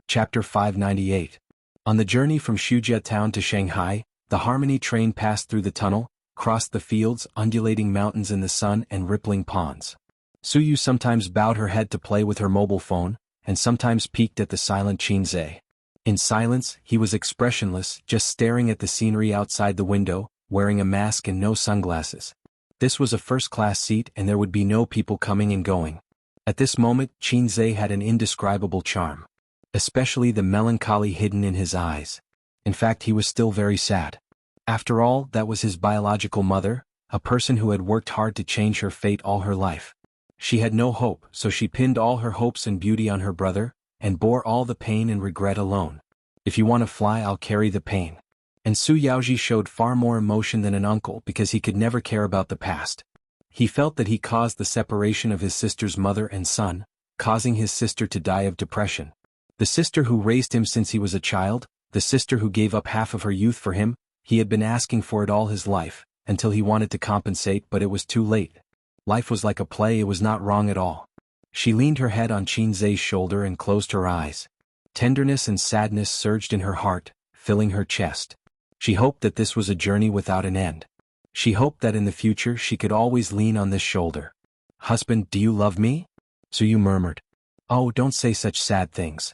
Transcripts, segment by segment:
Chapter 598. On the journey from Shujia town to Shanghai, the Harmony train passed through the tunnel, crossed the fields, undulating mountains in the sun and rippling ponds. Suyu sometimes bowed her head to play with her mobile phone, and sometimes peeked at the silent Xianxia. In silence, he was expressionless, just staring at the scenery outside the window, wearing a mask and no sunglasses. This was a first-class seat and there would be no people coming and going. At this moment, Xianxia had an indescribable charm. Especially the melancholy hidden in his eyes. In fact, he was still very sad. After all, that was his biological mother, a person who had worked hard to change her fate all her life. She had no hope, so she pinned all her hopes and beauty on her brother, and bore all the pain and regret alone. If you want to fly, I'll carry the pain. And Su Yaoji showed far more emotion than an uncle because he could never care about the past. He felt that he caused the separation of his sister's mother and son, causing his sister to die of depression. The sister who raised him since he was a child, the sister who gave up half of her youth for him, he had been asking for it all his life, until he wanted to compensate, but it was too late. Life was like a play, it was not wrong at all. She leaned her head on Xianxia's shoulder and closed her eyes. Tenderness and sadness surged in her heart, filling her chest. She hoped that this was a journey without an end. She hoped that in the future she could always lean on this shoulder. "Husband, do you love me?" Suyu murmured. "Oh, don't say such sad things."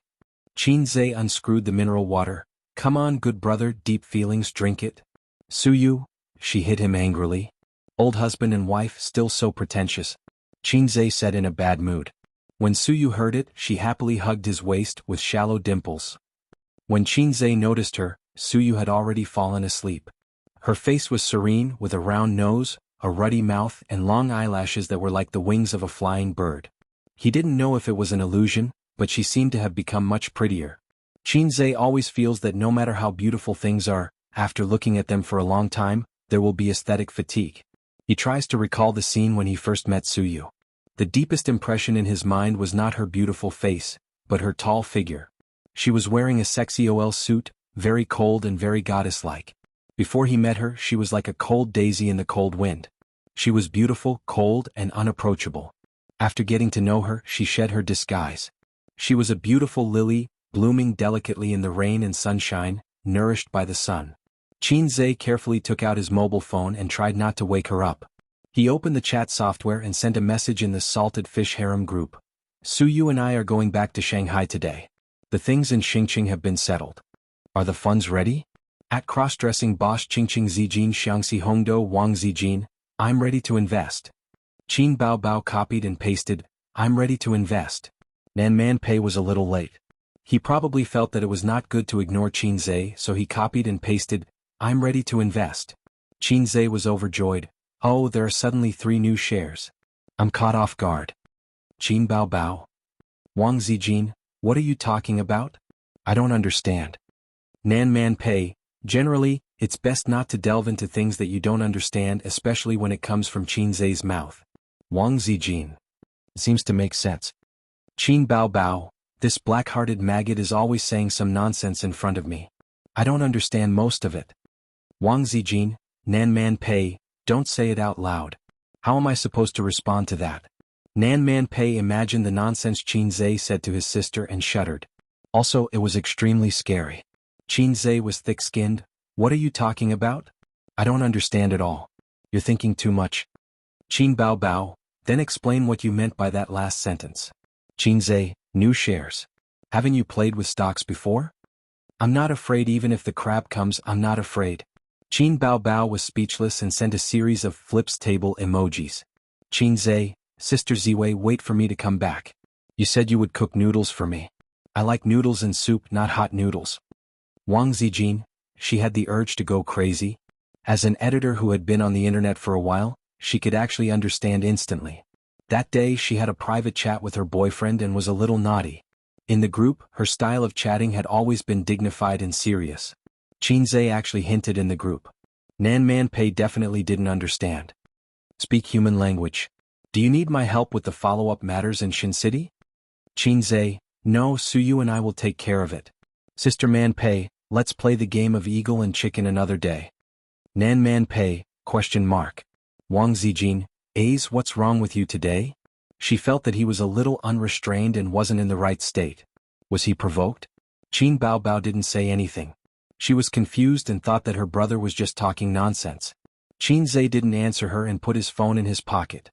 Xianxia unscrewed the mineral water. "Come on, good brother, deep feelings, drink it." "Suyu," she hit him angrily. "Old husband and wife, still so pretentious," Xianxia said in a bad mood. When Suyu heard it, she happily hugged his waist with shallow dimples. When Xianxia noticed her, Suyu had already fallen asleep. Her face was serene, with a round nose, a ruddy mouth and long eyelashes that were like the wings of a flying bird. He didn't know if it was an illusion, but she seemed to have become much prettier. Xianxia always feels that no matter how beautiful things are, after looking at them for a long time, there will be aesthetic fatigue. He tries to recall the scene when he first met Suyu. The deepest impression in his mind was not her beautiful face, but her tall figure. She was wearing a sexy OL suit, very cold and very goddess-like. Before he met her, she was like a cold daisy in the cold wind. She was beautiful, cold, and unapproachable. After getting to know her, she shed her disguise. She was a beautiful lily, blooming delicately in the rain and sunshine, nourished by the sun. Xianxia carefully took out his mobile phone and tried not to wake her up. He opened the chat software and sent a message in the salted fish harem group. "Suyu and I are going back to Shanghai today. The things in Xingqing have been settled. Are the funds ready? At cross-dressing boss Qingqing Zijin Xiangxi Hongdo Wang Zijin, I'm ready to invest." Qin Bao Bao copied and pasted, "I'm ready to invest." Nan Man Pei was a little late. He probably felt that it was not good to ignore Xianxia, so he copied and pasted, "I'm ready to invest." Xianxia was overjoyed. "Oh, there are suddenly 3 new shares. I'm caught off guard." Qin Bao Bao. "Wang Zijin, what are you talking about? I don't understand." Nan Man Pei, "Generally, it's best not to delve into things that you don't understand, especially when it comes from Xianxia's mouth." Wang Zijin. "Seems to make sense." Qin Bao Bao, "This black-hearted maggot is always saying some nonsense in front of me. I don't understand most of it." Wang Zijin, "Nan Man Pei, don't say it out loud. How am I supposed to respond to that?" Nan Man Pei imagined the nonsense Xianxia said to his sister and shuddered. Also, it was extremely scary. Xianxia was thick-skinned. "What are you talking about? I don't understand at all. You're thinking too much." Qin Bao Bao, "Then explain what you meant by that last sentence." Xianxia, "New shares. Haven't you played with stocks before?" "I'm not afraid, even if the crab comes, I'm not afraid." Qin Bao Bao was speechless and sent a series of flips table emojis. Xianxia, "Sister Ziwei, wait for me to come back. You said you would cook noodles for me. I like noodles and soup, not hot noodles." Wang Zijin, she had the urge to go crazy. As an editor who had been on the internet for a while, she could actually understand instantly. That day she had a private chat with her boyfriend and was a little naughty. In the group, her style of chatting had always been dignified and serious. Xianxia actually hinted in the group. Nan Man Pei definitely didn't understand. "Speak human language. Do you need my help with the follow-up matters in Shin City?" Xianxia, "No, Suyu and I will take care of it. Sister Man Pei, let's play the game of eagle and chicken another day." Nan Man Pei, question mark. Wang Zijin, "Ace, what's wrong with you today?" She felt that he was a little unrestrained and wasn't in the right state. Was he provoked? Qin Baobao didn't say anything. She was confused and thought that her brother was just talking nonsense. Qin Zhe didn't answer her and put his phone in his pocket.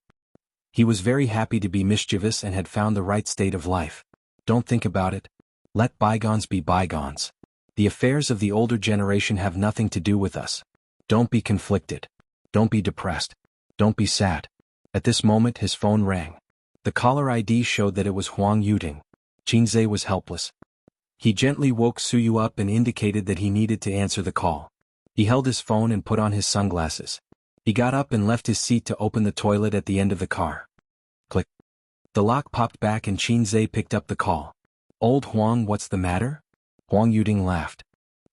He was very happy to be mischievous and had found the right state of life. Don't think about it. Let bygones be bygones. The affairs of the older generation have nothing to do with us. Don't be conflicted. Don't be depressed. Don't be sad. At this moment his phone rang. The caller ID showed that it was Huang Yuting. Qin Zhe was helpless. He gently woke Suyu up and indicated that he needed to answer the call. He held his phone and put on his sunglasses. He got up and left his seat to open the toilet at the end of the car. Click. The lock popped back and Qin Zhe picked up the call. Old Huang, what's the matter? Huang Yuting laughed.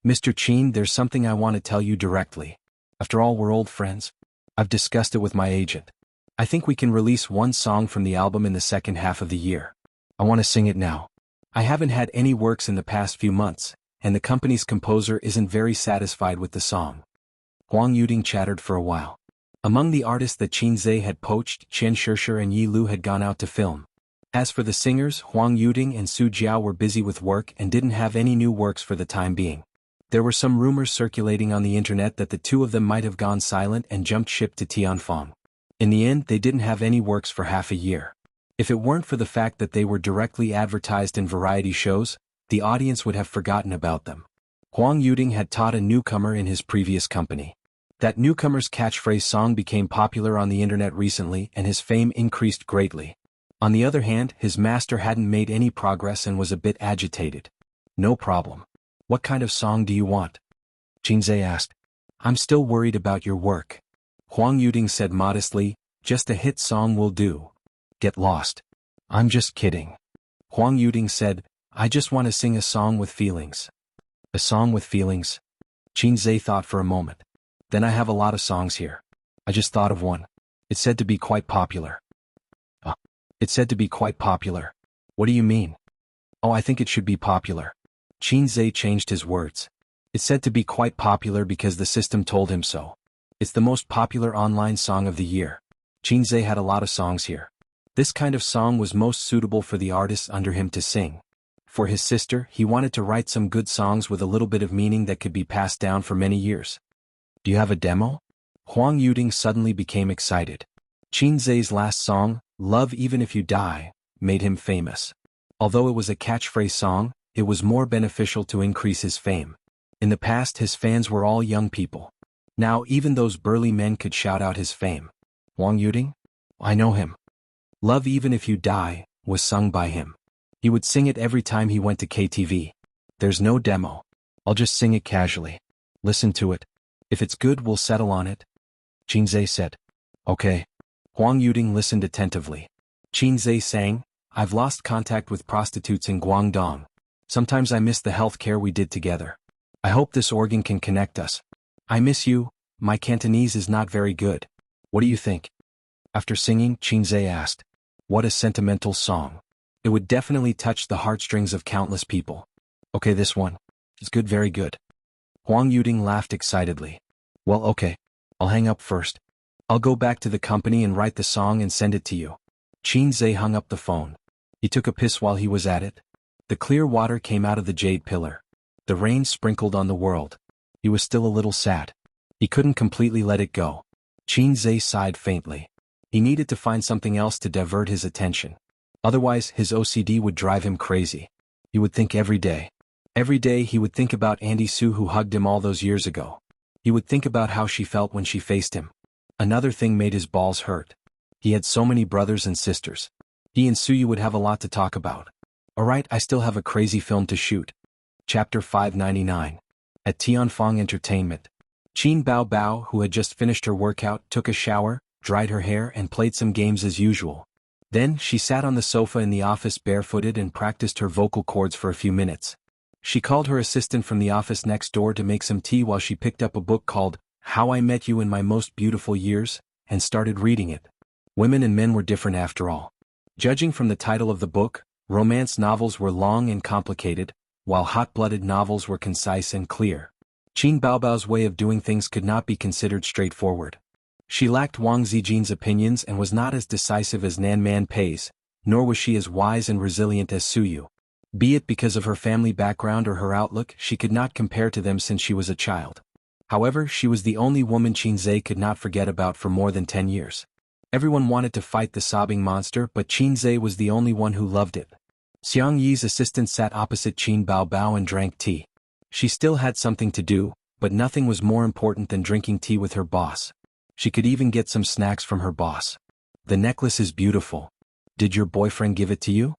Mr. Qin, there's something I want to tell you directly. After all, we're old friends. I've discussed it with my agent. I think we can release one song from the album in the second half of the year. I want to sing it now. I haven't had any works in the past few months, and the company's composer isn't very satisfied with the song. Huang Yuting chattered for a while. Among the artists that Qin Zhe had poached, Chen Shishir and Yi Lu had gone out to film. As for the singers, Huang Yuting and Su Jiao were busy with work and didn't have any new works for the time being. There were some rumors circulating on the internet that the two of them might have gone silent and jumped ship to Tianfang. In the end, they didn't have any works for half a year. If it weren't for the fact that they were directly advertised in variety shows, the audience would have forgotten about them. Huang Yuting had taught a newcomer in his previous company. That newcomer's catchphrase song became popular on the internet recently and his fame increased greatly. On the other hand, his master hadn't made any progress and was a bit agitated. No problem. What kind of song do you want? Qin Zhe asked. I'm still worried about your work. Huang Yuting said modestly, just a hit song will do. Get lost. I'm just kidding. Huang Yuting said, I just want to sing a song with feelings. A song with feelings? Qin Zhe thought for a moment. Then I have a lot of songs here. I just thought of one. It's said to be quite popular. It's said to be quite popular. What do you mean? Oh, I think it should be popular. Qin Zhe changed his words. It's said to be quite popular because the system told him so. It's the most popular online song of the year. Qin Zhe had a lot of songs here. This kind of song was most suitable for the artists under him to sing. For his sister, he wanted to write some good songs with a little bit of meaning that could be passed down for many years. Do you have a demo? Huang Yuting suddenly became excited. Qin Zhe's last song, Love Even If You Die, made him famous. Although it was a catchphrase song, it was more beneficial to increase his fame. In the past his fans were all young people. Now even those burly men could shout out his fame. Huang Yuting? I know him. Love Even If You Die was sung by him. He would sing it every time he went to KTV. There's no demo. I'll just sing it casually. Listen to it. If it's good, we'll settle on it. Qin Zhe said. Okay. Huang Yuting listened attentively. Qin Zhe sang, I've lost contact with prostitutes in Guangdong. Sometimes I miss the health care we did together. I hope this organ can connect us. I miss you. My Cantonese is not very good. What do you think? After singing, Qin Zhe asked. What a sentimental song. It would definitely touch the heartstrings of countless people. Okay, this one. It's good, very good. Huang Yuting laughed excitedly. Well, okay. I'll hang up first. I'll go back to the company and write the song and send it to you. Qin Zhe hung up the phone. He took a piss while he was at it. The clear water came out of the jade pillar. The rain sprinkled on the world. He was still a little sad. He couldn't completely let it go. Qin Zhe sighed faintly. He needed to find something else to divert his attention. Otherwise, his OCD would drive him crazy. He would think every day. Every day he would think about Auntie Sue who hugged him all those years ago. He would think about how she felt when she faced him. Another thing made his balls hurt. He had so many brothers and sisters. He and Suyu would have a lot to talk about. Alright, I still have a crazy film to shoot. Chapter 599. At Tianfang Entertainment. Qin Baobao, who had just finished her workout, took a shower, dried her hair and played some games as usual. Then, she sat on the sofa in the office barefooted and practiced her vocal cords for a few minutes. She called her assistant from the office next door to make some tea while she picked up a book called How I Met You in My Most Beautiful Years, and started reading it. Women and men were different after all. Judging from the title of the book, romance novels were long and complicated, while hot-blooded novels were concise and clear. Qin Baobao's way of doing things could not be considered straightforward. She lacked Wang Zijin's opinions and was not as decisive as Nan Man Pei's, nor was she as wise and resilient as Suyu. Be it because of her family background or her outlook, she could not compare to them since she was a child. However, she was the only woman Xianxia could not forget about for more than 10 years. Everyone wanted to fight the sobbing monster, but Xianxia was the only one who loved it. Xiang Yi's assistant sat opposite Qin Baobao and drank tea. She still had something to do, but nothing was more important than drinking tea with her boss. She could even get some snacks from her boss. The necklace is beautiful. Did your boyfriend give it to you?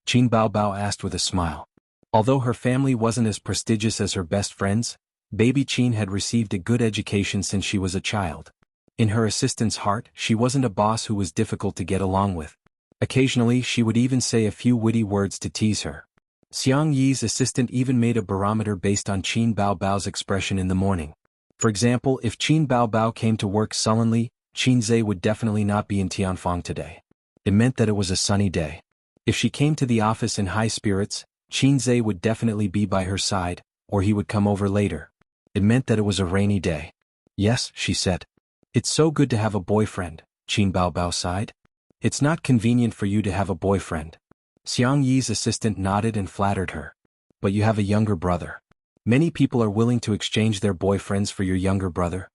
Qin Baobao asked with a smile. Although her family wasn't as prestigious as her best friends, baby Qin had received a good education since she was a child. In her assistant's heart, she wasn't a boss who was difficult to get along with. Occasionally she would even say a few witty words to tease her. Xiang Yi's assistant even made a barometer based on Qin Baobao's expression in the morning. For example, if Qin Baobao came to work sullenly, Xianxia would definitely not be in Tianfang today. It meant that it was a sunny day. If she came to the office in high spirits, Xianxia would definitely be by her side, or he would come over later. It meant that it was a rainy day. Yes, she said. It's so good to have a boyfriend, Qin Baobao sighed. It's not convenient for you to have a boyfriend. Xiang Yi's assistant nodded and flattered her. But you have a younger brother. Many people are willing to exchange their boyfriends for your younger brother.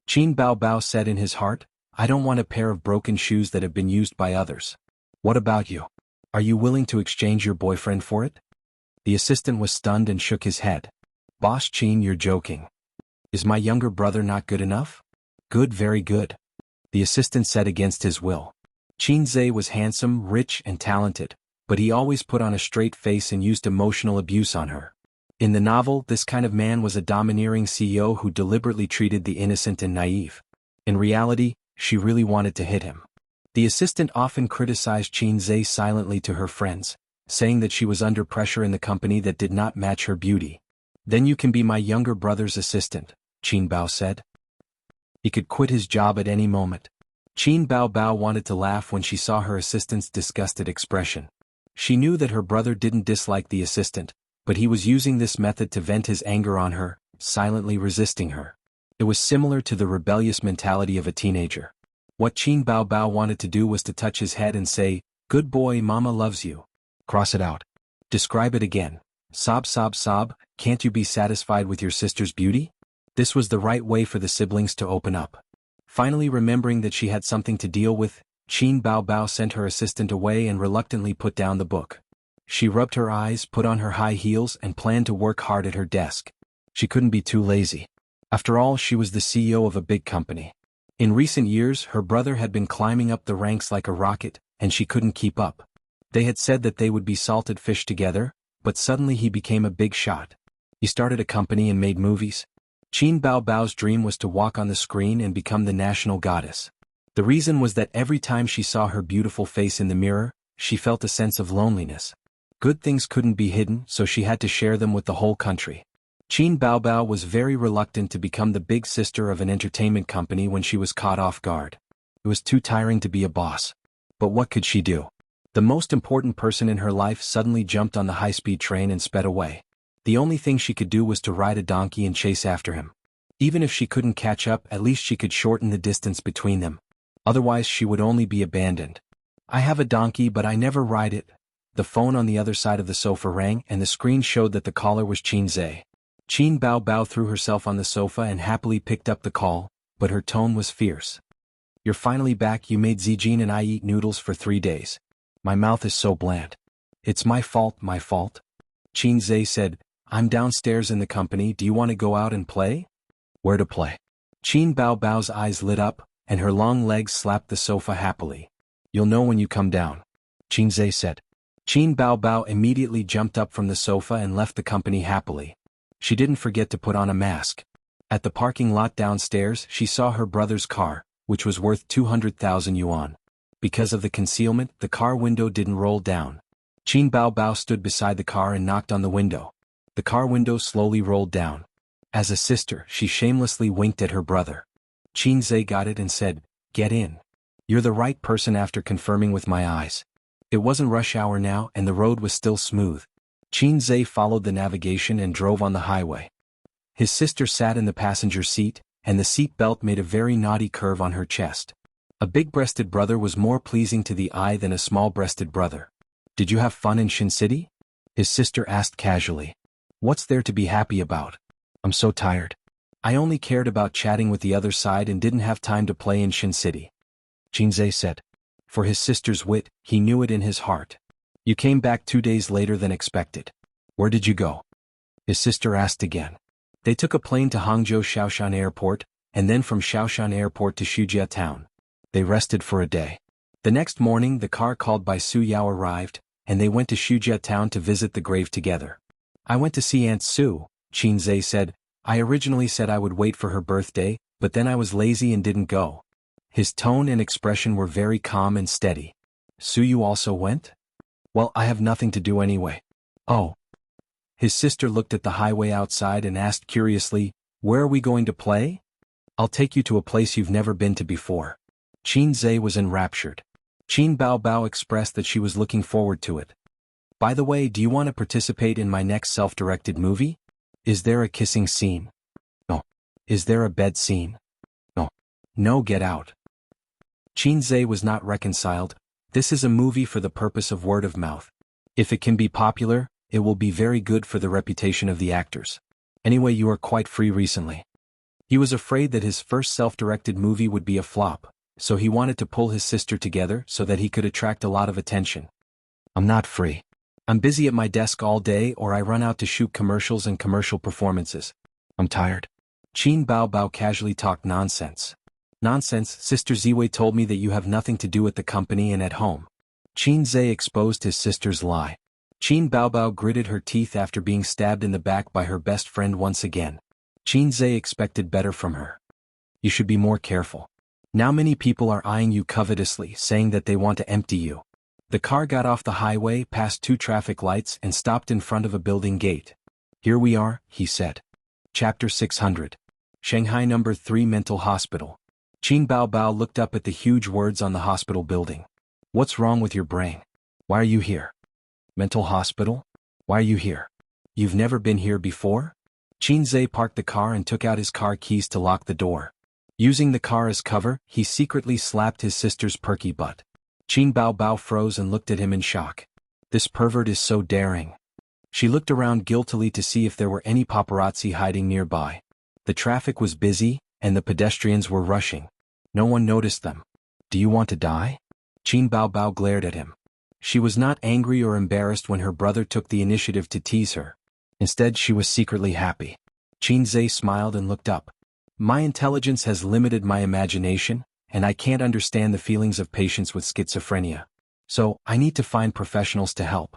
Qin Baobao said in his heart, I don't want a pair of broken shoes that have been used by others. What about you? Are you willing to exchange your boyfriend for it? The assistant was stunned and shook his head. Boss Qin, you're joking. Is my younger brother not good enough? Good, very good. The assistant said against his will. Xianxia was handsome, rich, and talented, but he always put on a straight face and used emotional abuse on her. In the novel, this kind of man was a domineering CEO who deliberately treated the innocent and naive. In reality, she really wanted to hit him. The assistant often criticized Xianxia silently to her friends, saying that she was under pressure in the company that did not match her beauty. Then you can be my younger brother's assistant, Qin Bao said. He could quit his job at any moment. Qin Baobao wanted to laugh when she saw her assistant's disgusted expression. She knew that her brother didn't dislike the assistant, but he was using this method to vent his anger on her, silently resisting her. It was similar to the rebellious mentality of a teenager. What Qin Baobao wanted to do was to touch his head and say, "Good boy, mama loves you." Cross it out. Describe it again. Sob, sob, sob, can't you be satisfied with your sister's beauty? This was the right way for the siblings to open up. Finally remembering that she had something to deal with, Qin Baobao sent her assistant away and reluctantly put down the book. She rubbed her eyes, put on her high heels, and planned to work hard at her desk. She couldn't be too lazy. After all, she was the CEO of a big company. In recent years, her brother had been climbing up the ranks like a rocket, and she couldn't keep up. They had said that they would be salted fish together, but suddenly he became a big shot. He started a company and made movies. Qin Baobao's dream was to walk on the screen and become the national goddess. The reason was that every time she saw her beautiful face in the mirror, she felt a sense of loneliness. Good things couldn't be hidden, so she had to share them with the whole country. Qin Baobao was very reluctant to become the big sister of an entertainment company when she was caught off guard. It was too tiring to be a boss. But what could she do? The most important person in her life suddenly jumped on the high-speed train and sped away. The only thing she could do was to ride a donkey and chase after him. Even if she couldn't catch up, at least she could shorten the distance between them. Otherwise she would only be abandoned. I have a donkey but I never ride it. The phone on the other side of the sofa rang and the screen showed that the caller was Xianxia. Qin Baobao threw herself on the sofa and happily picked up the call, but her tone was fierce. You're finally back. You made Zijin and I eat noodles for 3 days. My mouth is so bland. It's my fault, my fault. Xianxia said, I'm downstairs in the company. Do you want to go out and play? Where to play? Qin Baobao's eyes lit up, and her long legs slapped the sofa happily. You'll know when you come down. Xianxia said. Qin Baobao immediately jumped up from the sofa and left the company happily. She didn't forget to put on a mask. At the parking lot downstairs, she saw her brother's car, which was worth 200,000 yuan. Because of the concealment, the car window didn't roll down. Qin Baobao stood beside the car and knocked on the window. The car window slowly rolled down. As a sister, she shamelessly winked at her brother. Xianxia got it and said, Get in. You're the right person after confirming with my eyes. It wasn't rush hour now and the road was still smooth. Xianxia followed the navigation and drove on the highway. His sister sat in the passenger seat, and the seat belt made a very naughty curve on her chest. A big-breasted brother was more pleasing to the eye than a small-breasted brother. Did you have fun in Shin City? His sister asked casually. What's there to be happy about? I'm so tired. I only cared about chatting with the other side and didn't have time to play in Shin City. Jianghu said. For his sister's wit, he knew it in his heart. You came back 2 days later than expected. Where did you go? His sister asked again. They took a plane to Hangzhou Shaoshan Airport, and then from Shaoshan Airport to Shujia town. They rested for a day. The next morning the car called by Su Yao arrived, and they went to Shujia town to visit the grave together. I went to see Aunt Su, Jianghu said. I originally said I would wait for her birthday, but then I was lazy and didn't go. His tone and expression were very calm and steady. Su, you also went? Well, I have nothing to do anyway. Oh. His sister looked at the highway outside and asked curiously, where are we going to play? I'll take you to a place you've never been to before. Jianghu was enraptured. Qin Baobao expressed that she was looking forward to it. By the way, do you want to participate in my next self-directed movie? Is there a kissing scene? No. Is there a bed scene? No. No, get out. Jianghu was not reconciled. This is a movie for the purpose of word of mouth. If it can be popular, it will be very good for the reputation of the actors. Anyway, you are quite free recently. He was afraid that his first self-directed movie would be a flop, so he wanted to pull his sister together so that he could attract a lot of attention. I'm not free. I'm busy at my desk all day, or I run out to shoot commercials and commercial performances. I'm tired. Qin Baobao casually talked nonsense. Nonsense, Sister Ziwei told me that you have nothing to do at the company and at home. Jianghu exposed his sister's lie. Qin Baobao gritted her teeth after being stabbed in the back by her best friend once again. Jianghu expected better from her. You should be more careful. Now many people are eyeing you covetously, saying that they want to empty you. The car got off the highway, passed 2 traffic lights, and stopped in front of a building gate. Here we are, he said. Chapter 600. Shanghai No. 3 Mental Hospital. Qin Baobao looked up at the huge words on the hospital building. What's wrong with your brain? Why are you here? Mental hospital? Why are you here? You've never been here before? Jianghu parked the car and took out his car keys to lock the door. Using the car as cover, he secretly slapped his sister's perky butt. Qin Baobao froze and looked at him in shock. This pervert is so daring. She looked around guiltily to see if there were any paparazzi hiding nearby. The traffic was busy, and the pedestrians were rushing. No one noticed them. Do you want to die? Qin Baobao glared at him. She was not angry or embarrassed when her brother took the initiative to tease her. Instead, she was secretly happy. Jianghu smiled and looked up. My intelligence has limited my imagination, and I can't understand the feelings of patients with schizophrenia. So, I need to find professionals to help.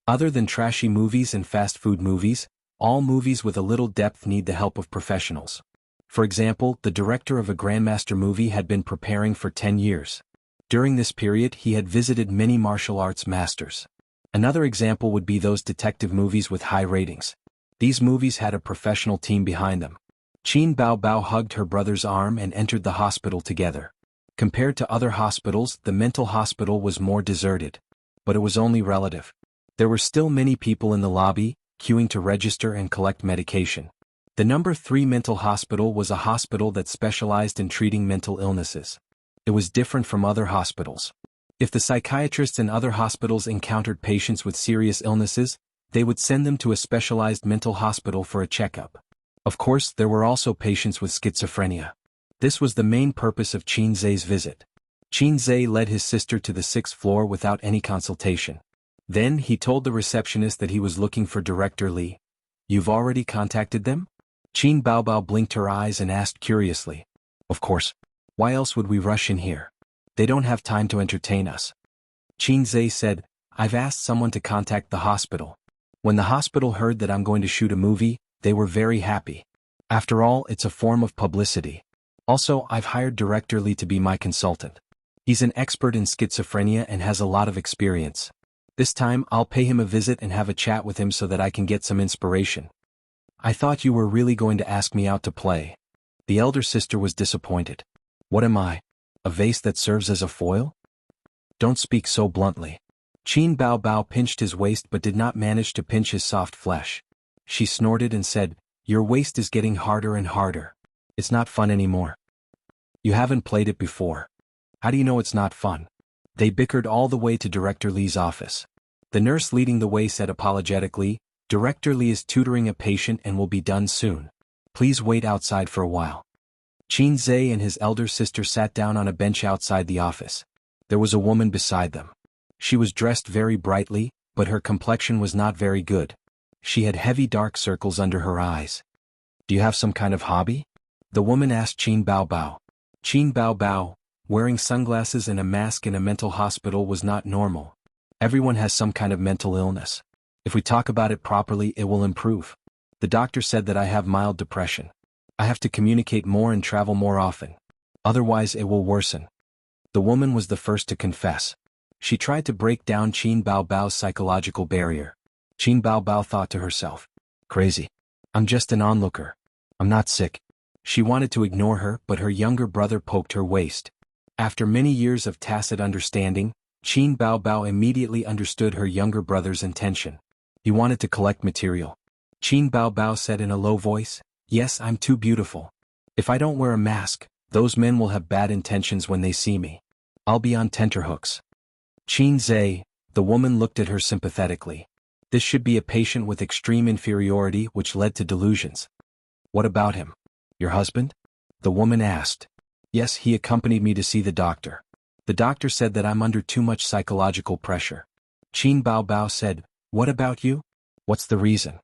Other than trashy movies and fast food movies, all movies with a little depth need the help of professionals. For example, the director of a Grandmaster movie had been preparing for 10 years. During this period, he had visited many martial arts masters. Another example would be those detective movies with high ratings. These movies had a professional team behind them. Qin Baobao hugged her brother's arm and entered the hospital together. Compared to other hospitals, the mental hospital was more deserted. But it was only relative. There were still many people in the lobby, queuing to register and collect medication. The No. 3 mental hospital was a hospital that specialized in treating mental illnesses. It was different from other hospitals. If the psychiatrists in other hospitals encountered patients with serious illnesses, they would send them to a specialized mental hospital for a checkup. Of course, there were also patients with schizophrenia. This was the main purpose of Jianghu's visit. Jianghu led his sister to the 6th floor without any consultation. Then he told the receptionist that he was looking for Director Li. You've already contacted them? Qin Baobao blinked her eyes and asked curiously. Of course. Why else would we rush in here? They don't have time to entertain us. Jianghu said, I've asked someone to contact the hospital. When the hospital heard that I'm going to shoot a movie, they were very happy. After all, it's a form of publicity. Also, I've hired Director Li to be my consultant. He's an expert in schizophrenia and has a lot of experience. This time, I'll pay him a visit and have a chat with him so that I can get some inspiration. I thought you were really going to ask me out to play. The elder sister was disappointed. What am I? A vase that serves as a foil? Don't speak so bluntly. Qin Baobao pinched his waist but did not manage to pinch his soft flesh. She snorted and said, Your waist is getting harder and harder. It's not fun anymore. You haven't played it before. How do you know it's not fun? They bickered all the way to Director Li's office. The nurse leading the way said apologetically, Director Li is tutoring a patient and will be done soon. Please wait outside for a while. Qin Zhe and his elder sister sat down on a bench outside the office. There was a woman beside them. She was dressed very brightly, but her complexion was not very good. She had heavy dark circles under her eyes. Do you have some kind of hobby? The woman asked Qin Baobao. Qin Baobao, wearing sunglasses and a mask in a mental hospital was not normal. Everyone has some kind of mental illness. If we talk about it properly, it will improve. The doctor said that I have mild depression. I have to communicate more and travel more often. Otherwise it will worsen. The woman was the first to confess. She tried to break down Qin Baobao's psychological barrier. Qin Baobao thought to herself, crazy. I'm just an onlooker. I'm not sick. She wanted to ignore her, but her younger brother poked her waist. After many years of tacit understanding, Qin Baobao immediately understood her younger brother's intention. He wanted to collect material. Qin Baobao said in a low voice, yes, I'm too beautiful. If I don't wear a mask, those men will have bad intentions when they see me. I'll be on tenterhooks. Qin Zhe, the woman looked at her sympathetically. This should be a patient with extreme inferiority which led to delusions. What about him? Your husband? The woman asked. Yes, he accompanied me to see the doctor. The doctor said that I'm under too much psychological pressure. Qin Baobao said, what about you? What's the reason?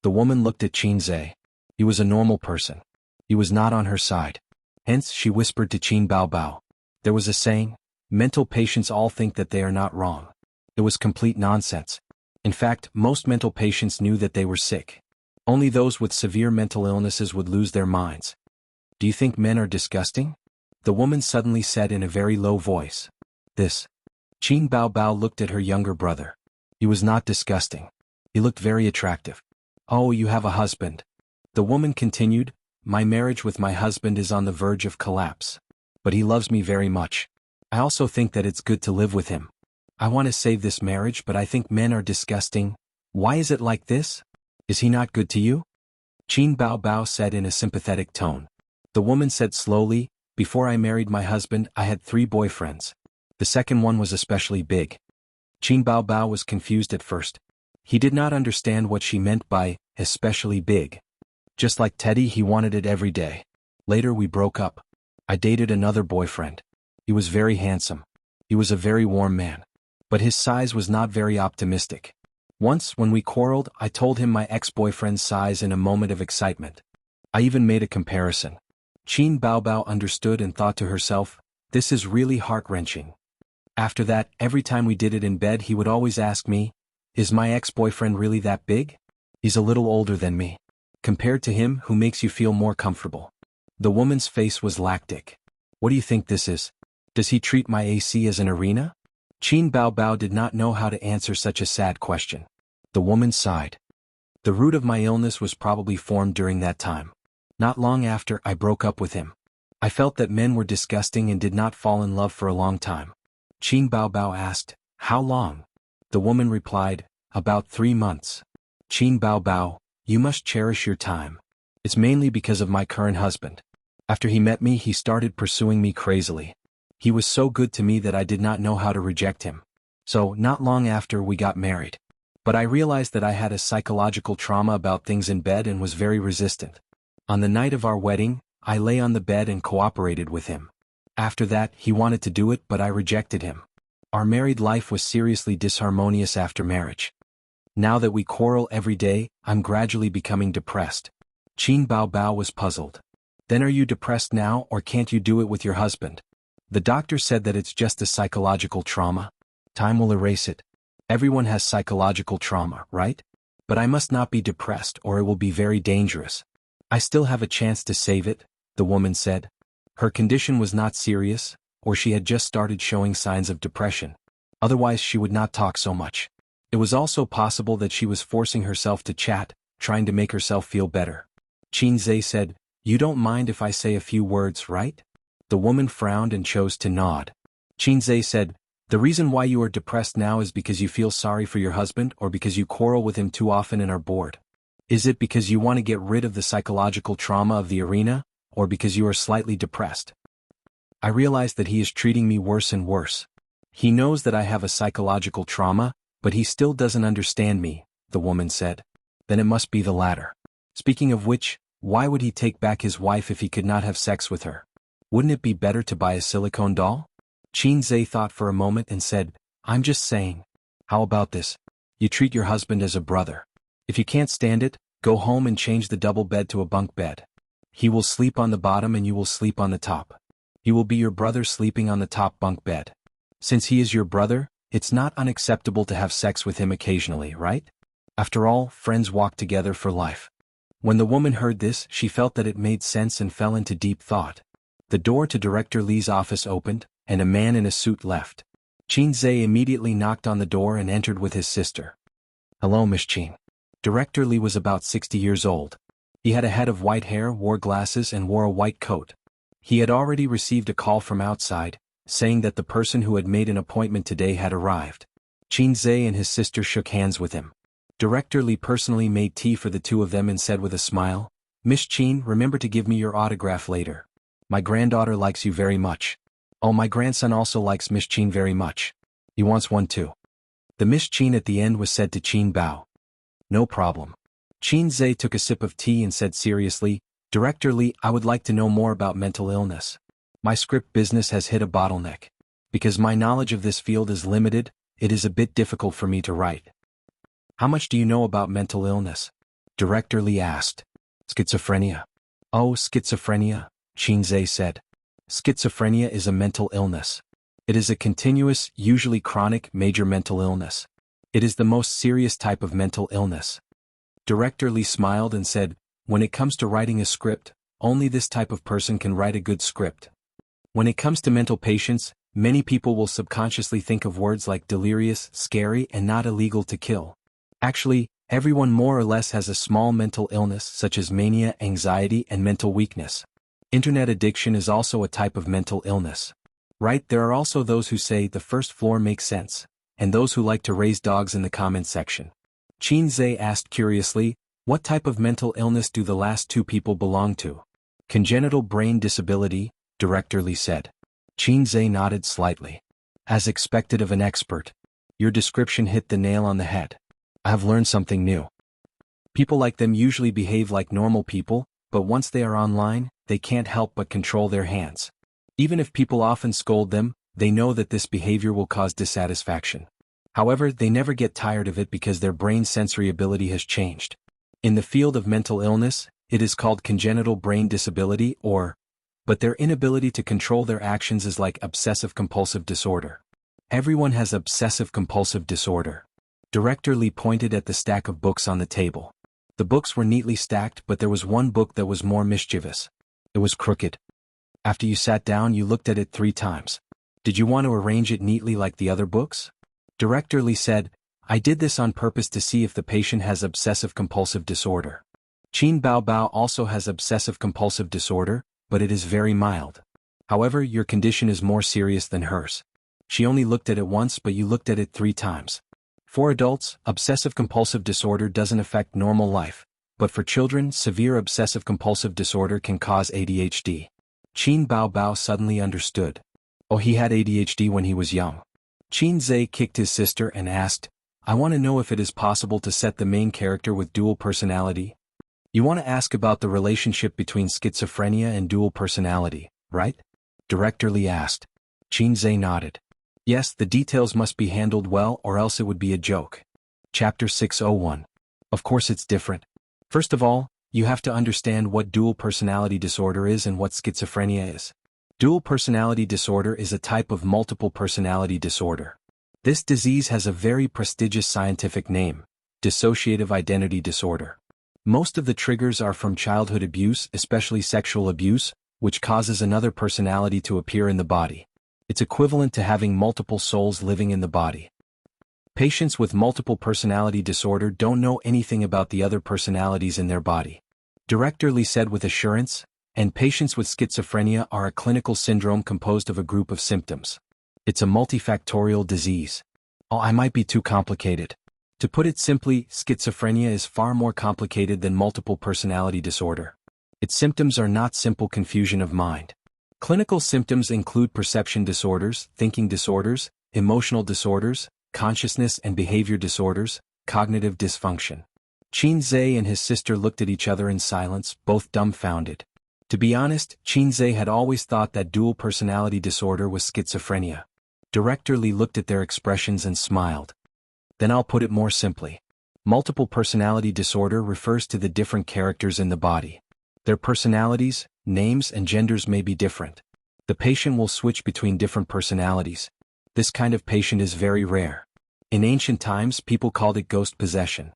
The woman looked at Qin Zhe. He was a normal person. He was not on her side. Hence, she whispered to Qin Baobao. There was a saying, mental patients all think that they are not wrong. It was complete nonsense. In fact, most mental patients knew that they were sick. Only those with severe mental illnesses would lose their minds. Do you think men are disgusting? The woman suddenly said in a very low voice. This. Qin Baobao looked at her younger brother. He was not disgusting. He looked very attractive. Oh, you have a husband. The woman continued, my marriage with my husband is on the verge of collapse. But he loves me very much. I also think that it's good to live with him. I want to save this marriage, but I think men are disgusting. Why is it like this? Is he not good to you? Qin Baobao said in a sympathetic tone. The woman said slowly, before I married my husband, I had 3 boyfriends. The second one was especially big. Qin Baobao was confused at first. He did not understand what she meant by, especially big. Just like Teddy, he wanted it every day. Later we broke up. I dated another boyfriend. He was very handsome. He was a very warm man. But his size was not very optimistic. Once, when we quarreled, I told him my ex-boyfriend's size in a moment of excitement. I even made a comparison. Qin Baobao understood and thought to herself, this is really heart-wrenching. After that, every time we did it in bed he would always ask me, is my ex-boyfriend really that big? He's a little older than me. Compared to him, who makes you feel more comfortable? The woman's face was lactic. What do you think this is? Does he treat my AC as an arena? Qin Baobao did not know how to answer such a sad question. The woman sighed. The root of my illness was probably formed during that time. Not long after, I broke up with him. I felt that men were disgusting and did not fall in love for a long time. Qin Baobao asked, how long? The woman replied, about 3 months. Qin Baobao, you must cherish your time. It's mainly because of my current husband. After he met me, he started pursuing me crazily. He was so good to me that I did not know how to reject him. So, not long after, we got married. But I realized that I had a psychological trauma about things in bed and was very resistant. On the night of our wedding, I lay on the bed and cooperated with him. After that, he wanted to do it, but I rejected him. Our married life was seriously disharmonious after marriage. Now that we quarrel every day, I'm gradually becoming depressed. Qin Baobao was puzzled. Then are you depressed now, or can't you do it with your husband? The doctor said that it's just a psychological trauma. Time will erase it. Everyone has psychological trauma, right? But I must not be depressed or it will be very dangerous. I still have a chance to save it, the woman said. Her condition was not serious, or she had just started showing signs of depression. Otherwise she would not talk so much. It was also possible that she was forcing herself to chat, trying to make herself feel better. Qin Zhe said, you don't mind if I say a few words, right? The woman frowned and chose to nod. Qin Zhe said, the reason why you are depressed now is because you feel sorry for your husband or because you quarrel with him too often and are bored? Is it because you want to get rid of the psychological trauma of the arena, or because you are slightly depressed? I realize that he is treating me worse and worse. He knows that I have a psychological trauma, But he still doesn't understand me, the woman said. Then it must be the latter. Speaking of which, why would he take back his wife if he could not have sex with her? Wouldn't it be better to buy a silicone doll? Xianxia thought for a moment and said, I'm just saying. How about this? You treat your husband as a brother. If you can't stand it, go home and change the double bed to a bunk bed. He will sleep on the bottom and you will sleep on the top. He will be your brother sleeping on the top bunk bed. Since he is your brother, it's not unacceptable to have sex with him occasionally, right? After all, friends walk together for life. When the woman heard this, she felt that it made sense and fell into deep thought. The door to Director Li's office opened, and a man in a suit left. Xianxia immediately knocked on the door and entered with his sister. Hello, Miss Qin. Director Li was about 60 years old. He had a head of white hair, wore glasses and wore a white coat. He had already received a call from outside, saying that the person who had made an appointment today had arrived. Xianxia and his sister shook hands with him. Director Li personally made tea for the two of them and said with a smile, Miss Qin, remember to give me your autograph later. My granddaughter likes you very much. Oh, my grandson also likes Miss Qin very much. He wants one too. The Miss Qin at the end was said to Qin Bao. No problem. Xianxia took a sip of tea and said seriously, Director Li, I would like to know more about mental illness. My script business has hit a bottleneck. Because my knowledge of this field is limited, it is a bit difficult for me to write. How much do you know about mental illness? Director Li asked. Schizophrenia. Oh, schizophrenia, Xianxia said. Schizophrenia is a mental illness. It is a continuous, usually chronic, major mental illness. It is the most serious type of mental illness. Director Li smiled and said, when it comes to writing a script, only this type of person can write a good script. When it comes to mental patients, many people will subconsciously think of words like delirious, scary, and not illegal to kill. Actually, everyone more or less has a small mental illness such as mania, anxiety, and mental weakness. Internet addiction is also a type of mental illness. Right, there are also those who say the first floor makes sense, and those who like to raise dogs in the comment section. Xianxia asked curiously, what type of mental illness do the last two people belong to? Congenital brain disability, Director Li said. Xianxia nodded slightly. As expected of an expert. Your description hit the nail on the head. I have learned something new. People like them usually behave like normal people, but once they are online, they can't help but control their hands. Even if people often scold them, they know that this behavior will cause dissatisfaction. However, they never get tired of it because their brain sensory ability has changed. In the field of mental illness, it is called congenital brain disability but their inability to control their actions is like obsessive-compulsive disorder. Everyone has obsessive-compulsive disorder. Director Li pointed at the stack of books on the table. The books were neatly stacked, but there was one book that was more mischievous. It was crooked. After you sat down, you looked at it 3 times. Did you want to arrange it neatly like the other books? Director Li said, I did this on purpose to see if the patient has obsessive-compulsive disorder. Qin Bao also has obsessive-compulsive disorder, but it is very mild. However, your condition is more serious than hers. She only looked at it once, but you looked at it 3 times. For adults, obsessive-compulsive disorder doesn't affect normal life, but for children, severe obsessive-compulsive disorder can cause ADHD. Qin Bao suddenly understood. Oh, he had ADHD when he was young. Xianxia kicked his sister and asked, I want to know if it is possible to set the main character with dual personality. You want to ask about the relationship between schizophrenia and dual personality, right? Director Li asked. Xianxia nodded. Yes, the details must be handled well or else it would be a joke. Chapter 601. Of course it's different. First of all, you have to understand what dual personality disorder is and what schizophrenia is. Dual personality disorder is a type of multiple personality disorder. This disease has a very prestigious scientific name, dissociative identity disorder. Most of the triggers are from childhood abuse, especially sexual abuse, which causes another personality to appear in the body. It's equivalent to having multiple souls living in the body. Patients with multiple personality disorder don't know anything about the other personalities in their body. Director Li said with assurance, and patients with schizophrenia are a clinical syndrome composed of a group of symptoms. It's a multifactorial disease. Oh, I might be too complicated. To put it simply, schizophrenia is far more complicated than multiple personality disorder. Its symptoms are not simple confusion of mind. Clinical symptoms include perception disorders, thinking disorders, emotional disorders, consciousness and behavior disorders, cognitive dysfunction. Xianxia and his sister looked at each other in silence, both dumbfounded. To be honest, Xianxia had always thought that dual personality disorder was schizophrenia. Director Li looked at their expressions and smiled. Then I'll put it more simply. Multiple personality disorder refers to the different characters in the body. Their personalities, names and genders may be different. The patient will switch between different personalities. This kind of patient is very rare. In ancient times, people called it ghost possession.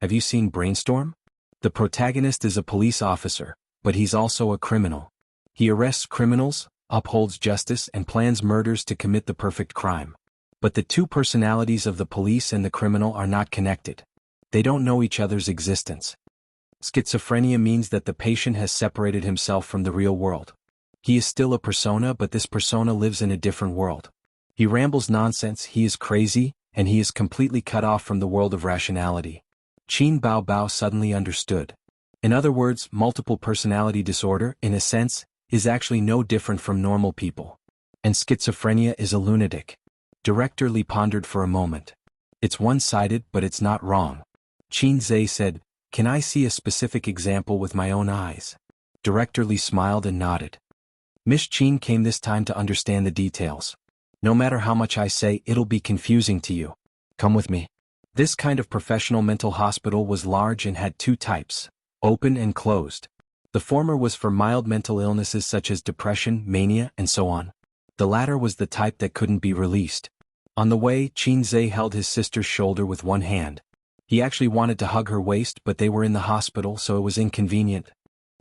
Have you seen Brainstorm? The protagonist is a police officer, but he's also a criminal. He arrests criminals, upholds justice and plans murders to commit the perfect crime. But the two personalities of the police and the criminal are not connected. They don't know each other's existence. Schizophrenia means that the patient has separated himself from the real world. He is still a persona, but this persona lives in a different world. He rambles nonsense, he is crazy, and he is completely cut off from the world of rationality. Qin Bao Bao suddenly understood. In other words, multiple personality disorder, in a sense, is actually no different from normal people. And schizophrenia is a lunatic. Director Li pondered for a moment. It's one-sided, but it's not wrong. Xianxia said, "Can I see a specific example with my own eyes?" Director Li smiled and nodded. Miss Qin came this time to understand the details. No matter how much I say, it'll be confusing to you. Come with me. This kind of professional mental hospital was large and had two types, open and closed. The former was for mild mental illnesses such as depression, mania, and so on. The latter was the type that couldn't be released. On the way, Xianxia held his sister's shoulder with one hand. He actually wanted to hug her waist, but they were in the hospital, so it was inconvenient.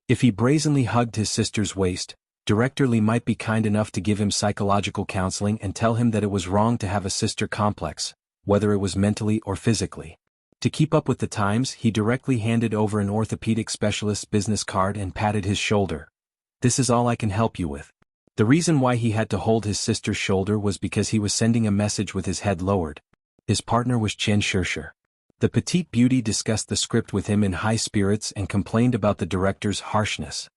If he brazenly hugged his sister's waist, Director Li might be kind enough to give him psychological counseling and tell him that it was wrong to have a sister complex, whether it was mentally or physically. To keep up with the times, he directly handed over an orthopedic specialist's business card and patted his shoulder. "This is all I can help you with." The reason why he had to hold his sister's shoulder was because he was sending a message with his head lowered. His partner was Xianxia. The petite beauty discussed the script with him in high spirits and complained about the director's harshness.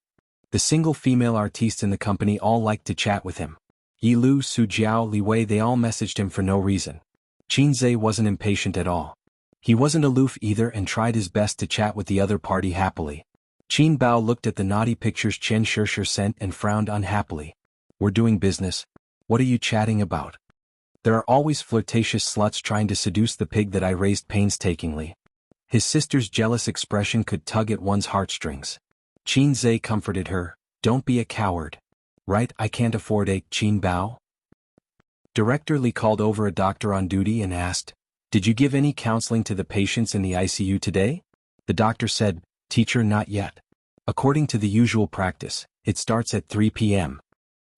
The single female artistes in the company all liked to chat with him. Yi Lu, Su Jiao, Li Wei, they all messaged him for no reason. Xianxia wasn't impatient at all. He wasn't aloof either and tried his best to chat with the other party happily. Qin Bao looked at the naughty pictures Xianxia sent and frowned unhappily. "We're doing business. What are you chatting about? There are always flirtatious sluts trying to seduce the pig that I raised painstakingly." His sister's jealous expression could tug at one's heartstrings. Xianxia comforted her, "Don't be a coward. Right, I can't afford a Qin Bao." Director Li called over a doctor on duty and asked, "Did you give any counseling to the patients in the ICU today?" The doctor said, "Teacher, not yet. According to the usual practice, it starts at 3 p.m.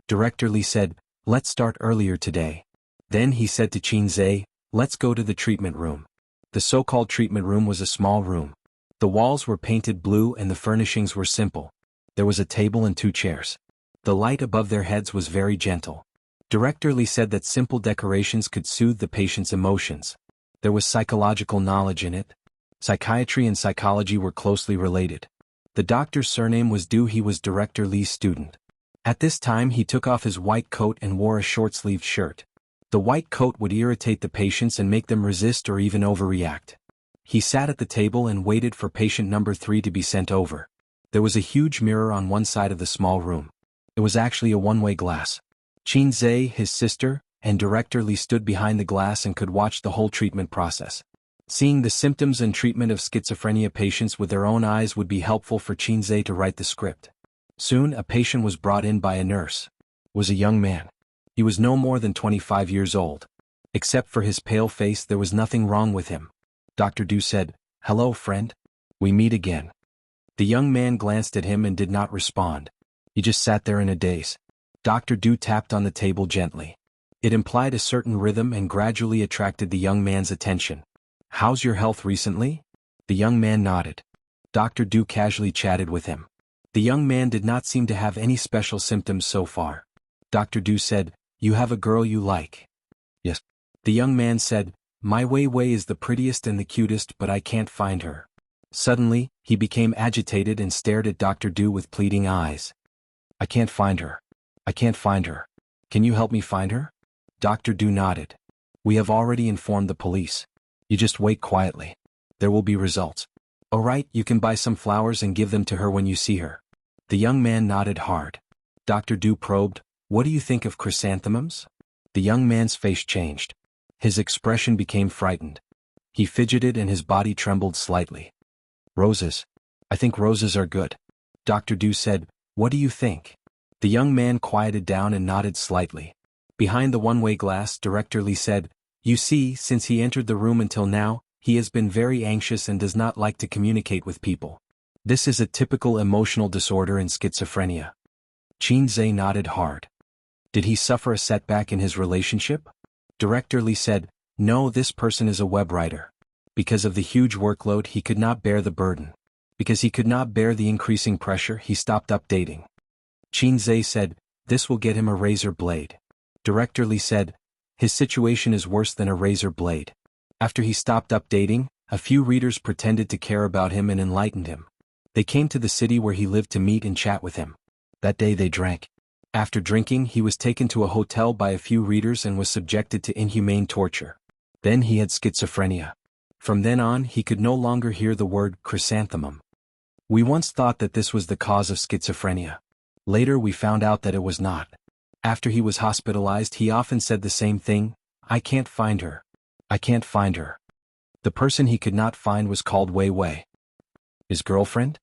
Director Li said, "Let's start earlier today." Then he said to Xianxia, "Let's go to the treatment room." The so-called treatment room was a small room. The walls were painted blue and the furnishings were simple. There was a table and 2 chairs. The light above their heads was very gentle. Director Li said that simple decorations could soothe the patient's emotions. There was psychological knowledge in it. Psychiatry and psychology were closely related. The doctor's surname was Du. He was Director Li's student. At this time he took off his white coat and wore a short-sleeved shirt. The white coat would irritate the patients and make them resist or even overreact. He sat at the table and waited for patient number 3 to be sent over. There was a huge mirror on one side of the small room. It was actually a one-way glass. Xianxia, his sister, and Director Li stood behind the glass and could watch the whole treatment process. Seeing the symptoms and treatment of schizophrenia patients with their own eyes would be helpful for Xianxia to write the script. Soon a patient was brought in by a nurse. It was a young man. He was no more than 25 years old. Except for his pale face, there was nothing wrong with him. Dr. Du said, "Hello, friend. We meet again." The young man glanced at him and did not respond. He just sat there in a daze. Dr. Du tapped on the table gently. It implied a certain rhythm and gradually attracted the young man's attention. "How's your health recently?" The young man nodded. Dr. Du casually chatted with him. The young man did not seem to have any special symptoms so far. Dr. Du said, "You have a girl you like?" "Yes." The young man said, "My Wei Wei is the prettiest and the cutest, but I can't find her." Suddenly, he became agitated and stared at Dr. Du with pleading eyes. "I can't find her. I can't find her. Can you help me find her?" Dr. Du nodded. We have already informed the police. You just wait quietly. There will be results. Alright, you can buy some flowers and give them to her when you see her. The young man nodded hard. Dr. Du probed, what do you think of chrysanthemums? The young man's face changed. His expression became frightened. He fidgeted and his body trembled slightly. Roses. I think roses are good. Dr. Du said, what do you think? The young man quieted down and nodded slightly. Behind the one-way glass, Director Lee said, you see, since he entered the room until now, he has been very anxious and does not like to communicate with people. This is a typical emotional disorder in schizophrenia. Xianxia nodded hard. Did he suffer a setback in his relationship? Director Lee said, no, this person is a web writer. Because of the huge workload, he could not bear the burden. Because he could not bear the increasing pressure, he stopped updating. Xianxia said, this will get him a razor blade. Director Lee said, his situation is worse than a razor blade. After he stopped updating, a few readers pretended to care about him and enlightened him. They came to the city where he lived to meet and chat with him. That day they drank. After drinking, he was taken to a hotel by a few readers and was subjected to inhumane torture. Then he had schizophrenia. From then on, he could no longer hear the word chrysanthemum. We once thought that this was the cause of schizophrenia. Later we found out that it was not. After he was hospitalized, he often said the same thing, I can't find her. I can't find her. The person he could not find was called Wei Wei. His girlfriend?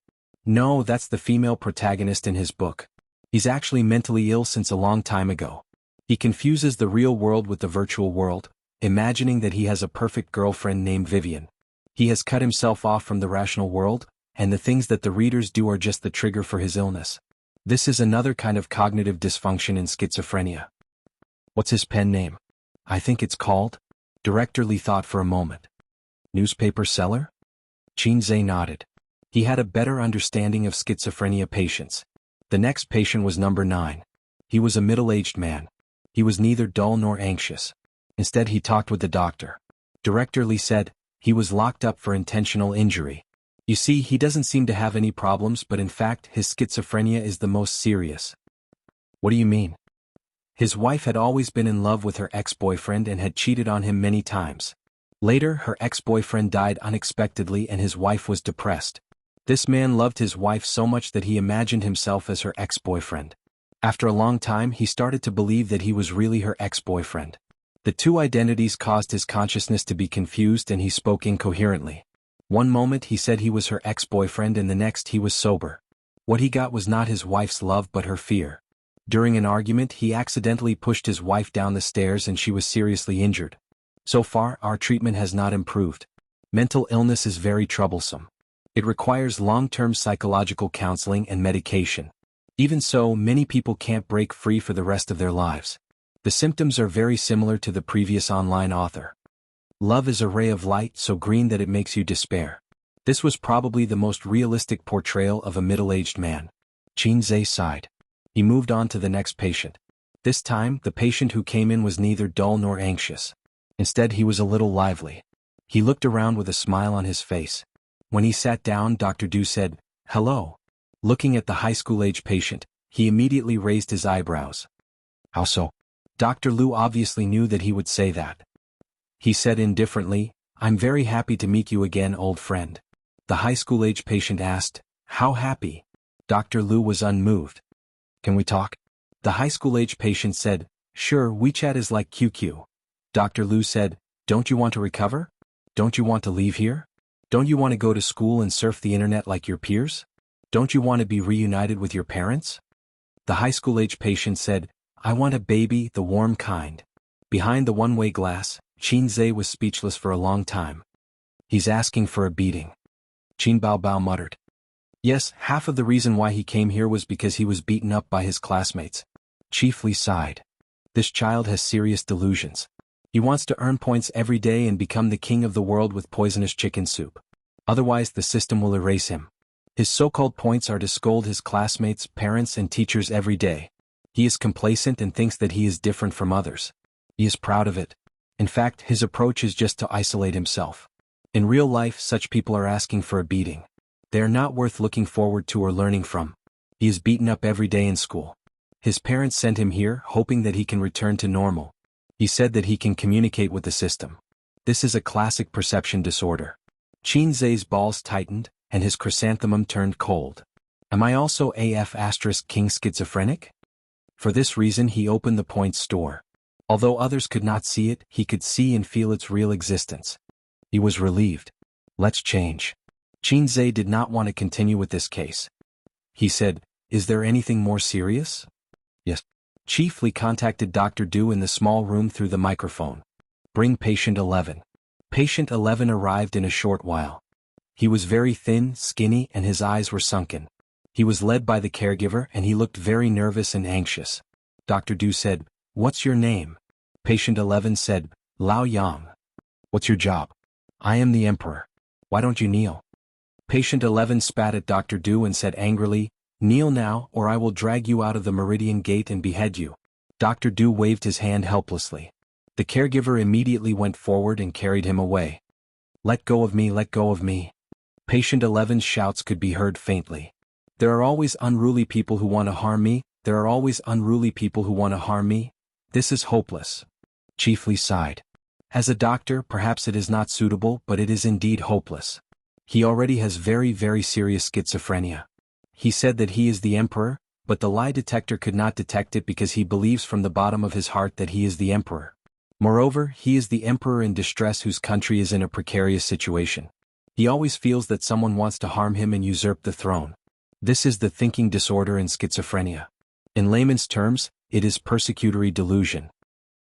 No, that's the female protagonist in his book. He's actually mentally ill since a long time ago. He confuses the real world with the virtual world, imagining that he has a perfect girlfriend named Vivian. He has cut himself off from the rational world, and the things that the readers do are just the trigger for his illness. This is another kind of cognitive dysfunction in schizophrenia. What's his pen name? I think it's called? Director Lee thought for a moment. Newspaper seller? Xianxia nodded. He had a better understanding of schizophrenia patients. The next patient was number 9. He was a middle-aged man. He was neither dull nor anxious. Instead he talked with the doctor. Director Lee said, he was locked up for intentional injury. You see, he doesn't seem to have any problems, but in fact his schizophrenia is the most serious. What do you mean? His wife had always been in love with her ex-boyfriend and had cheated on him many times. Later, her ex-boyfriend died unexpectedly and his wife was depressed. This man loved his wife so much that he imagined himself as her ex-boyfriend. After a long time, he started to believe that he was really her ex-boyfriend. The two identities caused his consciousness to be confused and he spoke incoherently. One moment he said he was her ex-boyfriend and the next he was sober. What he got was not his wife's love but her fear. During an argument, he accidentally pushed his wife down the stairs and she was seriously injured. So far, our treatment has not improved. Mental illness is very troublesome. It requires long-term psychological counseling and medication. Even so, many people can't break free for the rest of their lives. The symptoms are very similar to the previous online author. Love is a ray of light so green that it makes you despair. This was probably the most realistic portrayal of a middle-aged man. Xianxia sighed. He moved on to the next patient. This time, the patient who came in was neither dull nor anxious. Instead, he was a little lively. He looked around with a smile on his face. When he sat down, Dr. Du said, hello. Looking at the high school-age patient, he immediately raised his eyebrows. How so? Dr. Lu obviously knew that he would say that. He said indifferently, I'm very happy to meet you again, old friend. The high school-age patient asked, how happy? Dr. Lu was unmoved. Can we talk? The high school-age patient said, sure, WeChat is like QQ. Dr. Lu said, don't you want to recover? Don't you want to leave here? Don't you want to go to school and surf the internet like your peers? Don't you want to be reunited with your parents? The high school-age patient said, I want a baby, the warm kind. Behind the one-way glass, Xianxia was speechless for a long time. He's asking for a beating. Qin Baobao muttered. Yes, half of the reason why he came here was because he was beaten up by his classmates. Chief Li sighed. This child has serious delusions. He wants to earn points every day and become the king of the world with poisonous chicken soup. Otherwise the system will erase him. His so-called points are to scold his classmates, parents and teachers every day. He is complacent and thinks that he is different from others. He is proud of it. In fact, his approach is just to isolate himself. In real life, such people are asking for a beating. They are not worth looking forward to or learning from. He is beaten up every day in school. His parents sent him here, hoping that he can return to normal. He said that he can communicate with the system. This is a classic perception disorder. Qin Zhe's balls tightened, and his chrysanthemum turned cold. Am I also AF** king schizophrenic? For this reason he opened the points store. Although others could not see it, he could see and feel its real existence. He was relieved. Let's change. Qin Zhe did not want to continue with this case. He said, is there anything more serious? Yes. Chief Li contacted Dr. Du in the small room through the microphone. Bring patient 11. Patient 11 arrived in a short while. He was very thin, skinny, and his eyes were sunken. He was led by the caregiver and he looked very nervous and anxious. Dr. Du said, what's your name? Patient 11 said, Lao Yang. What's your job? I am the emperor. Why don't you kneel? Patient 11 spat at Dr. Du and said angrily, kneel now or I will drag you out of the Meridian Gate and behead you. Dr. Du waved his hand helplessly. The caregiver immediately went forward and carried him away. Let go of me, let go of me. Patient 11's shouts could be heard faintly. There are always unruly people who want to harm me, there are always unruly people who want to harm me. This is hopeless. Chief Li sighed. As a doctor, perhaps it is not suitable, but it is indeed hopeless. He already has very, very serious schizophrenia. He said that he is the emperor, but the lie detector could not detect it because he believes from the bottom of his heart that he is the emperor. Moreover, he is the emperor in distress whose country is in a precarious situation. He always feels that someone wants to harm him and usurp the throne. This is the thinking disorder in schizophrenia. In layman's terms, it is persecutory delusion.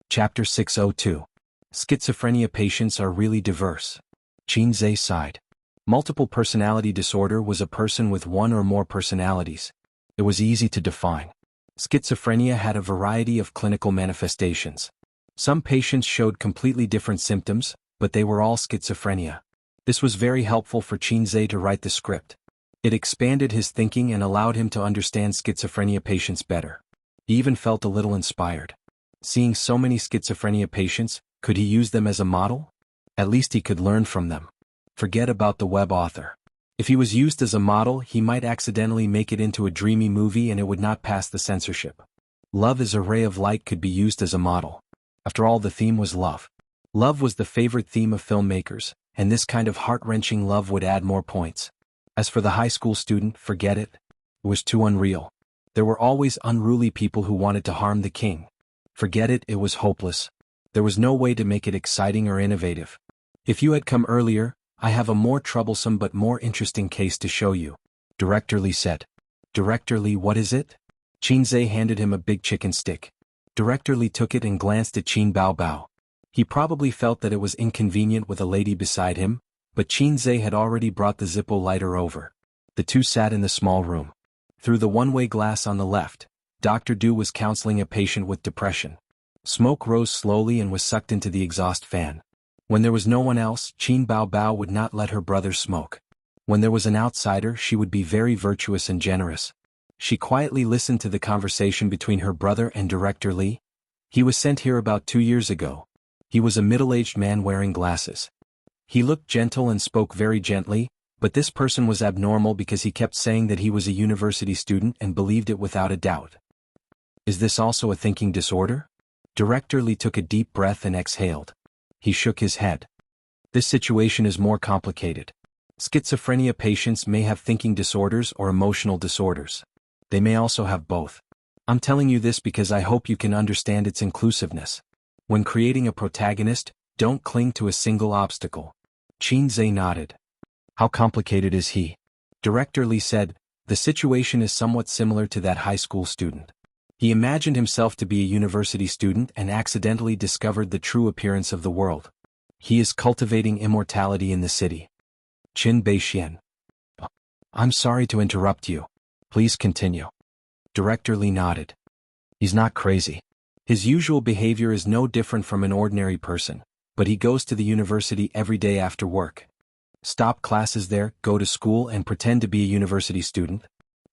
Chapter 602. Schizophrenia patients are really diverse. Qin Zhe sighed. Multiple personality disorder was a person with one or more personalities. It was easy to define. Schizophrenia had a variety of clinical manifestations. Some patients showed completely different symptoms, but they were all schizophrenia. This was very helpful for Qin Zhe to write the script. It expanded his thinking and allowed him to understand schizophrenia patients better. He even felt a little inspired. Seeing so many schizophrenia patients, could he use them as a model? At least he could learn from them. Forget about the web author. If he was used as a model, he might accidentally make it into a dreamy movie and it would not pass the censorship. Love as a ray of light could be used as a model. After all, the theme was love. Love was the favorite theme of filmmakers, and this kind of heart-wrenching love would add more points. As for the high school student, forget it. It was too unreal. There were always unruly people who wanted to harm the king. Forget it, it was hopeless. There was no way to make it exciting or innovative. If you had come earlier, I have a more troublesome but more interesting case to show you. Director Li said. Director Li, what is it? Qin Zhe handed him a big chicken stick. Director Li took it and glanced at Qin Bao Bao. He probably felt that it was inconvenient with a lady beside him, but Qin Zhe had already brought the Zippo lighter over. The two sat in the small room. Through the one-way glass on the left, Dr. Du was counseling a patient with depression. Smoke rose slowly and was sucked into the exhaust fan. When there was no one else, Qin Bao Bao would not let her brother smoke. When there was an outsider, she would be very virtuous and generous. She quietly listened to the conversation between her brother and Director Li. He was sent here about 2 years ago. He was a middle-aged man wearing glasses. He looked gentle and spoke very gently, but this person was abnormal because he kept saying that he was a university student and believed it without a doubt. Is this also a thinking disorder? Director Li took a deep breath and exhaled. He shook his head. This situation is more complicated. Schizophrenia patients may have thinking disorders or emotional disorders. They may also have both. I'm telling you this because I hope you can understand its inclusiveness. When creating a protagonist, don't cling to a single obstacle. Qin Zhe nodded. How complicated is he? Director Li said, the situation is somewhat similar to that high school student. He imagined himself to be a university student and accidentally discovered the true appearance of the world. He is cultivating immortality in the city. Qin Beixian. I'm sorry to interrupt you. Please continue. Director Li nodded. He's not crazy. His usual behavior is no different from an ordinary person, but he goes to the university every day after work. Stop classes there, go to school and pretend to be a university student.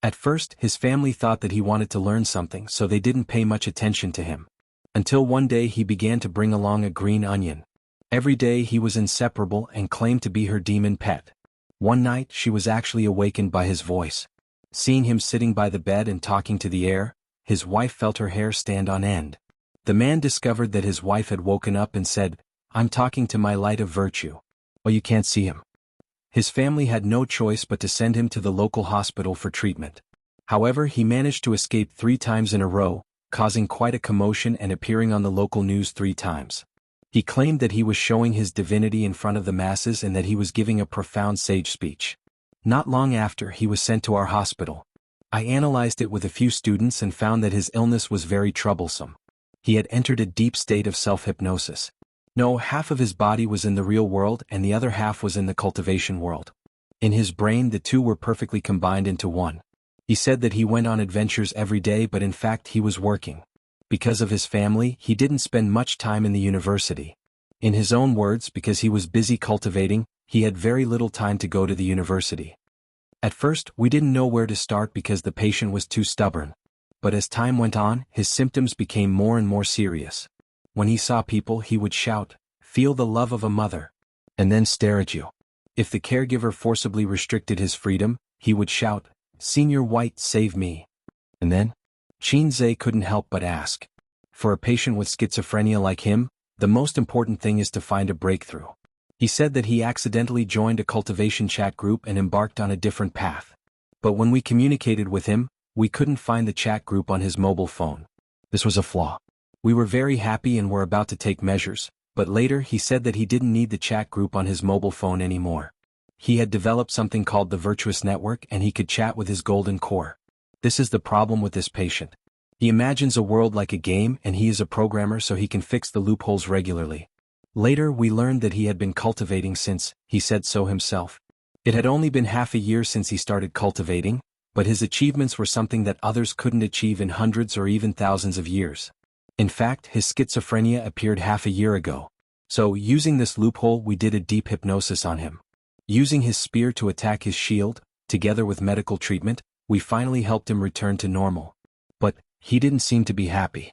At first, his family thought that he wanted to learn something, so they didn't pay much attention to him. Until one day he began to bring along a green onion. Every day he was inseparable and claimed to be her demon pet. One night she was actually awakened by his voice. Seeing him sitting by the bed and talking to the air, his wife felt her hair stand on end. The man discovered that his wife had woken up and said, "I'm talking to my light of virtue." Well, you can't see him. His family had no choice but to send him to the local hospital for treatment. However, he managed to escape 3 times in a row, causing quite a commotion and appearing on the local news 3 times. He claimed that he was showing his divinity in front of the masses and that he was giving a profound sage speech. Not long after, he was sent to our hospital. I analyzed it with a few students and found that his illness was very troublesome. He had entered a deep state of self-hypnosis. No, half of his body was in the real world and the other half was in the cultivation world. In his brain, the two were perfectly combined into one. He said that he went on adventures every day, but in fact he was working. Because of his family, he didn't spend much time in the university. In his own words, because he was busy cultivating, he had very little time to go to the university. At first, we didn't know where to start because the patient was too stubborn. But as time went on, his symptoms became more and more serious. When he saw people, he would shout, "Feel the love of a mother," and then stare at you. If the caregiver forcibly restricted his freedom, he would shout, "Senior White, save me." And then? Xianxia couldn't help but ask. For a patient with schizophrenia like him, the most important thing is to find a breakthrough. He said that he accidentally joined a cultivation chat group and embarked on a different path. But when we communicated with him, we couldn't find the chat group on his mobile phone. This was a flaw. We were very happy and were about to take measures, but later he said that he didn't need the chat group on his mobile phone anymore. He had developed something called the Virtuous Network and he could chat with his golden core. This is the problem with this patient. He imagines a world like a game and he is a programmer, so he can fix the loopholes regularly. Later we learned that he had been cultivating since, he said so himself. It had only been half a year since he started cultivating, but his achievements were something that others couldn't achieve in hundreds or even thousands of years. In fact, his schizophrenia appeared half a year ago. So, using this loophole, we did a deep hypnosis on him. Using his spear to attack his shield, together with medical treatment, we finally helped him return to normal. But he didn't seem to be happy.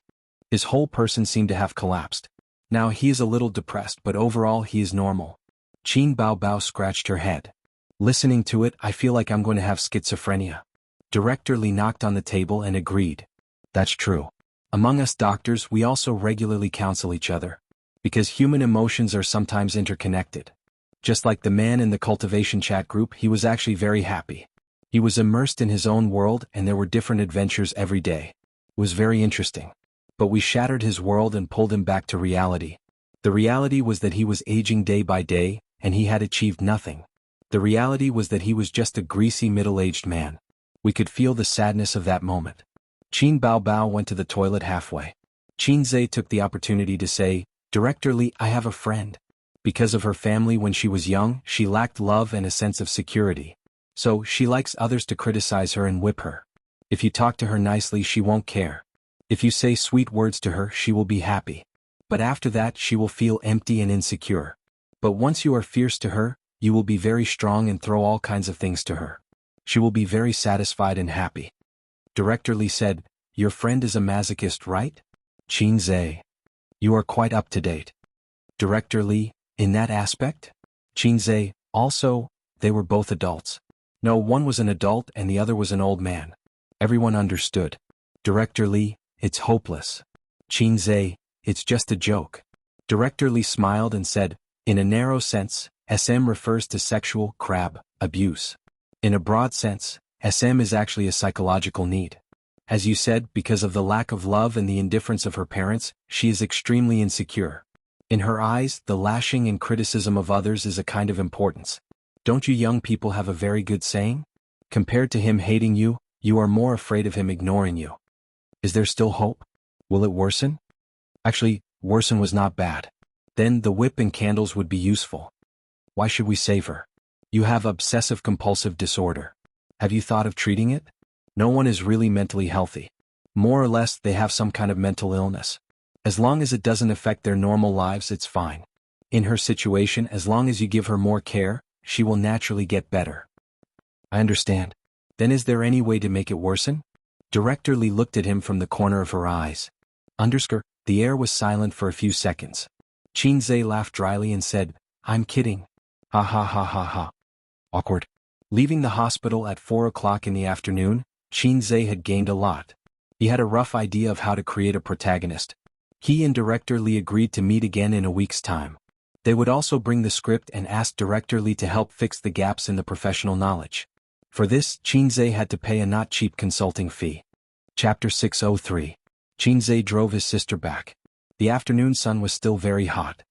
His whole person seemed to have collapsed. Now he is a little depressed, but overall he is normal. Qin Bao Bao scratched her head. Listening to it, I feel like I'm going to have schizophrenia. Director Li knocked on the table and agreed. That's true. Among us doctors, we also regularly counsel each other. Because human emotions are sometimes interconnected. Just like the man in the cultivation chat group, he was actually very happy. He was immersed in his own world and there were different adventures every day. It was very interesting. But we shattered his world and pulled him back to reality. The reality was that he was aging day by day, and he had achieved nothing. The reality was that he was just a greasy middle-aged man. We could feel the sadness of that moment. Qin Bao Bao went to the toilet halfway. Xianxia took the opportunity to say, "Director Li, I have a friend." Because of her family when she was young, she lacked love and a sense of security. So, she likes others to criticize her and whip her. If you talk to her nicely, she won't care. If you say sweet words to her, she will be happy. But after that, she will feel empty and insecure. But once you are fierce to her, you will be very strong and throw all kinds of things to her. She will be very satisfied and happy. Director Li said, "Your friend is a masochist, right?" Xianxia. You are quite up to date. Director Li, in that aspect? Xianxia, also, they were both adults. No, one was an adult and the other was an old man. Everyone understood. Director Li, it's hopeless. Xianxia, it's just a joke. Director Li smiled and said, in a narrow sense, SM refers to sexual abuse. In a broad sense, SM is actually a psychological need. As you said, because of the lack of love and the indifference of her parents, she is extremely insecure. In her eyes, the lashing and criticism of others is a kind of importance. Don't you young people have a very good saying? Compared to him hating you, you are more afraid of him ignoring you. Is there still hope? Will it worsen? Actually, worsen was not bad. Then the whip and candles would be useful. Why should we save her? You have obsessive-compulsive disorder. Have you thought of treating it? No one is really mentally healthy. More or less, they have some kind of mental illness. As long as it doesn't affect their normal lives, it's fine. In her situation, as long as you give her more care, she will naturally get better. I understand. Then is there any way to make it worsen? Director Li looked at him from the corner of her eyes. The air was silent for a few seconds. Xianxia laughed dryly and said, I'm kidding. Ha ha ha ha ha. Awkward. Leaving the hospital at 4 o'clock in the afternoon, Xianxia had gained a lot. He had a rough idea of how to create a protagonist. He and Director Li agreed to meet again in a week's time. They would also bring the script and ask Director Li to help fix the gaps in the professional knowledge. For this, Qinzhe had to pay a not cheap consulting fee. Chapter 603. Qinzhe drove his sister back. The afternoon sun was still very hot.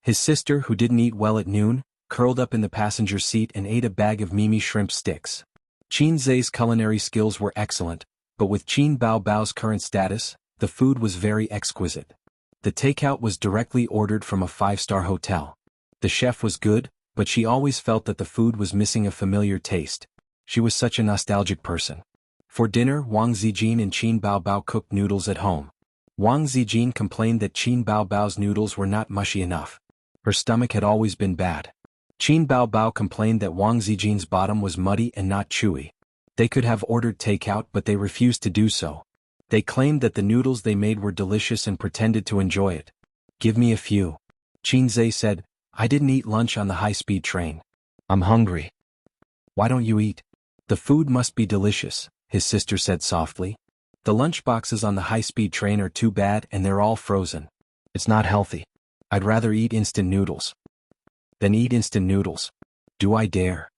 His sister, who didn't eat well at noon, curled up in the passenger seat and ate a bag of Mimi shrimp sticks. Qinzhe's culinary skills were excellent, but with Qin Baobao's current status, the food was very exquisite. The takeout was directly ordered from a 5-star hotel. The chef was good, but she always felt that the food was missing a familiar taste. She was such a nostalgic person. For dinner, Wang Zijin and Qin Baobao cooked noodles at home. Wang Zijin complained that Qin Baobao's noodles were not mushy enough. Her stomach had always been bad. Qin Baobao complained that Wang Zijin's bottom was muddy and not chewy. They could have ordered takeout, but they refused to do so. They claimed that the noodles they made were delicious and pretended to enjoy it. "Give me a few." Qinzhe said, "I didn't eat lunch on the high-speed train. I'm hungry." "Why don't you eat?" "The food must be delicious," his sister said softly. "The lunchboxes on the high-speed train are too bad and they're all frozen. It's not healthy. I'd rather eat instant noodles." "Then eat instant noodles." "Do I dare?"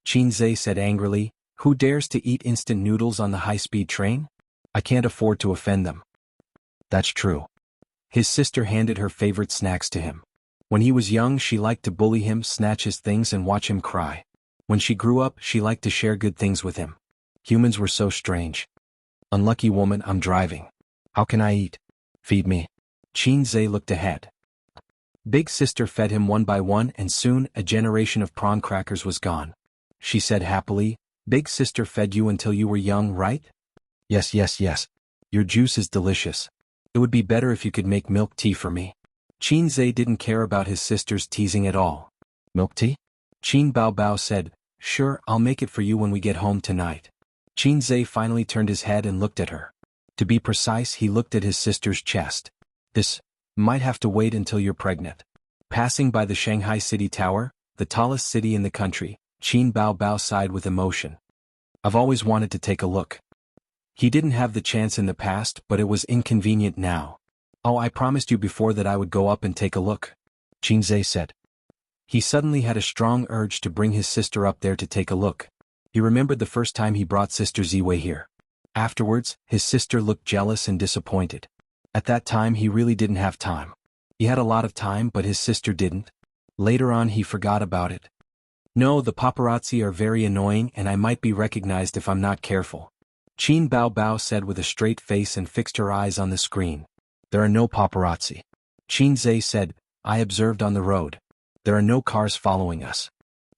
Qinzhe said angrily. "Who dares to eat instant noodles on the high-speed train? I can't afford to offend them." "That's true." His sister handed her favorite snacks to him. When he was young, she liked to bully him, snatch his things and watch him cry. When she grew up, she liked to share good things with him. Humans were so strange. "Unlucky woman, I'm driving. How can I eat?" "Feed me." Qinzhe looked ahead. Big sister fed him one by one and soon a generation of prawn crackers was gone. She said happily, "Big sister fed you until you were young, right?" Yes. Your juice is delicious. It would be better if you could make milk tea for me." Qinzhe didn't care about his sister's teasing at all. "Milk tea?" Qin Baobao said, "Sure, I'll make it for you when we get home tonight." Qinzhe finally turned his head and looked at her. To be precise, he looked at his sister's chest. "This might have to wait until you're pregnant." Passing by the Shanghai City Tower, the tallest city in the country, Qin Baobao sighed with emotion. "I've always wanted to take a look." He didn't have the chance in the past, but it was inconvenient now. "Oh, I promised you before that I would go up and take a look," Qinzhe said. He suddenly had a strong urge to bring his sister up there to take a look. He remembered the first time he brought Sister Ziwei here. Afterwards, his sister looked jealous and disappointed. At that time he really didn't have time. He had a lot of time, but his sister didn't. Later on he forgot about it. "No, the paparazzi are very annoying and I might be recognized if I'm not careful," Qin Baobao said with a straight face and fixed her eyes on the screen. "There are no paparazzi." Qinzhe said, "I observed on the road. There are no cars following us."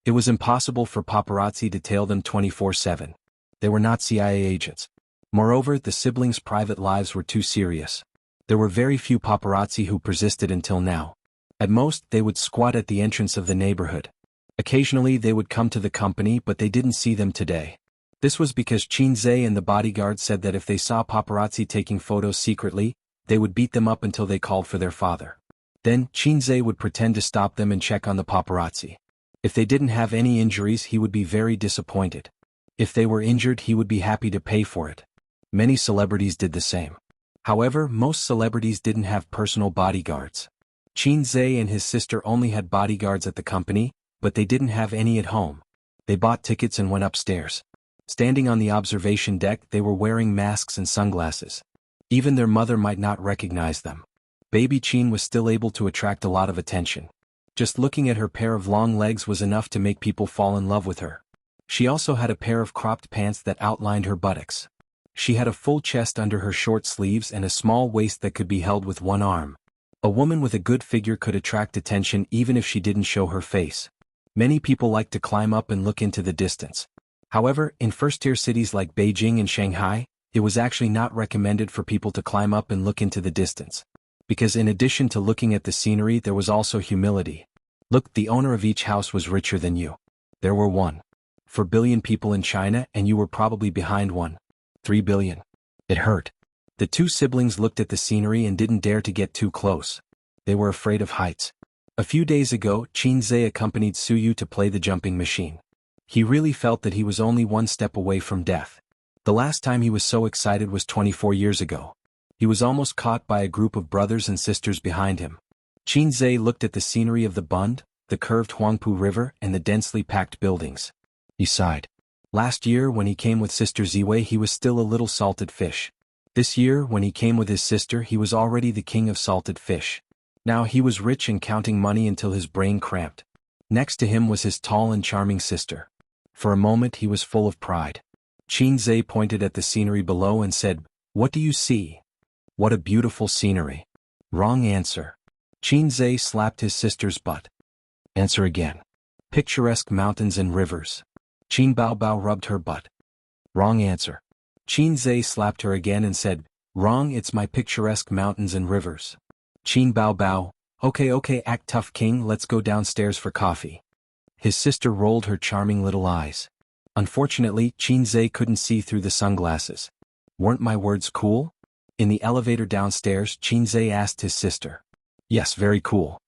It was impossible for paparazzi to tail them 24/7. They were not CIA agents. Moreover, the siblings' private lives were too serious. There were very few paparazzi who persisted until now. At most, they would squat at the entrance of the neighborhood. Occasionally they would come to the company, but they didn't see them today. This was because Qinzhe and the bodyguard said that if they saw paparazzi taking photos secretly, they would beat them up until they called for their father. Then, Qinzhe would pretend to stop them and check on the paparazzi. If they didn't have any injuries, he would be very disappointed. If they were injured, he would be happy to pay for it. Many celebrities did the same. However, most celebrities didn't have personal bodyguards. Qinzhe and his sister only had bodyguards at the company, but they didn't have any at home. They bought tickets and went upstairs. Standing on the observation deck, they were wearing masks and sunglasses. Even their mother might not recognize them. Baby Qin was still able to attract a lot of attention. Just looking at her pair of long legs was enough to make people fall in love with her. She also had a pair of cropped pants that outlined her buttocks. She had a full chest under her short sleeves and a small waist that could be held with one arm. A woman with a good figure could attract attention even if she didn't show her face. Many people liked to climb up and look into the distance. However, in first-tier cities like Beijing and Shanghai, it was actually not recommended for people to climb up and look into the distance. Because in addition to looking at the scenery, there was also humility. Look, the owner of each house was richer than you. There were 1.4 billion people in China and you were probably behind 1.3 billion. It hurt. The two siblings looked at the scenery and didn't dare to get too close. They were afraid of heights. A few days ago, Qinzhe accompanied Suyu to play the jumping machine. He really felt that he was only one step away from death. The last time he was so excited was 24 years ago. He was almost caught by a group of brothers and sisters behind him. Qin Zhe looked at the scenery of the Bund, the curved Huangpu River and the densely packed buildings. He sighed. Last year when he came with Sister Ziwei he was still a little salted fish. This year when he came with his sister he was already the king of salted fish. Now he was rich and counting money until his brain cramped. Next to him was his tall and charming sister. For a moment he was full of pride. Qin Zhe pointed at the scenery below and said, "What do you see?" "What a beautiful scenery." "Wrong answer." Qin Zhe slapped his sister's butt. "Answer again." "Picturesque mountains and rivers." Qin Baobao rubbed her butt. "Wrong answer." Qin Zhe slapped her again and said, "Wrong, it's my picturesque mountains and rivers." Qin Baobao, Okay, act tough king, let's go downstairs for coffee." His sister rolled her charming little eyes. Unfortunately, Qin Zhe couldn't see through the sunglasses. "Weren't my words cool?" In the elevator downstairs, Qin Zhe asked his sister. "Yes, very cool."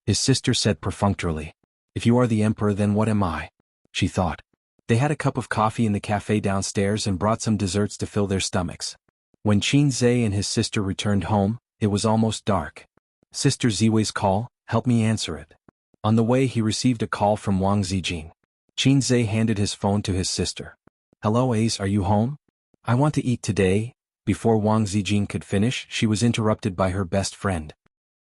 His sister said perfunctorily. "If you are the emperor then what am I?" She thought. They had a cup of coffee in the cafe downstairs and brought some desserts to fill their stomachs. When Qin Zhe and his sister returned home, it was almost dark. Sister Ziwei's call, help me answer it. On the way he received a call from Wang Zijin. Qin Zhe handed his phone to his sister. "Hello Ace, are you home? I want to eat today." Before Wang Zijin could finish, she was interrupted by her best friend.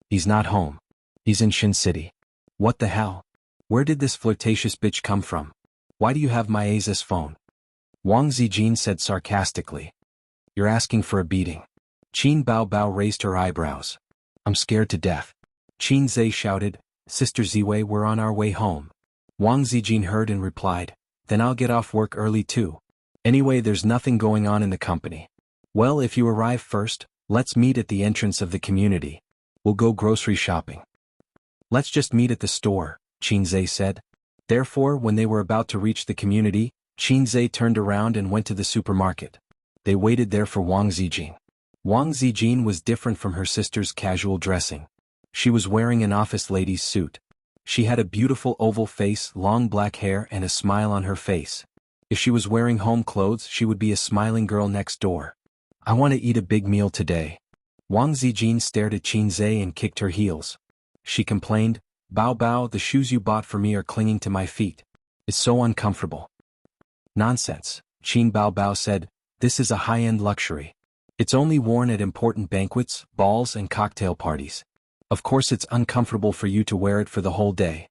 "He's not home. He's in Shin City." "What the hell? Where did this flirtatious bitch come from? Why do you have my Ace's phone?" Wang Zijin said sarcastically. "You're asking for a beating." Qin Baobao raised her eyebrows. "I'm scared to death." Qin Zhe shouted, "Sister Ziwei, we're on our way home." Wang Zijin heard and replied, "Then I'll get off work early too. Anyway, there's nothing going on in the company." "Well, if you arrive first, let's meet at the entrance of the community. We'll go grocery shopping." "Let's just meet at the store," Qin Zhe said. Therefore, when they were about to reach the community, Qin Zhe turned around and went to the supermarket. They waited there for Wang Zijin. Wang Zijin was different from her sister's casual dressing. She was wearing an office lady's suit. She had a beautiful oval face, long black hair and a smile on her face. If she was wearing home clothes she would be a smiling girl next door. "I want to eat a big meal today." Wang Zijin stared at Qin Zhe and kicked her heels. She complained, Bao, the shoes you bought for me are clinging to my feet. It's so uncomfortable." "Nonsense," Qin Baobao said, "this is a high-end luxury. It's only worn at important banquets, balls and cocktail parties. Of course it's uncomfortable for you to wear it for the whole day."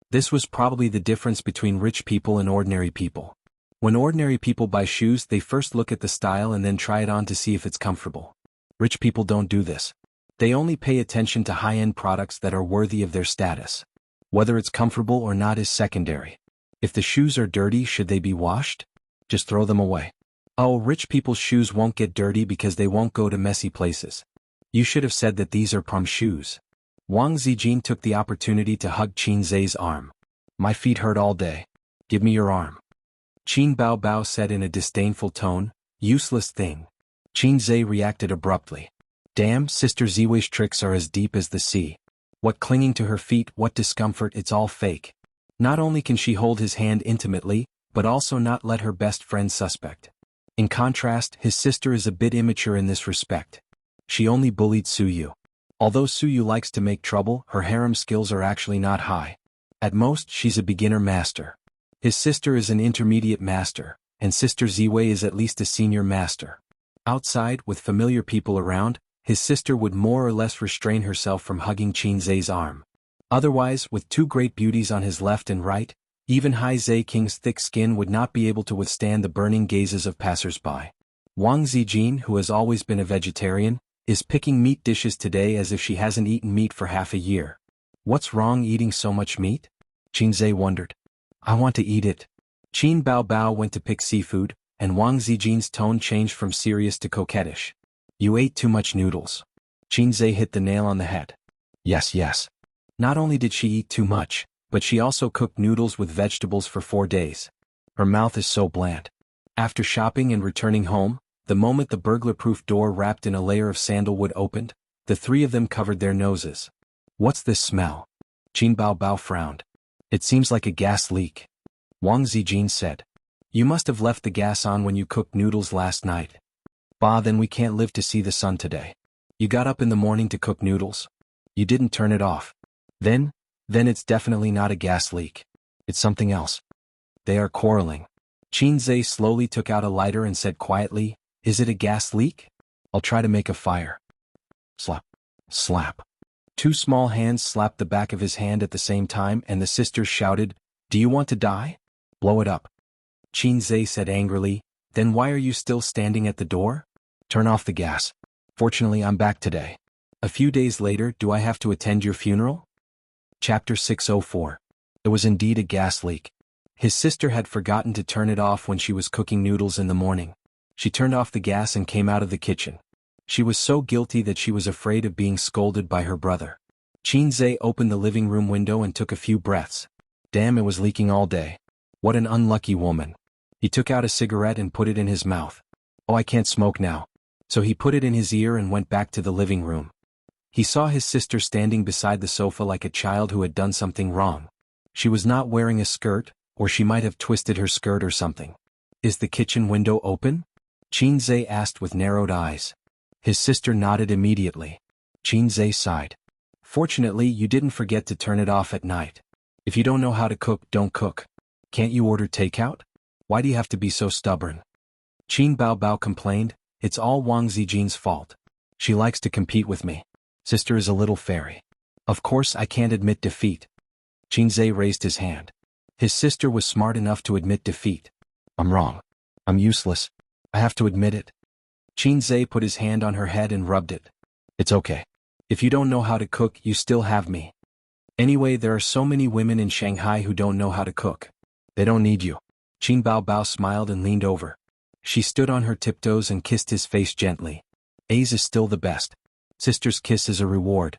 This was probably the difference between rich people and ordinary people. When ordinary people buy shoes they first look at the style and then try it on to see if it's comfortable. Rich people don't do this. They only pay attention to high-end products that are worthy of their status. Whether it's comfortable or not is secondary. If the shoes are dirty, should they be washed? Just throw them away. Oh, rich people's shoes won't get dirty because they won't go to messy places. You should have said that these are prom shoes. Wang Zijin took the opportunity to hug Qin Zhe's arm. "My feet hurt all day. Give me your arm." Qin Baobao said in a disdainful tone, "Useless thing." Qin Zhe reacted abruptly. "Damn, Sister Ziwei's tricks are as deep as the sea. What clinging to her feet, what discomfort, it's all fake." Not only can she hold his hand intimately, but also not let her best friend suspect. In contrast, his sister is a bit immature in this respect. She only bullied Suyu. Although Suyu likes to make trouble, her harem skills are actually not high. At most, she's a beginner master. His sister is an intermediate master, and Sister Ziwei is at least a senior master. Outside, with familiar people around, his sister would more or less restrain herself from hugging Qin Zhe's arm. Otherwise, with two great beauties on his left and right, even Hai Zhe King's thick skin would not be able to withstand the burning gazes of passers-by. Wang Zijin, who has always been a vegetarian, is picking meat dishes today as if she hasn't eaten meat for half a year. What's wrong eating so much meat? Qin Zhe wondered. I want to eat it. Qin Baobao went to pick seafood, and Wang Zijin's tone changed from serious to coquettish. You ate too much noodles. Qin Zhe hit the nail on the head. Yes. Not only did she eat too much, but she also cooked noodles with vegetables for 4 days. Her mouth is so bland. After shopping and returning home, the moment the burglar-proof door wrapped in a layer of sandalwood opened, the three of them covered their noses. What's this smell? Qin Baobao frowned. It seems like a gas leak. Wang Zijin said. You must have left the gas on when you cooked noodles last night. Bah, then we can't live to see the sun today. You got up in the morning to cook noodles. You didn't turn it off. Then it's definitely not a gas leak. It's something else. They are quarreling. Qinzhe slowly took out a lighter and said quietly, "Is it a gas leak? I'll try to make a fire." Slap. Slap. Two small hands slapped the back of his hand at the same time, and the sisters shouted, "Do you want to die? Blow it up." Qinzhe said angrily, "Then why are you still standing at the door? Turn off the gas. Fortunately, I'm back today. A few days later, do I have to attend your funeral?" Chapter 604. It was indeed a gas leak. His sister had forgotten to turn it off when she was cooking noodles in the morning. She turned off the gas and came out of the kitchen. She was so guilty that she was afraid of being scolded by her brother. Qinzhe opened the living room window and took a few breaths. Damn, it was leaking all day. What an unlucky woman. He took out a cigarette and put it in his mouth. Oh, I can't smoke now. So he put it in his ear and went back to the living room. He saw his sister standing beside the sofa like a child who had done something wrong. She was not wearing a skirt, or she might have twisted her skirt or something. "Is the kitchen window open?" Qinzhe asked with narrowed eyes. His sister nodded immediately. Qinzhe sighed. "Fortunately, you didn't forget to turn it off at night. If you don't know how to cook, don't cook. Can't you order takeout? Why do you have to be so stubborn?" Qin Baobao complained, "It's all Wang Zijin's fault. She likes to compete with me. Sister is a little fairy. Of course I can't admit defeat." Qinzhe raised his hand. His sister was smart enough to admit defeat. "I'm wrong. I'm useless. I have to admit it." Qinzhe put his hand on her head and rubbed it. "It's okay. If you don't know how to cook, you still have me. Anyway, there are so many women in Shanghai who don't know how to cook. They don't need you." Qin Baobao smiled and leaned over. She stood on her tiptoes and kissed his face gently. "A's is still the best. Sister's kiss is a reward."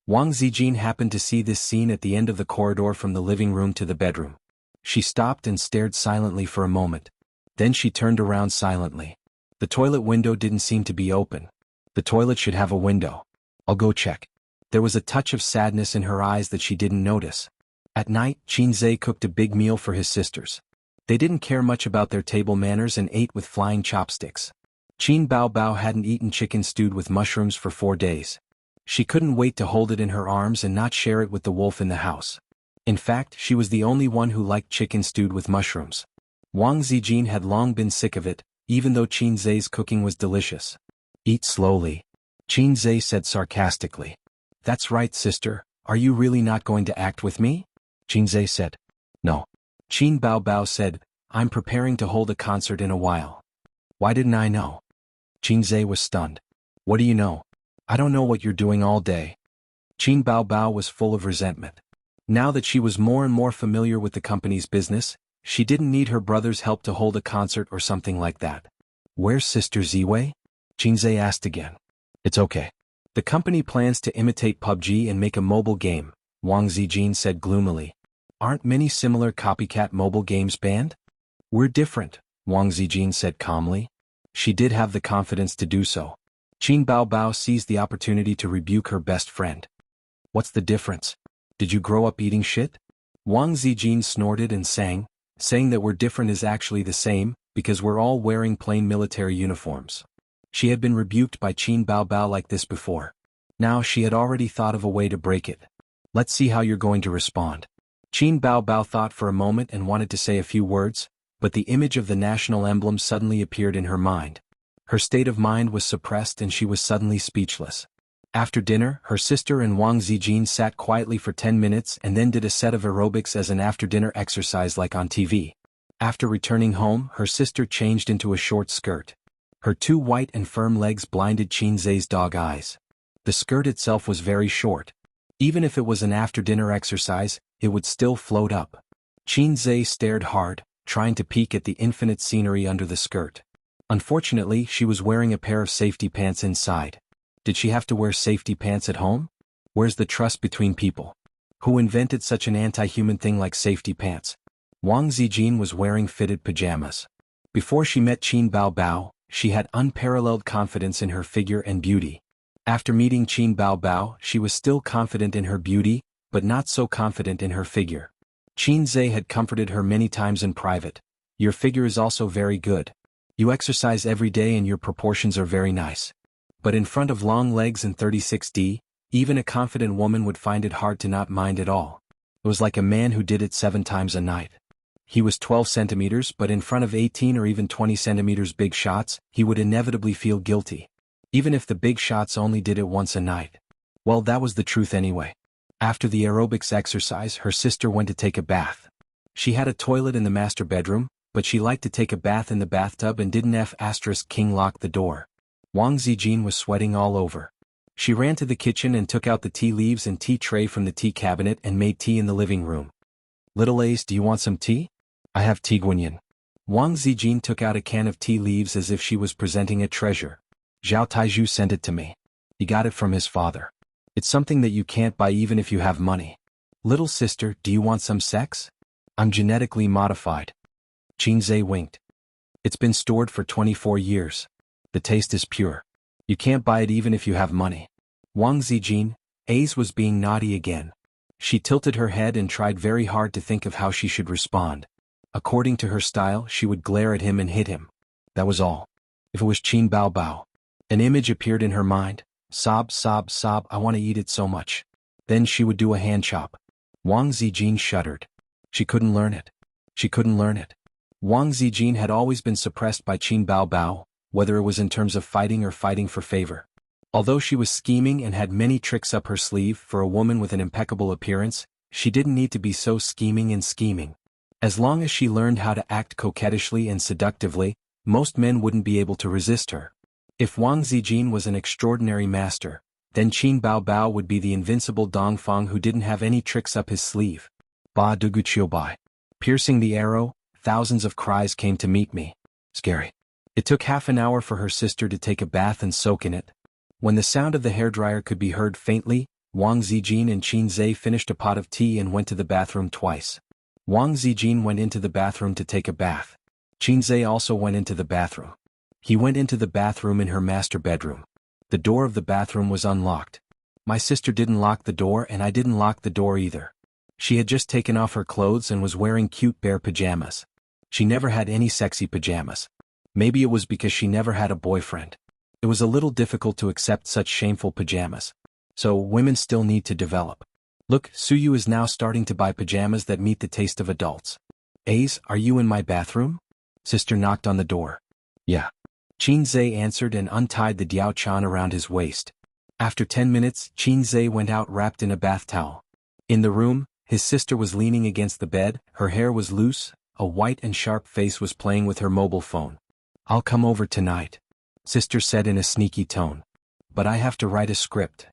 Wang Zijin happened to see this scene at the end of the corridor from the living room to the bedroom. She stopped and stared silently for a moment. Then she turned around silently. The toilet window didn't seem to be open. The toilet should have a window. I'll go check. There was a touch of sadness in her eyes that she didn't notice. At night, Qinzhe cooked a big meal for his sisters. They didn't care much about their table manners and ate with flying chopsticks. Qin Baobao hadn't eaten chicken stewed with mushrooms for 4 days. She couldn't wait to hold it in her arms and not share it with the wolf in the house. In fact, she was the only one who liked chicken stewed with mushrooms. Wang Zijin had long been sick of it, even though Qinzhe's cooking was delicious. "Eat slowly," Qinzhe said sarcastically. "That's right, sister. Are you really not going to act with me?" Qinzhe said. "No." Qin Baobao said, "I'm preparing to hold a concert in a while." "Why didn't I know?" Qinzhe was stunned. "What do you know? I don't know what you're doing all day." Qin Baobao was full of resentment. Now that she was more and more familiar with the company's business, she didn't need her brother's help to hold a concert or something like that. "Where's Sister Ziwei?" Qinzhe asked again. "It's okay. The company plans to imitate PUBG and make a mobile game," Wang Zijin said gloomily. "Aren't many similar copycat mobile games banned?" "We're different," Wang Zijin said calmly. She did have the confidence to do so. Qin Baobao seized the opportunity to rebuke her best friend. "What's the difference? Did you grow up eating shit?" Wang Zijin snorted and saying that we're different is actually the same, because we're all wearing plain military uniforms. She had been rebuked by Qin Baobao like this before. Now she had already thought of a way to break it. "Let's see how you're going to respond." Qin Baobao thought for a moment and wanted to say a few words, but the image of the national emblem suddenly appeared in her mind. Her state of mind was suppressed and she was suddenly speechless. After dinner, her sister and Wang Zijin sat quietly for 10 minutes and then did a set of aerobics as an after-dinner exercise like on TV. After returning home, her sister changed into a short skirt. Her 2 white and firm legs blinded Qinzhe's dog eyes. The skirt itself was very short. Even if it was an after-dinner exercise, it would still float up. Qinzhe stared hard, trying to peek at the infinite scenery under the skirt. Unfortunately, she was wearing a pair of safety pants inside. Did she have to wear safety pants at home? Where's the trust between people? Who invented such an anti-human thing like safety pants? Wang Zijin was wearing fitted pajamas. Before she met Qin Baobao, she had unparalleled confidence in her figure and beauty. After meeting Qin Baobao, she was still confident in her beauty, but not so confident in her figure. Qinzhe had comforted her many times in private. "Your figure is also very good. You exercise every day and your proportions are very nice. But in front of long legs and 36D, even a confident woman would find it hard to not mind at all. It was like a man who did it 7 times a night. He was 12 centimeters, but in front of 18 or even 20 centimeters big shots, he would inevitably feel guilty. Even if the big shots only did it once a night. Well, that was the truth anyway. After the aerobics exercise, her sister went to take a bath. She had a toilet in the master bedroom, but she liked to take a bath in the bathtub and didn't King lock the door. Wang Zijin was sweating all over. She ran to the kitchen and took out the tea leaves and tea tray from the tea cabinet and made tea in the living room. Little Ace, do you want some tea? I have tea, Guanyin. Wang Zijin took out a can of tea leaves as if she was presenting a treasure. Zhao Taizhu sent it to me. He got it from his father. It's something that you can't buy even if you have money. Little sister, do you want some sex? I'm genetically modified. Qinzhe winked. It's been stored for 24 years. The taste is pure. You can't buy it even if you have money. Wang Zijin, Ace was being naughty again. She tilted her head and tried very hard to think of how she should respond. According to her style, she would glare at him and hit him. That was all. If it was Qin Bao Bao. An image appeared in her mind. Sob, sob, sob, I want to eat it so much. Then she would do a hand chop. Wang Zijin shuddered. She couldn't learn it. She couldn't learn it. Wang Zijin had always been suppressed by Qin Bao Bao, whether it was in terms of fighting or fighting for favor. Although she was scheming and had many tricks up her sleeve for a woman with an impeccable appearance, she didn't need to be so scheming and scheming. As long as she learned how to act coquettishly and seductively, most men wouldn't be able to resist her. If Wang Zijin was an extraordinary master, then Qin Bao Bao would be the invincible Dongfang who didn't have any tricks up his sleeve. Ba Duguqiu Bai. Piercing the arrow, thousands of cries came to meet me. Scary. It took half an hour for her sister to take a bath and soak in it. When the sound of the hairdryer could be heard faintly, Wang Zijin and Qinzhe finished a pot of tea and went to the bathroom twice. Wang Zijin went into the bathroom to take a bath. Qinzhe also went into the bathroom. He went into the bathroom in her master bedroom. The door of the bathroom was unlocked. My sister didn't lock the door and I didn't lock the door either. She had just taken off her clothes and was wearing cute bear pajamas. She never had any sexy pajamas. Maybe it was because she never had a boyfriend. It was a little difficult to accept such shameful pajamas. So, women still need to develop. Look, Suyu is now starting to buy pajamas that meet the taste of adults. Ace, are you in my bathroom? Sister knocked on the door. Yeah. Qinzhe answered and untied the diaochan around his waist. After 10 minutes, Qinzhe went out wrapped in a bath towel. In the room, his sister was leaning against the bed, her hair was loose, a white and sharp face was playing with her mobile phone. I'll come over tonight, sister said in a sneaky tone. But I have to write a script.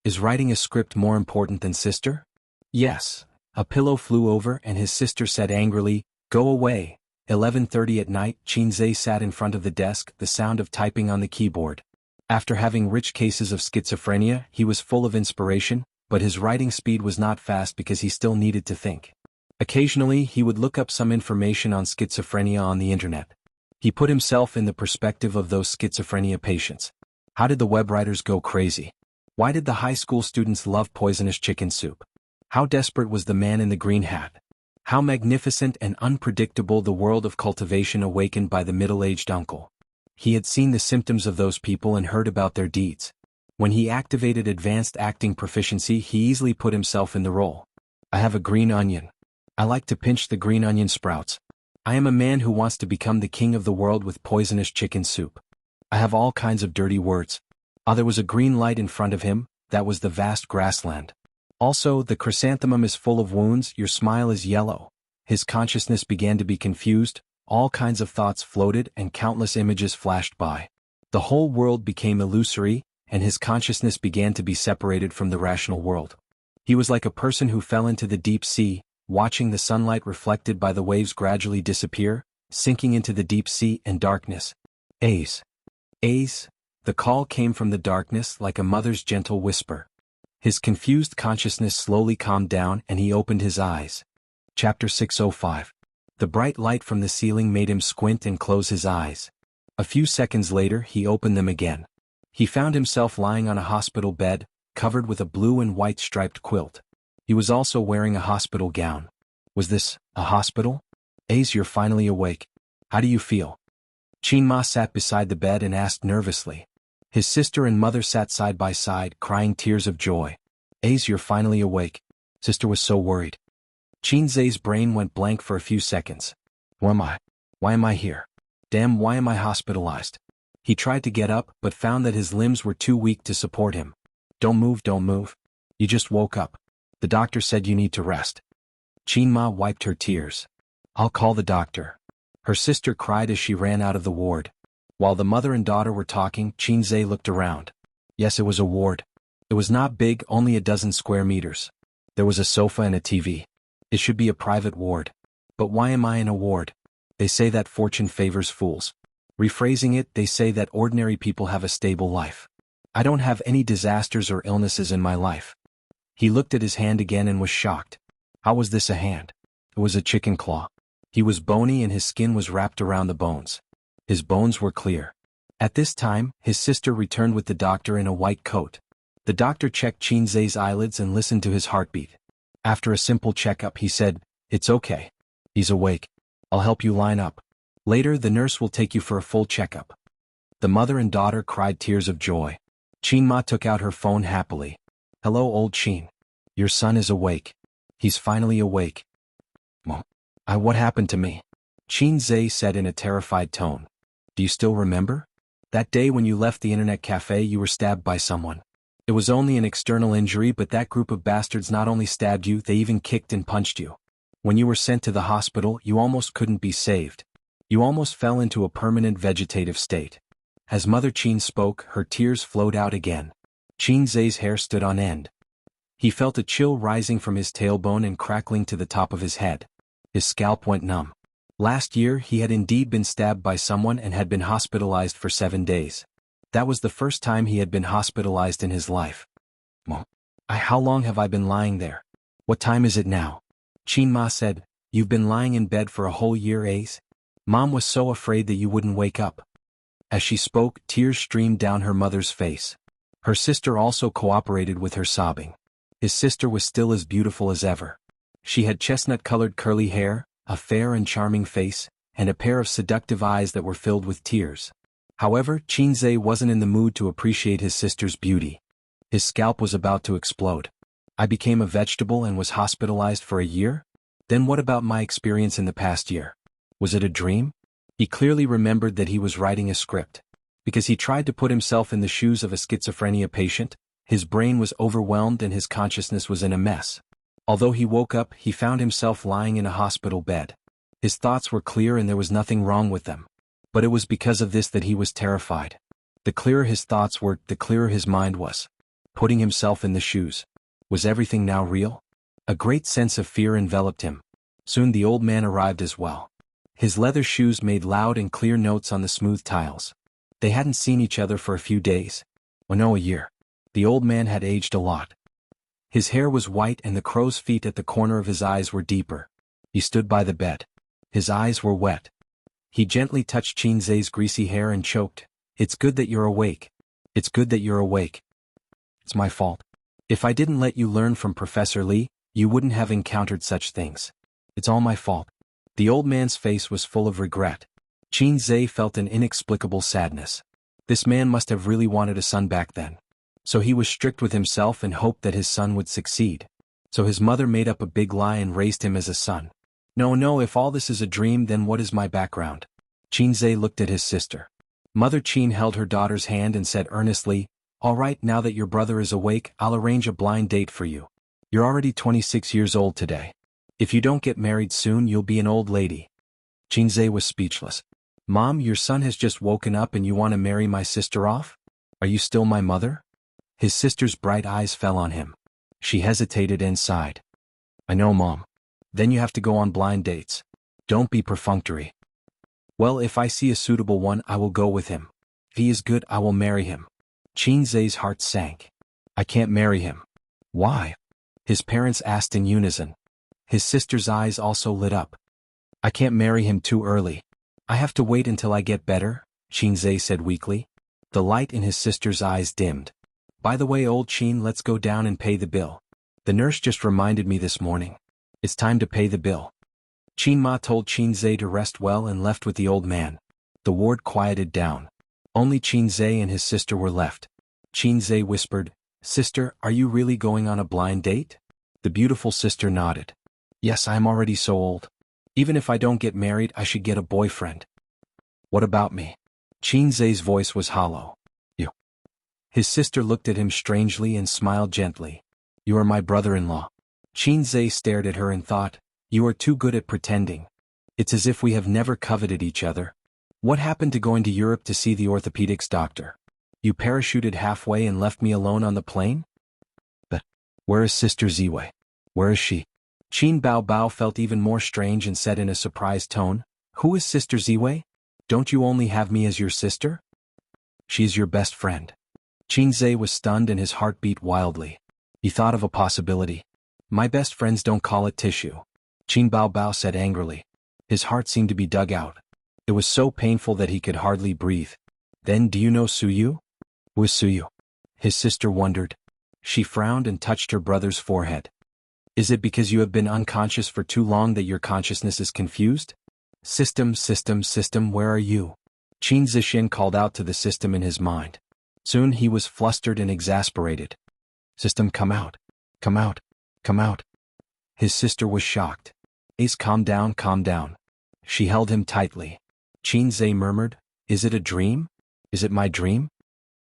Is writing a script more important than sister? Yes. A pillow flew over and his sister said angrily, go away. 11:30 at night, Qinzhe sat in front of the desk, the sound of typing on the keyboard. After having rich cases of schizophrenia, he was full of inspiration, but his writing speed was not fast because he still needed to think. Occasionally, he would look up some information on schizophrenia on the internet. He put himself in the perspective of those schizophrenia patients. How did the web writers go crazy? Why did the high school students love poisonous chicken soup? How desperate was the man in the green hat? How magnificent and unpredictable the world of cultivation awakened by the middle-aged uncle. He had seen the symptoms of those people and heard about their deeds. When he activated advanced acting proficiency, he easily put himself in the role. I have a green onion. I like to pinch the green onion sprouts. I am a man who wants to become the king of the world with poisonous chicken soup. I have all kinds of dirty words. There was a green light in front of him, that was the vast grassland. Also, the chrysanthemum is full of wounds, your smile is yellow. His consciousness began to be confused, all kinds of thoughts floated and countless images flashed by. The whole world became illusory, and his consciousness began to be separated from the rational world. He was like a person who fell into the deep sea, watching the sunlight reflected by the waves gradually disappear, sinking into the deep sea and darkness. Ace. Ace. The call came from the darkness like a mother's gentle whisper. His confused consciousness slowly calmed down and he opened his eyes. Chapter 605. The bright light from the ceiling made him squint and close his eyes. A few seconds later he opened them again. He found himself lying on a hospital bed, covered with a blue and white striped quilt. He was also wearing a hospital gown. Was this a hospital? Ace, you're finally awake. How do you feel? Qin Ma sat beside the bed and asked nervously. His sister and mother sat side by side, crying tears of joy. "Ace, you're finally awake." Sister was so worried. Qin Zai's brain went blank for a few seconds. Who am I? Why am I here? Damn, why am I hospitalized? He tried to get up, but found that his limbs were too weak to support him. Don't move, don't move. You just woke up. The doctor said you need to rest. Qin Ma wiped her tears. I'll call the doctor. Her sister cried as she ran out of the ward. While the mother and daughter were talking, Qin Zai looked around. Yes, it was a ward. It was not big, only a dozen square meters. There was a sofa and a TV. It should be a private ward. But why am I in a ward? They say that fortune favors fools. Rephrasing it, they say that ordinary people have a stable life. I don't have any disasters or illnesses in my life. He looked at his hand again and was shocked. How was this a hand? It was a chicken claw. He was bony and his skin was wrapped around the bones. His bones were clear. At this time, his sister returned with the doctor in a white coat. The doctor checked Qin Zai's eyelids and listened to his heartbeat. After a simple checkup, he said, "It's okay. He's awake. I'll help you line up. Later, the nurse will take you for a full checkup." The mother and daughter cried tears of joy. Qin Ma took out her phone happily. "Hello, old Qin. Your son is awake. He's finally awake." "Mom, what happened to me?" Qin Zai said in a terrified tone. "Do you still remember? That day when you left the internet cafe, you were stabbed by someone. It was only an external injury, but that group of bastards not only stabbed you, they even kicked and punched you. When you were sent to the hospital, you almost couldn't be saved. You almost fell into a permanent vegetative state." As Mother Qin spoke, her tears flowed out again. Qin Zai's hair stood on end. He felt a chill rising from his tailbone and crackling to the top of his head. His scalp went numb. Last year, he had indeed been stabbed by someone and had been hospitalized for 7 days. That was the first time he had been hospitalized in his life. "Mom, how long have I been lying there? What time is it now?" Qin Ma said, "You've been lying in bed for a whole year, Ace? Mom was so afraid that you wouldn't wake up." As she spoke, tears streamed down her mother's face. Her sister also cooperated with her sobbing. His sister was still as beautiful as ever. She had chestnut-colored curly hair, a fair and charming face, and a pair of seductive eyes that were filled with tears. However, Qin Zai wasn't in the mood to appreciate his sister's beauty. His scalp was about to explode. "I became a vegetable and was hospitalized for a year? Then what about my experience in the past year? Was it a dream?" He clearly remembered that he was writing a script. Because he tried to put himself in the shoes of a schizophrenia patient, his brain was overwhelmed and his consciousness was in a mess. Although he woke up, he found himself lying in a hospital bed. His thoughts were clear and there was nothing wrong with them. But it was because of this that he was terrified. The clearer his thoughts were, the clearer his mind was. Putting himself in the shoes. Was everything now real? A great sense of fear enveloped him. Soon the old man arrived as well. His leather shoes made loud and clear notes on the smooth tiles. They hadn't seen each other for a few days. Oh no, a year. The old man had aged a lot. His hair was white and the crow's feet at the corner of his eyes were deeper. He stood by the bed. His eyes were wet. He gently touched Qin Zai's greasy hair and choked. "It's good that you're awake. It's good that you're awake. It's my fault. If I didn't let you learn from Professor Li, you wouldn't have encountered such things. It's all my fault." The old man's face was full of regret. Qin Zai felt an inexplicable sadness. This man must have really wanted a son back then. So he was strict with himself and hoped that his son would succeed. So his mother made up a big lie and raised him as a son. No, if all this is a dream, then what is my background? Qin Zai looked at his sister. Mother Qin held her daughter's hand and said earnestly, "All right, now that your brother is awake, I'll arrange a blind date for you. You're already 26 years old today. If you don't get married soon, you'll be an old lady." Qin Zai was speechless. "Mom, your son has just woken up and you want to marry my sister off? Are you still my mother?" His sister's bright eyes fell on him. She hesitated and sighed. "I know, Mom. Then you have to go on blind dates. Don't be perfunctory." "Well, if I see a suitable one, I will go with him. If he is good, I will marry him." Qin Zai's heart sank. "I can't marry him." "Why?" his parents asked in unison. His sister's eyes also lit up. "I can't marry him too early. I have to wait until I get better," Qin Zai said weakly. The light in his sister's eyes dimmed. "By the way, old Qin, let's go down and pay the bill. The nurse just reminded me this morning. It's time to pay the bill." Qin Ma told Qin Zai to rest well and left with the old man. The ward quieted down. Only Xianxia and his sister were left. Xianxia whispered, "Sister, are you really going on a blind date?" The beautiful sister nodded. "Yes, I am already so old. Even if I don't get married, I should get a boyfriend." "What about me?" Xianxia's voice was hollow. "You." His sister looked at him strangely and smiled gently. "You are my brother-in-law." Xianxia stared at her and thought, "You are too good at pretending. It's as if we have never coveted each other. What happened to going to Europe to see the orthopedics doctor? You parachuted halfway and left me alone on the plane?" "But where is Sister Ziwei? Where is she?" Qin Bao Bao felt even more strange and said in a surprised tone, "Who is Sister Ziwei? Don't you only have me as your sister?" "She is your best friend." Xianxia was stunned and his heart beat wildly. He thought of a possibility. "My best friends don't call it tissue," Qin Bao Bao said angrily. His heart seemed to be dug out. It was so painful that he could hardly breathe. "Then do you know Suyu?" "Who is Suyu?" His sister wondered. She frowned and touched her brother's forehead. "Is it because you have been unconscious for too long that your consciousness is confused?" System, where are you?" Qin Zixin called out to the system in his mind. Soon he was flustered and exasperated. "System, come out. Come out. Come out." His sister was shocked. "Ace, calm down, calm down." She held him tightly. Xianxia murmured, "Is it a dream? Is it my dream?"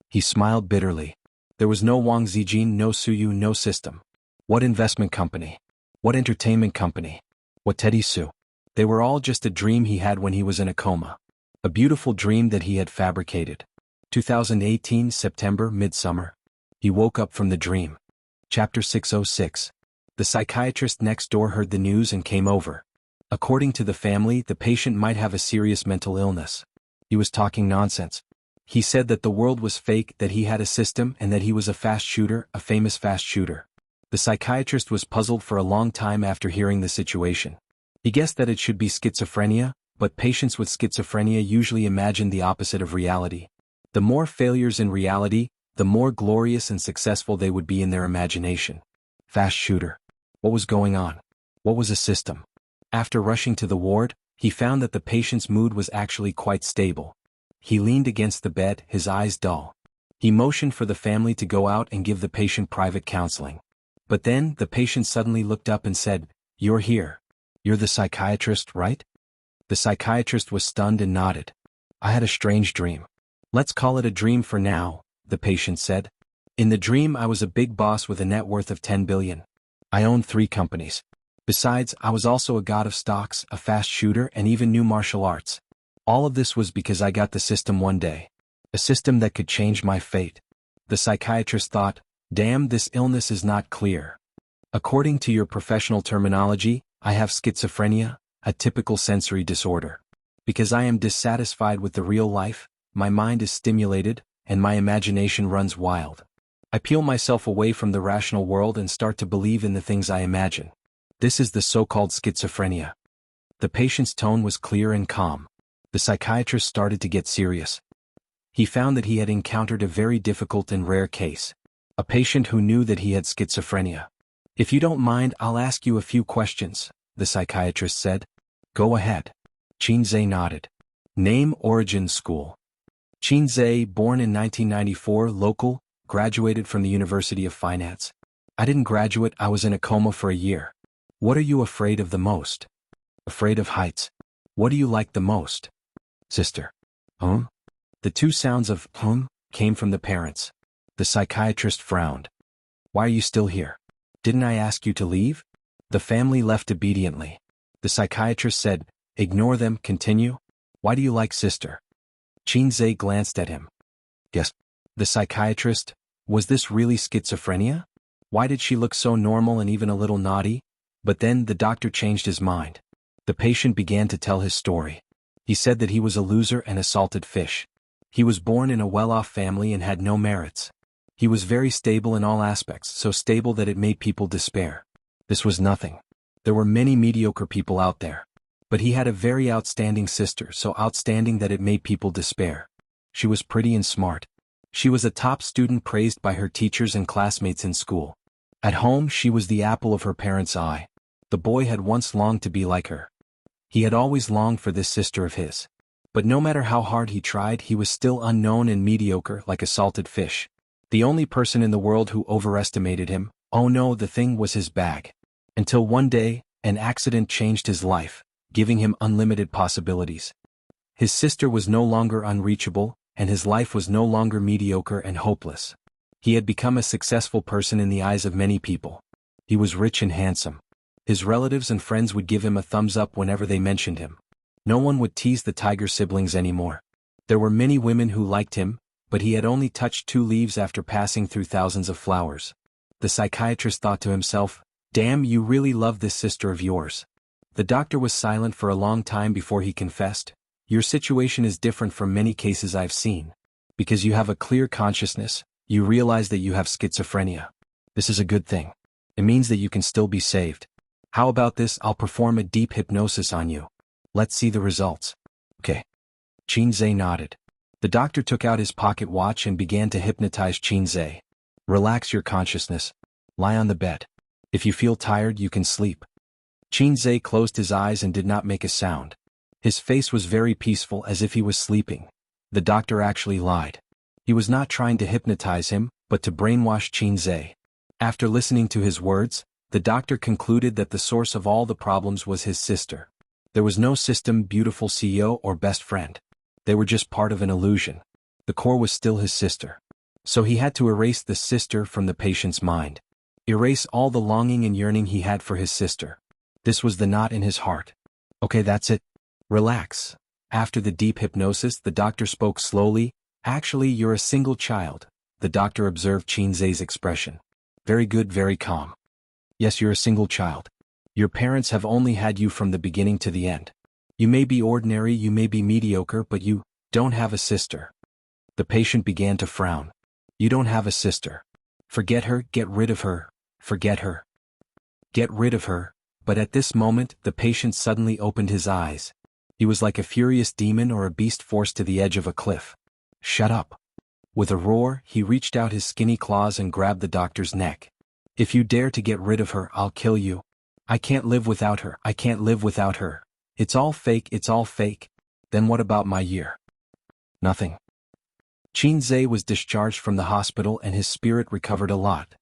He smiled bitterly. There was no Wang Zijin, no Suyu, no system. What investment company? What entertainment company? What Teddy Sue? They were all just a dream he had when he was in a coma. A beautiful dream that he had fabricated. 2018 September, midsummer. He woke up from the dream. Chapter 606. The psychiatrist next door heard the news and came over. According to the family, the patient might have a serious mental illness. He was talking nonsense. He said that the world was fake, that he had a system, and that he was a fast shooter, a famous fast shooter. The psychiatrist was puzzled for a long time after hearing the situation. He guessed that it should be schizophrenia, but patients with schizophrenia usually imagine the opposite of reality. The more failures in reality, the more glorious and successful they would be in their imagination. Fast shooter. What was going on? What was a system? After rushing to the ward, he found that the patient's mood was actually quite stable. He leaned against the bed, his eyes dull. He motioned for the family to go out and give the patient private counseling. But then, the patient suddenly looked up and said, "You're here. You're the psychiatrist, right?" The psychiatrist was stunned and nodded. "I had a strange dream." "Let's call it a dream for now," the patient said. "In the dream I was a big boss with a net worth of 10 billion. I owned 3 companies. Besides, I was also a god of stocks, a fast shooter, and even knew martial arts. All of this was because I got the system one day. A system that could change my fate." The psychiatrist thought, "Damn, this illness is not clear. According to your professional terminology, I have schizophrenia, a typical sensory disorder. Because I am dissatisfied with the real life, my mind is stimulated, and my imagination runs wild. I peel myself away from the rational world and start to believe in the things I imagine. This is the so-called schizophrenia." The patient's tone was clear and calm. The psychiatrist started to get serious. He found that he had encountered a very difficult and rare case. A patient who knew that he had schizophrenia. "If you don't mind, I'll ask you a few questions," the psychiatrist said. "Go ahead." Xianxia nodded. "Name, origin, school." Xianxia, born in 1994, local, graduated from the University of Finance. "I didn't graduate, I was in a coma for a year." "What are you afraid of the most?" "Afraid of heights." "What do you like the most?" "Sister." The 2 sounds of came from the parents. The psychiatrist frowned. "Why are you still here? Didn't I ask you to leave?" The family left obediently. The psychiatrist said, "Ignore them, continue. Why do you like sister?" Xianxia glanced at him. "Yes." The psychiatrist, was this really schizophrenia? Why did she look so normal and even a little naughty? But then the doctor changed his mind. The patient began to tell his story. He said that he was a loser and a salted fish. He was born in a well-off family and had no merits. He was very stable in all aspects, so stable that it made people despair. This was nothing. There were many mediocre people out there. But he had a very outstanding sister, so outstanding that it made people despair. She was pretty and smart. She was a top student praised by her teachers and classmates in school. At home, she was the apple of her parents' eye. The boy had once longed to be like her. He had always longed for this sister of his. But no matter how hard he tried, he was still unknown and mediocre like a salted fish. The only person in the world who overestimated him, oh no, the thing was his bag. Until one day, an accident changed his life, giving him unlimited possibilities. His sister was no longer unreachable, and his life was no longer mediocre and hopeless. He had become a successful person in the eyes of many people. He was rich and handsome. His relatives and friends would give him a thumbs up whenever they mentioned him. No one would tease the tiger siblings anymore. There were many women who liked him, but he had only touched 2 leaves after passing through thousands of flowers. The psychiatrist thought to himself, "Damn, you really love this sister of yours." The doctor was silent for a long time before he confessed, "Your situation is different from many cases I've seen. Because you have a clear consciousness, you realize that you have schizophrenia. This is a good thing. It means that you can still be saved. How about this? I'll perform a deep hypnosis on you. Let's see the results." Okay. Xianxia nodded. The doctor took out his pocket watch and began to hypnotize Xianxia. "Relax your consciousness. Lie on the bed. If you feel tired, you can sleep." Xianxia closed his eyes and did not make a sound. His face was very peaceful, as if he was sleeping. The doctor actually lied. He was not trying to hypnotize him, but to brainwash Xianxia. After listening to his words, the doctor concluded that the source of all the problems was his sister. There was no system, beautiful CEO, or best friend. They were just part of an illusion. The core was still his sister. So he had to erase the sister from the patient's mind. Erase all the longing and yearning he had for his sister. This was the knot in his heart. "Okay, that's it. Relax." After the deep hypnosis, the doctor spoke slowly. "Actually, you're a single child." The doctor observed Xianxia's expression. "Very good, very calm. Yes, you're a single child. Your parents have only had you from the beginning to the end. You may be ordinary, you may be mediocre, but you don't have a sister." The patient began to frown. "You don't have a sister. Forget her, get rid of her, forget her. Get rid of her." But at this moment, the patient suddenly opened his eyes. He was like a furious demon or a beast forced to the edge of a cliff. "Shut up." With a roar, he reached out his skinny claws and grabbed the doctor's neck. "If you dare to get rid of her, I'll kill you. I can't live without her, I can't live without her. It's all fake, it's all fake." "Then what about my year?" "Nothing." Xianxia was discharged from the hospital and his spirit recovered a lot.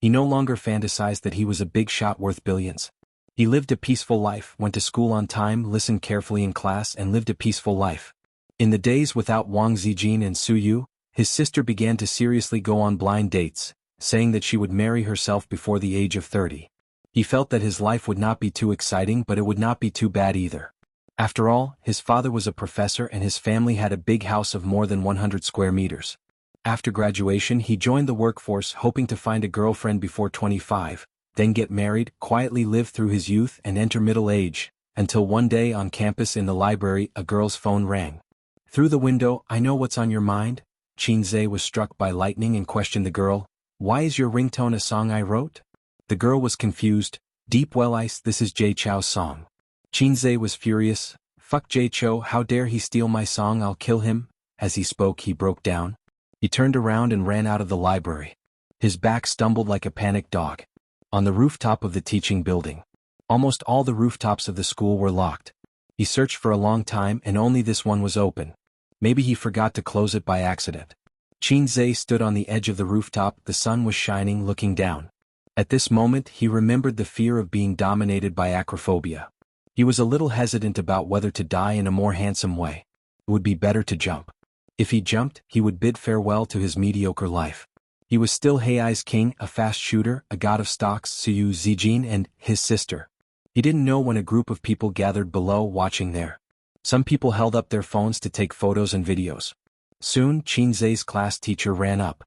He no longer fantasized that he was a big shot worth billions. He lived a peaceful life, went to school on time, listened carefully in class, and lived a peaceful life. In the days without Wang Zijin and Su Yu, his sister began to seriously go on blind dates, saying that she would marry herself before the age of 30. He felt that his life would not be too exciting, but it would not be too bad either. After all, his father was a professor and his family had a big house of more than 100 square meters. After graduation, he joined the workforce hoping to find a girlfriend before 25, then get married, quietly live through his youth and enter middle age, until one day on campus in the library a girl's phone rang. Through the window, "I know what's on your mind." Xianxia was struck by lightning and questioned the girl, "Why is your ringtone a song I wrote?" The girl was confused. "Deep Well Ice, this is Jay Chou's song." Xianxia was furious. "Fuck Jay Chou, how dare he steal my song, I'll kill him." As he spoke, he broke down. He turned around and ran out of the library. His back stumbled like a panicked dog. On the rooftop of the teaching building. Almost all the rooftops of the school were locked. He searched for a long time and only this one was open. Maybe he forgot to close it by accident. Xianxia stood on the edge of the rooftop, the sun was shining, looking down. At this moment, he remembered the fear of being dominated by acrophobia. He was a little hesitant about whether to die in a more handsome way. It would be better to jump. If he jumped, he would bid farewell to his mediocre life. He was still Hei's king, a fast shooter, a god of stocks, Suyu Zijin and his sister. He didn't know when a group of people gathered below watching there. Some people held up their phones to take photos and videos. Soon, Xianxia's class teacher ran up.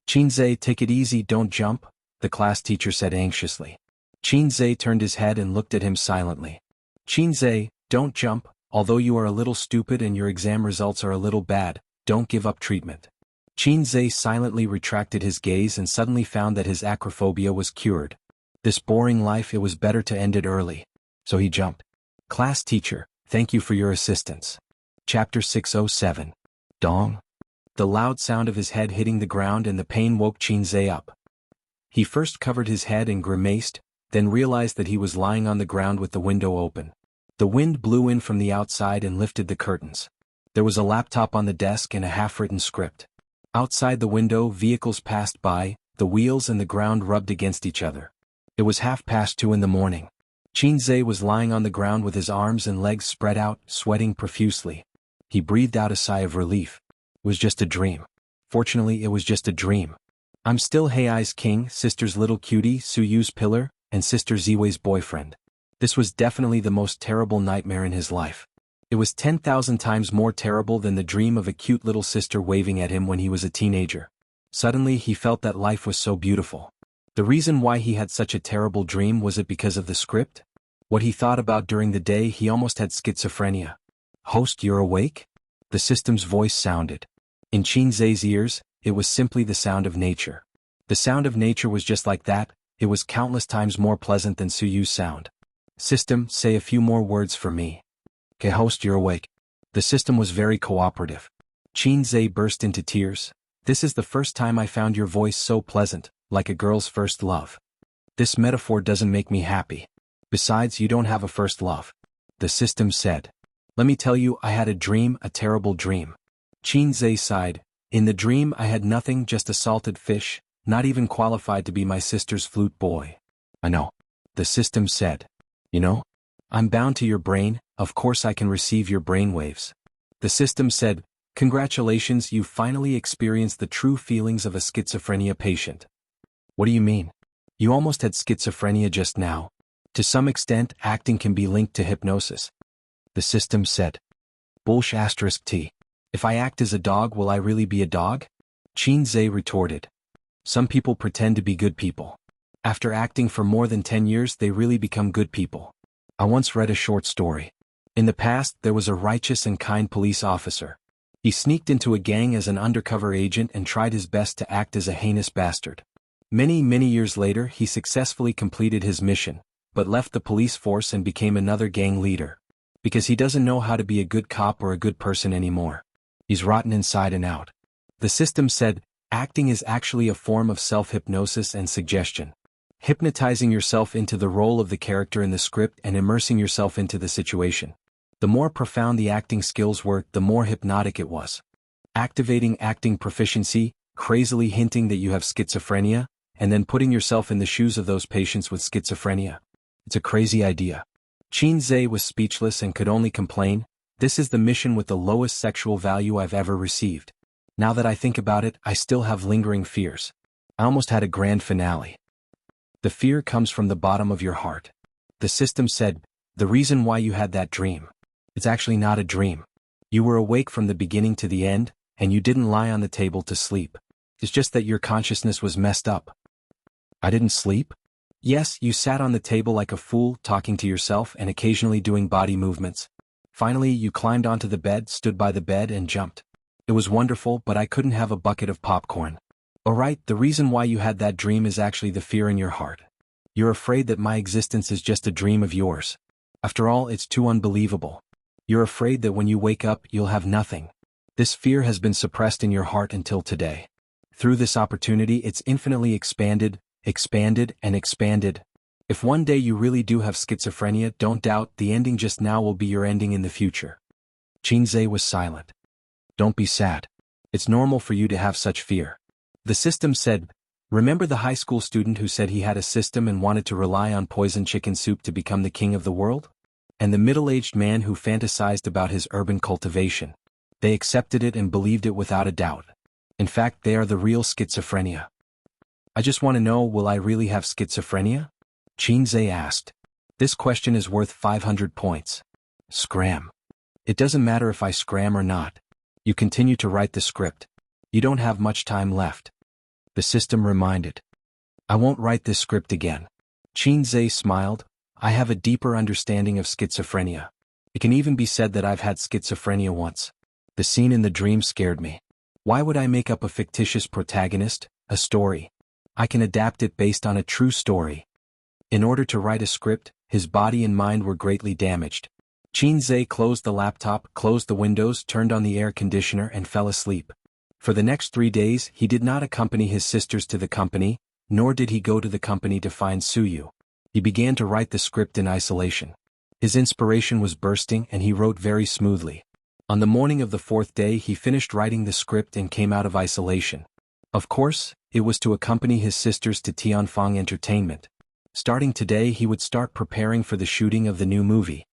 "Xianxia, take it easy, don't jump," the class teacher said anxiously. Xianxia turned his head and looked at him silently. "Xianxia, don't jump, although you are a little stupid and your exam results are a little bad, don't give up treatment." Xianxia silently retracted his gaze and suddenly found that his acrophobia was cured. This boring life, it was better to end it early. So he jumped. "Class teacher, thank you for your assistance." Chapter 607. Dong. The loud sound of his head hitting the ground and the pain woke Xianxia up. He first covered his head and grimaced, then realized that he was lying on the ground with the window open. The wind blew in from the outside and lifted the curtains. There was a laptop on the desk and a half-written script. Outside the window, vehicles passed by, the wheels and the ground rubbed against each other. It was 2:30 in the morning. Xianxia was lying on the ground with his arms and legs spread out, sweating profusely. He breathed out a sigh of relief. It was just a dream. Fortunately, it was just a dream. I'm still Hei's king, sister's little cutie, Suyu's pillar, and sister Ziwei's boyfriend. This was definitely the most terrible nightmare in his life. It was 10,000 times more terrible than the dream of a cute little sister waving at him when he was a teenager. Suddenly he felt that life was so beautiful. The reason why he had such a terrible dream was it because of the script? What he thought about during the day, he almost had schizophrenia. Host, you're awake? The system's voice sounded. In Xianxia's ears, it was simply the sound of nature. The sound of nature was just like that, it was countless times more pleasant than Suyu's sound. System, say a few more words for me. Okay, host, you're awake. The system was very cooperative. Xianxia burst into tears. This is the first time I found your voice so pleasant, like a girl's first love. This metaphor doesn't make me happy. Besides, you don't have a first love. The system said. Let me tell you, I had a dream, a terrible dream. Xianxia sighed. In the dream I had nothing, just a salted fish, not even qualified to be my sister's flute boy. I know. The system said. You know? I'm bound to your brain, of course I can receive your brainwaves. The system said, congratulations, you finally experienced the true feelings of a schizophrenia patient. What do you mean? You almost had schizophrenia just now. To some extent, acting can be linked to hypnosis. The system said. Bullsh*t. If I act as a dog, will I really be a dog? Xianxia retorted. Some people pretend to be good people. After acting for more than 10 years, they really become good people. I once read a short story. In the past, there was a righteous and kind police officer. He sneaked into a gang as an undercover agent and tried his best to act as a heinous bastard. Many years later, he successfully completed his mission, but left the police force and became another gang leader. Because he doesn't know how to be a good cop or a good person anymore. He's rotten inside and out. The system said, acting is actually a form of self-hypnosis and suggestion. Hypnotizing yourself into the role of the character in the script and immersing yourself into the situation. The more profound the acting skills were, the more hypnotic it was. Activating acting proficiency, crazily hinting that you have schizophrenia, and then putting yourself in the shoes of those patients with schizophrenia. It's a crazy idea. Xianxia was speechless and could only complain, this is the mission with the lowest sexual value I've ever received. Now that I think about it, I still have lingering fears. I almost had a grand finale. The fear comes from the bottom of your heart. The system said, the reason why you had that dream. It's actually not a dream. You were awake from the beginning to the end, and you didn't lie on the table to sleep. It's just that your consciousness was messed up. I didn't sleep? Yes, you sat on the table like a fool, talking to yourself and occasionally doing body movements. Finally, you climbed onto the bed, stood by the bed and jumped. It was wonderful, but I couldn't have a bucket of popcorn. Alright, the reason why you had that dream is actually the fear in your heart. You're afraid that my existence is just a dream of yours. After all, it's too unbelievable. You're afraid that when you wake up, you'll have nothing. This fear has been suppressed in your heart until today. Through this opportunity, it's infinitely expanded, and expanded. If one day you really do have schizophrenia, don't doubt, the ending just now will be your ending in the future. Xianxia was silent. Don't be sad. It's normal for you to have such fear. The system said, remember the high school student who said he had a system and wanted to rely on poisoned chicken soup to become the king of the world? And the middle-aged man who fantasized about his urban cultivation. They accepted it and believed it without a doubt. In fact, they are the real schizophrenia. I just want to know, will I really have schizophrenia? Xianxia asked. This question is worth 500 points. Scram. It doesn't matter if I scram or not. You continue to write the script. You don't have much time left. The system reminded. I won't write this script again. Xianxia smiled. I have a deeper understanding of schizophrenia. It can even be said that I've had schizophrenia once. The scene in the dream scared me. Why would I make up a fictitious protagonist, a story? I can adapt it based on a true story. In order to write a script, his body and mind were greatly damaged. Xianxia closed the laptop, closed the windows, turned on the air conditioner and fell asleep. For the next 3 days, he did not accompany his sisters to the company, nor did he go to the company to find Suyu. He began to write the script in isolation. His inspiration was bursting and he wrote very smoothly. On the morning of the fourth day he finished writing the script and came out of isolation. Of course, it was to accompany his sisters to Tianfang Entertainment. Starting today he would start preparing for the shooting of the new movie.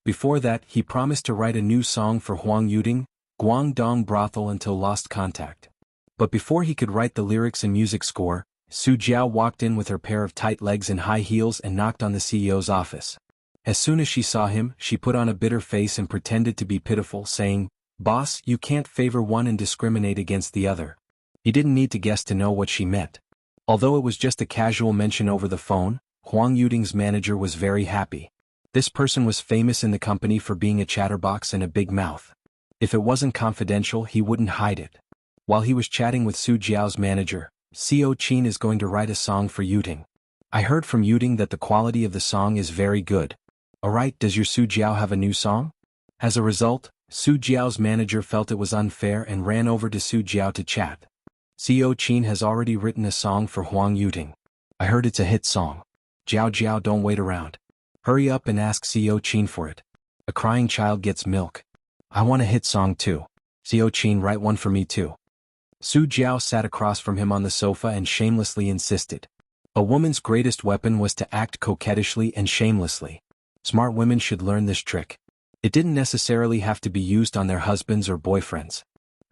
Before that he promised to write a new song for Huang Yuding, Guangdong Brothel until lost contact. But before he could write the lyrics and music score, Su Jiao walked in with her pair of tight legs and high heels and knocked on the CEO's office. As soon as she saw him, she put on a bitter face and pretended to be pitiful, saying, "Boss, you can't favor one and discriminate against the other." He didn't need to guess to know what she meant. Although it was just a casual mention over the phone, Huang Yuding's manager was very happy. This person was famous in the company for being a chatterbox and a big mouth. If it wasn't confidential, he wouldn't hide it. While he was chatting with Su Jiao's manager, Xiao Qin is going to write a song for Yuding. I heard from Yuding that the quality of the song is very good. Alright, does your Su Jiao have a new song? As a result, Su Jiao's manager felt it was unfair and ran over to Su Jiao to chat. Xiao Qin has already written a song for Huang Yuding. I heard it's a hit song. Jiao Jiao, don't wait around. Hurry up and ask Xiao Qin for it. A crying child gets milk. I want a hit song too. Xiao Qin, write one for me too. Su Jiao sat across from him on the sofa and shamelessly insisted. A woman's greatest weapon was to act coquettishly and shamelessly. Smart women should learn this trick. It didn't necessarily have to be used on their husbands or boyfriends.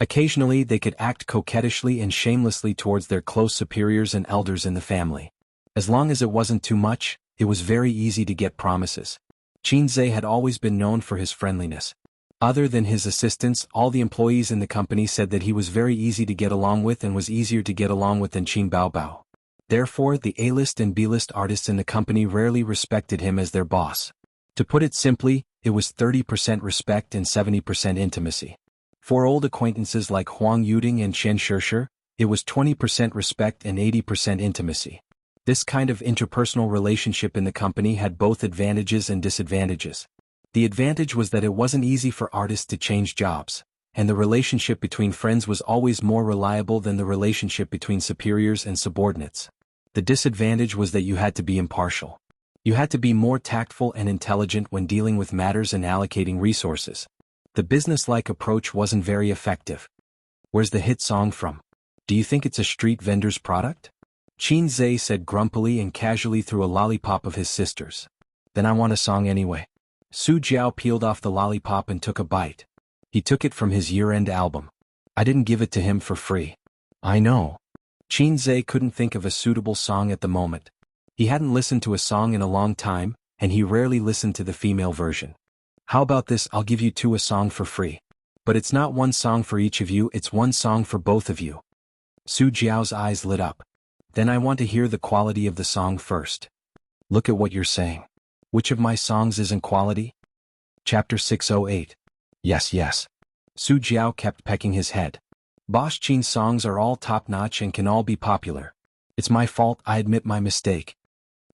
Occasionally they could act coquettishly and shamelessly towards their close superiors and elders in the family. As long as it wasn't too much, it was very easy to get promises. Qin Zhe had always been known for his friendliness. Other than his assistants, all the employees in the company said that he was very easy to get along with and was easier to get along with than Qin Baobao. Therefore, the A-list and B-list artists in the company rarely respected him as their boss. To put it simply, it was 30% respect and 70% intimacy. For old acquaintances like Huang Yuding and Xianxia, it was 20% respect and 80% intimacy. This kind of interpersonal relationship in the company had both advantages and disadvantages. The advantage was that it wasn't easy for artists to change jobs, and the relationship between friends was always more reliable than the relationship between superiors and subordinates. The disadvantage was that you had to be impartial. You had to be more tactful and intelligent when dealing with matters and allocating resources. The business-like approach wasn't very effective. Where's the hit song from? Do you think it's a street vendor's product? Qin Zhe said grumpily and casually through a lollipop of his sister's. Then I want a song anyway. Su Jiao peeled off the lollipop and took a bite. He took it from his year-end album. I didn't give it to him for free. I know. Qin Zhe couldn't think of a suitable song at the moment. He hadn't listened to a song in a long time, and he rarely listened to the female version. How about this, I'll give you two a song for free. But it's not one song for each of you, it's one song for both of you. Su Jiao's eyes lit up. Then I want to hear the quality of the song first. Look at what you're saying. Which of my songs isn't quality? Chapter 608. Yes. Su Jiao kept pecking his head. Boss Qin's songs are all top-notch and can all be popular. It's my fault, I admit my mistake.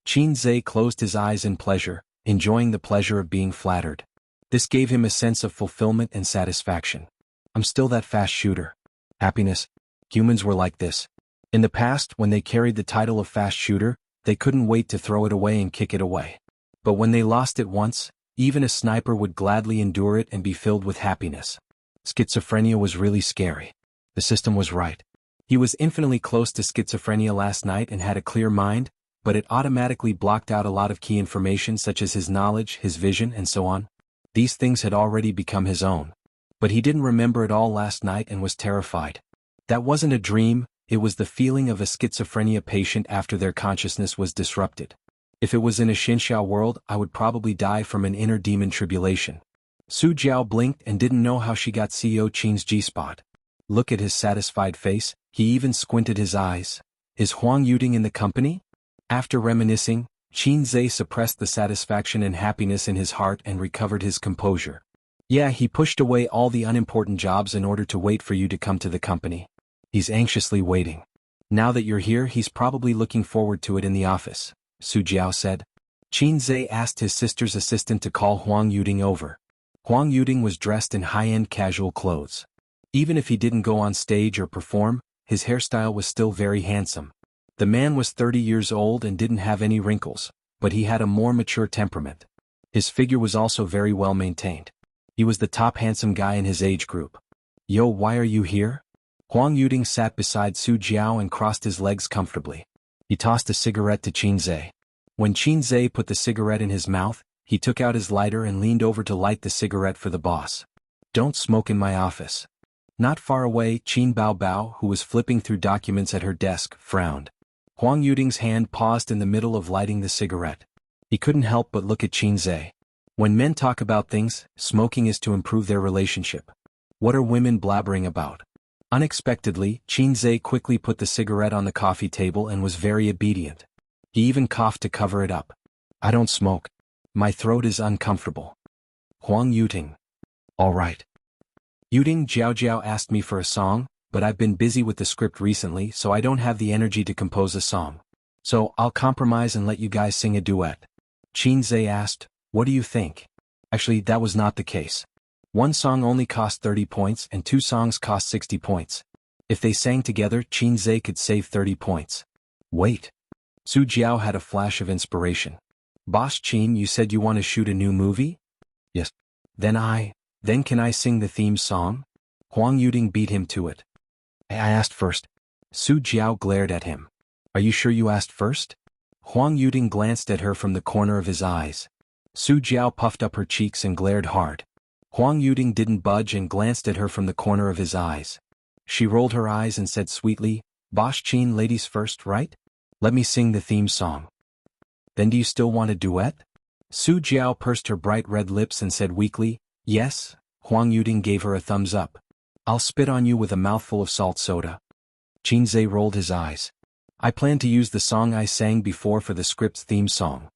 Qin Zhe closed his eyes in pleasure, enjoying the pleasure of being flattered. This gave him a sense of fulfillment and satisfaction. I'm still that fast shooter. Happiness. Humans were like this. In the past, when they carried the title of fast shooter, they couldn't wait to throw it away and kick it away. But when they lost it once, even a sniper would gladly endure it and be filled with happiness. Schizophrenia was really scary. The system was right. He was infinitely close to schizophrenia last night and had a clear mind, but it automatically blocked out a lot of key information such as his knowledge, his vision, and so on. These things had already become his own. But he didn't remember it all last night and was terrified. That wasn't a dream, it was the feeling of a schizophrenia patient after their consciousness was disrupted. If it was in a Xianxia world, I would probably die from an inner demon tribulation. Su Jiao blinked and didn't know how she got Xiao Qin's G-spot. Look at his satisfied face, he even squinted his eyes. Is Huang Yuding in the company? After reminiscing, Qin Zhe suppressed the satisfaction and happiness in his heart and recovered his composure. Yeah, he pushed away all the unimportant jobs in order to wait for you to come to the company. He's anxiously waiting. Now that you're here, he's probably looking forward to it in the office, Su Jiao said. Qin Zhe asked his sister's assistant to call Huang Yuding over. Huang Yuding was dressed in high-end casual clothes. Even if he didn't go on stage or perform, his hairstyle was still very handsome. The man was 30 years old and didn't have any wrinkles, but he had a more mature temperament. His figure was also very well maintained. He was the top handsome guy in his age group. Yo, why are you here? Huang Yuding sat beside Su Jiao and crossed his legs comfortably. He tossed a cigarette to Qinzhe. When Qinzhe put the cigarette in his mouth, he took out his lighter and leaned over to light the cigarette for the boss. Don't smoke in my office. Not far away, Qin Baobao, who was flipping through documents at her desk, frowned. Huang Yuding's hand paused in the middle of lighting the cigarette. He couldn't help but look at Qinzhe. When men talk about things, smoking is to improve their relationship. What are women blabbering about? Unexpectedly, Qinzhe quickly put the cigarette on the coffee table and was very obedient. He even coughed to cover it up. I don't smoke. My throat is uncomfortable. Huang Yuding. All right. Yuding Jiao asked me for a song, but I've been busy with the script recently, so I don't have the energy to compose a song. So I'll compromise and let you guys sing a duet. Qinzhe asked, what do you think? Actually, that was not the case. One song only cost 30 points and 2 songs cost 60 points. If they sang together, Qinzhe could save 30 points. Wait. Su Jiao had a flash of inspiration. Boss Qin, you said you want to shoot a new movie? Yes. Then can I sing the theme song? Huang Yuding beat him to it. I asked first. Su Jiao glared at him. Are you sure you asked first? Huang Yuding glanced at her from the corner of his eyes. Su Jiao puffed up her cheeks and glared hard. Huang Yuding didn't budge and glanced at her from the corner of his eyes. She rolled her eyes and said sweetly, Boss Qin, ladies first, right? Let me sing the theme song. Then do you still want a duet? Su Jiao pursed her bright red lips and said weakly, yes. Huang Yuding gave her a thumbs up. I'll spit on you with a mouthful of salt soda. Qinzhe rolled his eyes. I plan to use the song I sang before for the script's theme song.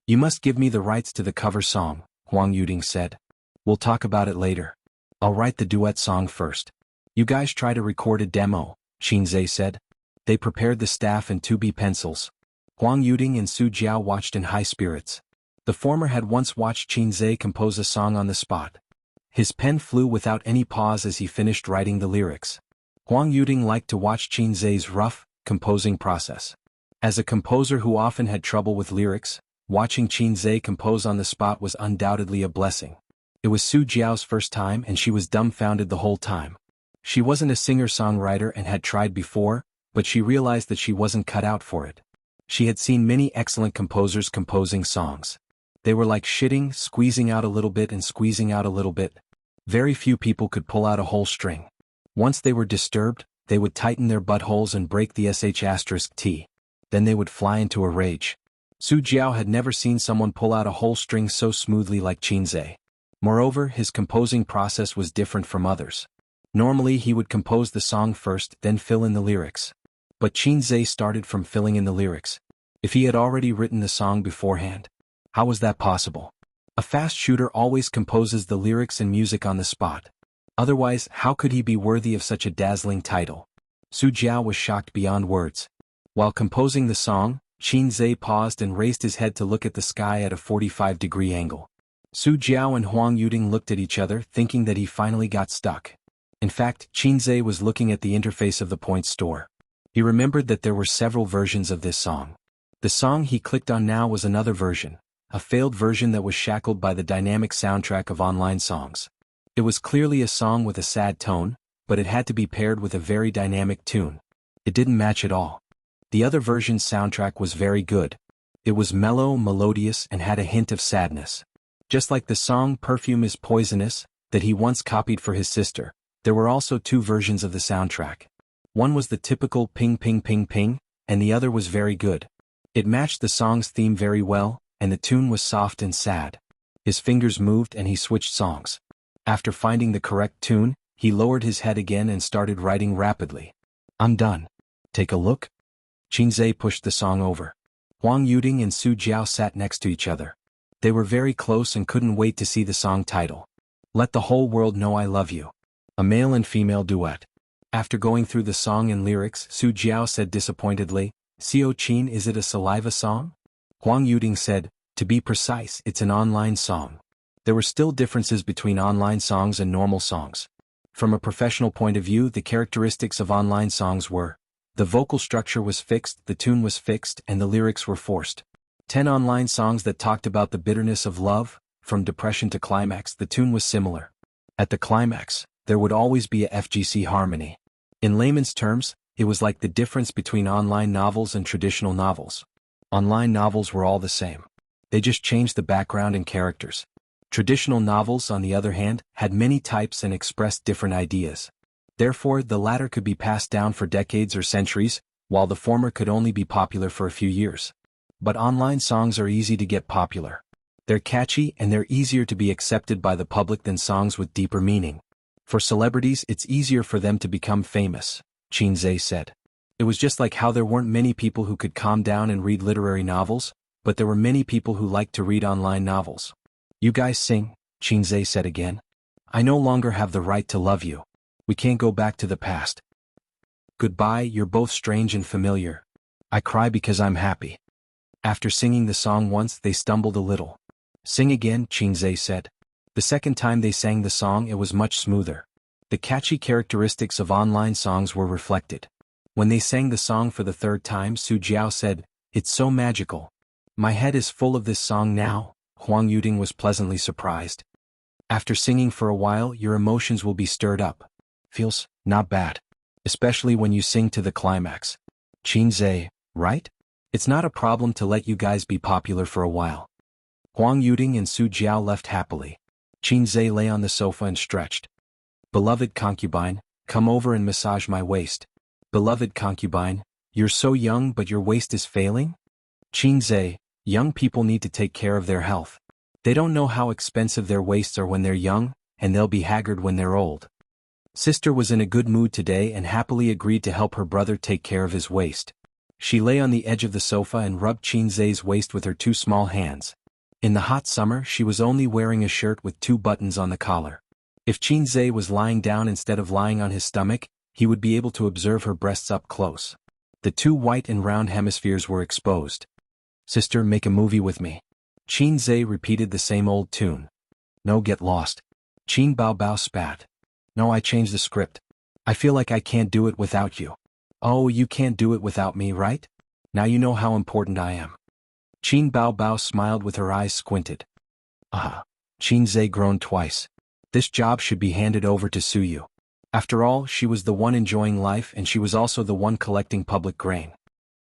You must give me the rights to the cover song, Huang Yuding said. We'll talk about it later. I'll write the duet song first. You guys try to record a demo, Qinzhe said. They prepared the staff and 2B pencils. Huang Yuding and Su Jiao watched in high spirits. The former had once watched Qinzhe compose a song on the spot. His pen flew without any pause as he finished writing the lyrics. Huang Yuding liked to watch Qinzhe's rough, composing process. As a composer who often had trouble with lyrics, watching Qinzhe compose on the spot was undoubtedly a blessing. It was Su Jiao's first time and she was dumbfounded the whole time. She wasn't a singer-songwriter and had tried before, but she realized that she wasn't cut out for it. She had seen many excellent composers composing songs. They were like shitting, squeezing out a little bit and squeezing out a little bit. Very few people could pull out a whole string. Once they were disturbed, they would tighten their buttholes and break the sh*t. Then they would fly into a rage. Su Jiao had never seen someone pull out a whole string so smoothly like Qinzhe. Moreover, his composing process was different from others. Normally he would compose the song first, then fill in the lyrics. But Qinzhe started from filling in the lyrics. If he had already written the song beforehand, how was that possible? A fast shooter always composes the lyrics and music on the spot. Otherwise, how could he be worthy of such a dazzling title? Su Jiao was shocked beyond words. While composing the song, Qinzhe paused and raised his head to look at the sky at a 45-degree angle. Su Jiao and Huang Yuding looked at each other, thinking that he finally got stuck. In fact, Qinzhe was looking at the interface of the point store. He remembered that there were several versions of this song. The song he clicked on now was another version, a failed version that was shackled by the dynamic soundtrack of online songs. It was clearly a song with a sad tone, but it had to be paired with a very dynamic tune. It didn't match at all. The other version's soundtrack was very good. It was mellow, melodious, and had a hint of sadness. Just like the song Perfume is Poisonous, that he once copied for his sister, there were also 2 versions of the soundtrack. One was the typical ping ping ping ping, and the other was very good. It matched the song's theme very well, and the tune was soft and sad. His fingers moved and he switched songs. After finding the correct tune, he lowered his head again and started writing rapidly. I'm done. Take a look. Qinzhe pushed the song over. Huang Yuding and Su Jiao sat next to each other. They were very close and couldn't wait to see the song title. Let the whole world know I love you. A male and female duet. After going through the song and lyrics, Su Jiao said disappointedly, Xiao Qin, is it a saliva song? Huang Yuding said, to be precise, it's an online song. There were still differences between online songs and normal songs. From a professional point of view, the characteristics of online songs were: the vocal structure was fixed, the tune was fixed, and the lyrics were forced. 10 online songs that talked about the bitterness of love, from depression to climax the tune was similar. At the climax, there would always be a FGC harmony. In layman's terms, it was like the difference between online novels and traditional novels. Online novels were all the same. They just changed the background and characters. Traditional novels, on the other hand, had many types and expressed different ideas. Therefore, the latter could be passed down for decades or centuries, while the former could only be popular for a few years. But online songs are easy to get popular. They're catchy and they're easier to be accepted by the public than songs with deeper meaning. For celebrities, it's easier for them to become famous, Xianxia said. It was just like how there weren't many people who could calm down and read literary novels, but there were many people who liked to read online novels. You guys sing, Xianxia said again. I no longer have the right to love you. We can't go back to the past. Goodbye, you're both strange and familiar. I cry because I'm happy. After singing the song once, they stumbled a little. Sing again, Xianxia said. The second time they sang the song, it was much smoother. The catchy characteristics of online songs were reflected. When they sang the song for the third time, Su Jiao said, "It's so magical. My head is full of this song now." Huang Yuding was pleasantly surprised. After singing for a while, your emotions will be stirred up. Feels not bad. Especially when you sing to the climax. Xianxia, right? It's not a problem to let you guys be popular for a while. Huang Yuding and Su Jiao left happily. Xianxia lay on the sofa and stretched. Beloved concubine, come over and massage my waist. Beloved concubine, you're so young but your waist is failing? Xianxia, young people need to take care of their health. They don't know how expensive their waists are when they're young, and they'll be haggard when they're old. Sister was in a good mood today and happily agreed to help her brother take care of his waist. She lay on the edge of the sofa and rubbed Xianxia's waist with her two small hands. In the hot summer, she was only wearing a shirt with 2 buttons on the collar. If Xianxia was lying down instead of lying on his stomach, he would be able to observe her breasts up close. The 2 white and round hemispheres were exposed. Sister, make a movie with me. Xianxia repeated the same old tune. No, get lost. Qin Bao Bao spat. No, I changed the script. I feel like I can't do it without you. Oh, you can't do it without me, right? Now you know how important I am. Qin Bao Bao smiled with her eyes squinted. Xianxia groaned twice. This job should be handed over to Suyu. After all, she was the one enjoying life and she was also the one collecting public grain.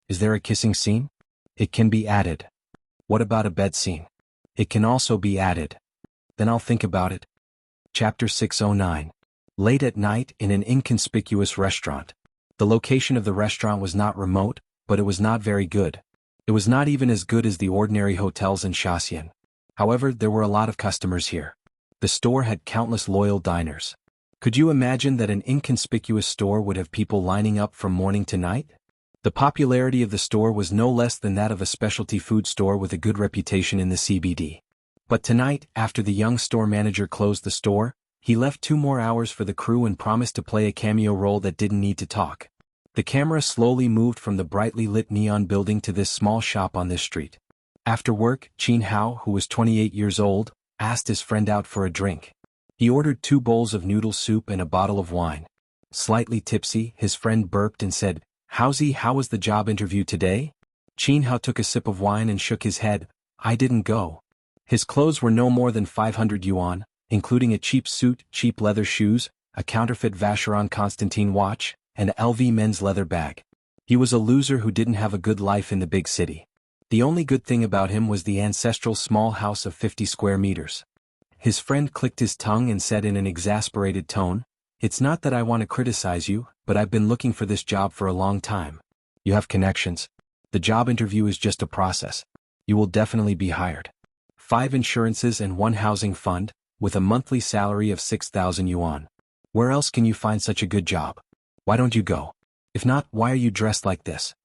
Is there a kissing scene? It can be added. What about a bed scene? It can also be added. Then I'll think about it. Chapter 609. Late at night in an inconspicuous restaurant. The location of the restaurant was not remote, but it was not very good. It was not even as good as the ordinary hotels in Xiaxia. However, there were a lot of customers here. The store had countless loyal diners. Could you imagine that an inconspicuous store would have people lining up from morning to night? The popularity of the store was no less than that of a specialty food store with a good reputation in the CBD. But tonight, after the young store manager closed the store, he left 2 more hours for the crew and promised to play a cameo role that didn't need to talk. The camera slowly moved from the brightly lit neon building to this small shop on this street. After work, Qin Hao, who was 28 years old, asked his friend out for a drink. He ordered 2 bowls of noodle soup and a bottle of wine. Slightly tipsy, his friend burped and said, how was the job interview today? Qin Hao took a sip of wine and shook his head. I didn't go. His clothes were no more than 500 yuan, including a cheap suit, cheap leather shoes, a counterfeit Vacheron Constantin watch, and a LV men's leather bag. He was a loser who didn't have a good life in the big city. The only good thing about him was the ancestral small house of 50 square meters. His friend clicked his tongue and said in an exasperated tone, it's not that I want to criticize you, but I've been looking for this job for a long time. You have connections. The job interview is just a process. You will definitely be hired. 5 insurances and 1 housing fund, with a monthly salary of 6,000 yuan. Where else can you find such a good job? Why don't you go? If not, why are you dressed like this?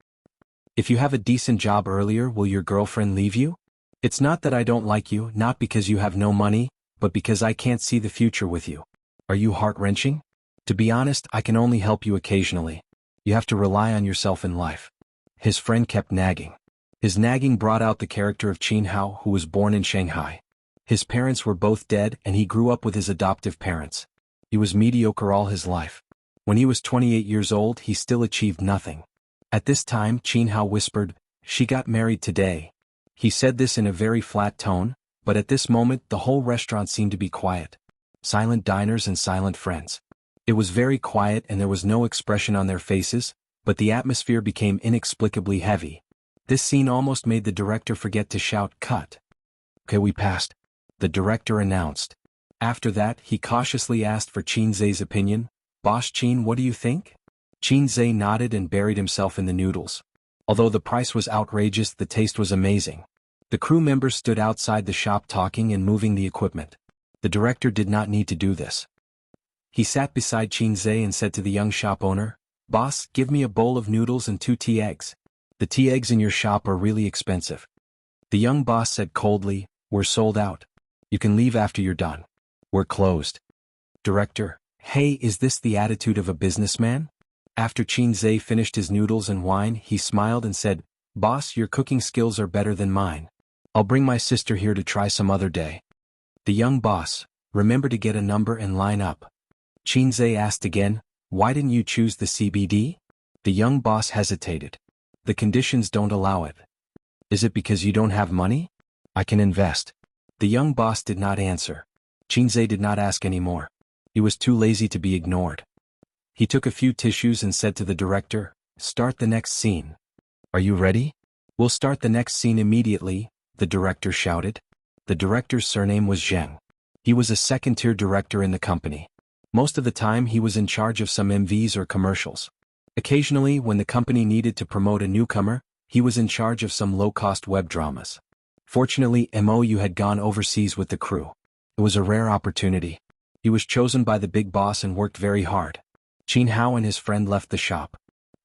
If you have a decent job earlier, will your girlfriend leave you? It's not that I don't like you, not because you have no money, but because I can't see the future with you. Are you heart-wrenching? To be honest, I can only help you occasionally. You have to rely on yourself in life. His friend kept nagging. His nagging brought out the character of Qin Hao, who was born in Shanghai. His parents were both dead and he grew up with his adoptive parents. He was mediocre all his life. When he was 28 years old, he still achieved nothing. At this time, Qin Hao whispered, she got married today. He said this in a very flat tone, but at this moment the whole restaurant seemed to be quiet. Silent diners and silent friends. It was very quiet and there was no expression on their faces, but the atmosphere became inexplicably heavy. This scene almost made the director forget to shout, "Cut." "Okay, we passed," the director announced. After that, he cautiously asked for Qinzhe's opinion. "Boss Qin, what do you think?" Qinzhe nodded and buried himself in the noodles. Although the price was outrageous, the taste was amazing. The crew members stood outside the shop talking and moving the equipment. The director did not need to do this. He sat beside Qinzhe and said to the young shop owner, "Boss, give me a bowl of noodles and 2 tea eggs. The tea eggs in your shop are really expensive." The young boss said coldly, "We're sold out. You can leave after you're done. We're closed." Director, "Hey, is this the attitude of a businessman?" After Qinzhe finished his noodles and wine, he smiled and said, "Boss, your cooking skills are better than mine. I'll bring my sister here to try some other day." The young boss, "Remember to get a number and line up." Qinzhe asked again, "Why didn't you choose the CBD?" The young boss hesitated. "The conditions don't allow it." "Is it because you don't have money?" "I can invest." The young boss did not answer. Qinzhe did not ask any more. He was too lazy to be ignored. He took a few tissues and said to the director, "Start the next scene." "Are you ready?" "We'll start the next scene immediately," the director shouted. The director's surname was Zheng. He was a second-tier director in the company. Most of the time he was in charge of some MVs or commercials. Occasionally, when the company needed to promote a newcomer, he was in charge of some low-cost web dramas. Fortunately, Mou had gone overseas with the crew. It was a rare opportunity. He was chosen by the big boss and worked very hard. Qin Hao and his friend left the shop.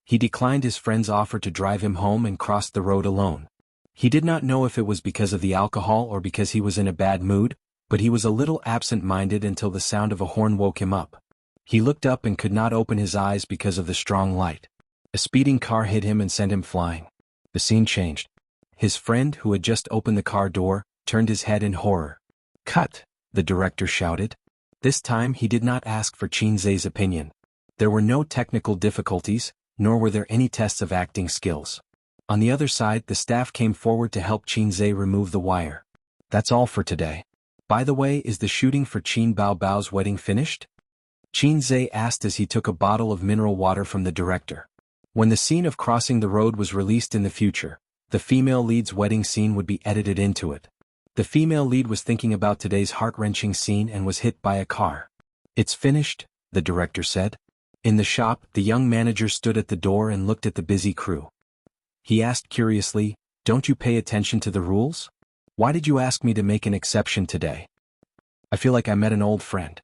He declined his friend's offer to drive him home and crossed the road alone. He did not know if it was because of the alcohol or because he was in a bad mood, but he was a little absent-minded until the sound of a horn woke him up. He looked up and could not open his eyes because of the strong light. A speeding car hit him and sent him flying. The scene changed. His friend, who had just opened the car door, turned his head in horror. "Cut!" the director shouted. This time he did not ask for Qinzhe's opinion. There were no technical difficulties, nor were there any tests of acting skills. On the other side, the staff came forward to help Qinzhe remove the wire. "That's all for today. By the way, is the shooting for Qin Baobao's wedding finished?" Qinzhe asked as he took a bottle of mineral water from the director. When the scene of crossing the road was released in the future, the female lead's wedding scene would be edited into it. The female lead was thinking about today's heart-wrenching scene and was hit by a car. "It's finished," the director said. In the shop, the young manager stood at the door and looked at the busy crew. He asked curiously, "Don't you pay attention to the rules? Why did you ask me to make an exception today?" "I feel like I met an old friend."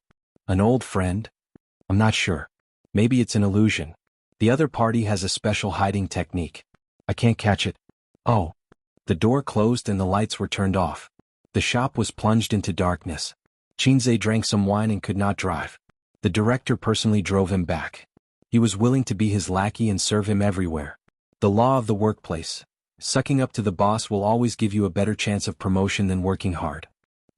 "An old friend?" "I'm not sure. Maybe it's an illusion. The other party has a special hiding technique. I can't catch it." "Oh." The door closed and the lights were turned off. The shop was plunged into darkness. Qinzhe drank some wine and could not drive. The director personally drove him back. He was willing to be his lackey and serve him everywhere. The law of the workplace. Sucking up to the boss will always give you a better chance of promotion than working hard.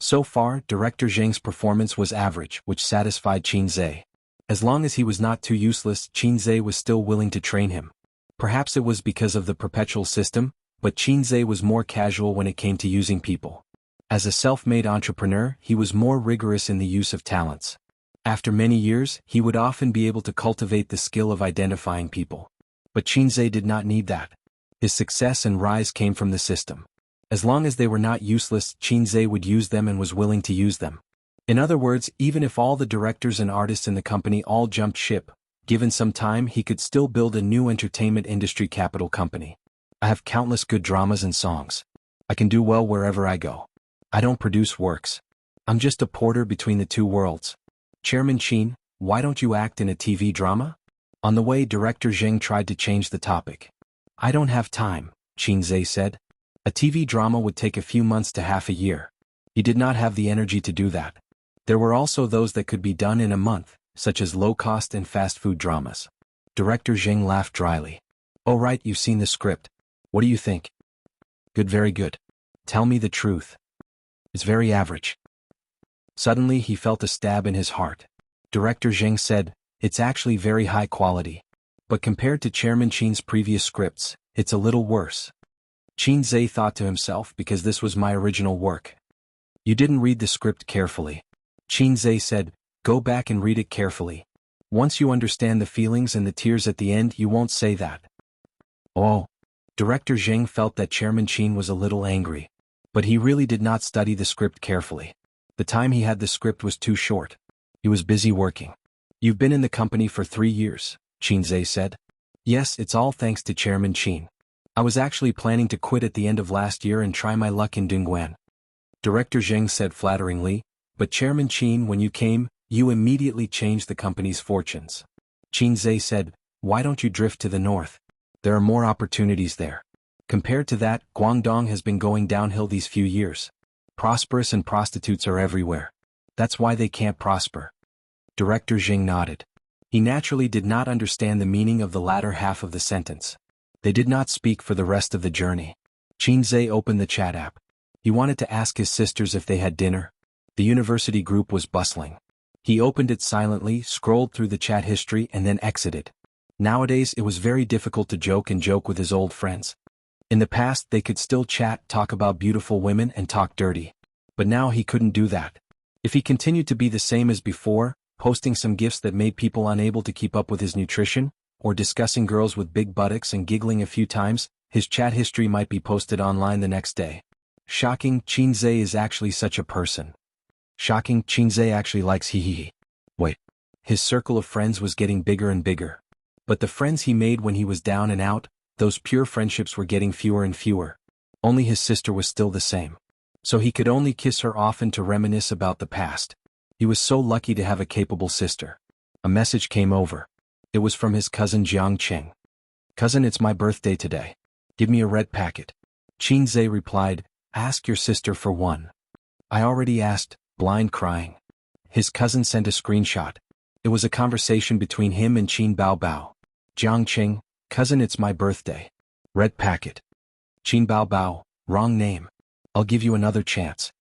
So far, Director Zheng's performance was average, which satisfied Qinzhe. As long as he was not too useless, Qinzhe was still willing to train him. Perhaps it was because of the perpetual system, but Qinzhe was more casual when it came to using people. As a self-made entrepreneur, he was more rigorous in the use of talents. After many years, he would often be able to cultivate the skill of identifying people. But Qinzhe did not need that. His success and rise came from the system. As long as they were not useless, Qinzhe would use them and was willing to use them. In other words, even if all the directors and artists in the company all jumped ship, given some time he could still build a new entertainment industry capital company. "I have countless good dramas and songs. I can do well wherever I go. I don't produce works. I'm just a porter between the two worlds. Chairman Qin, why don't you act in a TV drama?" On the way, Director Zheng tried to change the topic. "I don't have time," Qinzhe said. A TV drama would take a few months to half a year. He did not have the energy to do that. There were also those that could be done in a month, such as low-cost and fast food dramas. Director Zheng laughed dryly. "Oh right, you've seen the script. What do you think?" "Good, very good. Tell me the truth." "It's very average." Suddenly he felt a stab in his heart. Director Zheng said, "It's actually very high quality. But compared to Chairman Qin's previous scripts, it's a little worse." Qinzhe thought to himself, because this was my original work. You didn't read the script carefully. Xianxia said, go back and read it carefully. Once you understand the feelings and the tears at the end, you won't say that. Oh. Director Zheng felt that Chairman Qin was a little angry. But he really did not study the script carefully. The time he had the script was too short. He was busy working. You've been in the company for 3 years, Xianxia said. Yes, it's all thanks to Chairman Qin. I was actually planning to quit at the end of last year and try my luck in Dongguan. Director Zheng said flatteringly, but Chairman Qin, when you came, you immediately changed the company's fortunes. Xianxia said, why don't you drift to the north? There are more opportunities there. Compared to that, Guangdong has been going downhill these few years. Prosperous and prostitutes are everywhere. That's why they can't prosper. Director Zheng nodded. He naturally did not understand the meaning of the latter half of the sentence. They did not speak for the rest of the journey. Xianxia opened the chat app. He wanted to ask his sisters if they had dinner. The university group was bustling. He opened it silently, scrolled through the chat history and then exited. Nowadays it was very difficult to joke with his old friends. In the past they could still chat, talk about beautiful women and talk dirty. But now he couldn't do that. If he continued to be the same as before, posting some gifts that made people unable to keep up with his nutrition, or discussing girls with big buttocks and giggling a few times, his chat history might be posted online the next day. Shocking, Xianxia is actually such a person. Shocking, Xianxia actually likes hee. Wait. His circle of friends was getting bigger and bigger. But the friends he made when he was down and out, those pure friendships were getting fewer and fewer. Only his sister was still the same. So he could only kiss her often to reminisce about the past. He was so lucky to have a capable sister. A message came over. It was from his cousin Jianghu. Cousin, it's my birthday today. Give me a red packet. Xianxia replied, ask your sister for one. I already asked, blind crying. His cousin sent a screenshot. It was a conversation between him and Qin Baobao. Jianghu, cousin, it's my birthday. Red packet. Qin Baobao, wrong name. I'll give you another chance.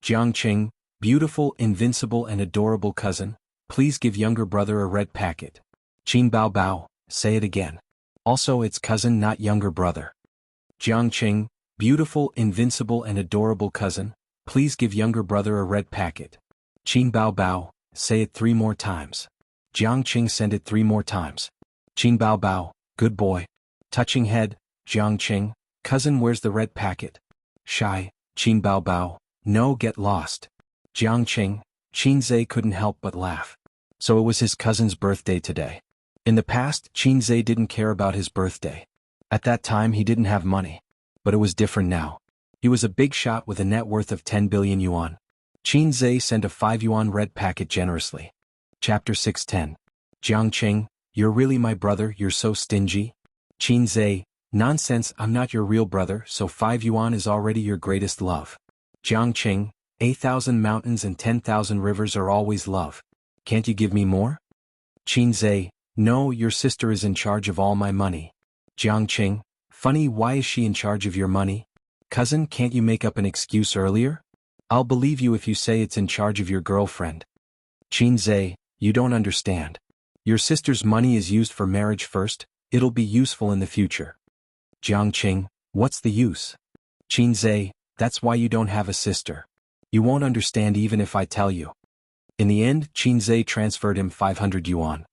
Jianghu, beautiful, invincible and adorable cousin, please give younger brother a red packet. Qin Baobao, say it again. Also it's cousin, not younger brother. Jianghu, beautiful, invincible and adorable cousin, please give younger brother a red packet. Qin Baobao, say it 3 more times. Jianghu, send it 3 more times. Qin Baobao, good boy. Touching head, Jianghu, cousin, where's the red packet? Shy, Qin Baobao, no, get lost. Jianghu, Xianxia couldn't help but laugh. So it was his cousin's birthday today. In the past, Xianxia didn't care about his birthday. At that time he didn't have money. But it was different now. He was a big shot with a net worth of 10 billion yuan. Xianxia sent a 5 yuan red packet generously. Chapter 610. Jianghu, you're really my brother, you're so stingy? Xianxia, nonsense, I'm not your real brother, so 5 yuan is already your greatest love. Jianghu, 8,000 mountains and 10,000 rivers are always love. Can't you give me more? Xianxia, no, your sister is in charge of all my money. Jianghu, funny, why is she in charge of your money? Cousin, can't you make up an excuse earlier? I'll believe you if you say it's in charge of your girlfriend. Xianxia, you don't understand. Your sister's money is used for marriage first, it'll be useful in the future. Jianghu, what's the use? Xianxia, that's why you don't have a sister. You won't understand even if I tell you. In the end, Xianxia transferred him 500 yuan.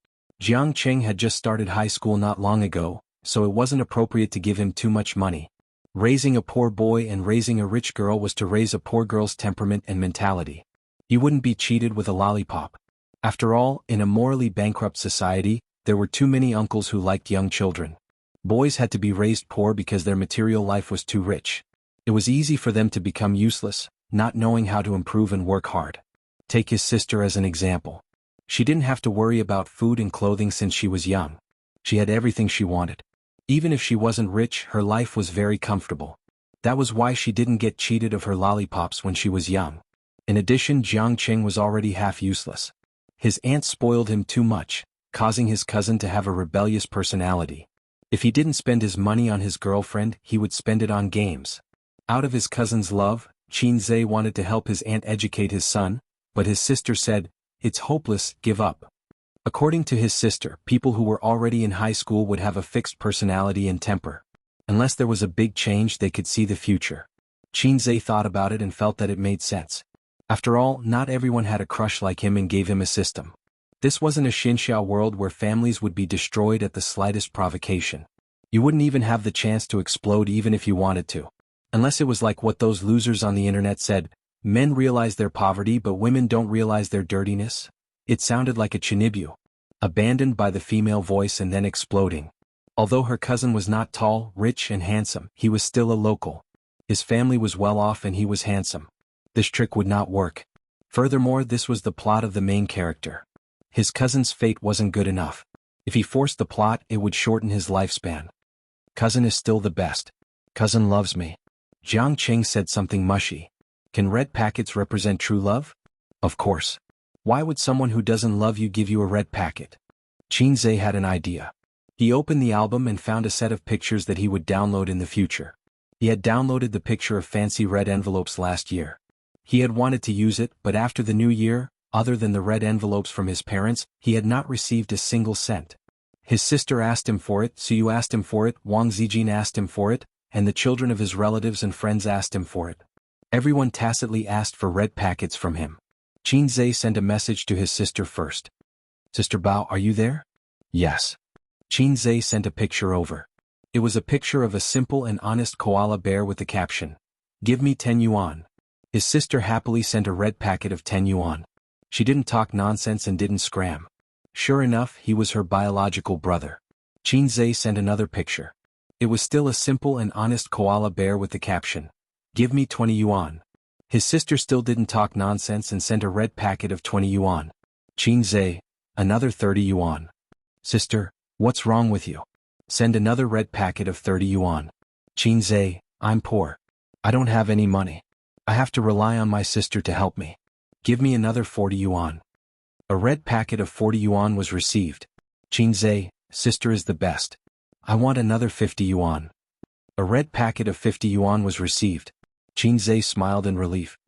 Jianghu had just started high school not long ago, so it wasn't appropriate to give him too much money. Raising a poor boy and raising a rich girl was to raise a poor girl's temperament and mentality. He wouldn't be cheated with a lollipop. After all, in a morally bankrupt society, there were too many uncles who liked young children. Boys had to be raised poor because their material life was too rich. It was easy for them to become useless, not knowing how to improve and work hard. Take his sister as an example. She didn't have to worry about food and clothing since she was young. She had everything she wanted. Even if she wasn't rich, her life was very comfortable. That was why she didn't get cheated of her lollipops when she was young. In addition, Jianghu was already half useless. His aunt spoiled him too much, causing his cousin to have a rebellious personality. If he didn't spend his money on his girlfriend, he would spend it on games. Out of his cousin's love, Xianxia wanted to help his aunt educate his son, but his sister said, it's hopeless, give up. According to his sister, people who were already in high school would have a fixed personality and temper. Unless there was a big change, they could see the future. Xianxia thought about it and felt that it made sense. After all, not everyone had a crush like him and gave him a system. This wasn't a Xianxia world where families would be destroyed at the slightest provocation. You wouldn't even have the chance to explode even if you wanted to. Unless it was like what those losers on the internet said, men realize their poverty but women don't realize their dirtiness. It sounded like a chinibyu. Abandoned by the female voice and then exploding. Although her cousin was not tall, rich and handsome, he was still a local. His family was well off and he was handsome. This trick would not work. Furthermore, this was the plot of the main character. His cousin's fate wasn't good enough. If he forced the plot, it would shorten his lifespan. Cousin is still the best. Cousin loves me. Jianghu said something mushy. Can red packets represent true love? Of course. Why would someone who doesn't love you give you a red packet? Xianxia had an idea. He opened the album and found a set of pictures that he would download in the future. He had downloaded the picture of fancy red envelopes last year. He had wanted to use it, but after the new year, other than the red envelopes from his parents, he had not received a single cent. His sister asked him for it, Suyu asked him for it, Wang Zijin asked him for it, and the children of his relatives and friends asked him for it. Everyone tacitly asked for red packets from him. Xianxia sent a message to his sister first. Sister Bao, are you there? Yes. Xianxia sent a picture over. It was a picture of a simple and honest koala bear with the caption, "Give me 10 yuan." His sister happily sent a red packet of 10 yuan. She didn't talk nonsense and didn't scram. Sure enough, he was her biological brother. Xianxia sent another picture. It was still a simple and honest koala bear with the caption, "Give me 20 yuan." His sister still didn't talk nonsense and sent a red packet of 20 yuan. Xianxia, another 30 yuan. Sister, what's wrong with you? Send another red packet of 30 yuan. Xianxia, I'm poor. I don't have any money. I have to rely on my sister to help me. Give me another 40 yuan. A red packet of 40 yuan was received. Xianxia, sister is the best. I want another 50 yuan. A red packet of 50 yuan was received. Xianxia smiled in relief.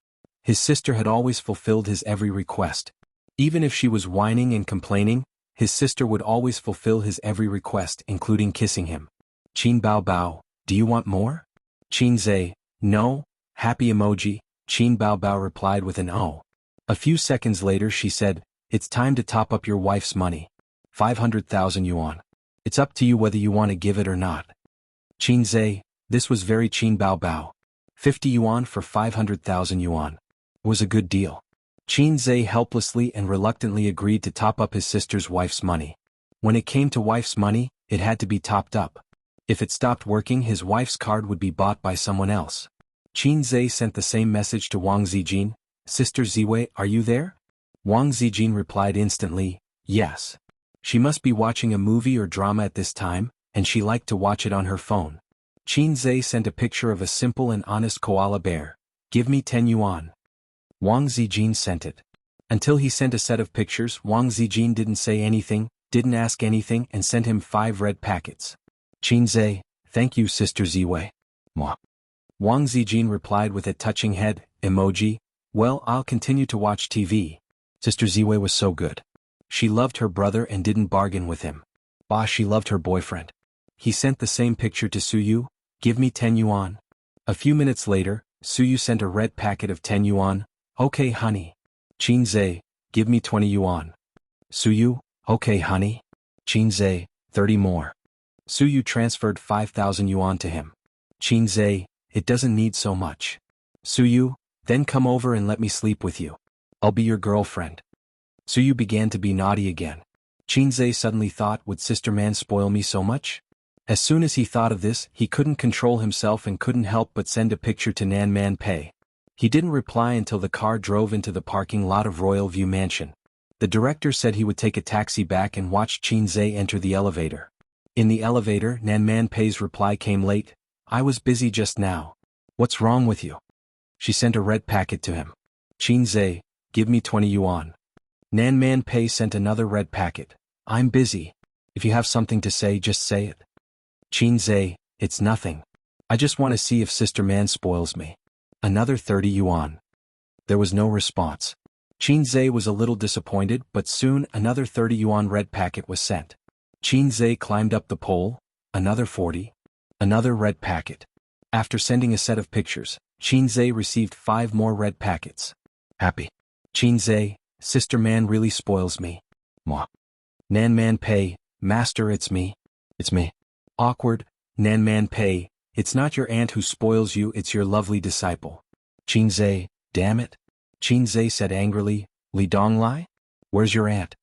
His sister had always fulfilled his every request. Even if she was whining and complaining, his sister would always fulfill his every request, including kissing him. Qin Bao Bao, do you want more? Xianxia, no. Happy emoji. Qin Bao Bao replied with an "oh." A few seconds later she said, it's time to top up your wife's money. 500,000 yuan. It's up to you whether you want to give it or not. Xianxia, this was very Qin Bao Bao. 50 yuan for 500,000 yuan. Was a good deal. Xianxia helplessly and reluctantly agreed to top up his sister's wife's money. When it came to wife's money, it had to be topped up. If it stopped working, his wife's card would be bought by someone else. Xianxia sent the same message to Wang Zijin, Sister Ziwei, are you there? Wang Zijin replied instantly, yes. She must be watching a movie or drama at this time, and she liked to watch it on her phone. Xianxia sent a picture of a simple and honest koala bear. Give me 10 yuan. Wang Zijin sent it. Until he sent a set of pictures, Wang Zijin didn't say anything, didn't ask anything, and sent him 5 red packets. Xianxia, thank you, Sister Ziwei. Mwah. Wang Zijin replied with a touching head emoji, well, I'll continue to watch TV. Sister Ziwei was so good. She loved her brother and didn't bargain with him. Bah, she loved her boyfriend. He sent the same picture to Suyu, give me 10 yuan. A few minutes later, Suyu sent a red packet of 10 yuan, okay honey. Xianxia, give me 20 yuan. Suyu, okay honey. Xianxia, 30 more. Suyu transferred 5,000 yuan to him. Xianxia, it doesn't need so much. Suyu, then come over and let me sleep with you. I'll be your girlfriend. Suyu began to be naughty again. Xianxia suddenly thought, would Sister Man spoil me so much? As soon as he thought of this, he couldn't control himself and couldn't help but send a picture to Nan Man Pei. He didn't reply until the car drove into the parking lot of Royal View Mansion. The director said he would take a taxi back and watch Xianxia enter the elevator. In the elevator, Nan Man Pei's reply came late. I was busy just now. What's wrong with you? She sent a red packet to him. Xianxia, give me 20 yuan. Nan Man Pei sent another red packet. I'm busy. If you have something to say, just say it. Xianxia, it's nothing. I just want to see if Sister Man spoils me. Another 30 yuan. There was no response. Xianxia was a little disappointed, but soon another 30 yuan red packet was sent. Xianxia climbed up the pole. Another 40. Another red packet. After sending a set of pictures, Xianxia received 5 more red packets. Happy. Xianxia, sister man really spoils me. Mwah. Nan man pay, master it's me. It's me. Awkward. Nan man pay, it's not your aunt who spoils you, it's your lovely disciple. Xianxia, damn it. Xianxia said angrily, Li Donglai? Where's your aunt?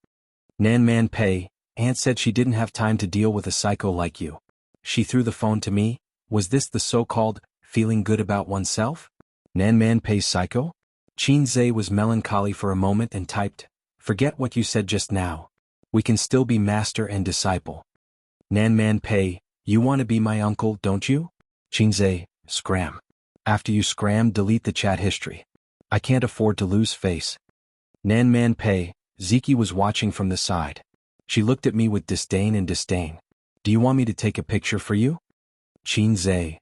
Nan man pay, aunt said she didn't have time to deal with a psycho like you. She threw the phone to me. Was this the so-called feeling good about oneself? Nan man pay psycho? Xianxia was melancholy for a moment and typed, forget what you said just now. We can still be master and disciple. Nan man pay, you want to be my uncle, don't you? Xianxia, scram. After you scram, delete the chat history. I can't afford to lose face. Nan man pay, Ziki was watching from the side. She looked at me with disdain and disdain. Do you want me to take a picture for you? Xianxia.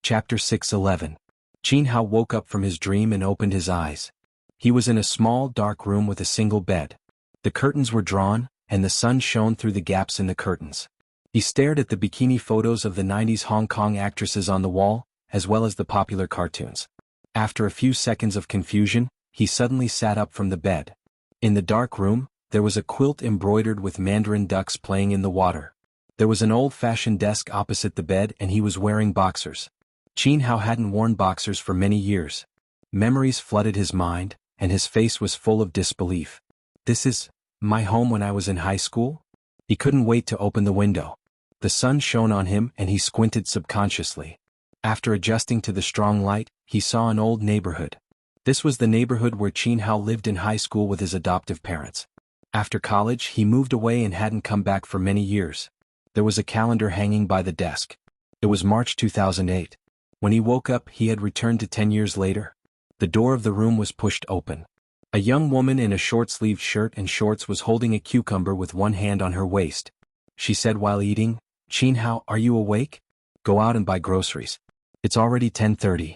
Chapter 6:11. Jianghu woke up from his dream and opened his eyes. He was in a small dark room with a single bed. The curtains were drawn, and the sun shone through the gaps in the curtains. He stared at the bikini photos of the 90s Hong Kong actresses on the wall, as well as the popular cartoons. After a few seconds of confusion, he suddenly sat up from the bed. In the dark room, there was a quilt embroidered with mandarin ducks playing in the water. There was an old-fashioned desk opposite the bed and he was wearing boxers. Jianghu hadn't worn boxers for many years. Memories flooded his mind, and his face was full of disbelief. This is my home when I was in high school? He couldn't wait to open the window. The sun shone on him and he squinted subconsciously. After adjusting to the strong light, he saw an old neighborhood. This was the neighborhood where Jianghu lived in high school with his adoptive parents. After college, he moved away and hadn't come back for many years. There was a calendar hanging by the desk. It was March 2008. When he woke up, he had returned to 10 years later. The door of the room was pushed open. A young woman in a short-sleeved shirt and shorts was holding a cucumber with one hand on her waist. She said while eating, Jianghu, are you awake? Go out and buy groceries. It's already 10:30.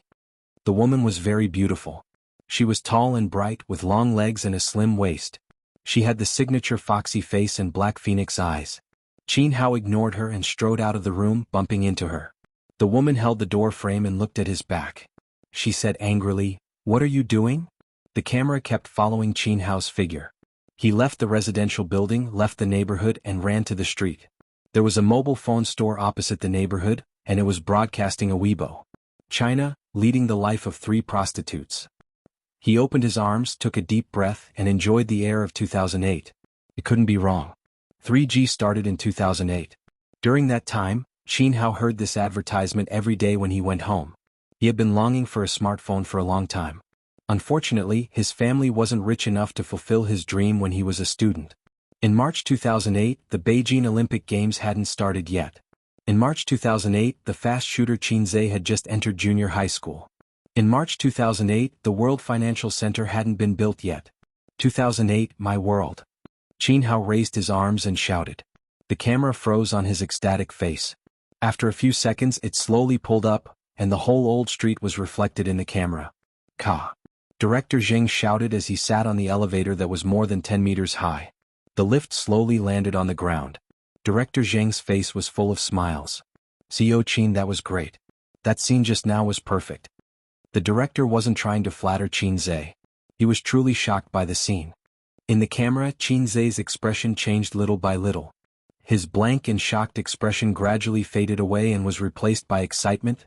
The woman was very beautiful. She was tall and bright with long legs and a slim waist. She had the signature foxy face and black phoenix eyes. Jianghu ignored her and strode out of the room, bumping into her. The woman held the door frame and looked at his back. She said angrily, what are you doing? The camera kept following Jianghu's figure. He left the residential building, left the neighborhood and ran to the street. There was a mobile phone store opposite the neighborhood, and it was broadcasting a Weibo. China, leading the life of 3 prostitutes. He opened his arms, took a deep breath and enjoyed the air of 2008. It couldn't be wrong. 3G started in 2008. During that time, Jianghu heard this advertisement every day when he went home. He had been longing for a smartphone for a long time. Unfortunately, his family wasn't rich enough to fulfill his dream when he was a student. In March 2008, the Beijing Olympic Games hadn't started yet. In March 2008, the fast shooter Xianxia had just entered junior high school. In March 2008, the World Financial Center hadn't been built yet. 2008, my world. Jianghu raised his arms and shouted. The camera froze on his ecstatic face. After a few seconds, it slowly pulled up, and the whole old street was reflected in the camera. Ka. Director Zheng shouted as he sat on the elevator that was more than 10 meters high. The lift slowly landed on the ground. Director Zheng's face was full of smiles. CEO Qin, that was great. That scene just now was perfect. The director wasn't trying to flatter Xianxia. He was truly shocked by the scene. In the camera, Xianxia's expression changed little by little. His blank and shocked expression gradually faded away and was replaced by excitement,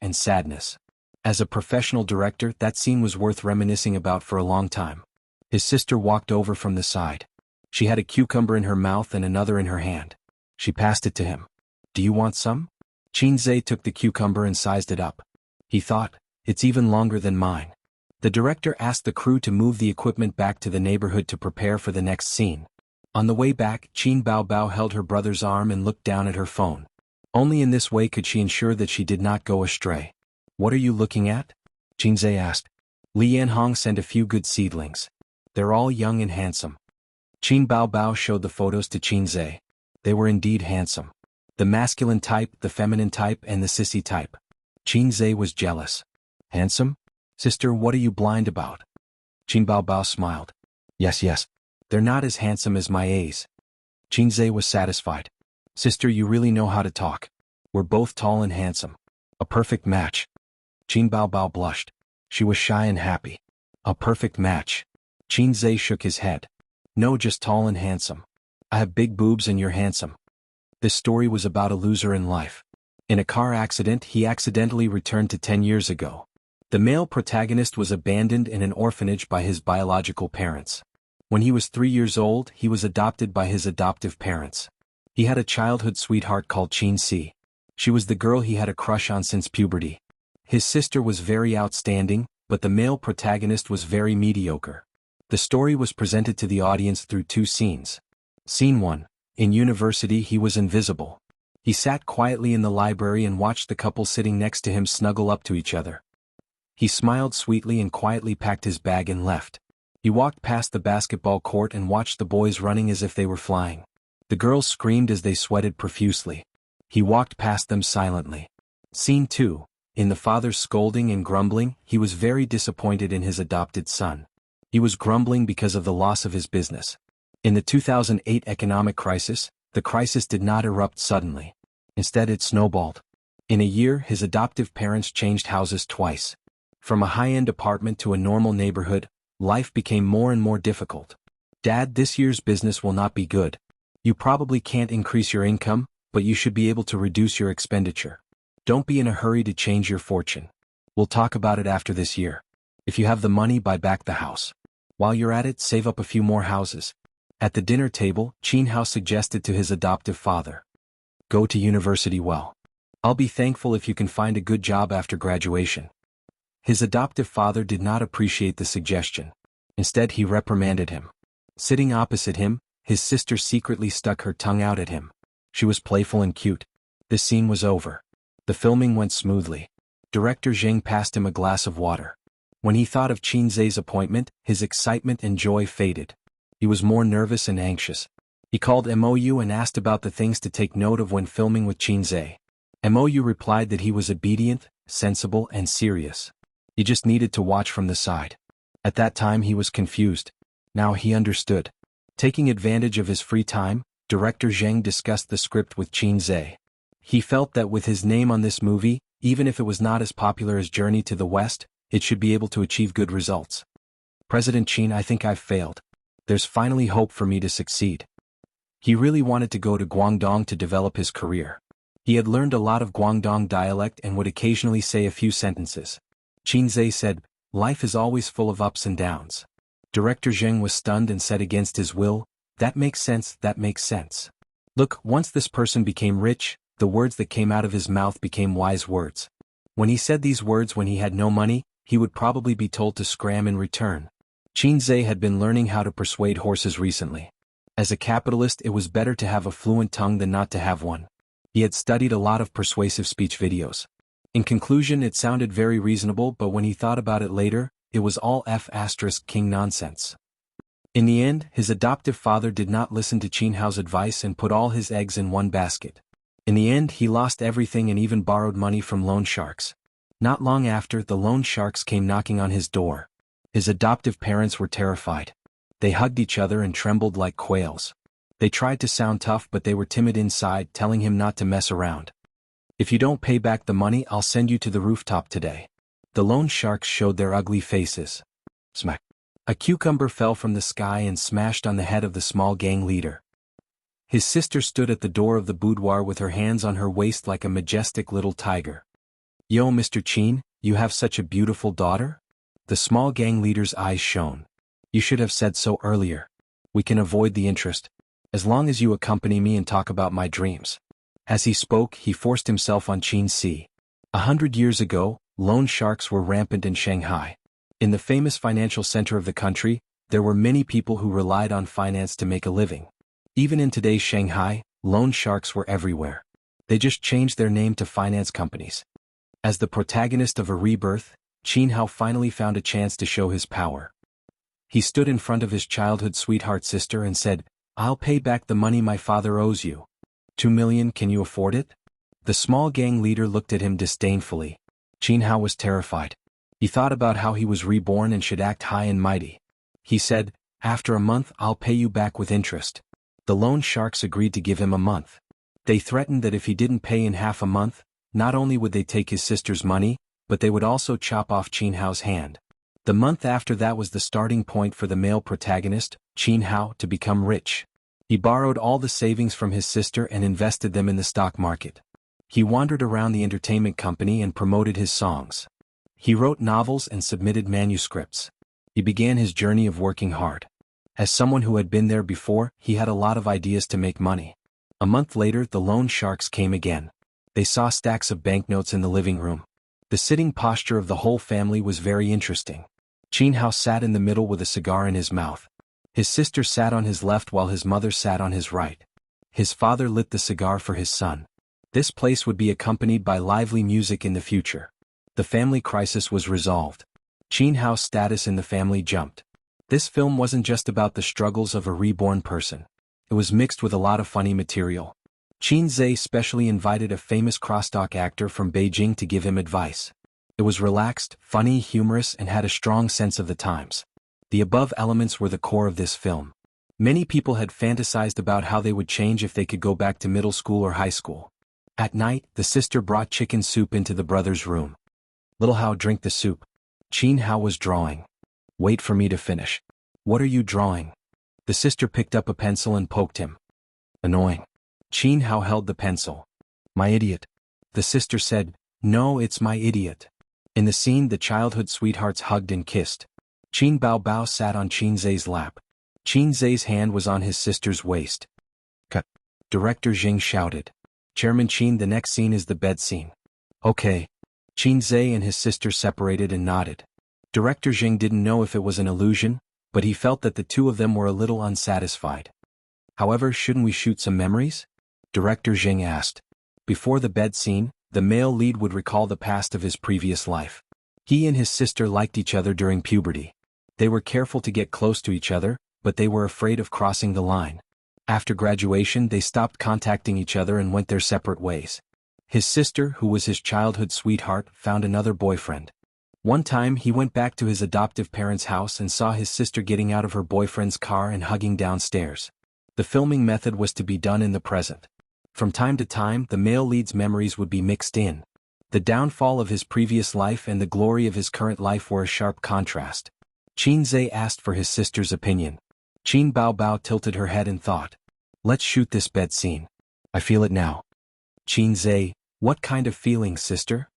and sadness. As a professional director, that scene was worth reminiscing about for a long time. His sister walked over from the side. She had a cucumber in her mouth and another in her hand. She passed it to him. Do you want some? Xianxia took the cucumber and sized it up. He thought, it's even longer than mine. The director asked the crew to move the equipment back to the neighborhood to prepare for the next scene. On the way back, Qin Baobao held her brother's arm and looked down at her phone. Only in this way could she ensure that she did not go astray. What are you looking at? Xianxia asked. Li Yanhong sent a few good seedlings. They're all young and handsome. Qin Baobao showed the photos to Xianxia. They were indeed handsome. The masculine type, the feminine type, and the sissy type. Xianxia was jealous. Handsome? Sister, what are you blind about? Qin Baobao smiled. Yes. They're not as handsome as my A's. Xianxia was satisfied. Sister, you really know how to talk. We're both tall and handsome. A perfect match. Qin Baobao blushed. She was shy and happy. A perfect match. Qin Zhe shook his head. No, just tall and handsome. I have big boobs and you're handsome. This story was about a loser in life. In a car accident, he accidentally returned to 10 years ago. The male protagonist was abandoned in an orphanage by his biological parents. When he was 3 years old, he was adopted by his adoptive parents. He had a childhood sweetheart called Xianxia. She was the girl he had a crush on since puberty. His sister was very outstanding, but the male protagonist was very mediocre. The story was presented to the audience through 2 scenes. Scene 1. In university, he was invisible. He sat quietly in the library and watched the couple sitting next to him snuggle up to each other. He smiled sweetly and quietly packed his bag and left. He walked past the basketball court and watched the boys running as if they were flying. The girls screamed as they sweated profusely. He walked past them silently. Scene 2. In the father's scolding and grumbling, he was very disappointed in his adopted son. He was grumbling because of the loss of his business. In the 2008 economic crisis, the crisis did not erupt suddenly. Instead, it snowballed. In a year, his adoptive parents changed houses twice. From a high-end apartment to a normal neighborhood, life became more and more difficult. Dad, this year's business will not be good. You probably can't increase your income, but you should be able to reduce your expenditure. Don't be in a hurry to change your fortune. We'll talk about it after this year. If you have the money, buy back the house. While you're at it, save up a few more houses. At the dinner table, Qianhao suggested to his adoptive father, go to university well. I'll be thankful if you can find a good job after graduation. His adoptive father did not appreciate the suggestion. Instead, he reprimanded him. Sitting opposite him, his sister secretly stuck her tongue out at him. She was playful and cute. The scene was over. The filming went smoothly. Director Zhang passed him a glass of water. When he thought of Qin Zhe's appointment, his excitement and joy faded. He was more nervous and anxious. He called Mou and asked about the things to take note of when filming with Qin Zhe. Mou replied that he was obedient, sensible, and serious. He just needed to watch from the side. At that time he was confused. Now he understood. Taking advantage of his free time, Director Zhang discussed the script with Qin Zhe. He felt that with his name on this movie, even if it was not as popular as Journey to the West, it should be able to achieve good results. President Qin, I think I've failed. There's finally hope for me to succeed. He really wanted to go to Guangdong to develop his career. He had learned a lot of Guangdong dialect and would occasionally say a few sentences. Qin Zhe said, life is always full of ups and downs. Director Zheng was stunned and said against his will, that makes sense, that makes sense. Look, once this person became rich, the words that came out of his mouth became wise words. When he said these words when he had no money, he would probably be told to scram in return. Qin Zhe had been learning how to persuade horses recently. As a capitalist, it was better to have a fluent tongue than not to have one. He had studied a lot of persuasive speech videos. In conclusion, it sounded very reasonable, but when he thought about it later, it was all F***king nonsense. In the end, his adoptive father did not listen to Qianhao's advice and put all his eggs in one basket. In the end, he lost everything and even borrowed money from loan sharks. Not long after, the loan sharks came knocking on his door. His adoptive parents were terrified. They hugged each other and trembled like quails. They tried to sound tough, but they were timid inside, telling him not to mess around. If you don't pay back the money, I'll send you to the rooftop today. The loan sharks showed their ugly faces. Smack. A cucumber fell from the sky and smashed on the head of the small gang leader. His sister stood at the door of the boudoir with her hands on her waist like a majestic little tiger. Yo, Mr. Qin, you have such a beautiful daughter? The small gang leader's eyes shone. You should have said so earlier. We can avoid the interest, as long as you accompany me and talk about my dreams. As he spoke, he forced himself on Qin Zhe. 100 years ago, loan sharks were rampant in Shanghai. In the famous financial center of the country, there were many people who relied on finance to make a living. Even in today's Shanghai, loan sharks were everywhere. They just changed their name to finance companies. As the protagonist of a rebirth, Qianhao finally found a chance to show his power. He stood in front of his childhood sweetheart sister and said, I'll pay back the money my father owes you. 2 million, can you afford it? The small gang leader looked at him disdainfully. Qianhao was terrified. He thought about how he was reborn and should act high and mighty. He said, after a month I'll pay you back with interest. The loan sharks agreed to give him a month. They threatened that if he didn't pay in half a month, not only would they take his sister's money, but they would also chop off Qinhao's hand. The month after that was the starting point for the male protagonist, Qianhao, to become rich. He borrowed all the savings from his sister and invested them in the stock market. He wandered around the entertainment company and promoted his songs. He wrote novels and submitted manuscripts. He began his journey of working hard. As someone who had been there before, he had a lot of ideas to make money. A month later, the loan sharks came again. They saw stacks of banknotes in the living room. The sitting posture of the whole family was very interesting. Qianhao sat in the middle with a cigar in his mouth. His sister sat on his left while his mother sat on his right. His father lit the cigar for his son. This place would be accompanied by lively music in the future. The family crisis was resolved. Qianhao's status in the family jumped. This film wasn't just about the struggles of a reborn person. It was mixed with a lot of funny material. Qinzhe specially invited a famous crosstalk actor from Beijing to give him advice. It was relaxed, funny, humorous, and had a strong sense of the times. The above elements were the core of this film. Many people had fantasized about how they would change if they could go back to middle school or high school. At night, the sister brought chicken soup into the brother's room. "Little Hao, drink the soup." Qianhao was drawing. "Wait for me to finish." "What are you drawing?" The sister picked up a pencil and poked him. "Annoying." Qianhao held the pencil. "My idiot." The sister said, "No, it's my idiot." In the scene, the childhood sweethearts hugged and kissed. Qin Bao sat on Qinzhe's lap. Qinzhe's hand was on his sister's waist. "Cut." Director Jing shouted. "Chairman Qin, the next scene is the bed scene." "Okay." Qinzhe and his sister separated and nodded. Director Jing didn't know if it was an illusion, but he felt that the two of them were a little unsatisfied. "However, shouldn't we shoot some memories?" Director Jing asked. Before the bed scene, the male lead would recall the past of his previous life. He and his sister liked each other during puberty. They were careful to get close to each other, but they were afraid of crossing the line. After graduation, they stopped contacting each other and went their separate ways. His sister, who was his childhood sweetheart, found another boyfriend. One time he went back to his adoptive parents' house and saw his sister getting out of her boyfriend's car and hugging downstairs. The filming method was to be done in the present. From time to time, the male lead's memories would be mixed in. The downfall of his previous life and the glory of his current life were a sharp contrast. Qinzhe asked for his sister's opinion. Qin Bao tilted her head and thought. "Let's shoot this bed scene. I feel it now." Qinzhe, "What kind of feeling, sister?"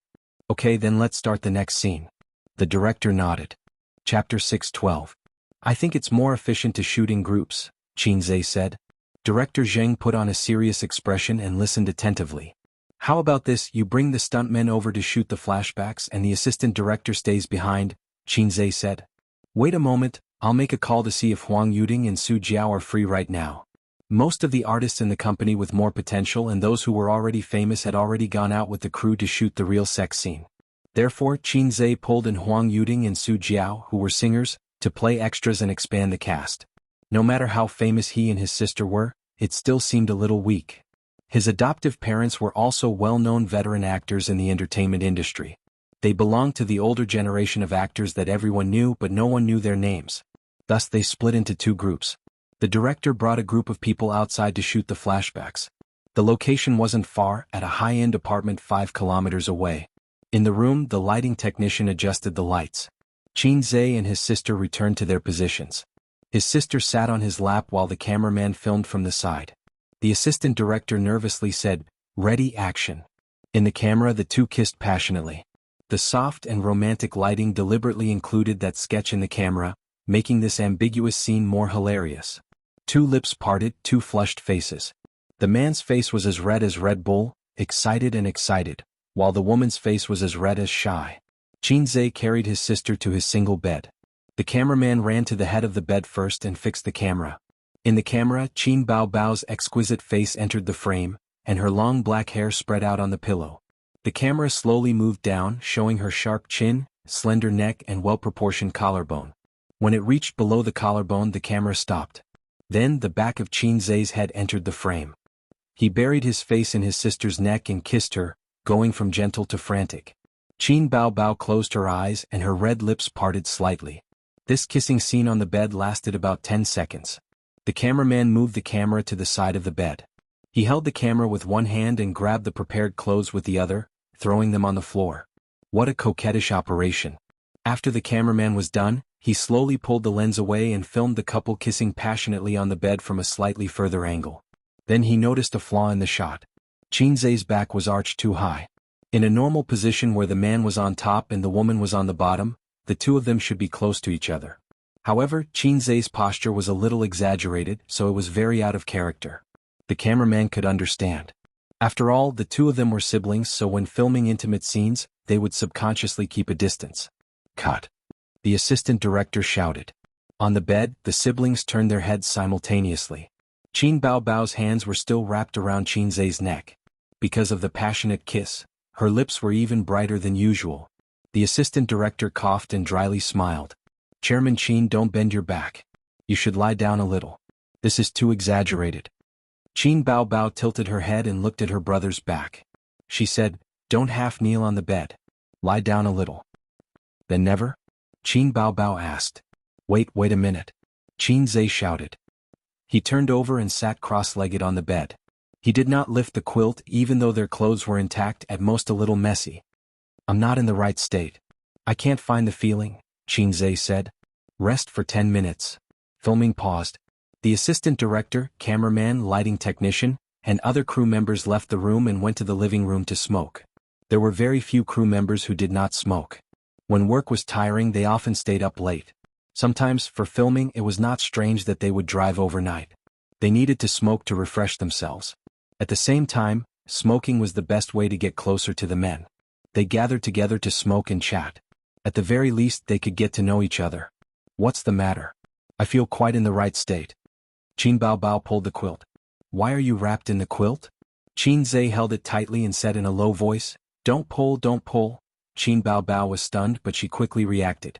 "Okay, then let's start the next scene." The director nodded. Chapter 6:12. "I think it's more efficient to shoot in groups," Qinzhe said. Director Zheng put on a serious expression and listened attentively. "How about this, you bring the stuntmen over to shoot the flashbacks and the assistant director stays behind," Qinzhe said. "Wait a moment, I'll make a call to see if Huang Yuding and Su Jiao are free right now." Most of the artists in the company with more potential and those who were already famous had already gone out with the crew to shoot the real sex scene. Therefore, Qinzhe pulled in Huang Yuding and Su Jiao, who were singers, to play extras and expand the cast. No matter how famous he and his sister were, it still seemed a little weak. His adoptive parents were also well-known veteran actors in the entertainment industry. They belonged to the older generation of actors that everyone knew but no one knew their names. Thus they split into two groups. The director brought a group of people outside to shoot the flashbacks. The location wasn't far, at a high-end apartment 5 kilometers away. In the room, the lighting technician adjusted the lights. Qinzhe and his sister returned to their positions. His sister sat on his lap while the cameraman filmed from the side. The assistant director nervously said, "Ready, action." In the camera, the two kissed passionately. The soft and romantic lighting deliberately included that sketch in the camera, making this ambiguous scene more hilarious. Two lips parted, two flushed faces. The man's face was as Red Bull, excited and excited, while the woman's face was as red as shy. Qinzhe carried his sister to his single bed. The cameraman ran to the head of the bed first and fixed the camera. In the camera, Qin Bao's exquisite face entered the frame, and her long black hair spread out on the pillow. The camera slowly moved down, showing her sharp chin, slender neck and well-proportioned collarbone. When it reached below the collarbone, the camera stopped. Then the back of Qinzhe's head entered the frame. He buried his face in his sister's neck and kissed her, going from gentle to frantic. Qin Bao closed her eyes and her red lips parted slightly. This kissing scene on the bed lasted about 10 seconds. The cameraman moved the camera to the side of the bed. He held the camera with one hand and grabbed the prepared clothes with the other, throwing them on the floor. What a coquettish operation. After the cameraman was done, he slowly pulled the lens away and filmed the couple kissing passionately on the bed from a slightly further angle. Then he noticed a flaw in the shot. Qinzhe's back was arched too high. In a normal position where the man was on top and the woman was on the bottom, the two of them should be close to each other. However, Qinzhe's posture was a little exaggerated, so it was very out of character. The cameraman could understand. After all, the two of them were siblings, so when filming intimate scenes, they would subconsciously keep a distance. Cut. The assistant director shouted. On the bed, the siblings turned their heads simultaneously. Qin Baobao's hands were still wrapped around Qinzhe's neck. Because of the passionate kiss, her lips were even brighter than usual. The assistant director coughed and dryly smiled. Chairman Qin, don't bend your back. You should lie down a little. This is too exaggerated. Qin Baobao tilted her head and looked at her brother's back. She said, don't half kneel on the bed. Lie down a little. Then never? Qin Baobao asked. Wait a minute. Qinzhe shouted. He turned over and sat cross-legged on the bed. He did not lift the quilt even though their clothes were intact, at most a little messy. I'm not in the right state. I can't find the feeling, Qinzhe said. Rest for 10 minutes. Filming paused. The assistant director, cameraman, lighting technician, and other crew members left the room and went to the living room to smoke. There were very few crew members who did not smoke. When work was tiring, they often stayed up late. Sometimes, for filming, it was not strange that they would drive overnight. They needed to smoke to refresh themselves. At the same time, smoking was the best way to get closer to the men. They gathered together to smoke and chat. At the very least, they could get to know each other. What's the matter? I feel quite in the right state. Qin Baobao pulled the quilt. Why are you wrapped in the quilt? Qinzhe held it tightly and said in a low voice, Don't pull, don't pull. Qin Baobao was stunned, but she quickly reacted.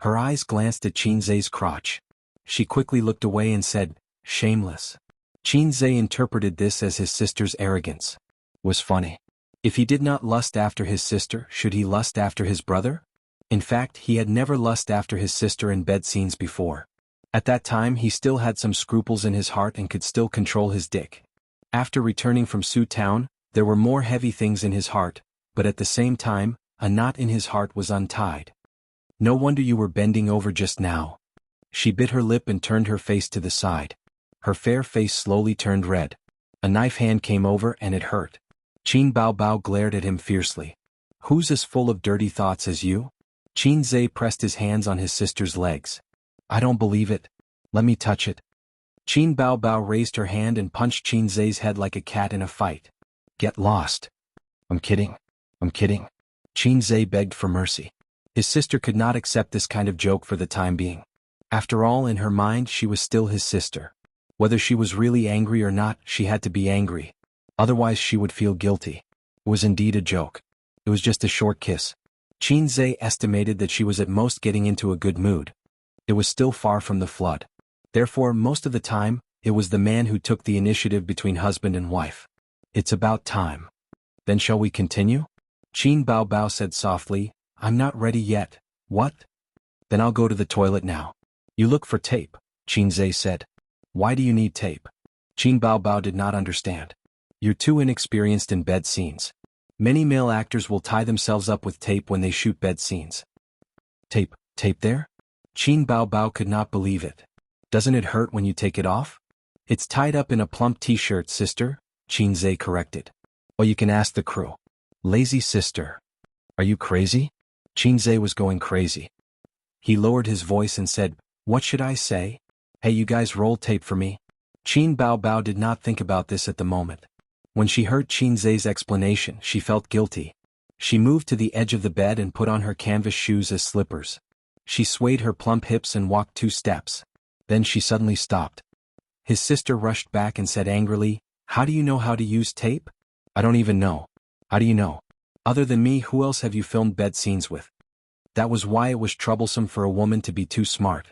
Her eyes glanced at Qinzhe's crotch. She quickly looked away and said, Shameless. Qinzhe interpreted this as his sister's arrogance. Was funny. If he did not lust after his sister, should he lust after his brother? In fact, he had never lust after his sister in bed scenes before. At that time, he still had some scruples in his heart and could still control his dick. After returning from Su Town, there were more heavy things in his heart, but at the same time, a knot in his heart was untied. No wonder you were bending over just now. She bit her lip and turned her face to the side. Her fair face slowly turned red. A knife hand came over and it hurt. Qin Baobao glared at him fiercely. Who's as full of dirty thoughts as you? Qinzhe pressed his hands on his sister's legs. I don't believe it. Let me touch it. Qin Baobao raised her hand and punched Qinzhe's head like a cat in a fight. Get lost. I'm kidding. I'm kidding. Qinzhe begged for mercy. His sister could not accept this kind of joke for the time being. After all, in her mind, she was still his sister. Whether she was really angry or not, she had to be angry. Otherwise she would feel guilty. It was indeed a joke. It was just a short kiss. Qinzhe estimated that she was at most getting into a good mood. It was still far from the flood. Therefore, most of the time, it was the man who took the initiative between husband and wife. It's about time. Then shall we continue? Qin Baobao said softly, I'm not ready yet. What? Then I'll go to the toilet now. You look for tape, Qinzhe said. Why do you need tape? Qin Baobao did not understand. You're too inexperienced in bed scenes. Many male actors will tie themselves up with tape when they shoot bed scenes. Tape there? Qin Baobao could not believe it. Doesn't it hurt when you take it off? It's tied up in a plump t-shirt, sister, Qinzhe corrected. Or you can ask the crew. Lazy sister. Are you crazy? Qinzhe was going crazy. He lowered his voice and said, What should I say? Hey, you guys, roll tape for me. Qin Baobao did not think about this at the moment. When she heard Qinzhe's explanation, she felt guilty. She moved to the edge of the bed and put on her canvas shoes as slippers. She swayed her plump hips and walked 2 steps. Then she suddenly stopped. His sister rushed back and said angrily, How do you know how to use tape? I don't even know. How do you know? Other than me, who else have you filmed bed scenes with? That was why it was troublesome for a woman to be too smart.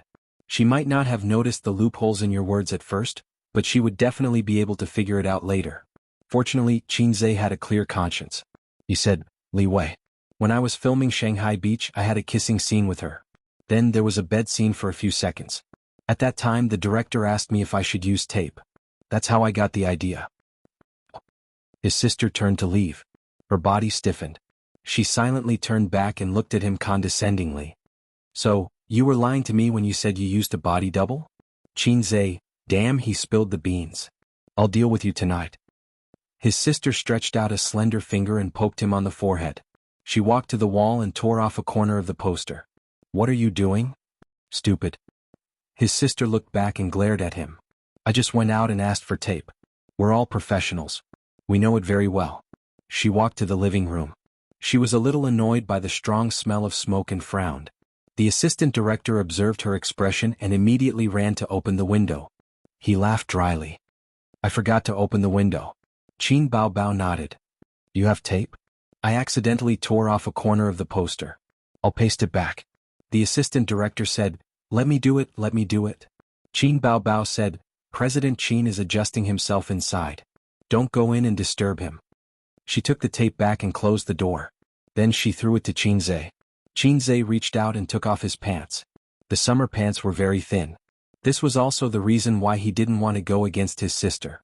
She might not have noticed the loopholes in your words at first, but she would definitely be able to figure it out later. Fortunately, Qinzhe had a clear conscience. He said, Li Wei. When I was filming Shanghai Beach, I had a kissing scene with her. Then there was a bed scene for a few seconds. At that time, the director asked me if I should use tape. That's how I got the idea. His sister turned to leave. Her body stiffened. She silently turned back and looked at him condescendingly. So, you were lying to me when you said you used a body double? Xianxia, damn, he spilled the beans. I'll deal with you tonight. His sister stretched out a slender finger and poked him on the forehead. She walked to the wall and tore off a corner of the poster. What are you doing? Stupid. His sister looked back and glared at him. I just went out and asked for tape. We're all professionals. We know it very well. She walked to the living room. She was a little annoyed by the strong smell of smoke and frowned. The assistant director observed her expression and immediately ran to open the window. He laughed dryly. I forgot to open the window. Qin Baobao nodded. You have tape? I accidentally tore off a corner of the poster. I'll paste it back. The assistant director said, let me do it, let me do it. Qin Baobao said, President Qin is adjusting himself inside. Don't go in and disturb him. She took the tape back and closed the door. Then she threw it to Xianxia. Xianxia reached out and took off his pants. The summer pants were very thin. This was also the reason why he didn't want to go against his sister.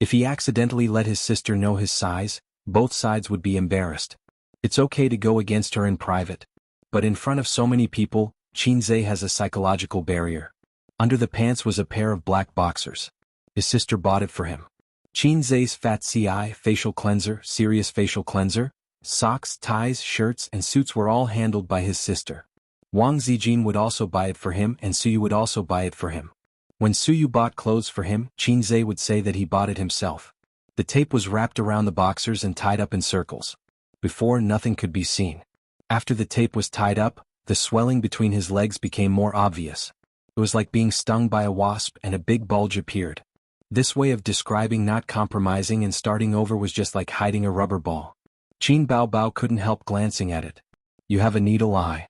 If he accidentally let his sister know his size, both sides would be embarrassed. It's okay to go against her in private. But in front of so many people, Xianxia has a psychological barrier. Under the pants was a pair of black boxers. His sister bought it for him. Xianxia's Fat CI facial cleanser, serious facial cleanser, socks, ties, shirts and suits were all handled by his sister. Wang Zijin would also buy it for him and Suyu would also buy it for him. When Suyu bought clothes for him, Xianxia would say that he bought it himself. The tape was wrapped around the boxers and tied up in circles. Before, nothing could be seen. After the tape was tied up, the swelling between his legs became more obvious. It was like being stung by a wasp and a big bulge appeared. This way of describing not compromising and starting over was just like hiding a rubber ball. Qin Baobao couldn't help glancing at it. You have a needle eye.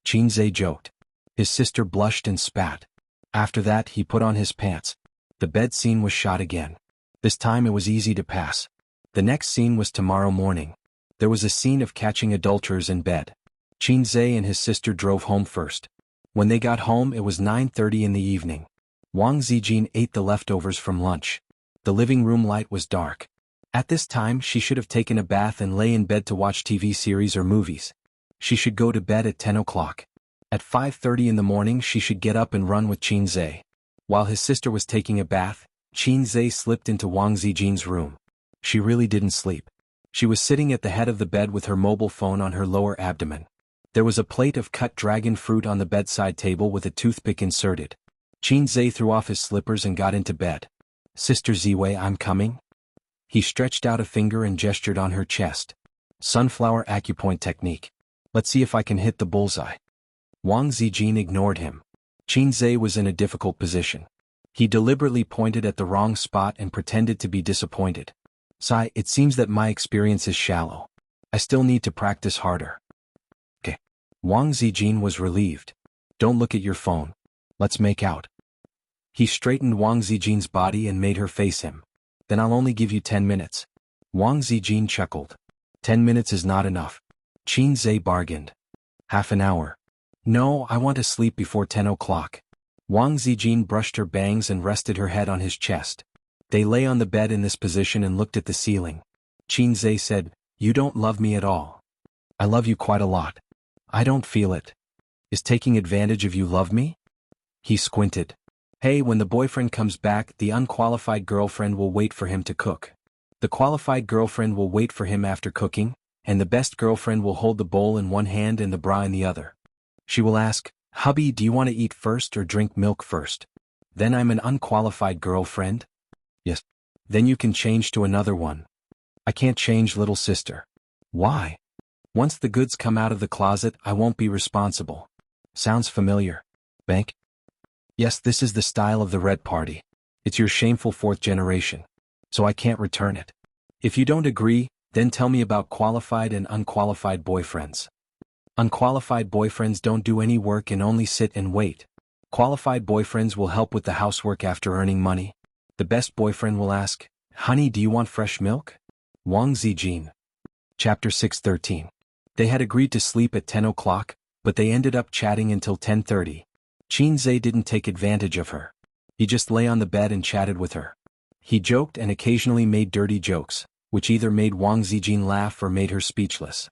Xianxia joked. His sister blushed and spat. After that he put on his pants. The bed scene was shot again. This time it was easy to pass. The next scene was tomorrow morning. There was a scene of catching adulterers in bed. Xianxia and his sister drove home first. When they got home it was 9:30 in the evening. Wang Zijin ate the leftovers from lunch. The living room light was dark. At this time she should have taken a bath and lay in bed to watch TV series or movies. She should go to bed at 10 o'clock. At 5:30 in the morning she should get up and run with Xianxia. While his sister was taking a bath, Xianxia slipped into Wang Zijin's room. She really didn't sleep. She was sitting at the head of the bed with her mobile phone on her lower abdomen. There was a plate of cut dragon fruit on the bedside table with a toothpick inserted. Xianxia threw off his slippers and got into bed. Sister Ziwei, I'm coming. He stretched out a finger and gestured on her chest. Sunflower acupoint technique. Let's see if I can hit the bullseye. Wang Zijin ignored him. Xianxia was in a difficult position. He deliberately pointed at the wrong spot and pretended to be disappointed. Sai, it seems that my experience is shallow. I still need to practice harder. Okay. Wang Zijin was relieved. Don't look at your phone. Let's make out. He straightened Wang Zijin's body and made her face him. Then I'll only give you 10 minutes. Wang Zijin chuckled. 10 minutes is not enough. Xianxia bargained. Half an hour. No, I want to sleep before 10 o'clock. Wang Zijin brushed her bangs and rested her head on his chest. They lay on the bed in this position and looked at the ceiling. Xianxia said, You don't love me at all. I love you quite a lot. I don't feel it. Is taking advantage of you love me? He squinted. Hey, when the boyfriend comes back, the unqualified girlfriend will wait for him to cook. The qualified girlfriend will wait for him after cooking, and the best girlfriend will hold the bowl in one hand and the bra in the other. She will ask, Hubby, do you want to eat first or drink milk first? Then I'm an unqualified girlfriend? Yes. Then you can change to another one. I can't change, little sister. Why? Once the goods come out of the closet, I won't be responsible. Sounds familiar. Bank? Yes, this is the style of the Red Party. It's your shameful fourth generation. So I can't return it. If you don't agree, then tell me about qualified and unqualified boyfriends. Unqualified boyfriends don't do any work and only sit and wait. Qualified boyfriends will help with the housework after earning money. The best boyfriend will ask, Honey, do you want fresh milk? Wang Zijin. Chapter 613. They had agreed to sleep at 10 o'clock, but they ended up chatting until 10:30. Xianxia didn't take advantage of her. He just lay on the bed and chatted with her. He joked and occasionally made dirty jokes, which either made Wang Zijin laugh or made her speechless.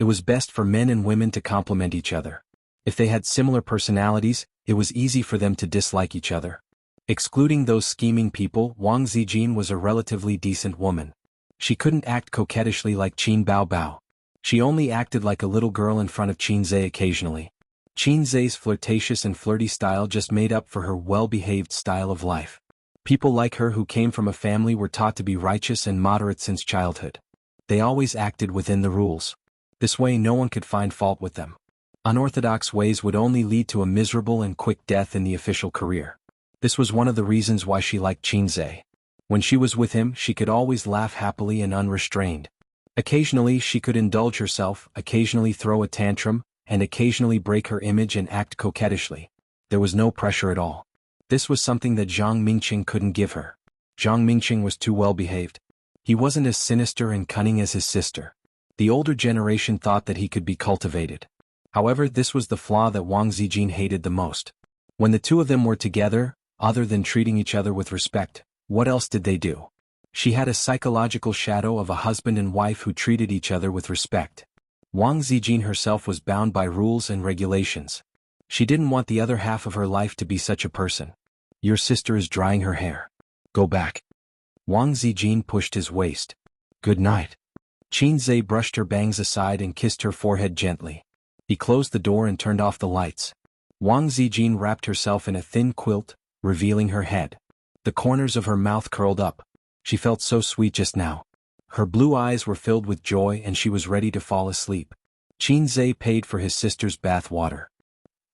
It was best for men and women to complement each other. If they had similar personalities, it was easy for them to dislike each other. Excluding those scheming people, Wang Zijin was a relatively decent woman. She couldn't act coquettishly like Qin Baobao. She only acted like a little girl in front of Qin Zhe occasionally. Qin Zhe's flirtatious and flirty style just made up for her well-behaved style of life. People like her who came from a family were taught to be righteous and moderate since childhood. They always acted within the rules. This way no one could find fault with them. Unorthodox ways would only lead to a miserable and quick death in the official career. This was one of the reasons why she liked Qin Zhe. When she was with him, she could always laugh happily and unrestrained. Occasionally she could indulge herself, occasionally throw a tantrum, and occasionally break her image and act coquettishly. There was no pressure at all. This was something that Zhang Mingqing couldn't give her. Zhang Mingqing was too well behaved. He wasn't as sinister and cunning as his sister. The older generation thought that he could be cultivated. However, this was the flaw that Wang Zijin hated the most. When the two of them were together, other than treating each other with respect, what else did they do? She had a psychological shadow of a husband and wife who treated each other with respect. Wang Zijin herself was bound by rules and regulations. She didn't want the other half of her life to be such a person. Your sister is drying her hair. Go back. Wang Zijin pushed his waist. Good night. Qin Zhe brushed her bangs aside and kissed her forehead gently. He closed the door and turned off the lights. Wang Zijin wrapped herself in a thin quilt, revealing her head. The corners of her mouth curled up. She felt so sweet just now. Her blue eyes were filled with joy and she was ready to fall asleep. Qin Zhe paid for his sister's bath water.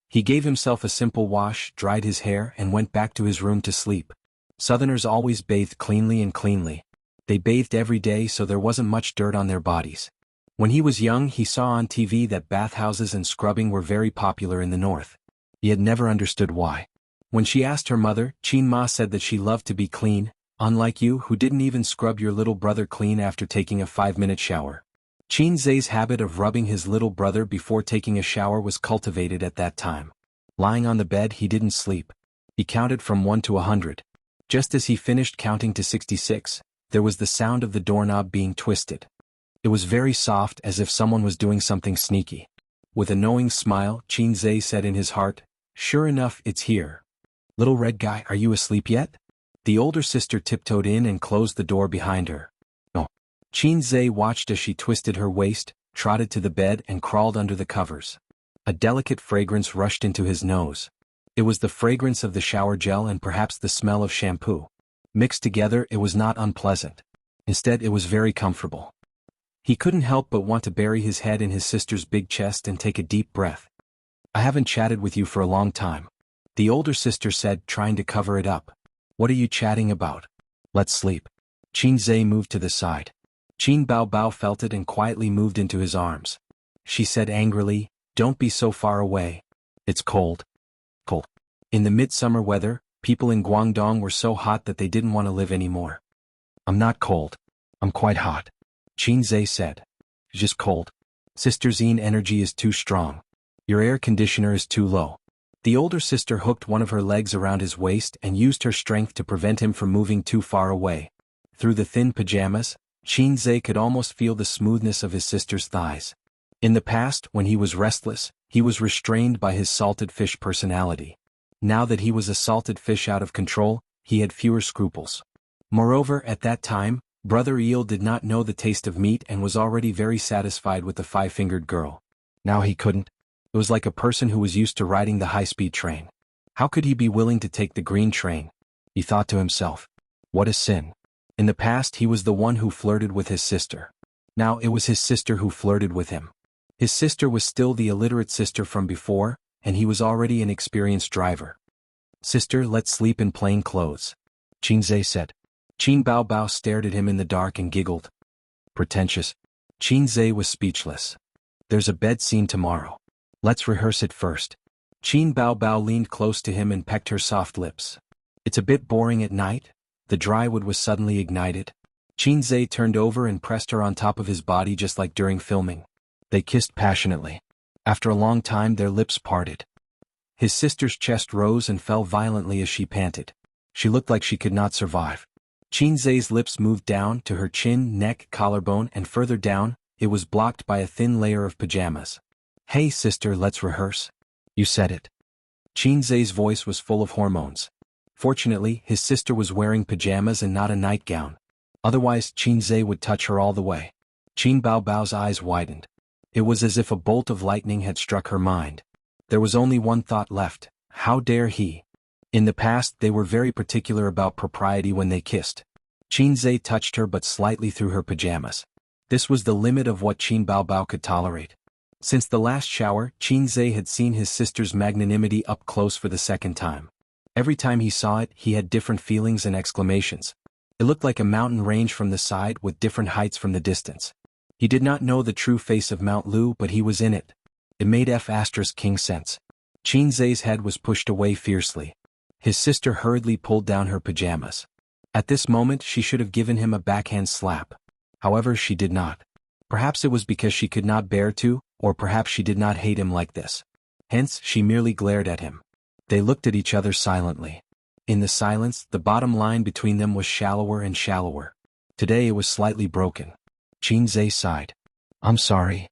He gave himself a simple wash, dried his hair, and went back to his room to sleep. Southerners always bathed cleanly and cleanly. They bathed every day so there wasn't much dirt on their bodies. When he was young, he saw on TV that bathhouses and scrubbing were very popular in the north. He had never understood why. When she asked her mother, Qin Ma said that she loved to be clean, unlike you who didn't even scrub your little brother clean after taking a 5-minute shower. Qin Zhe's habit of rubbing his little brother before taking a shower was cultivated at that time. Lying on the bed, he didn't sleep. He counted from 1 to 100. Just as he finished counting to 66, there was the sound of the doorknob being twisted. It was very soft, as if someone was doing something sneaky. With a knowing smile, Qin Zhe said in his heart, "Sure enough, it's here. Little red guy, are you asleep yet?" The older sister tiptoed in and closed the door behind her. No. Qin Zhe watched as she twisted her waist, trotted to the bed and crawled under the covers. A delicate fragrance rushed into his nose. It was the fragrance of the shower gel and perhaps the smell of shampoo. Mixed together, it was not unpleasant. Instead, it was very comfortable. He couldn't help but want to bury his head in his sister's big chest and take a deep breath. "I haven't chatted with you for a long time," the older sister said, trying to cover it up. "What are you chatting about? Let's sleep." Qin Zhe moved to the side. Qin Baobao felt it and quietly moved into his arms. She said angrily, "Don't be so far away. It's cold." Cold. In the midsummer weather, people in Guangdong were so hot that they didn't want to live anymore. "I'm not cold. I'm quite hot," Qin Zhe said. "Just cold. Sister Zine energy is too strong. Your air conditioner is too low." The older sister hooked one of her legs around his waist and used her strength to prevent him from moving too far away. Through the thin pajamas, Qin Zhe could almost feel the smoothness of his sister's thighs. In the past, when he was restless, he was restrained by his salted fish personality. Now that he was a salted fish out of control, he had fewer scruples. Moreover, at that time, Brother Eel did not know the taste of meat and was already very satisfied with the 5-fingered girl. Now he couldn't. It was like a person who was used to riding the high-speed train. How could he be willing to take the green train? He thought to himself. What a sin. In the past he was the one who flirted with his sister. Now it was his sister who flirted with him. His sister was still the illiterate sister from before, and he was already an experienced driver. "Sister, let's sleep in plain clothes," Qin Zhe said. Qin Baobao stared at him in the dark and giggled. Pretentious. Qin Zhe was speechless. "There's a bed scene tomorrow. Let's rehearse it first." Qin Baobao leaned close to him and pecked her soft lips. "It's a bit boring at night." The dry wood was suddenly ignited. Qin Zhe turned over and pressed her on top of his body just like during filming. They kissed passionately. After a long time their lips parted. His sister's chest rose and fell violently as she panted. She looked like she could not survive. Qin Zhe's lips moved down to her chin, neck, collarbone, and further down, it was blocked by a thin layer of pajamas. "Hey sister, let's rehearse." "You said it." Qinzhe's voice was full of hormones. Fortunately, his sister was wearing pajamas and not a nightgown. Otherwise, Qinzhe would touch her all the way. Qin Baobao's eyes widened. It was as if a bolt of lightning had struck her mind. There was only one thought left: how dare he? In the past, they were very particular about propriety when they kissed. Qinzhe touched her but slightly through her pajamas. This was the limit of what Qin Baobao could tolerate. Since the last shower, Qinzhe had seen his sister's magnanimity up close for the second time. Every time he saw it, he had different feelings and exclamations. It looked like a mountain range from the side with different heights from the distance. He did not know the true face of Mount Lu, but he was in it. It made King sense. Qinzhe's head was pushed away fiercely. His sister hurriedly pulled down her pajamas. At this moment she should have given him a backhand slap. However, she did not. Perhaps it was because she could not bear to, or perhaps she did not hate him like this. Hence, she merely glared at him. They looked at each other silently. In the silence, the bottom line between them was shallower and shallower. Today it was slightly broken. Qinzhe sighed. "I'm sorry."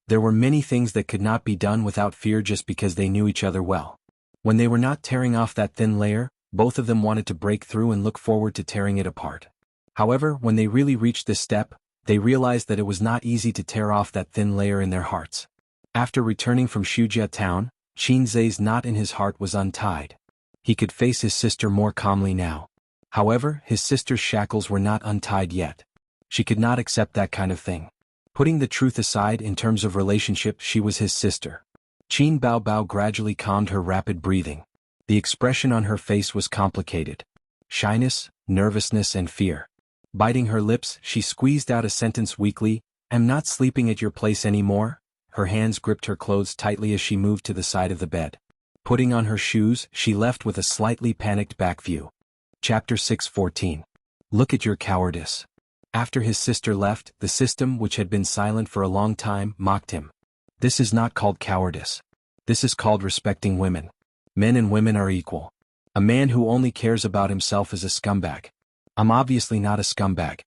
There were many things that could not be done without fear just because they knew each other well. When they were not tearing off that thin layer, both of them wanted to break through and look forward to tearing it apart. However, when they really reached this step, they realized that it was not easy to tear off that thin layer in their hearts. After returning from Xianxia town, Qinzhe's knot in his heart was untied. He could face his sister more calmly now. However, his sister's shackles were not untied yet. She could not accept that kind of thing. Putting the truth aside in terms of relationship, she was his sister. Qin Baobao gradually calmed her rapid breathing. The expression on her face was complicated. Shyness, nervousness and fear. Biting her lips, she squeezed out a sentence weakly, "I'm not sleeping at your place anymore." Her hands gripped her clothes tightly as she moved to the side of the bed. Putting on her shoes, she left with a slightly panicked back view. Chapter 6:14. Look at your cowardice. After his sister left, the system, which had been silent for a long time, mocked him. This is not called cowardice. This is called respecting women. Men and women are equal. A man who only cares about himself is a scumbag. I'm obviously not a scumbag.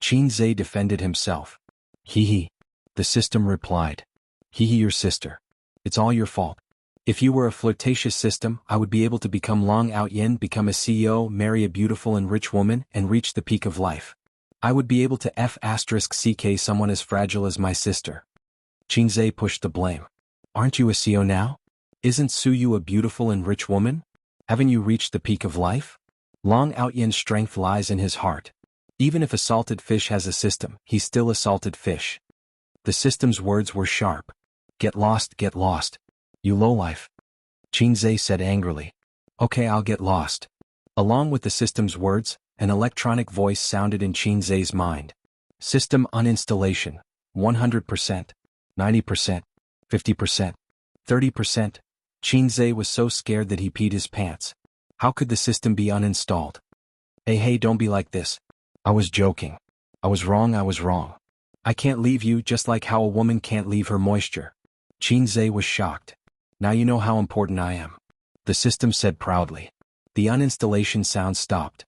Qinzhe defended himself. Hee. The system replied. Hee, your sister. It's all your fault. If you were a flirtatious system, I would be able to become Long Outyen, become a CEO, marry a beautiful and rich woman, and reach the peak of life. I would be able to *ck someone as fragile as my sister. Qinzhe pushed the blame. Aren't you a CEO now? Isn't Suyu a beautiful and rich woman? Haven't you reached the peak of life? Long Outyen's strength lies in his heart. Even if a salted fish has a system, he's still a salted fish. The system's words were sharp. Get lost, you lowlife. Qinzhe said angrily. Okay, I'll get lost. Along with the system's words, an electronic voice sounded in Qinzhe's mind. System uninstallation. 100%. 90%. 50%. 30%. Qinzhe was so scared that he peed his pants. How could the system be uninstalled? Hey, don't be like this. I was joking. I was wrong. I can't leave you just like how a woman can't leave her moisture. Qinzhe was shocked. Now you know how important I am. The system said proudly. The uninstallation sound stopped.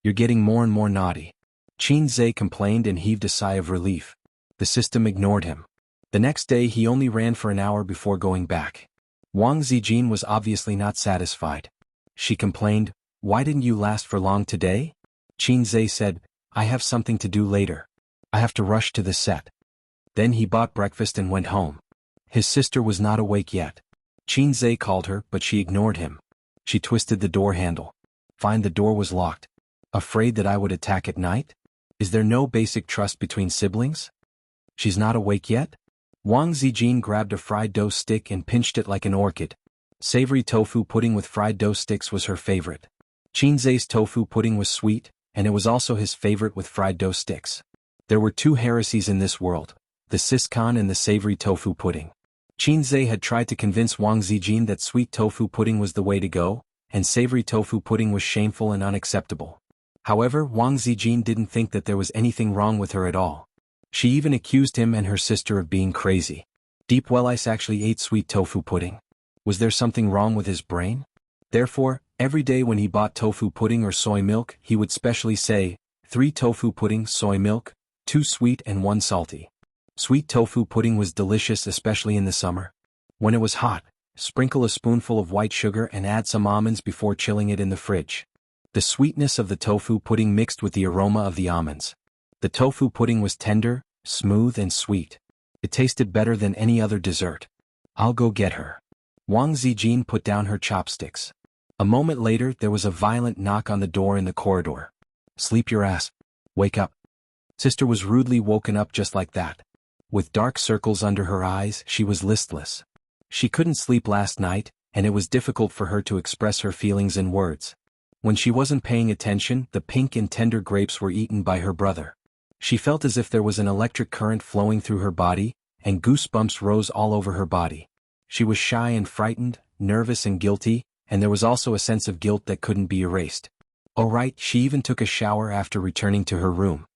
You're getting more and more naughty. Qinzhe complained and heaved a sigh of relief. The system ignored him. The next day he only ran for an hour before going back. Wang Zijin was obviously not satisfied. She complained, Why didn't you last for long today? Qinzhe said, I have something to do later. I have to rush to the set. Then he bought breakfast and went home. His sister was not awake yet. Qinzhe called her, but she ignored him. She twisted the door handle. Find the door was locked. Afraid that I would attack at night? Is there no basic trust between siblings? She's not awake yet? Wang Zijin grabbed a fried dough stick and pinched it like an orchid. Savory tofu pudding with fried dough sticks was her favorite. Qinzhe's tofu pudding was sweet, and it was also his favorite with fried dough sticks. There were two heresies in this world, the siscon and the savory tofu pudding. Qinzhe had tried to convince Wang Zijin that sweet tofu pudding was the way to go, and savory tofu pudding was shameful and unacceptable. However, Wang Zijin didn't think that there was anything wrong with her at all. She even accused him and her sister of being crazy. Deep Well Ice actually ate sweet tofu pudding. Was there something wrong with his brain? Therefore, every day when he bought tofu pudding or soy milk, he would specially say, 3 tofu pudding, soy milk, 2 sweet and 1 salty. Sweet tofu pudding was delicious, especially in the summer. When it was hot, sprinkle a spoonful of white sugar and add some almonds before chilling it in the fridge. The sweetness of the tofu pudding mixed with the aroma of the almonds. The tofu pudding was tender, smooth and sweet. It tasted better than any other dessert. I'll go get her. Wang Zijin put down her chopsticks. A moment later there was a violent knock on the door in the corridor. Sleep your ass. Wake up. Sister was rudely woken up just like that. With dark circles under her eyes, she was listless. She couldn't sleep last night, and it was difficult for her to express her feelings in words. When she wasn't paying attention, the pink and tender grapes were eaten by her brother. She felt as if there was an electric current flowing through her body, and goosebumps rose all over her body. She was shy and frightened, nervous and guilty, and there was also a sense of guilt that couldn't be erased. Alright, she even took a shower after returning to her room.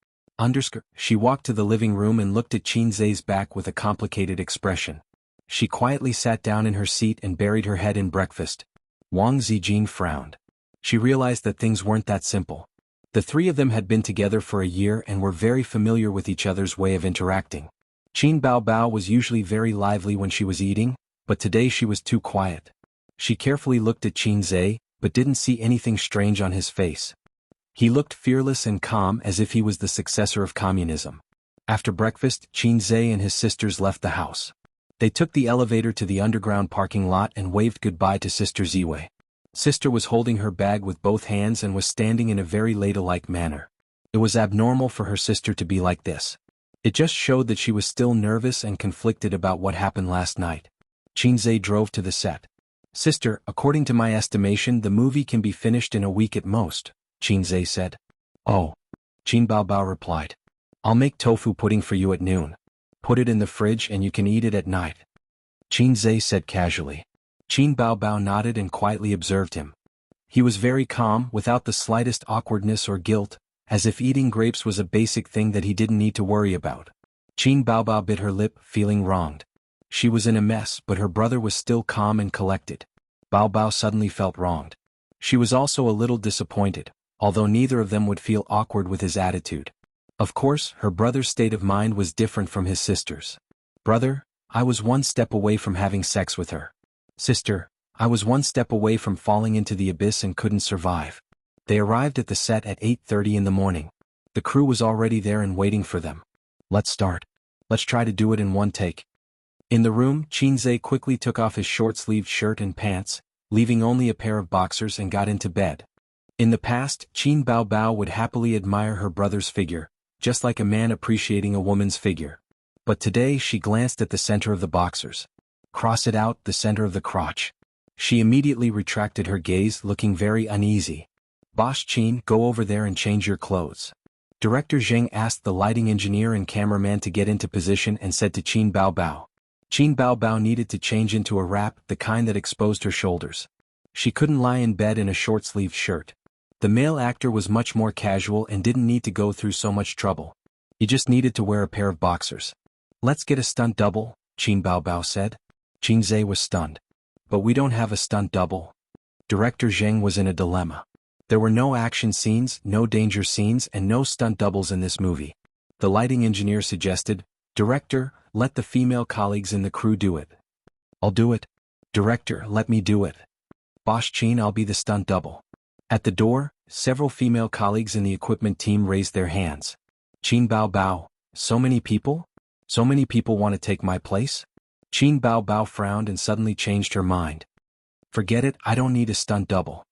She walked to the living room and looked at Qinzai's back with a complicated expression. She quietly sat down in her seat and buried her head in breakfast. Wang Zijin frowned. She realized that things weren't that simple. The three of them had been together for a year and were very familiar with each other's way of interacting. Qin Baobao was usually very lively when she was eating, but today she was too quiet. She carefully looked at Qinzai, but didn't see anything strange on his face. He looked fearless and calm, as if he was the successor of communism. After breakfast, Qinzai and his sisters left the house. They took the elevator to the underground parking lot and waved goodbye to Sister Ziwei. Sister was holding her bag with both hands and was standing in a very ladylike manner. It was abnormal for her sister to be like this. It just showed that she was still nervous and conflicted about what happened last night. Qinzai drove to the set. Sister, according to my estimation, the movie can be finished in a week at most, Qinzai said. Oh. Qin Baobao replied. I'll make tofu pudding for you at noon. Put it in the fridge and you can eat it at night. Qinzai said casually. Qin Baobao nodded and quietly observed him. He was very calm, without the slightest awkwardness or guilt, as if eating grapes was a basic thing that he didn't need to worry about. Qin Baobao bit her lip, feeling wronged. She was in a mess, but her brother was still calm and collected. Baobao suddenly felt wronged. She was also a little disappointed, although neither of them would feel awkward with his attitude. Of course, her brother's state of mind was different from his sister's. Brother, I was one step away from having sex with her. Sister, I was one step away from falling into the abyss and couldn't survive. They arrived at the set at 8:30 in the morning. The crew was already there and waiting for them. Let's start. Let's try to do it in one take. In the room, Qinzai quickly took off his short-sleeved shirt and pants, leaving only a pair of boxers, and got into bed. In the past, Qin Baobao would happily admire her brother's figure, just like a man appreciating a woman's figure. But today she glanced at the center of the boxers. Cross it out, the center of the crotch. She immediately retracted her gaze, looking very uneasy. Boss Qin, go over there and change your clothes. Director Zheng asked the lighting engineer and cameraman to get into position and said to Qin Baobao. Qin Baobao needed to change into a wrap, the kind that exposed her shoulders. She couldn't lie in bed in a short-sleeved shirt. The male actor was much more casual and didn't need to go through so much trouble. He just needed to wear a pair of boxers. Let's get a stunt double, Qin Baobao said. Qinzai was stunned. But we don't have a stunt double. Director Zheng was in a dilemma. There were no action scenes, no danger scenes, and no stunt doubles in this movie. The lighting engineer suggested, Director, let the female colleagues in the crew do it. I'll do it. Director, let me do it. Boss Qin, I'll be the stunt double. At the door, several female colleagues in the equipment team raised their hands. Qin Baobao, so many people? So many people want to take my place? Qin Baobao frowned and suddenly changed her mind. Forget it, I don't need a stunt double.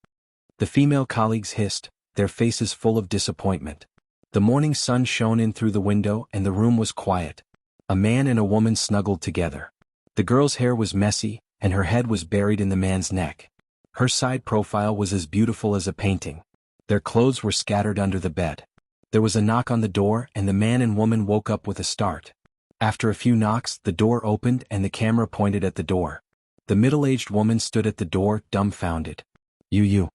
The female colleagues hissed, their faces full of disappointment. The morning sun shone in through the window and the room was quiet. A man and a woman snuggled together. The girl's hair was messy, and her head was buried in the man's neck. Her side profile was as beautiful as a painting. Their clothes were scattered under the bed. There was a knock on the door and the man and woman woke up with a start. After a few knocks, the door opened and the camera pointed at the door. The middle-aged woman stood at the door, dumbfounded. You.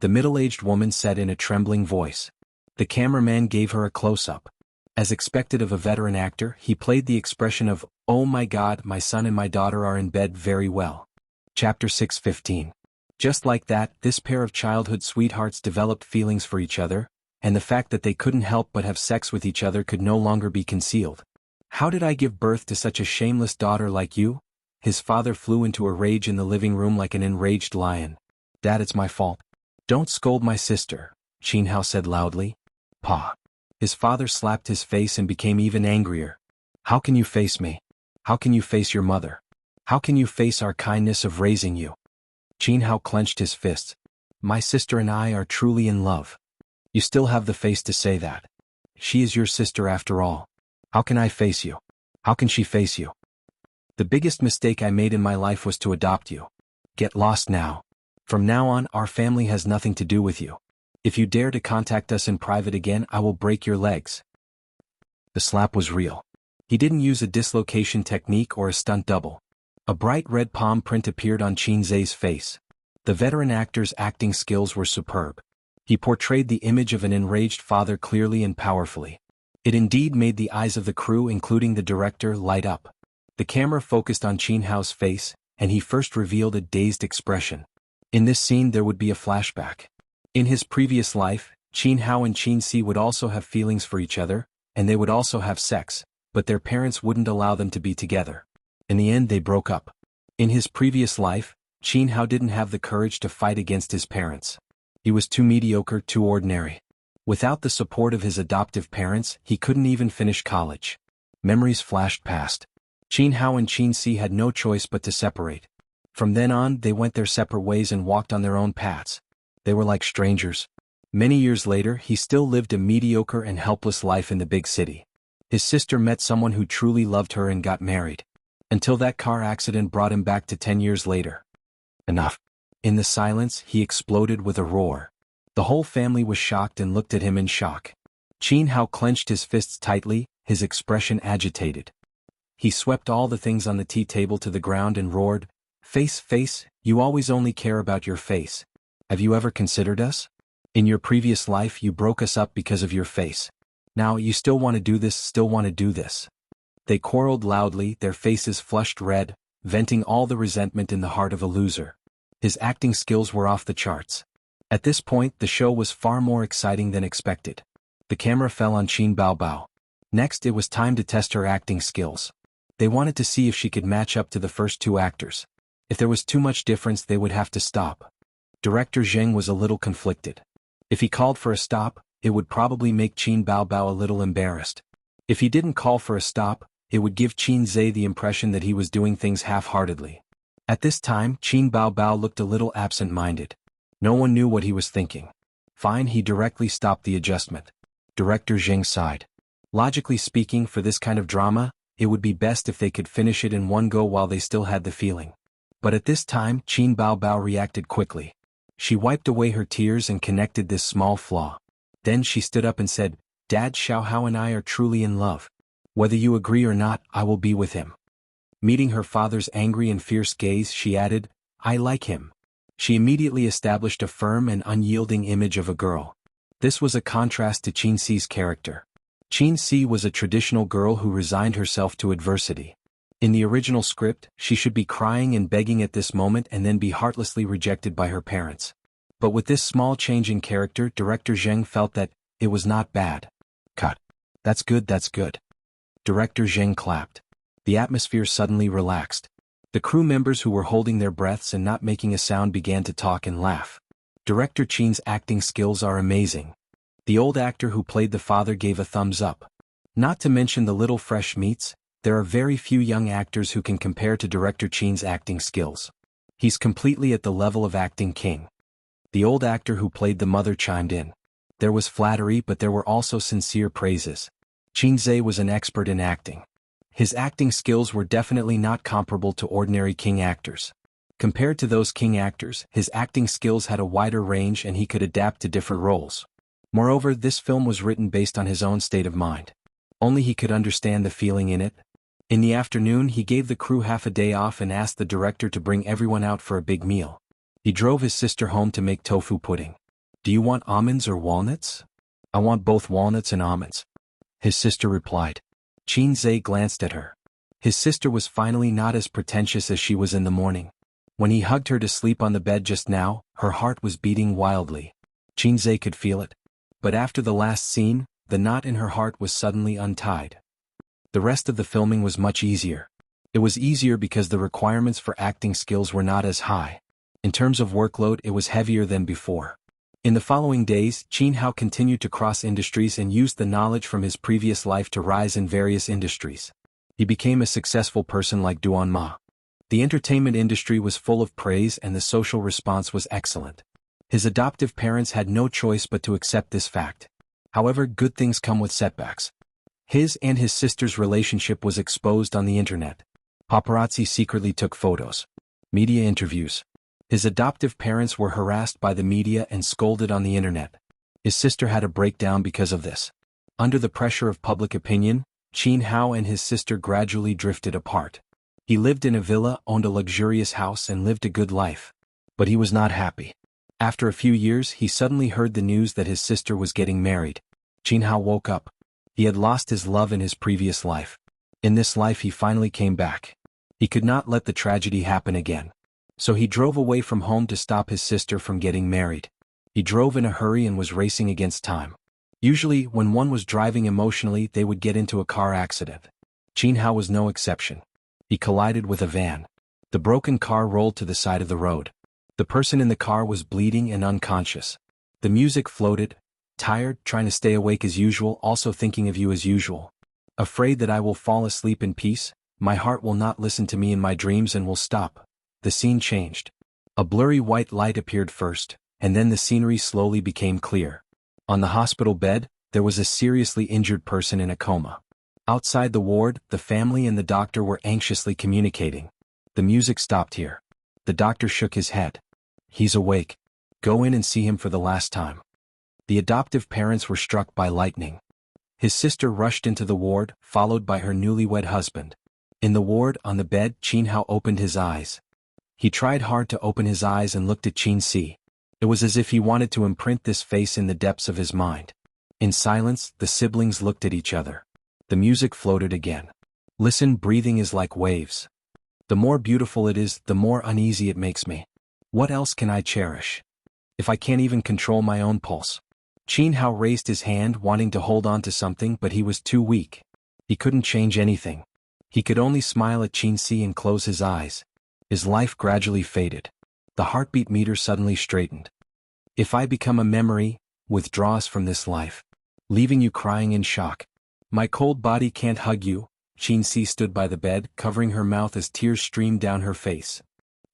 The middle-aged woman said in a trembling voice. The cameraman gave her a close-up. As expected of a veteran actor, he played the expression of, oh my God, my son and my daughter are in bed very well. Chapter 6:15. Just like that, this pair of childhood sweethearts developed feelings for each other, and the fact that they couldn't help but have sex with each other could no longer be concealed. How did I give birth to such a shameless daughter like you? His father flew into a rage in the living room like an enraged lion. Dad, it's my fault. Don't scold my sister, Xianxia said loudly. Pa. His father slapped his face and became even angrier. How can you face me? How can you face your mother? How can you face our kindness of raising you? Xianxia clenched his fists. My sister and I are truly in love. You still have the face to say that. She is your sister after all. How can I face you? How can she face you? The biggest mistake I made in my life was to adopt you. Get lost now. From now on, our family has nothing to do with you. If you dare to contact us in private again, I will break your legs. The slap was real. He didn't use a dislocation technique or a stunt double. A bright red palm print appeared on Xianxia's face. The veteran actor's acting skills were superb. He portrayed the image of an enraged father clearly and powerfully. It indeed made the eyes of the crew, including the director, light up. The camera focused on Xianxia's face, and he first revealed a dazed expression. In this scene there would be a flashback. In his previous life, Xianxia and Xianxia would also have feelings for each other, and they would also have sex, but their parents wouldn't allow them to be together. In the end they broke up. In his previous life, Xianxia didn't have the courage to fight against his parents. He was too mediocre, too ordinary. Without the support of his adoptive parents, he couldn't even finish college. Memories flashed past. Xianxia and Xianxia had no choice but to separate. From then on, they went their separate ways and walked on their own paths. They were like strangers. Many years later, he still lived a mediocre and helpless life in the big city. His sister met someone who truly loved her and got married. Until that car accident brought him back to 10 years later. Enough. In the silence, he exploded with a roar. The whole family was shocked and looked at him in shock. Xianxia clenched his fists tightly, his expression agitated. He swept all the things on the tea table to the ground and roared, Face, you always only care about your face. Have you ever considered us? In your previous life you broke us up because of your face. Now you still want to do this. They quarreled loudly, their faces flushed red, venting all the resentment in the heart of a loser. His acting skills were off the charts. At this point the show was far more exciting than expected. The camera fell on Qin Baobao. Next it was time to test her acting skills. They wanted to see if she could match up to the first two actors. If there was too much difference they would have to stop. Director Zheng was a little conflicted. If he called for a stop, it would probably make Qin Baobao a little embarrassed. If he didn't call for a stop, it would give Xianxia the impression that he was doing things half-heartedly. At this time, Qin Baobao looked a little absent-minded. No one knew what he was thinking. Fine, he directly stopped the adjustment. Director Zheng sighed. Logically speaking, for this kind of drama, it would be best if they could finish it in one go while they still had the feeling. But at this time, Qin Baobao reacted quickly. She wiped away her tears and connected this small flaw. Then she stood up and said, Dad, Xiaohao and I are truly in love. Whether you agree or not, I will be with him. Meeting her father's angry and fierce gaze, she added, I like him. She immediately established a firm and unyielding image of a girl. This was a contrast to Xianxia's character. Xianxia was a traditional girl who resigned herself to adversity. In the original script, she should be crying and begging at this moment and then be heartlessly rejected by her parents. But with this small change in character, Director Zheng felt that it was not bad. Cut. That's good. Director Zheng clapped. The atmosphere suddenly relaxed. The crew members who were holding their breaths and not making a sound began to talk and laugh. Director Qin's acting skills are amazing. The old actor who played the father gave a thumbs up. Not to mention the little fresh meats, there are very few young actors who can compare to Director Qin's acting skills. He's completely at the level of acting king. The old actor who played the mother chimed in. There was flattery, but there were also sincere praises. Xianxia was an expert in acting. His acting skills were definitely not comparable to ordinary king actors. Compared to those king actors, his acting skills had a wider range and he could adapt to different roles. Moreover, this film was written based on his own state of mind. Only he could understand the feeling in it. In the afternoon, he gave the crew half a day off and asked the director to bring everyone out for a big meal. He drove his sister home to make tofu pudding. Do you want almonds or walnuts? I want both walnuts and almonds. His sister replied. Xianxia glanced at her. His sister was finally not as pretentious as she was in the morning. When he hugged her to sleep on the bed just now, her heart was beating wildly. Xianxia could feel it. But after the last scene, the knot in her heart was suddenly untied. The rest of the filming was much easier. It was easier because the requirements for acting skills were not as high. In terms of workload, it was heavier than before. In the following days, Jianghu continued to cross industries and used the knowledge from his previous life to rise in various industries. He became a successful person like Duan Ma. The entertainment industry was full of praise and the social response was excellent. His adoptive parents had no choice but to accept this fact. However, good things come with setbacks. His and his sister's relationship was exposed on the internet. Paparazzi secretly took photos. Media interviews. His adoptive parents were harassed by the media and scolded on the internet. His sister had a breakdown because of this. Under the pressure of public opinion, Jianghu and his sister gradually drifted apart. He lived in a villa, owned a luxurious house and lived a good life. But he was not happy. After a few years, he suddenly heard the news that his sister was getting married. Jianghu woke up. He had lost his love in his previous life. In this life he finally came back. He could not let the tragedy happen again. So he drove away from home to stop his sister from getting married. He drove in a hurry and was racing against time. Usually, when one was driving emotionally, they would get into a car accident. Jianghu was no exception. He collided with a van. The broken car rolled to the side of the road. The person in the car was bleeding and unconscious. The music floated, tired, trying to stay awake as usual, also thinking of you as usual. Afraid that I will fall asleep in peace, my heart will not listen to me in my dreams and will stop. The scene changed. A blurry white light appeared first, and then the scenery slowly became clear. On the hospital bed, there was a seriously injured person in a coma. Outside the ward, the family and the doctor were anxiously communicating. The music stopped here. The doctor shook his head. He's awake. Go in and see him for the last time. The adoptive parents were struck by lightning. His sister rushed into the ward, followed by her newlywed husband. In the ward, on the bed, Jianghu opened his eyes. He tried hard to open his eyes and looked at Xianxia. It was as if he wanted to imprint this face in the depths of his mind. In silence, the siblings looked at each other. The music floated again. Listen, breathing is like waves. The more beautiful it is, the more uneasy it makes me. What else can I cherish? If I can't even control my own pulse. Jianghu raised his hand wanting to hold on to something, but he was too weak. He couldn't change anything. He could only smile at Xianxia and close his eyes. His life gradually faded. The heartbeat meter suddenly straightened. If I become a memory, withdraw us from this life, leaving you crying in shock. My cold body can't hug you. Xianxia stood by the bed, covering her mouth as tears streamed down her face.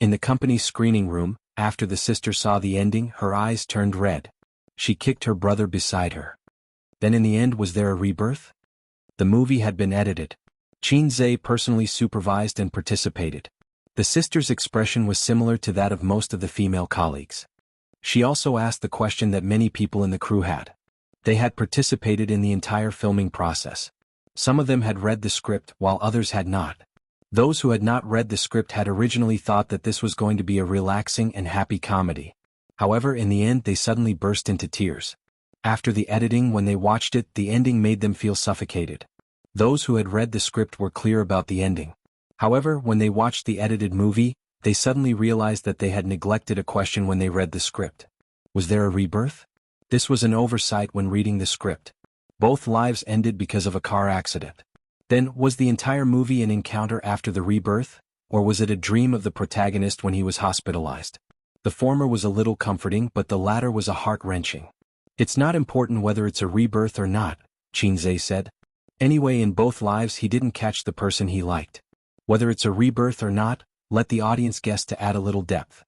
In the company screening room, after the sister saw the ending, her eyes turned red. She kicked her brother beside her. Then in the end, was there a rebirth? The movie had been edited. Xianxia personally supervised and participated. The sister's expression was similar to that of most of the female colleagues. She also asked the question that many people in the crew had. They had participated in the entire filming process. Some of them had read the script while others had not. Those who had not read the script had originally thought that this was going to be a relaxing and happy comedy. However, in the end they suddenly burst into tears. After the editing, when they watched it, the ending made them feel suffocated. Those who had read the script were clear about the ending. However, when they watched the edited movie, they suddenly realized that they had neglected a question when they read the script. Was there a rebirth? This was an oversight when reading the script. Both lives ended because of a car accident. Then, was the entire movie an encounter after the rebirth, or was it a dream of the protagonist when he was hospitalized? The former was a little comforting, but the latter was a heart-wrenching. It's not important whether it's a rebirth or not, Xianxia said. Anyway, in both lives he didn't catch the person he liked. Whether it's a rebirth or not, let the audience guess to add a little depth.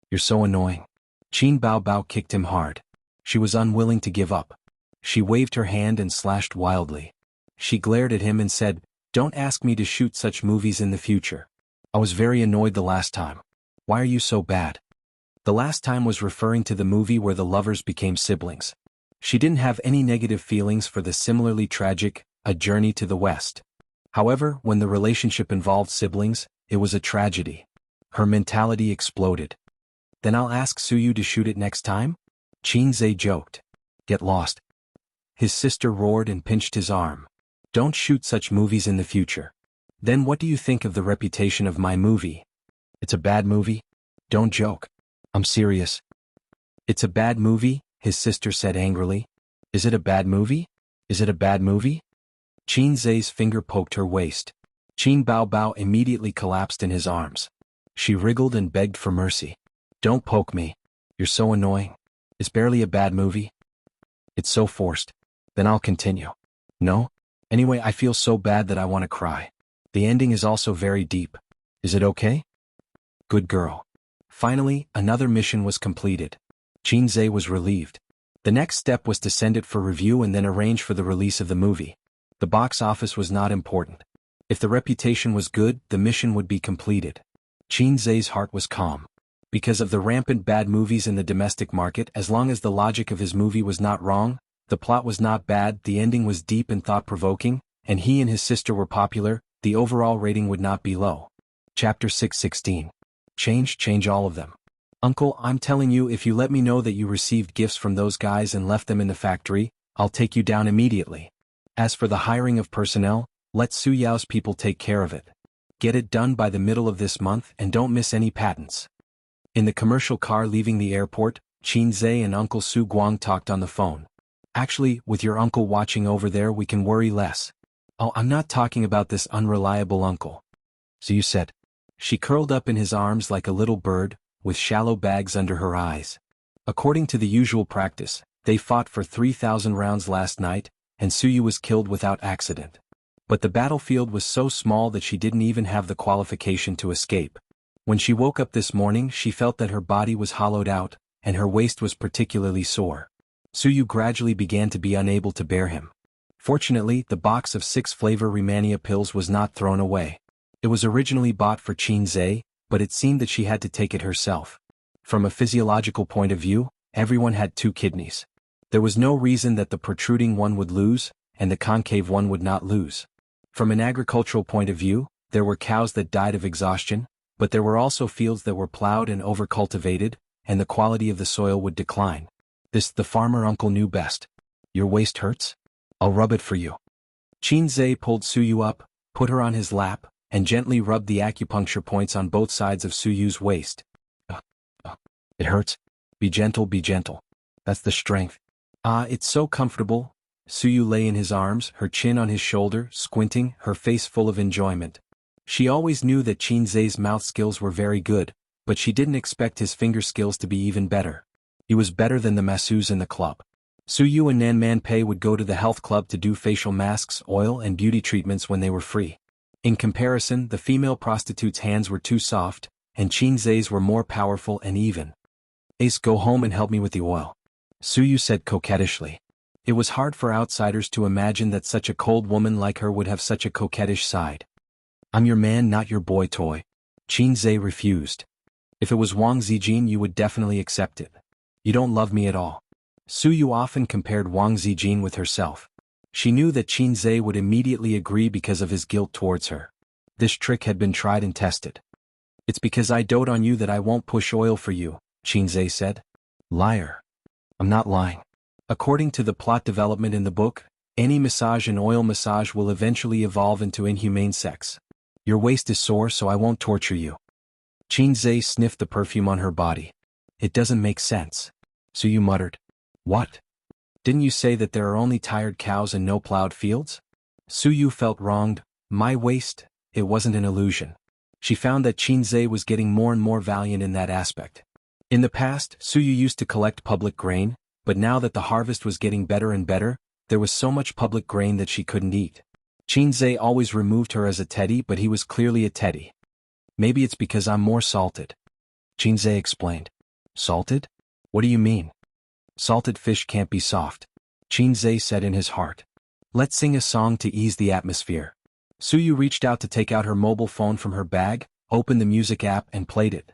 You're so annoying. Qin Bao Bao kicked him hard. She was unwilling to give up. She waved her hand and slashed wildly. She glared at him and said, "Don't ask me to shoot such movies in the future. I was very annoyed the last time. Why are you so bad?" The last time was referring to the movie where the lovers became siblings. She didn't have any negative feelings for the similarly tragic A Journey to the West. However, when the relationship involved siblings, it was a tragedy. Her mentality exploded. "Then I'll ask Suyu to shoot it next time?" Xianxia joked. "Get lost." His sister roared and pinched his arm. "Don't shoot such movies in the future." "Then what do you think of the reputation of my movie?" "It's a bad movie?" "Don't joke. I'm serious." "It's a bad movie," his sister said angrily. "Is it a bad movie? Is it a bad movie?" Qin Zai's finger poked her waist. Qin Bao Bao immediately collapsed in his arms. She wriggled and begged for mercy. Don't poke me. You're so annoying. It's barely a bad movie. It's so forced. Then I'll continue. No? Anyway, I feel so bad that I want to cry. The ending is also very deep. Is it okay? Good girl. Finally, another mission was completed. Qin Zai was relieved. The next step was to send it for review and then arrange for the release of the movie. The box office was not important. If the reputation was good, the mission would be completed. Qin Zai's heart was calm. Because of the rampant bad movies in the domestic market, as long as the logic of his movie was not wrong, the plot was not bad, the ending was deep and thought-provoking, and he and his sister were popular, the overall rating would not be low. Chapter 6:16. Change all of them. Uncle, I'm telling you, if you let me know that you received gifts from those guys and left them in the factory, I'll take you down immediately. As for the hiring of personnel, let Su Yao's people take care of it. Get it done by the middle of this month and don't miss any patents. In the commercial car leaving the airport, Qin Zai and Uncle Su Guang talked on the phone. Actually, with your uncle watching over there, we can worry less. Oh, I'm not talking about this unreliable uncle. So you said. She curled up in his arms like a little bird, with shallow bags under her eyes. According to the usual practice, they fought for 3,000 rounds last night, and Suyu was killed without accident. But the battlefield was so small that she didn't even have the qualification to escape. When she woke up this morning, she felt that her body was hollowed out, and her waist was particularly sore. Suyu gradually began to be unable to bear him. Fortunately, the box of 6 flavor Rehmannia pills was not thrown away. It was originally bought for Qin Zai, but it seemed that she had to take it herself. From a physiological point of view, everyone had 2 kidneys. There was no reason that the protruding one would lose, and the concave one would not lose. From an agricultural point of view, there were cows that died of exhaustion, but there were also fields that were plowed and overcultivated, and the quality of the soil would decline. This the farmer uncle knew best. Your waist hurts? I'll rub it for you. Qin Zai pulled Suyu up, put her on his lap, and gently rubbed the acupuncture points on both sides of Suyu's waist. It hurts? Be gentle, be gentle. That's the strength. Ah, it's so comfortable. Suyu lay in his arms, her chin on his shoulder, squinting, her face full of enjoyment. She always knew that Qin Zai's mouth skills were very good, but she didn't expect his finger skills to be even better. He was better than the masseuses in the club. Suyu and Nan Man Pei would go to the health club to do facial masks, oil and beauty treatments when they were free. In comparison, the female prostitute's hands were too soft, and Qin Zai's were more powerful and even. Ace, go home and help me with the oil. Suyu said coquettishly. It was hard for outsiders to imagine that such a cold woman like her would have such a coquettish side. I'm your man, not your boy toy. Qin Zai refused. If it was Wang Zijin, you would definitely accept it. You don't love me at all. Suyu often compared Wang Zijin with herself. She knew that Qin Zai would immediately agree because of his guilt towards her. This trick had been tried and tested. It's because I dote on you that I won't push oil for you, Qin Zai said. Liar. I'm not lying. According to the plot development in the book, any massage and oil massage will eventually evolve into inhumane sex. Your waist is sore, so I won't torture you. Qin Zai sniffed the perfume on her body. It doesn't make sense. Suyu muttered. What? Didn't you say that there are only tired cows and no plowed fields? Suyu felt wronged. My waist? It wasn't an illusion. She found that Qin Zai was getting more and more valiant in that aspect. In the past, Suyu used to collect public grain, but now that the harvest was getting better and better, there was so much public grain that she couldn't eat. Qin Zai always removed her as a teddy, but he was clearly a teddy. Maybe it's because I'm more salted. Qin Zai explained. Salted? What do you mean? Salted fish can't be soft. Qin Zai said in his heart. Let's sing a song to ease the atmosphere. Suyu reached out to take out her mobile phone from her bag, opened the music app and played it.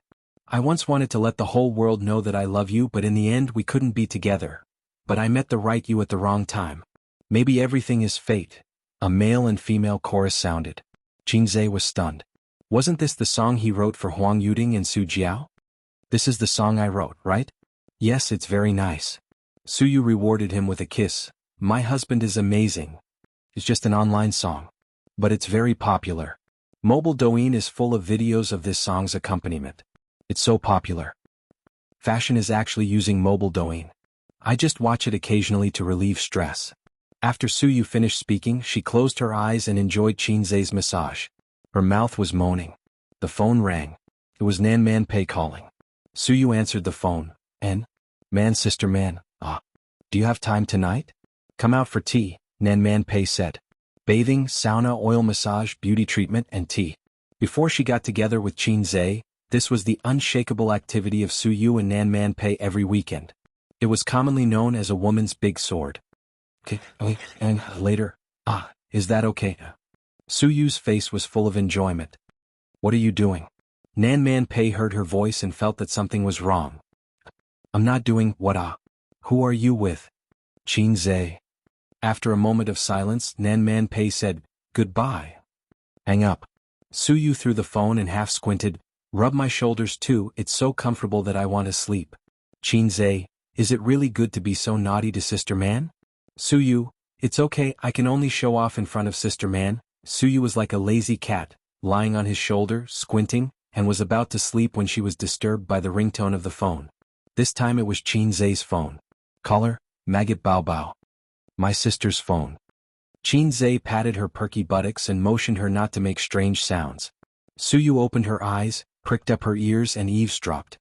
I once wanted to let the whole world know that I love you, but in the end we couldn't be together. But I met the right you at the wrong time. Maybe everything is fate. A male and female chorus sounded. Qin Zai was stunned. Wasn't this the song he wrote for Huang Yuding and Su Jiao? This is the song I wrote, right? Yes, it's very nice. Suyu rewarded him with a kiss. My husband is amazing. It's just an online song. But it's very popular. Mobile Douyin is full of videos of this song's accompaniment. It's so popular. Fashion is actually using mobile Douyin. I just watch it occasionally to relieve stress. After Suyu finished speaking, she closed her eyes and enjoyed Qinzhe's massage. Her mouth was moaning. The phone rang. It was Nan Man Pei calling. Suyu answered the phone. Man, sister man, do you have time tonight? Come out for tea, Nan Man Pei said. Bathing, sauna, oil massage, beauty treatment, and tea. Before she got together with Qinzhe, this was the unshakable activity of Suyu and Nan Man Pei every weekend. It was commonly known as a woman's big sword. Okay, and later, is that okay? Suyu's face was full of enjoyment. What are you doing? Nan Man Pei heard her voice and felt that something was wrong. I'm not doing what. Who are you with? Qinzhe. After a moment of silence, Nan Man Pei said, goodbye. Hang up. Suyu threw the phone and half squinted. Rub my shoulders too, it's so comfortable that I want to sleep. Qinzhe, is it really good to be so naughty to Sister Man? Suyu, it's okay, I can only show off in front of Sister Man. Suyu was like a lazy cat, lying on his shoulder, squinting, and was about to sleep when she was disturbed by the ringtone of the phone. This time it was Qinzhe's phone. Caller, Maggot Bao Bao. My sister's phone. Qinzhe patted her perky buttocks and motioned her not to make strange sounds. Suyu opened her eyes, pricked up her ears and eavesdropped.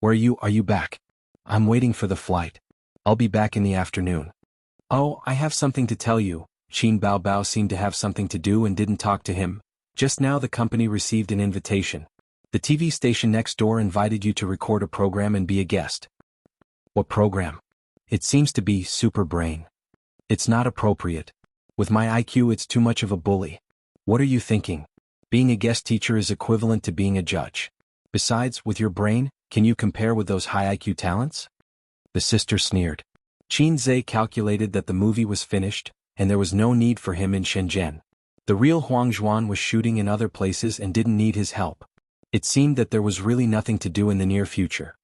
Where are you back? I'm waiting for the flight. I'll be back in the afternoon. Oh, I have something to tell you. Qin Bao Bao seemed to have something to do and didn't talk to him. Just now the company received an invitation. The TV station next door invited you to record a program and be a guest. What program? It seems to be Super Brain. It's not appropriate. With my IQ it's too much of a bully. What are you thinking? Being a guest teacher is equivalent to being a judge. Besides, with your brain, can you compare with those high IQ talents? The sister sneered. Qinzhe calculated that the movie was finished, and there was no need for him in Shenzhen. The real Huang Zhuan was shooting in other places and didn't need his help. It seemed that there was really nothing to do in the near future.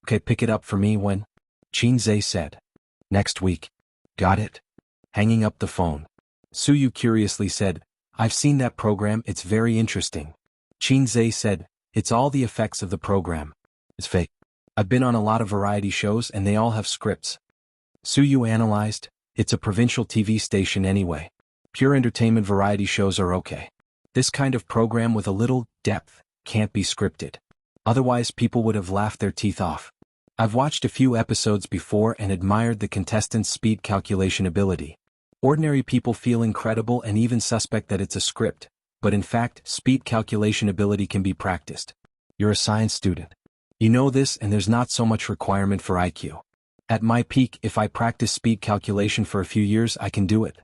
Okay, pick it up for me when? Qinzhe said. Next week. Got it? Hanging up the phone. Suyu curiously said, I've seen that program, it's very interesting. Qinzhe said, it's all the effects of the program. It's fake. I've been on a lot of variety shows and they all have scripts. Suyu analyzed, it's a provincial TV station anyway. Pure entertainment variety shows are okay. This kind of program with a little depth can't be scripted. Otherwise people would have laughed their teeth off. I've watched a few episodes before and admired the contestants' speed calculation ability. Ordinary people feel incredible and even suspect that it's a script, but in fact, speed calculation ability can be practiced. You're a science student. You know this and there's not so much requirement for IQ. At my peak, if I practice speed calculation for a few years, I can do it.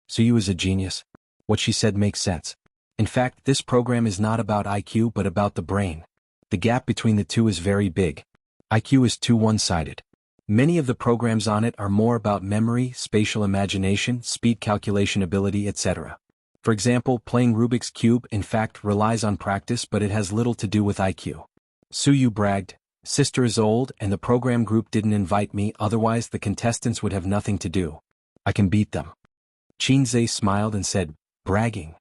Suyu is a genius. What she said makes sense. In fact, this program is not about IQ but about the brain. The gap between the two is very big. IQ is too one-sided. Many of the programs on it are more about memory, spatial imagination, speed calculation ability, etc. For example, playing Rubik's Cube in fact relies on practice but it has little to do with IQ. Suyu bragged, Sister is old and the program group didn't invite me, otherwise the contestants would have nothing to do. I can beat them. Qinzhe smiled and said, bragging.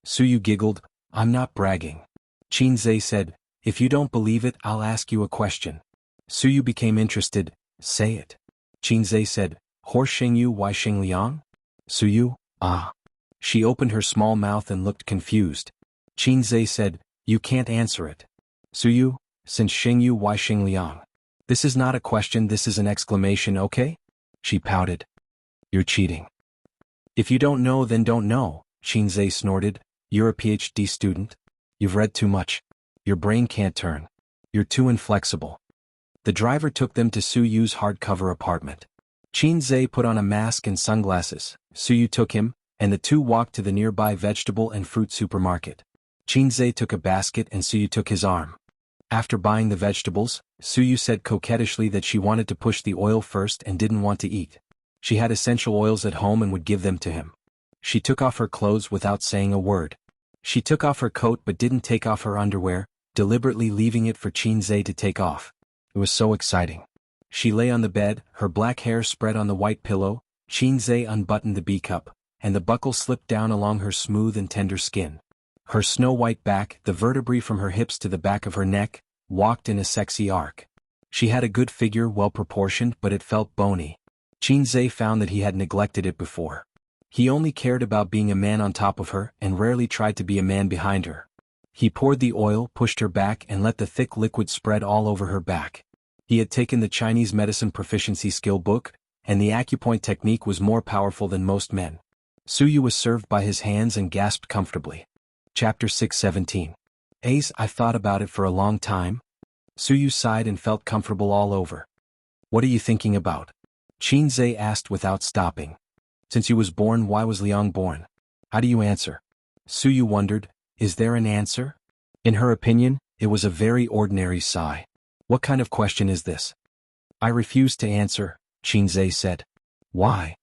Suyu giggled, I'm not bragging. Qinzhe said, if you don't believe it, I'll ask you a question. Suyu became interested, say it. Qinzhe said, Horse Shengyu Wai Shengliang? Suyu, She opened her small mouth and looked confused. Qinzhe said, you can't answer it. Suyu, since Shengyu Wai Shengliang. This is not a question, this is an exclamation, okay? She pouted. You're cheating. If you don't know then don't know, Qinzhe snorted. You're a PhD student. You've read too much. Your brain can't turn. You're too inflexible. The driver took them to Suyu's hardcover apartment. Qinzhe put on a mask and sunglasses. Suyu took him, and the two walked to the nearby vegetable and fruit supermarket. Qinzhe took a basket and Suyu took his arm. After buying the vegetables, Suyu said coquettishly that she wanted to push the oil first and didn't want to eat. She had essential oils at home and would give them to him. She took off her clothes without saying a word. She took off her coat but didn't take off her underwear, deliberately leaving it for Qinzhe to take off. It was so exciting. She lay on the bed, her black hair spread on the white pillow. Qinzhe unbuttoned the B-cup, and the buckle slipped down along her smooth and tender skin. Her snow-white back, the vertebrae from her hips to the back of her neck, walked in a sexy arc. She had a good figure, well-proportioned, but it felt bony. Qinzhe found that he had neglected it before. He only cared about being a man on top of her and rarely tried to be a man behind her. He poured the oil, pushed her back and let the thick liquid spread all over her back. He had taken the Chinese medicine proficiency skill book, and the acupoint technique was more powerful than most men. Suyu was served by his hands and gasped comfortably. Chapter 6:17. Ace, I've thought about it for a long time. Suyu sighed and felt comfortable all over. What are you thinking about? Qinzhe asked without stopping. Since you was born, why was Liang born? How do you answer? Suyu wondered, is there an answer? In her opinion, it was a very ordinary sigh. What kind of question is this? I refuse to answer, Qinzhe said. Why?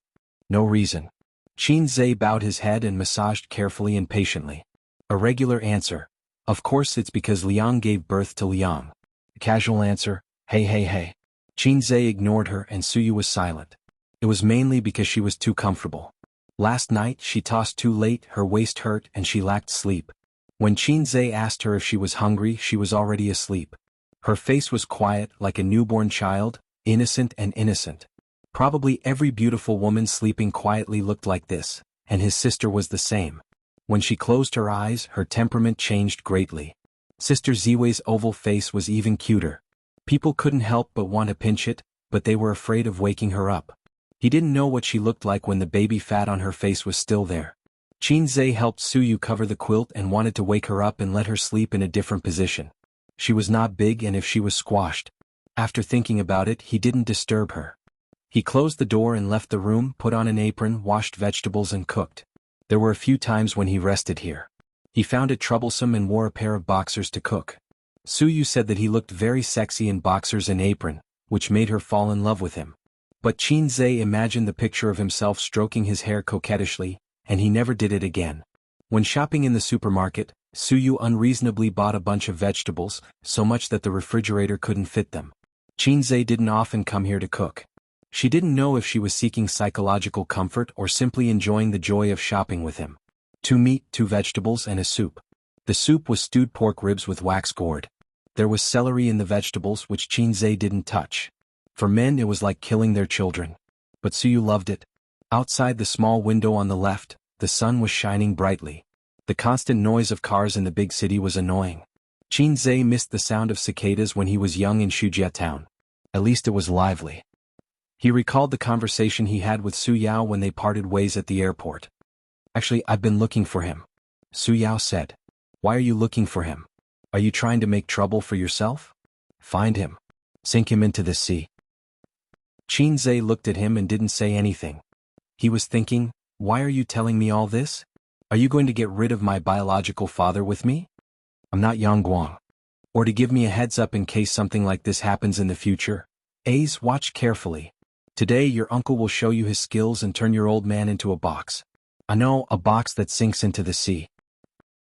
No reason. Qinzhe bowed his head and massaged carefully and patiently. A regular answer. Of course it's because Liang gave birth to Liang. A casual answer. Hey. Qinzhe ignored her and Suyu was silent. It was mainly because she was too comfortable. Last night she tossed too late, her waist hurt and she lacked sleep. When Qinzhe asked her if she was hungry, she was already asleep. Her face was quiet like a newborn child, innocent and innocent. Probably every beautiful woman sleeping quietly looked like this, and his sister was the same. When she closed her eyes, her temperament changed greatly. Sister Ziwei's oval face was even cuter. People couldn't help but want to pinch it, but they were afraid of waking her up. He didn't know what she looked like when the baby fat on her face was still there. Qinzhe helped Suyu cover the quilt and wanted to wake her up and let her sleep in a different position. She was not big and if she was squashed. After thinking about it, he didn't disturb her. He closed the door and left the room, put on an apron, washed vegetables and cooked. There were a few times when he rested here. He found it troublesome and wore a pair of boxers to cook. Suyu said that he looked very sexy in boxers and apron, which made her fall in love with him. But Qinzhe imagined the picture of himself stroking his hair coquettishly, and he never did it again. When shopping in the supermarket, Suyu unreasonably bought a bunch of vegetables, so much that the refrigerator couldn't fit them. Qinzhe didn't often come here to cook. She didn't know if she was seeking psychological comfort or simply enjoying the joy of shopping with him. 2 meat, 2 vegetables and a soup. The soup was stewed pork ribs with wax gourd. There was celery in the vegetables which Qinzhe didn't touch. For men it was like killing their children. But Suyu loved it. Outside the small window on the left, the sun was shining brightly. The constant noise of cars in the big city was annoying. Qinzhe missed the sound of cicadas when he was young in Wuxia town. At least it was lively. He recalled the conversation he had with Su Yao when they parted ways at the airport. Actually, I've been looking for him. Su Yao said. Why are you looking for him? Are you trying to make trouble for yourself? Find him. Sink him into the sea. Qinzhe looked at him and didn't say anything. He was thinking, why are you telling me all this? Are you going to get rid of my biological father with me? I'm not Yang Guang. Or to give me a heads up in case something like this happens in the future? Ace, watch carefully. Today your uncle will show you his skills and turn your old man into a box. I know, a box that sinks into the sea.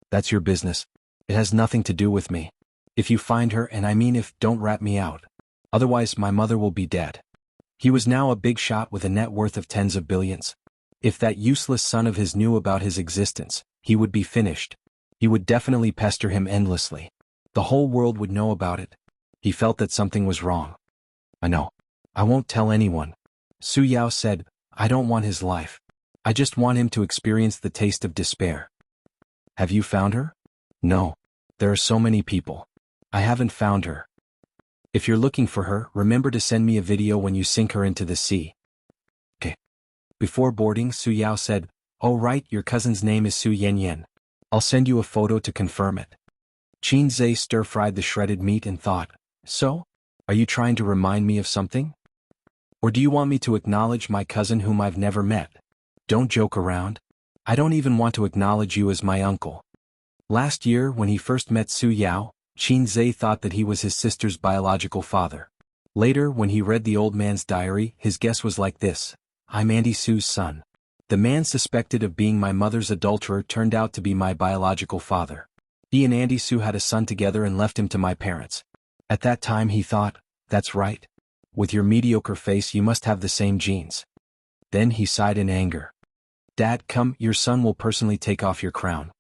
That's your business. It has nothing to do with me. If you find her, and I mean if, don't rat me out. Otherwise my mother will be dead. He was now a big shot with a net worth of tens of billions. If that useless son of his knew about his existence, he would be finished. He would definitely pester him endlessly. The whole world would know about it. He felt that something was wrong. I know. I won't tell anyone. Su Yao said, I don't want his life. I just want him to experience the taste of despair. Have you found her? No. There are so many people. I haven't found her. If you're looking for her, remember to send me a video when you sink her into the sea. Okay. Before boarding, Su Yao said, oh right, your cousin's name is Su Yanyan. I'll send you a photo to confirm it. Qinzhe stir-fried the shredded meat and thought, so? Are you trying to remind me of something? Or do you want me to acknowledge my cousin whom I've never met? Don't joke around. I don't even want to acknowledge you as my uncle. Last year, when he first met Su Yao, Qinzhe thought that he was his sister's biological father. Later, when he read the old man's diary, his guess was like this. I'm Auntie Su's son. The man suspected of being my mother's adulterer turned out to be my biological father. He and Auntie Su had a son together and left him to my parents. At that time he thought, that's right. With your mediocre face you must have the same genes. Then he sighed in anger. Dad, come, your son will personally take off your crown.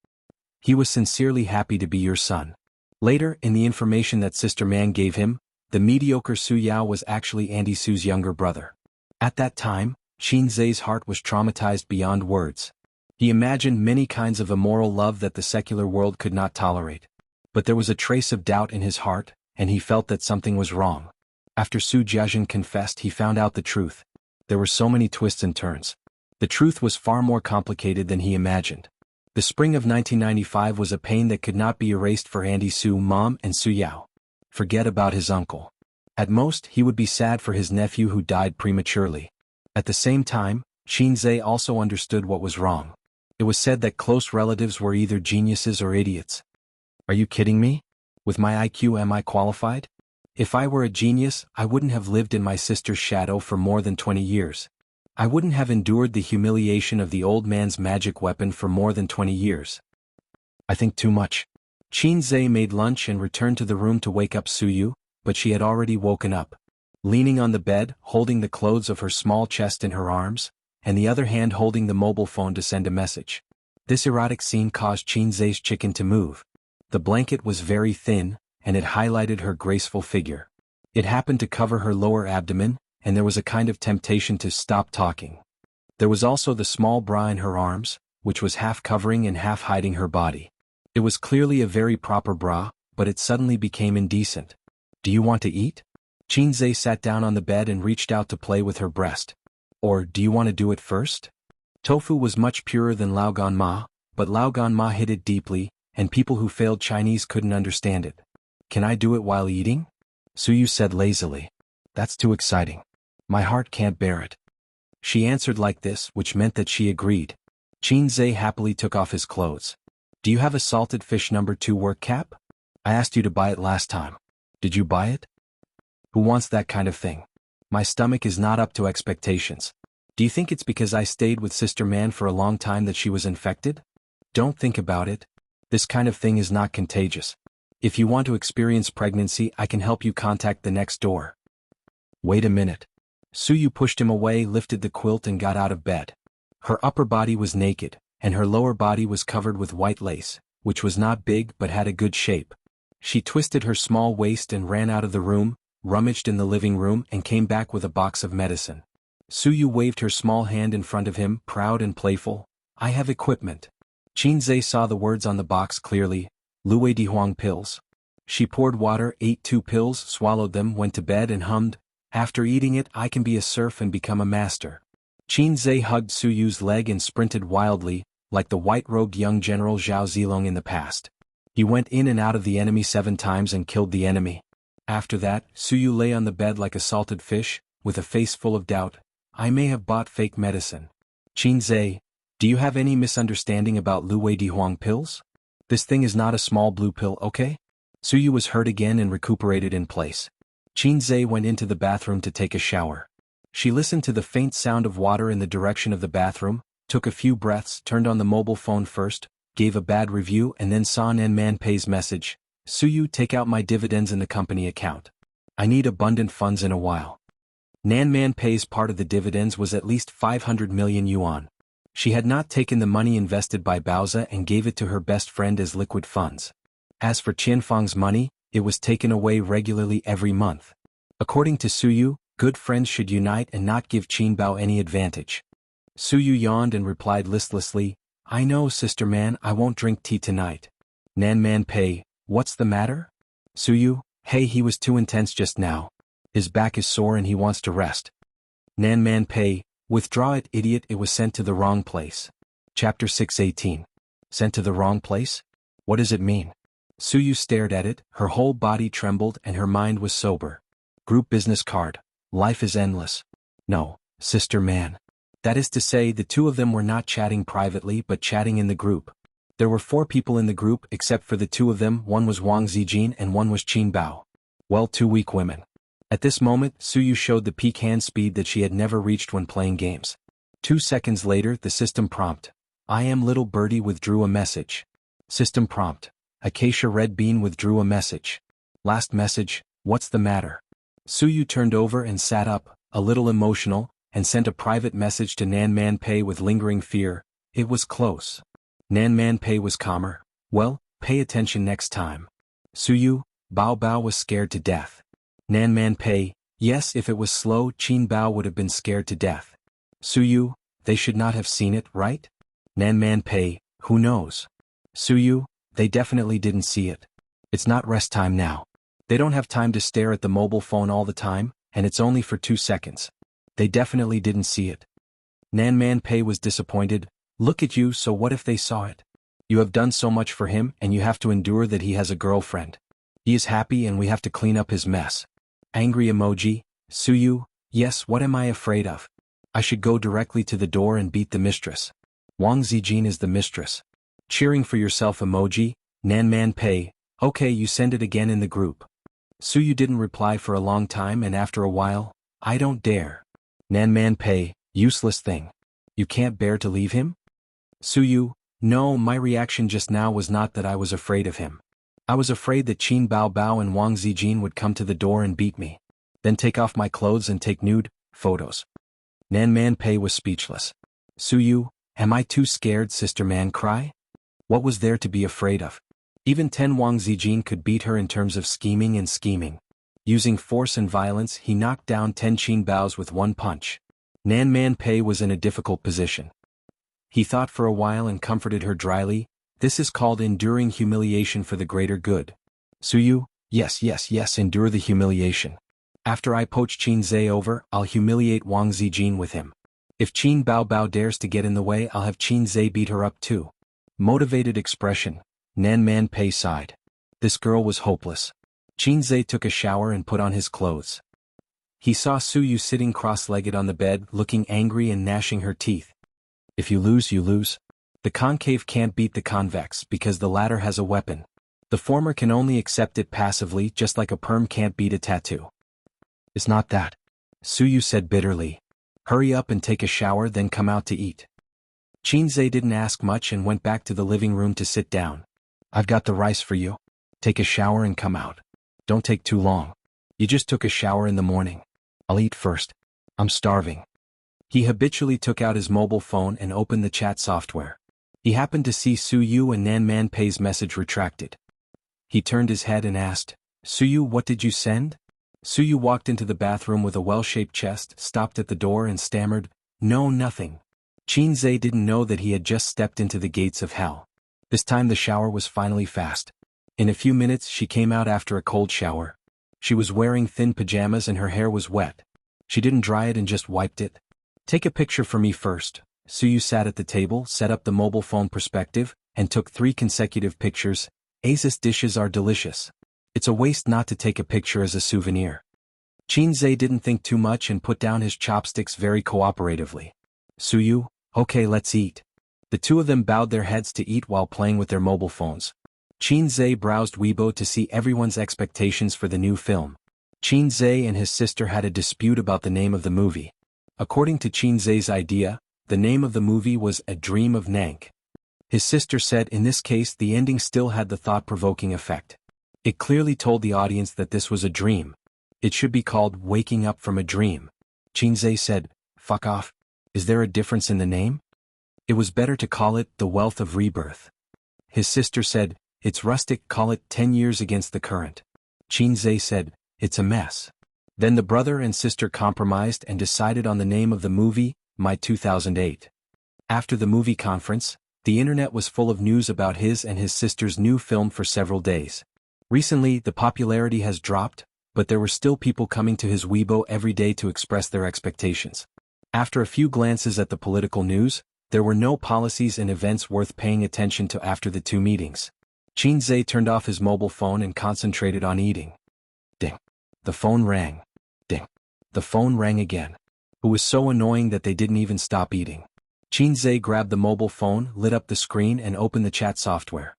He was sincerely happy to be your son. Later, in the information that Sister Man gave him, the mediocre Su Yao was actually Auntie Su's younger brother. At that time, Xianxia's heart was traumatized beyond words. He imagined many kinds of immoral love that the secular world could not tolerate. But there was a trace of doubt in his heart, and he felt that something was wrong. After Su Jiazhen confessed, he found out the truth. There were so many twists and turns. The truth was far more complicated than he imagined. The spring of 1995 was a pain that could not be erased for Andy Su Mom and Su Yao. Forget about his uncle. At most, he would be sad for his nephew who died prematurely. At the same time, Xianxia also understood what was wrong. It was said that close relatives were either geniuses or idiots. Are you kidding me? With my IQ, am I qualified? If I were a genius, I wouldn't have lived in my sister's shadow for more than 20 years. I wouldn't have endured the humiliation of the old man's magic weapon for more than 20 years. I think too much. Xianxia made lunch and returned to the room to wake up Suyu, but she had already woken up. Leaning on the bed, holding the clothes of her small chest in her arms, and the other hand holding the mobile phone to send a message. This erotic scene caused Xianxia's chicken to move. The blanket was very thin, and it highlighted her graceful figure. It happened to cover her lower abdomen, and there was a kind of temptation to stop talking. There was also the small bra in her arms, which was half covering and half hiding her body. It was clearly a very proper bra, but it suddenly became indecent. Do you want to eat? Xianxia sat down on the bed and reached out to play with her breast. Or do you want to do it first? Tofu was much purer than Laogan Ma, but Laogan Ma hid it deeply, and people who failed Chinese couldn't understand it. Can I do it while eating? Suyu said lazily. That's too exciting. My heart can't bear it. She answered like this, which meant that she agreed. Xianxia happily took off his clothes. Do you have a salted fish #2 work cap? I asked you to buy it last time. Did you buy it? Who wants that kind of thing? My stomach is not up to expectations. Do you think it's because I stayed with Sister Man for a long time that she was infected? Don't think about it. This kind of thing is not contagious. If you want to experience pregnancy, I can help you contact the next door. Wait a minute. Suyu pushed him away, lifted the quilt and got out of bed. Her upper body was naked, and her lower body was covered with white lace, which was not big but had a good shape. She twisted her small waist and ran out of the room, rummaged in the living room and came back with a box of medicine. Suyu waved her small hand in front of him, proud and playful. I have equipment. Xianxia saw the words on the box clearly, Luwei Dihuang pills. She poured water, ate 2 pills, swallowed them, went to bed and hummed, after eating it I can be a serf and become a master. Xianxia hugged Suyu's leg and sprinted wildly, like the white-robed young General Zhao Zilong in the past. He went in and out of the enemy 7 times and killed the enemy. After that, Suyu lay on the bed like a salted fish, with a face full of doubt. I may have bought fake medicine. Xianxia, do you have any misunderstanding about Luwei Dihuang pills? This thing is not a small blue pill, okay? Suyu was hurt again and recuperated in place. Xianxia went into the bathroom to take a shower. She listened to the faint sound of water in the direction of the bathroom, took a few breaths, turned on the mobile phone first, gave a bad review and then saw Nan Man Pei's message. Suyu, take out my dividends in the company account. I need abundant funds in a while. Nan Man Pei's part of the dividends was at least 500 million yuan. She had not taken the money invested by Baoza and gave it to her best friend as liquid funds. As for Qianfang's money, it was taken away regularly every month. According to Suyu, good friends should unite and not give Qinbao any advantage. Suyu yawned and replied listlessly, I know, Sister Man, I won't drink tea tonight. Nan Man Pei, what's the matter? Suyu, hey, he was too intense just now. His back is sore and he wants to rest. Nan Man Pei, withdraw it, idiot, it was sent to the wrong place. Chapter 618. Sent to the wrong place? What does it mean? Suyu stared at it, her whole body trembled and her mind was sober. Group business card. Life is endless. No, Sister Man. That is to say, the two of them were not chatting privately but chatting in the group. There were 4 people in the group except for the 2 of them, one was Wang Zijin and one was Qinbao. Well, 2 weak women. At this moment, Suyu showed the peak hand speed that she had never reached when playing games. 2 seconds later, the system prompt. I am little birdie withdrew a message. System prompt. Acacia red bean withdrew a message. Last message, what's the matter? Suyu turned over and sat up, a little emotional, and sent a private message to Nan Man Pei with lingering fear. It was close. Nan Man Pei was calmer. Well, pay attention next time. Suyu, Bao Bao was scared to death. Nan Man Pei, Yes, if it was slow, Qin Bao would have been scared to death. Suyu, they should not have seen it, right? Nan Man Pei, who knows? Suyu, they definitely didn't see it. It's not rest time now. They don't have time to stare at the mobile phone all the time, and it's only for 2 seconds. They definitely didn't see it. Nan Man Pei was disappointed. Look at you, so what if they saw it? You have done so much for him and you have to endure that he has a girlfriend. He is happy and we have to clean up his mess. Angry emoji, Suyu, yes, what am I afraid of? I should go directly to the door and beat the mistress. Wang Zijin is the mistress. Cheering for yourself emoji, Nan Man Pei, okay, you send it again in the group. Suyu didn't reply for a long time and after a while, I don't dare. Nan Man Pei, useless thing. You can't bear to leave him? Suyu, no, my reaction just now was not that I was afraid of him. I was afraid that Qin Bao Bao and Wang Zijin would come to the door and beat me. Then take off my clothes and take nude photos. Nan Man Pei was speechless. Suyu, am I too scared, sister man cry? What was there to be afraid of? Even 10 Wang Zijin could beat her in terms of scheming and scheming. Using force and violence, he knocked down 10 Qin Baos with one punch. Nan Man Pei was in a difficult position. He thought for a while and comforted her dryly, this is called enduring humiliation for the greater good. Suyu, yes, endure the humiliation. After I poach Qin Zhe over, I'll humiliate Wang Zijin with him. If Qin Bao Bao dares to get in the way, I'll have Qin Zhe beat her up too. Motivated expression, Nan Man Pei sighed. This girl was hopeless. Qin Zhe took a shower and put on his clothes. He saw Suyu sitting cross-legged on the bed, looking angry and gnashing her teeth. If you lose, you lose. The concave can't beat the convex because the latter has a weapon. The former can only accept it passively, just like a perm can't beat a tattoo. It's not that. Suyu said bitterly. Hurry up and take a shower, then come out to eat. Qin Zhe didn't ask much and went back to the living room to sit down. I've got the rice for you. Take a shower and come out. Don't take too long. You just took a shower in the morning. I'll eat first. I'm starving. He habitually took out his mobile phone and opened the chat software. He happened to see Suyu and Nan Man Pei's message retracted. He turned his head and asked, Suyu, what did you send? Suyu walked into the bathroom with a well-shaped chest, stopped at the door and stammered, no, nothing. Qin Zhe didn't know that he had just stepped into the gates of hell. This time the shower was finally fast. In a few minutes she came out after a cold shower. She was wearing thin pajamas and her hair was wet. She didn't dry it and just wiped it. Take a picture for me first. Suyu sat at the table, set up the mobile phone perspective, and took 3 consecutive pictures. Asis dishes are delicious. It's a waste not to take a picture as a souvenir. Qin Zhe didn't think too much and put down his chopsticks very cooperatively. Suyu, okay, let's eat. The two of them bowed their heads to eat while playing with their mobile phones. Qin Zhe browsed Weibo to see everyone's expectations for the new film. Qin Zhe and his sister had a dispute about the name of the movie. According to Qin Zhe's idea, the name of the movie was A Dream of Nank. His sister said in this case the ending still had the thought-provoking effect. It clearly told the audience that this was a dream. It should be called Waking Up from a Dream. Qin Zhe said, fuck off. Is there a difference in the name? It was better to call it The Wealth of Rebirth. His sister said, it's rustic, call it 10 Years Against the Current. Qin Zhe said, it's a mess. Then the brother and sister compromised and decided on the name of the movie, My 2008. After the movie conference, the internet was full of news about his and his sister's new film for several days. Recently, the popularity has dropped, but there were still people coming to his Weibo every day to express their expectations. After a few glances at the political news, there were no policies and events worth paying attention to after the 2 meetings. Qin Zhe turned off his mobile phone and concentrated on eating. Ding. The phone rang. Ding. The phone rang again. It was so annoying that they didn't even stop eating. Qin Zhe grabbed the mobile phone, lit up the screen and opened the chat software.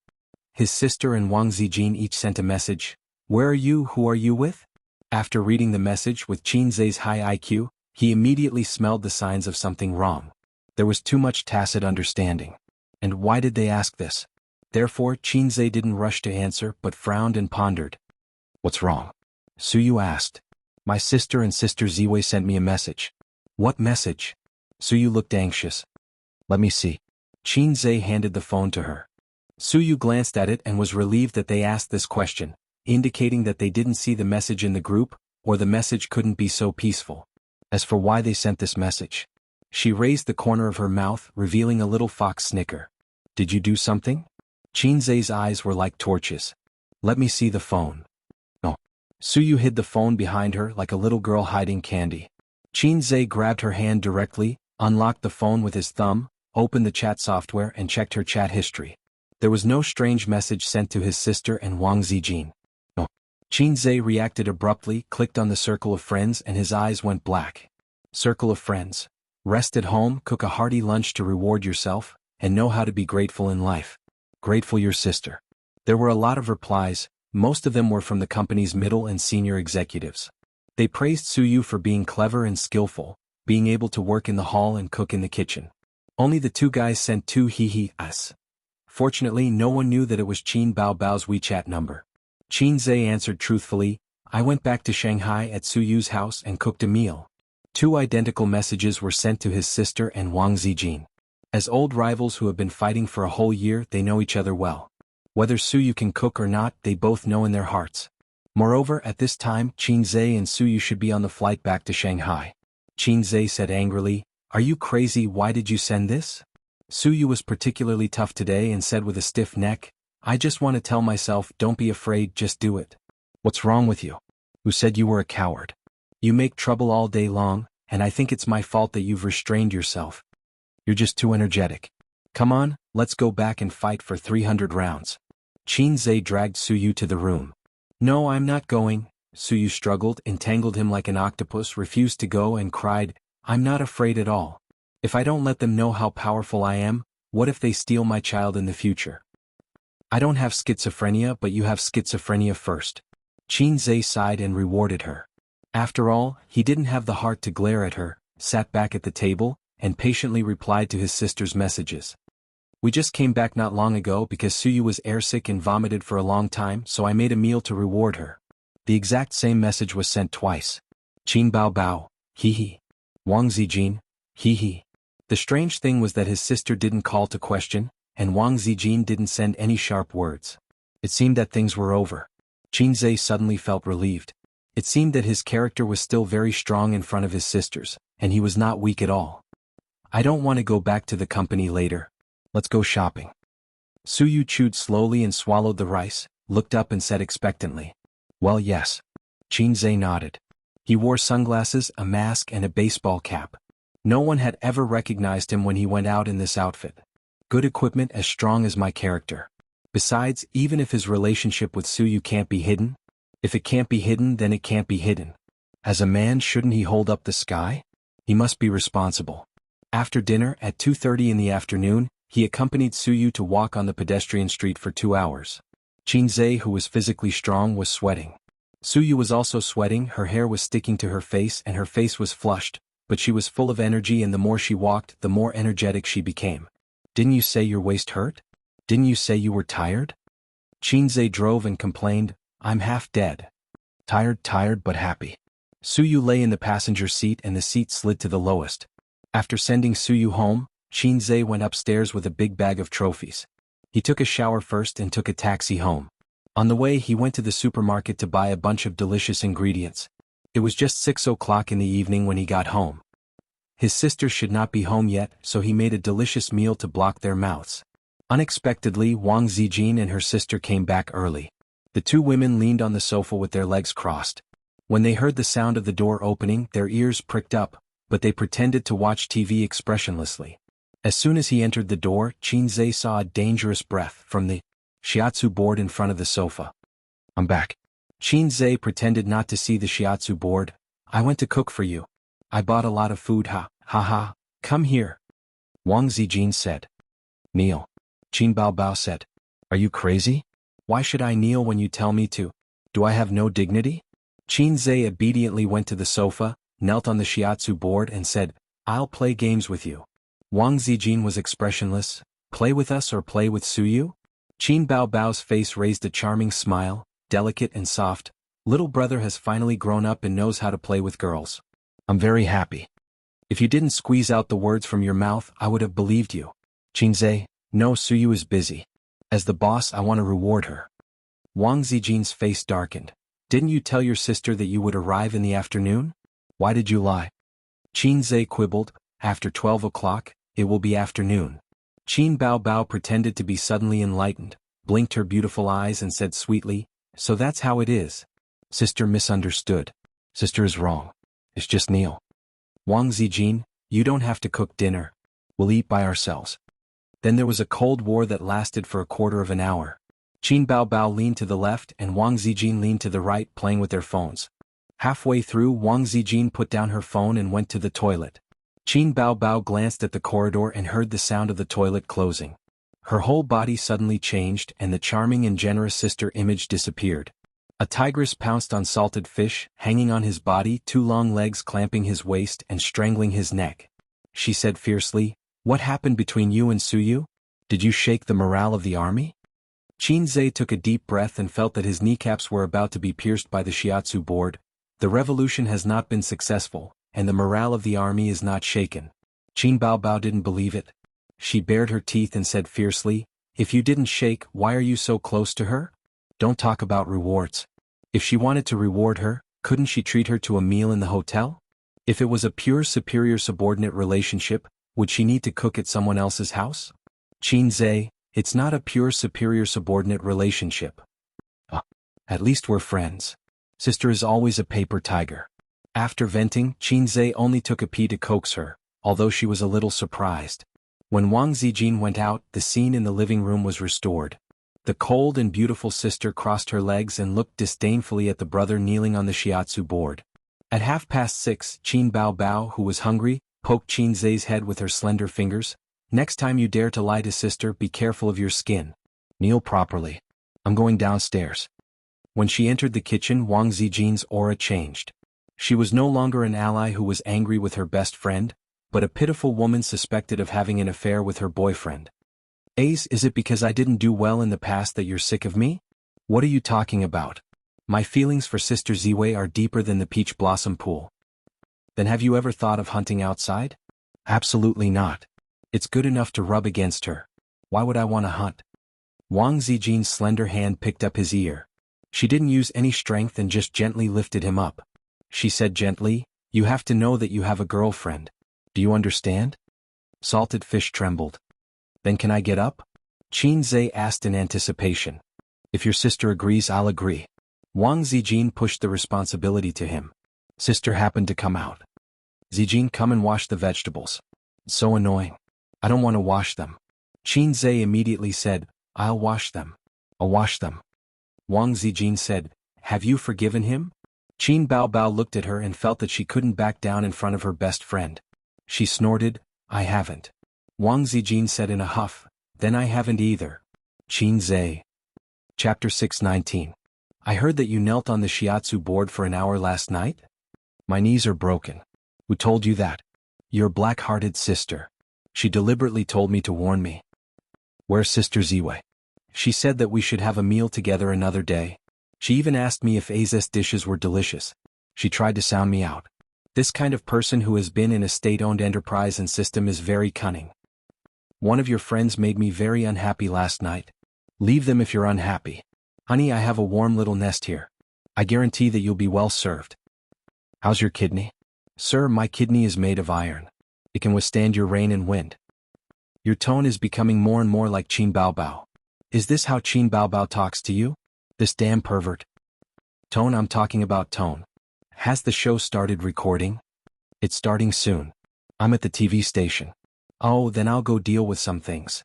His sister and Wang Zijin each sent a message. Where are you? Who are you with? After reading the message with Qin Zhe's high IQ, he immediately smelled the signs of something wrong. There was too much tacit understanding. And why did they ask this? Therefore, Qin Zhe didn't rush to answer but frowned and pondered. What's wrong? Suyu asked. My sister and Sister Ziwei sent me a message. What message? Suyu looked anxious. Let me see. Qin Zhe handed the phone to her. Suyu glanced at it and was relieved that they asked this question, indicating that they didn't see the message in the group, or the message couldn't be so peaceful. As for why they sent this message, she raised the corner of her mouth, revealing a little fox snicker. Did you do something? Qinzhe's eyes were like torches. Let me see the phone. No. Suyu hid the phone behind her like a little girl hiding candy. Qinzhe grabbed her hand directly, unlocked the phone with his thumb, opened the chat software and checked her chat history. There was no strange message sent to his sister and Wang Zijin. No. Qinzhe reacted abruptly, clicked on the circle of friends and his eyes went black. Circle of friends. Rest at home, cook a hearty lunch to reward yourself, and know how to be grateful in life. Grateful your sister. There were a lot of replies, most of them were from the company's middle and senior executives. They praised Suyu for being clever and skillful, being able to work in the hall and cook in the kitchen. Only the two guys sent 2 hee-hee-us. Fortunately, no one knew that it was Qin Baobao's WeChat number. Qinzhe answered truthfully, I went back to Shanghai at Suyu's house and cooked a meal. 2 identical messages were sent to his sister and Wang Zijin. As old rivals who have been fighting for a whole year, they know each other well. Whether Suyu can cook or not, they both know in their hearts. Moreover, at this time, Qinzhe and Suyu should be on the flight back to Shanghai. Qinzhe said angrily, Are you crazy? Why did you send this? Suyu was particularly tough today and said with a stiff neck, I just want to tell myself, don't be afraid, just do it. What's wrong with you? Who said you were a coward? You make trouble all day long, and I think it's my fault that you've restrained yourself. You're just too energetic. Come on, let's go back and fight for 300 rounds. Qinzhe dragged Suyu to the room. No, I'm not going. Suyu struggled, entangled him like an octopus, refused to go and cried, I'm not afraid at all. If I don't let them know how powerful I am, what if they steal my child in the future? I don't have schizophrenia, but you have schizophrenia first. Qinzhe sighed and rewarded her. After all, he didn't have the heart to glare at her, sat back at the table, and patiently replied to his sister's messages. We just came back not long ago because Suyu was airsick and vomited for a long time, so I made a meal to reward her. The exact same message was sent twice. Qin Baobao, hee. Wang Zijin, hee. The strange thing was that his sister didn't call to question, and Wang Zijin didn't send any sharp words. It seemed that things were over. Qinzhe suddenly felt relieved. It seemed that his character was still very strong in front of his sisters, and he was not weak at all. I don't want to go back to the company later. Let's go shopping. Suyu chewed slowly and swallowed the rice, looked up and said expectantly. Well, yes. Qinzhe nodded. He wore sunglasses, a mask and a baseball cap. No one had ever recognized him when he went out in this outfit. Good equipment as strong as my character. Besides, even if his relationship with Suyu can't be hidden, if it can't be hidden, then it can't be hidden. As a man, shouldn't he hold up the sky? He must be responsible. After dinner, at 2:30 in the afternoon, he accompanied Suyu to walk on the pedestrian street for 2 hours. Qinzhe, who was physically strong, was sweating. Suyu was also sweating, her hair was sticking to her face and her face was flushed, but she was full of energy and the more she walked, the more energetic she became. Didn't you say your waist hurt? Didn't you say you were tired? Qinzhe drove and complained, I'm half dead. Tired but happy. Suyu lay in the passenger seat and the seat slid to the lowest. After sending Suyu home, Qinzhe went upstairs with a big bag of trophies. He took a shower first and took a taxi home. On the way he went to the supermarket to buy a bunch of delicious ingredients. It was just 6 o'clock in the evening when he got home. His sisters should not be home yet, so he made a delicious meal to block their mouths. Unexpectedly, Wang Zijin and her sister came back early. The 2 women leaned on the sofa with their legs crossed. When they heard the sound of the door opening, their ears pricked up, but they pretended to watch TV expressionlessly. As soon as he entered the door, Qinzhe saw a dangerous breath from the shiatsu board in front of the sofa. I'm back. Qinzhe pretended not to see the shiatsu board. I went to cook for you. I bought a lot of food, ha. Come here. Wang Zijin said. Kneel. Qin Baobao said. Are you crazy? Why should I kneel when you tell me to? Do I have no dignity? Qinzhe obediently went to the sofa, knelt on the shiatsu board and said, I'll play games with you. Wang Zijin was expressionless. Play with us or play with Suyu? Qin Baobao's face raised a charming smile, delicate and soft. Little brother has finally grown up and knows how to play with girls. I'm very happy. If you didn't squeeze out the words from your mouth, I would have believed you. Qinzhe, no, Suyu is busy. As the boss, I want to reward her. Wang Zijin's face darkened. Didn't you tell your sister that you would arrive in the afternoon? Why did you lie? Qin Zhe quibbled, after 12 o'clock, it will be afternoon. Qin Bao Bao pretended to be suddenly enlightened, blinked her beautiful eyes and said sweetly, so that's how it is. Sister misunderstood. Sister is wrong. It's just Neil. Wang Zijin, you don't have to cook dinner. We'll eat by ourselves. Then there was a cold war that lasted for a quarter of an hour. Qin Bao Bao leaned to the left and Wang Zijin leaned to the right playing with their phones. Halfway through, Wang Zijin put down her phone and went to the toilet. Qin Bao Bao glanced at the corridor and heard the sound of the toilet closing. Her whole body suddenly changed and the charming and generous sister image disappeared. A tigress pounced on salted fish, hanging on his body, 2 long legs clamping his waist and strangling his neck. She said fiercely, "What happened between you and Suyu? Did you shake the morale of the army?" Qin Zhe took a deep breath and felt that his kneecaps were about to be pierced by the shiatsu board. The revolution has not been successful, and the morale of the army is not shaken. Qin Bao Bao didn't believe it. She bared her teeth and said fiercely, "If you didn't shake, why are you so close to her? Don't talk about rewards. If she wanted to reward her, couldn't she treat her to a meal in the hotel? If it was a pure superior-subordinate relationship, would she need to cook at someone else's house? Qin Zhe, it's not a pure superior-subordinate relationship. At least we're friends. Sister is always a paper tiger." After venting, Qin Zhe only took a pee to coax her, although she was a little surprised. When Wang Zijin went out, the scene in the living room was restored. The cold and beautiful sister crossed her legs and looked disdainfully at the brother kneeling on the shiatsu board. At 6:30, Qin Bao Bao, who was hungry, poked Qin Zhe's head with her slender fingers. "Next time you dare to lie to sister, be careful of your skin. Kneel properly. I'm going downstairs." When she entered the kitchen, Wang Zijin's aura changed. She was no longer an ally who was angry with her best friend, but a pitiful woman suspected of having an affair with her boyfriend. "Ace, is it because I didn't do well in the past that you're sick of me? What are you talking about? My feelings for Sister Ziwei are deeper than the peach blossom pool." "Then have you ever thought of hunting outside?" "Absolutely not. It's good enough to rub against her. Why would I want to hunt?" Wang Zijin's slender hand picked up his ear. She didn't use any strength and just gently lifted him up. She said gently, "You have to know that you have a girlfriend. Do you understand?" Salted fish trembled. "Then can I get up?" Qin Zhe asked in anticipation. "If your sister agrees, I'll agree." Wang Zijin pushed the responsibility to him. "Sister happened to come out. Zijin, come and wash the vegetables. It's so annoying. I don't want to wash them." Qin Zhe immediately said, "I'll wash them. I'll wash them." Wang Zijin said, "Have you forgiven him?" Qin Bao Bao looked at her and felt that she couldn't back down in front of her best friend. She snorted, "I haven't." Wang Zijin said in a huff, "Then I haven't either." Qin Zhe. Chapter 619. "I heard that you knelt on the shiatsu board for an hour last night? My knees are broken." "Who told you that?" "Your black-hearted sister. She deliberately told me to warn me." "Where's Sister Ziwei?" "She said that we should have a meal together another day. She even asked me if Aze's dishes were delicious. She tried to sound me out. This kind of person who has been in a state-owned enterprise and system is very cunning. One of your friends made me very unhappy last night. Leave them if you're unhappy. Honey, I have a warm little nest here. I guarantee that you'll be well served." "How's your kidney?" "Sir, my kidney is made of iron. It can withstand your rain and wind." Your tone is becoming more and more like Qin Bao Bao. Is this how Qin Bao Bao talks to you? This damn pervert. Tone, I'm talking about tone. Has the show started recording? It's starting soon. I'm at the TV station. Oh, then I'll go deal with some things.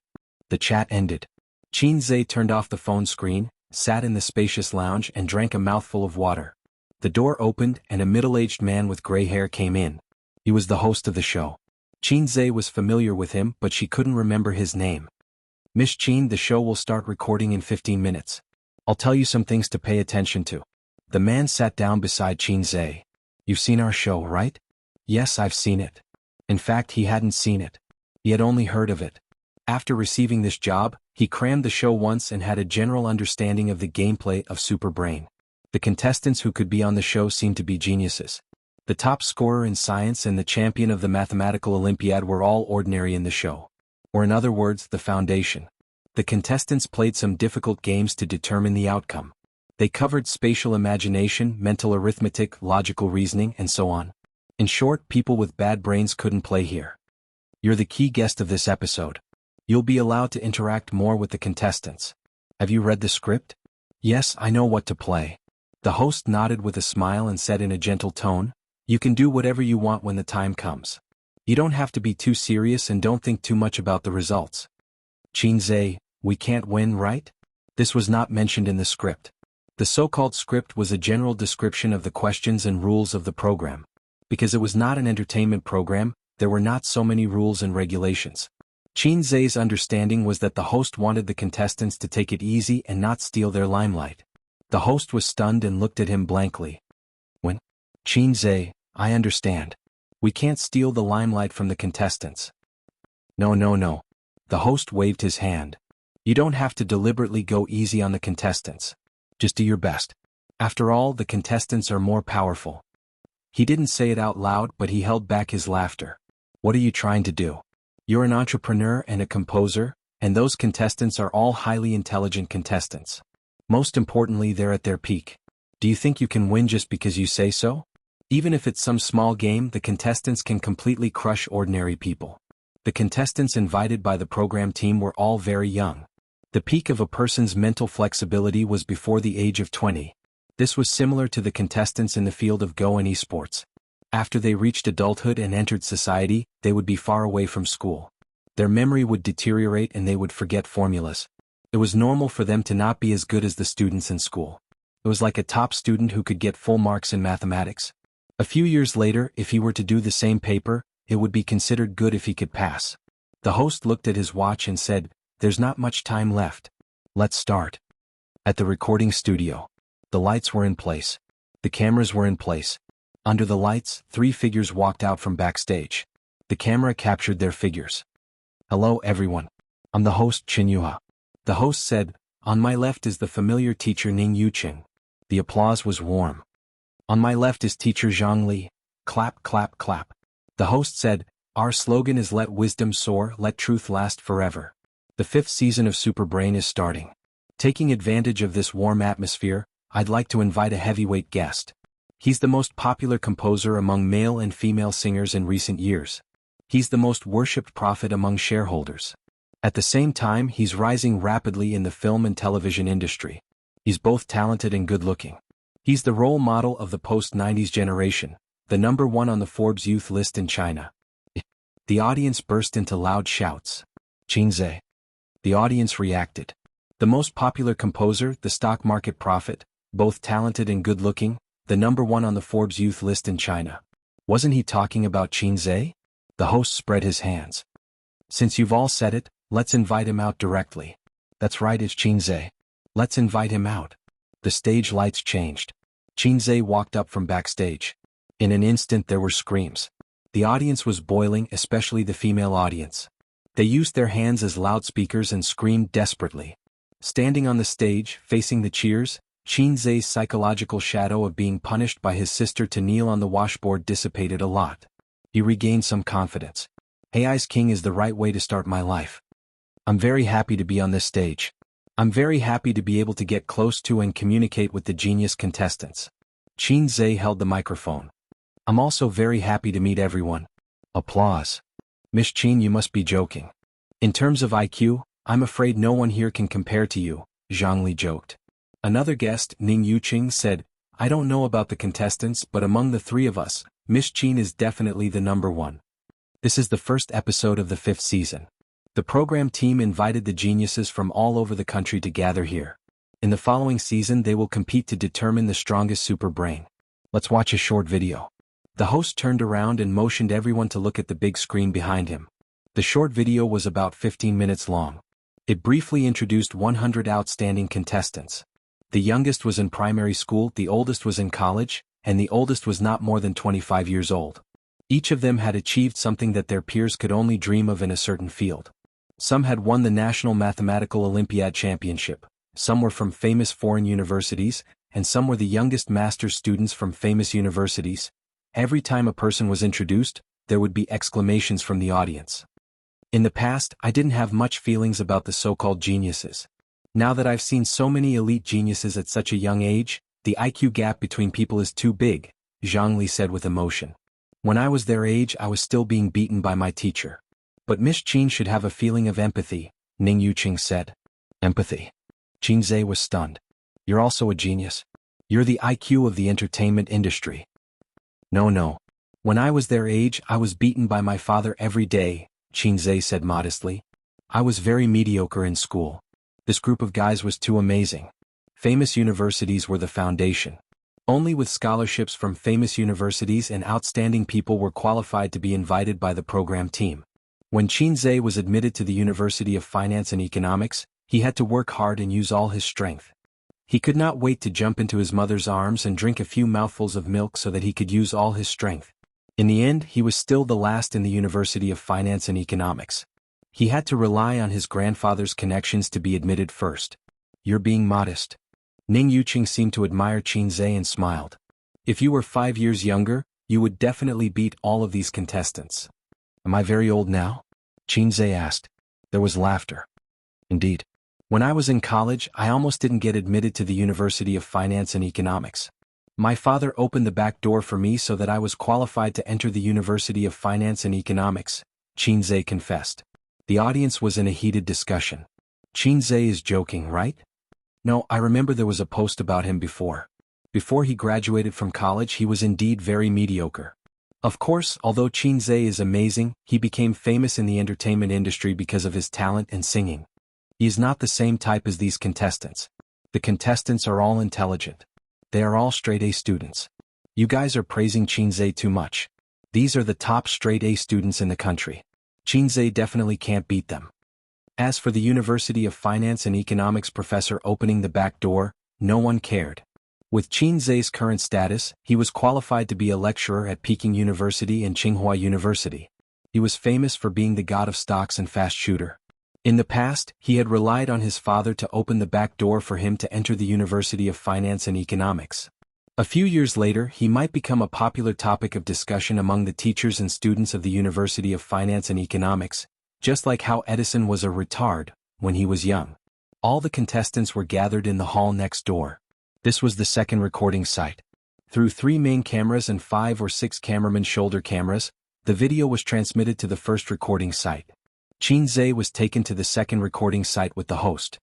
The chat ended. Qin Zhe turned off the phone screen, sat in the spacious lounge and drank a mouthful of water. The door opened and a middle-aged man with gray hair came in. He was the host of the show. Qin Zhe was familiar with him, but she couldn't remember his name. "Miss Qin, the show will start recording in 15 minutes. I'll tell you some things to pay attention to." The man sat down beside Qin Zhe. "You've seen our show, right?" "Yes, I've seen it." In fact, he hadn't seen it. He had only heard of it. After receiving this job, he crammed the show once and had a general understanding of the gameplay of Super Brain. The contestants who could be on the show seemed to be geniuses. The top scorer in science and the champion of the mathematical Olympiad were all ordinary in the show. Or in other words, the foundation. The contestants played some difficult games to determine the outcome. They covered spatial imagination, mental arithmetic, logical reasoning, and so on. In short, people with bad brains couldn't play here. You're the key guest of this episode. You'll be allowed to interact more with the contestants. Have you read the script? Yes, I know what to play. The host nodded with a smile and said in a gentle tone, "You can do whatever you want when the time comes. You don't have to be too serious and don't think too much about the results." Xianxia, we can't win, right? This was not mentioned in the script. The so-called script was a general description of the questions and rules of the program. Because it was not an entertainment program, there were not so many rules and regulations. Xianxia's understanding was that the host wanted the contestants to take it easy and not steal their limelight. The host was stunned and looked at him blankly. When? Xianxia, I understand. We can't steal the limelight from the contestants. No. The host waved his hand. You don't have to deliberately go easy on the contestants. Just do your best. After all, the contestants are more powerful. He didn't say it out loud, but he held back his laughter. What are you trying to do? You're an entrepreneur and a composer, and those contestants are all highly intelligent contestants. Most importantly, they're at their peak. Do you think you can win just because you say so? Even if it's some small game, the contestants can completely crush ordinary people. The contestants invited by the program team were all very young. The peak of a person's mental flexibility was before the age of 20. This was similar to the contestants in the field of Go and esports. After they reached adulthood and entered society, they would be far away from school. Their memory would deteriorate and they would forget formulas. It was normal for them to not be as good as the students in school. It was like a top student who could get full marks in mathematics. A few years later, if he were to do the same paper, it would be considered good if he could pass. The host looked at his watch and said, "There's not much time left. Let's start." At the recording studio, the lights were in place. The cameras were in place. Under the lights, 3 figures walked out from backstage. The camera captured their figures. "Hello everyone. I'm the host Xianxia." The host said, "On my left is the familiar teacher Ning Yuqing." The applause was warm. "On my left is teacher Zhang Li." Clap, clap, clap. The host said, "Our slogan is let wisdom soar, let truth last forever." The 5th season of Super Brain is starting. Taking advantage of this warm atmosphere, I'd like to invite a heavyweight guest. He's the most popular composer among male and female singers in recent years. He's the most worshipped prophet among shareholders. At the same time, he's rising rapidly in the film and television industry. He's both talented and good-looking. He's the role model of the post-90s generation, the #1 on the Forbes youth list in China. The audience burst into loud shouts. Xianxia. The audience reacted. The most popular composer, the stock market prophet, both talented and good-looking, the #1 on the Forbes youth list in China. Wasn't he talking about Xianxia? The host spread his hands. "Since you've all said it, let's invite him out directly." "That's right, it's Xianxia. Let's invite him out." The stage lights changed. Xianxia walked up from backstage. In an instant there were screams. The audience was boiling, especially the female audience. They used their hands as loudspeakers and screamed desperately. Standing on the stage, facing the cheers, Xianxia's psychological shadow of being punished by his sister to kneel on the washboard dissipated a lot. He regained some confidence. "Hey, Ice King is the right way to start my life. I'm very happy to be on this stage. I'm very happy to be able to get close to and communicate with the genius contestants." Xianxia held the microphone. "I'm also very happy to meet everyone." Applause. "Miss Qin, you must be joking. In terms of IQ, I'm afraid no one here can compare to you," Zhang Li joked. Another guest, Ning Yuqing, said, "I don't know about the contestants, but among the 3 of us, Miss Qin is definitely the #1. This is the first episode of the 5th season. The program team invited the geniuses from all over the country to gather here. In the following season they will compete to determine the strongest super brain. Let's watch a short video." The host turned around and motioned everyone to look at the big screen behind him. The short video was about 15 minutes long. It briefly introduced 100 outstanding contestants. The youngest was in primary school, the oldest was in college, and the oldest was not more than 25 years old. Each of them had achieved something that their peers could only dream of in a certain field. Some had won the National Mathematical Olympiad Championship, some were from famous foreign universities, and some were the youngest master's students from famous universities. Every time a person was introduced, there would be exclamations from the audience. In the past, I didn't have much feelings about the so-called geniuses. Now that I've seen so many elite geniuses at such a young age, the IQ gap between people is too big, Jianghu said with emotion. When I was their age I was still being beaten by my teacher. But Miss Qin should have a feeling of empathy, Ning Yuqing said. Empathy? Qin was stunned. You're also a genius. You're the IQ of the entertainment industry. No. When I was their age I was beaten by my father every day, Qin said modestly. I was very mediocre in school. This group of guys was too amazing. Famous universities were the foundation. Only with scholarships from famous universities and outstanding people were qualified to be invited by the program team. When Qin was admitted to the University of Finance and Economics, he had to work hard and use all his strength. He could not wait to jump into his mother's arms and drink a few mouthfuls of milk so that he could use all his strength. In the end, he was still the last in the University of Finance and Economics. He had to rely on his grandfather's connections to be admitted first. You're being modest. Ning Yuqing seemed to admire Qin and smiled. If you were 5 years younger, you would definitely beat all of these contestants. Am I very old now? Qin asked. There was laughter. Indeed. When I was in college, I almost didn't get admitted to the University of Finance and Economics. My father opened the back door for me so that I was qualified to enter the University of Finance and Economics, Qin confessed. The audience was in a heated discussion. Qin is joking, right? No, I remember there was a post about him before. Before he graduated from college he was indeed very mediocre. Of course, although Qin is amazing, he became famous in the entertainment industry because of his talent and singing. He is not the same type as these contestants. The contestants are all intelligent. They are all straight-A students. You guys are praising Qin too much. These are the top straight-A students in the country. Qin definitely can't beat them. As for the University of Finance and Economics professor opening the back door, no one cared. With Qin's current status, he was qualified to be a lecturer at Peking University and Tsinghua University. He was famous for being the god of stocks and fast shooter. In the past, he had relied on his father to open the back door for him to enter the University of Finance and Economics. A few years later, he might become a popular topic of discussion among the teachers and students of the University of Finance and Economics, just like how Edison was a retard when he was young. All the contestants were gathered in the hall next door. This was the second recording site. Through 3 main cameras and 5 or 6 cameraman shoulder cameras, the video was transmitted to the first recording site. Qin was taken to the second recording site with the host.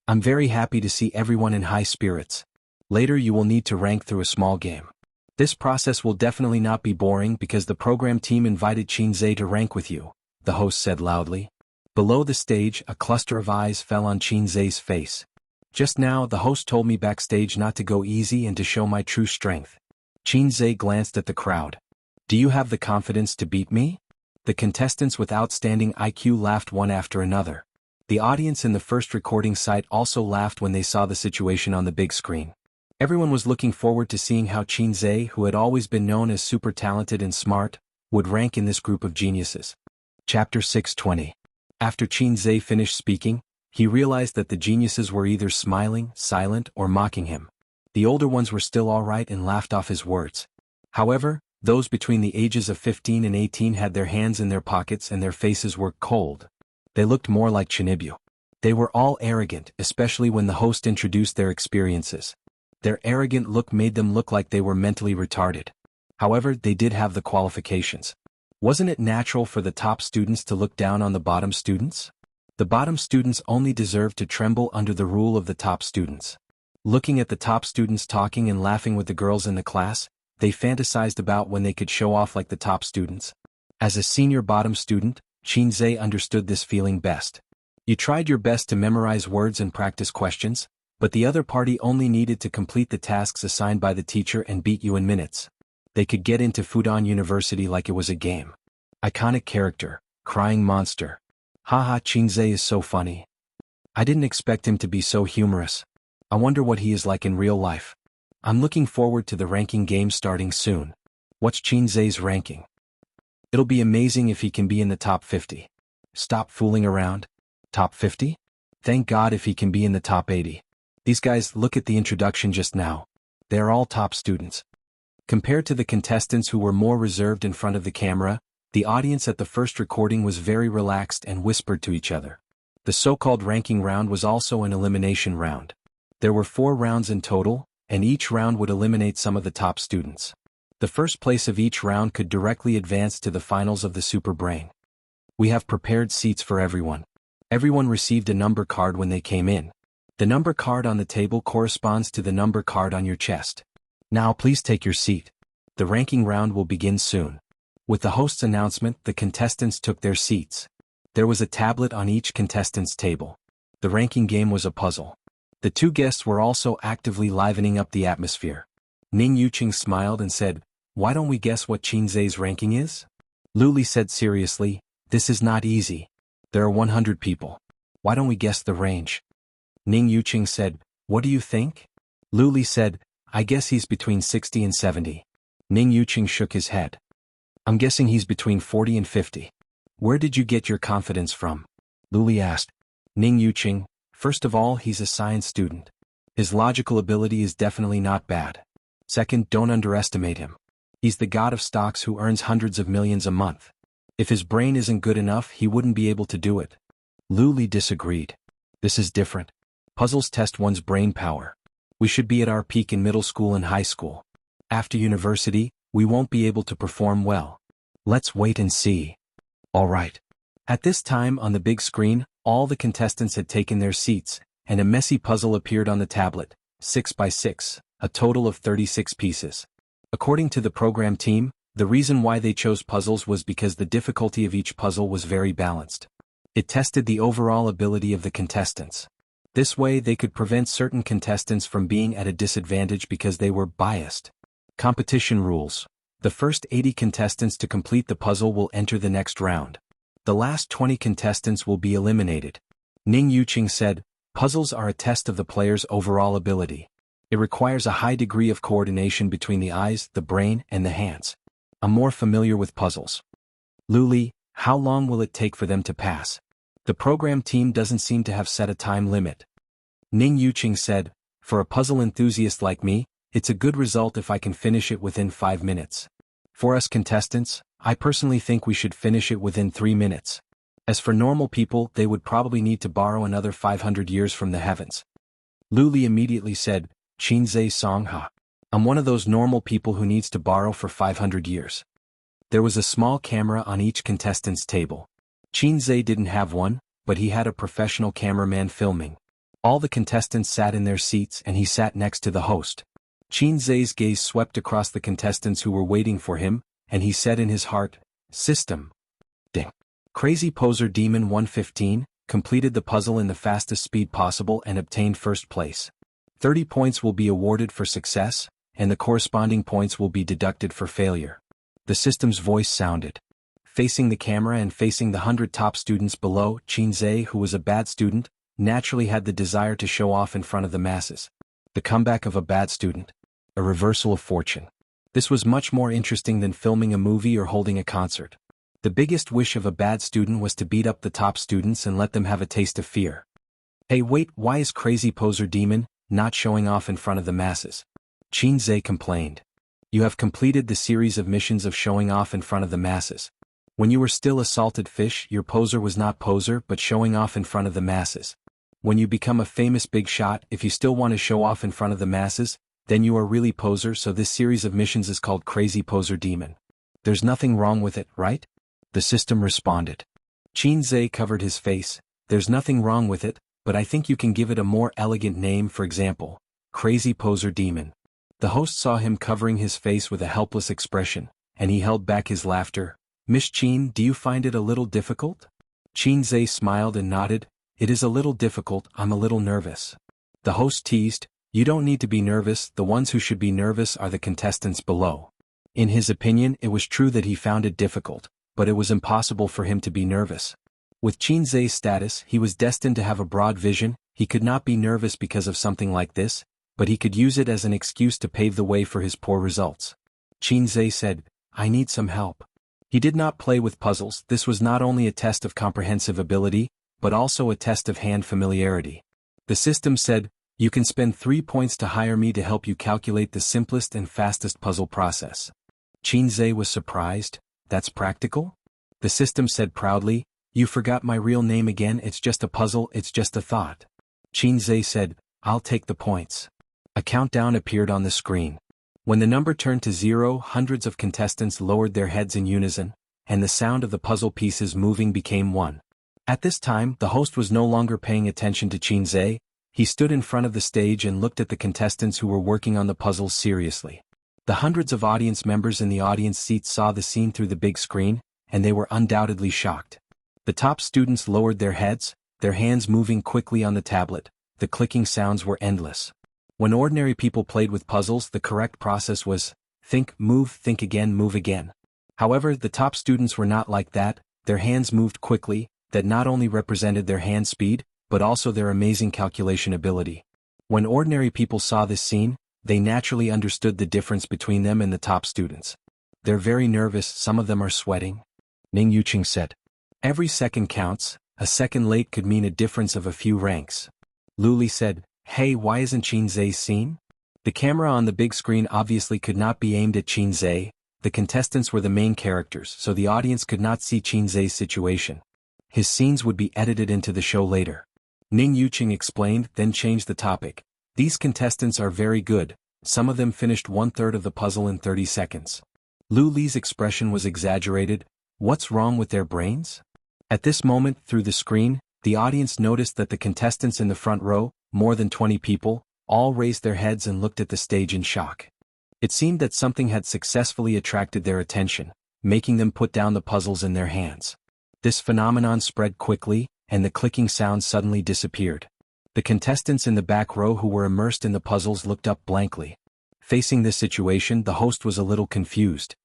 I'm very happy to see everyone in high spirits. Later you will need to rank through a small game. This process will definitely not be boring because the program team invited Qin to rank with you, the host said loudly. Below the stage, a cluster of eyes fell on Qin's face. Just now the host told me backstage not to go easy and to show my true strength. Qin glanced at the crowd. Do you have the confidence to beat me? The contestants with outstanding IQ laughed one after another. The audience in the first recording site also laughed when they saw the situation on the big screen. Everyone was looking forward to seeing how Qin, who had always been known as super talented and smart, would rank in this group of geniuses. Chapter 620. After Qin finished speaking, he realized that the geniuses were either smiling, silent, or mocking him. The older ones were still all right and laughed off his words. However, those between the ages of 15 and 18 had their hands in their pockets and their faces were cold. They looked more like Chinibyu. They were all arrogant, especially when the host introduced their experiences. Their arrogant look made them look like they were mentally retarded. However, they did have the qualifications. Wasn't it natural for the top students to look down on the bottom students? The bottom students only deserved to tremble under the rule of the top students. Looking at the top students talking and laughing with the girls in the class, they fantasized about when they could show off like the top students. As a senior bottom student, Qin understood this feeling best. You tried your best to memorize words and practice questions, but the other party only needed to complete the tasks assigned by the teacher and beat you in minutes. They could get into Fudan University like it was a game. Iconic character, crying monster. Haha, Qin is so funny. I didn't expect him to be so humorous. I wonder what he is like in real life. I'm looking forward to the ranking game starting soon. What's Qin's ranking? It'll be amazing if he can be in the top 50. Stop fooling around. Top 50? Thank God if he can be in the top 80. These guys, look at the introduction just now. They are all top students. Compared to the contestants who were more reserved in front of the camera, the audience at the first recording was very relaxed and whispered to each other. The so-called ranking round was also an elimination round. There were 4 rounds in total, and each round would eliminate some of the top students. The first place of each round could directly advance to the finals of the Super Brain. We have prepared seats for everyone. Everyone received a number card when they came in. The number card on the table corresponds to the number card on your chest. Now please take your seat. The ranking round will begin soon. With the host's announcement, the contestants took their seats. There was a tablet on each contestant's table. The ranking game was a puzzle. The 2 guests were also actively livening up the atmosphere. Ning Yuqing smiled and said, "Why don't we guess what Qinzhe's ranking is?" Luli said seriously, "This is not easy. There are 100 people. Why don't we guess the range?" Ning Yuqing said, "What do you think?" Luli said, "I guess he's between 60 and 70. Ning Yuqing shook his head. "I'm guessing he's between 40 and 50. "Where did you get your confidence from?" Luli asked. Ning Yuqing, "First of all, he's a science student. His logical ability is definitely not bad. Second, don't underestimate him. He's the god of stocks who earns hundreds of millions a month. If his brain isn't good enough, he wouldn't be able to do it." Luli disagreed. "This is different. Puzzles test one's brain power. We should be at our peak in middle school and high school. After university, we won't be able to perform well. Let's wait and see." All right. At this time on the big screen, all the contestants had taken their seats, and a messy puzzle appeared on the tablet, 6 by 6, a total of 36 pieces. According to the program team, the reason why they chose puzzles was because the difficulty of each puzzle was very balanced. It tested the overall ability of the contestants. This way they could prevent certain contestants from being at a disadvantage because they were biased. Competition rules. The first 80 contestants to complete the puzzle will enter the next round. The last 20 contestants will be eliminated. Ning Yuqing said, "Puzzles are a test of the player's overall ability. It requires a high degree of coordination between the eyes, the brain, and the hands. I'm more familiar with puzzles." Luli, how long will it take for them to pass? The program team doesn't seem to have set a time limit. Ning Yuqing said, "For a puzzle enthusiast like me, it's a good result if I can finish it within 5 minutes. For us contestants, I personally think we should finish it within 3 minutes. As for normal people, they would probably need to borrow another 500 years from the heavens." Luli immediately said, "Qinzhe Songha. I'm one of those normal people who needs to borrow for 500 years. There was a small camera on each contestant's table. Qinzhe didn't have one, but he had a professional cameraman filming. All the contestants sat in their seats and he sat next to the host. Qinzhe's gaze swept across the contestants who were waiting for him, and he said in his heart, "System. Ding." Crazy Poser Demon 115 completed the puzzle in the fastest speed possible and obtained first place. 30 points will be awarded for success, and the corresponding points will be deducted for failure. The system's voice sounded. Facing the camera and facing the 100 top students below, Qinzhe, who was a bad student, naturally had the desire to show off in front of the masses. The comeback of a bad student. A reversal of fortune. This was much more interesting than filming a movie or holding a concert. The biggest wish of a bad student was to beat up the top students and let them have a taste of fear. "Hey wait, why is Crazy Poser Demon not showing off in front of the masses?" Qinzhe complained. "You have completed the series of missions of showing off in front of the masses. When you were still a salted fish, your poser was not poser but showing off in front of the masses. When you become a famous big shot, if you still want to show off in front of the masses, then you are really poser, so this series of missions is called Crazy Poser Demon. There's nothing wrong with it, right?" The system responded. Qinzhe covered his face. "There's nothing wrong with it, but I think you can give it a more elegant name, for example, Crazy Poser Demon." The host saw him covering his face with a helpless expression, and he held back his laughter. "Miss Qin, do you find it a little difficult?" Qinzhe smiled and nodded. "It is a little difficult, I'm a little nervous." The host teased, "You don't need to be nervous, the ones who should be nervous are the contestants below." In his opinion, it was true that he found it difficult, but it was impossible for him to be nervous. With Qinzhe's status, he was destined to have a broad vision. He could not be nervous because of something like this, but he could use it as an excuse to pave the way for his poor results. Qinzhe said, "I need some help." He did not play with puzzles. This was not only a test of comprehensive ability, but also a test of hand familiarity. The system said, "You can spend 3 points to hire me to help you calculate the simplest and fastest puzzle process." Qinzhe was surprised. "That's practical?" The system said proudly, You forgot my real name again. It's just a puzzle, it's just a thought. Xianxia said, I'll take the points. A countdown appeared on the screen. When the number turned to 0, hundreds of contestants lowered their heads in unison, and the sound of the puzzle pieces moving became one. At this time, the host was no longer paying attention to Xianxia. He stood in front of the stage and looked at the contestants who were working on the puzzles seriously. The hundreds of audience members in the audience seats saw the scene through the big screen, and they were undoubtedly shocked. The top students lowered their heads, their hands moving quickly on the tablet. The clicking sounds were endless. When ordinary people played with puzzles, the correct process was think, move, think again, move again. However, the top students were not like that. Their hands moved quickly, that not only represented their hand speed, but also their amazing calculation ability. When ordinary people saw this scene, they naturally understood the difference between them and the top students. They're very nervous, some of them are sweating. Ning Yuqing said. Every second counts, a second late could mean a difference of a few ranks. Luli said, hey, why isn't Xianxia seen? The camera on the big screen obviously could not be aimed at Xianxia. The contestants were the main characters, so the audience could not see Xianxia's situation. His scenes would be edited into the show later. Ning Yuqing explained, then changed the topic. These contestants are very good, some of them finished 1/3 of the puzzle in 30 seconds. Lu Li's expression was exaggerated. What's wrong with their brains? At this moment, through the screen, the audience noticed that the contestants in the front row, more than 20 people, all raised their heads and looked at the stage in shock. It seemed that something had successfully attracted their attention, making them put down the puzzles in their hands. This phenomenon spread quickly, and the clicking sound suddenly disappeared. The contestants in the back row who were immersed in the puzzles looked up blankly. Facing this situation, the host was a little confused.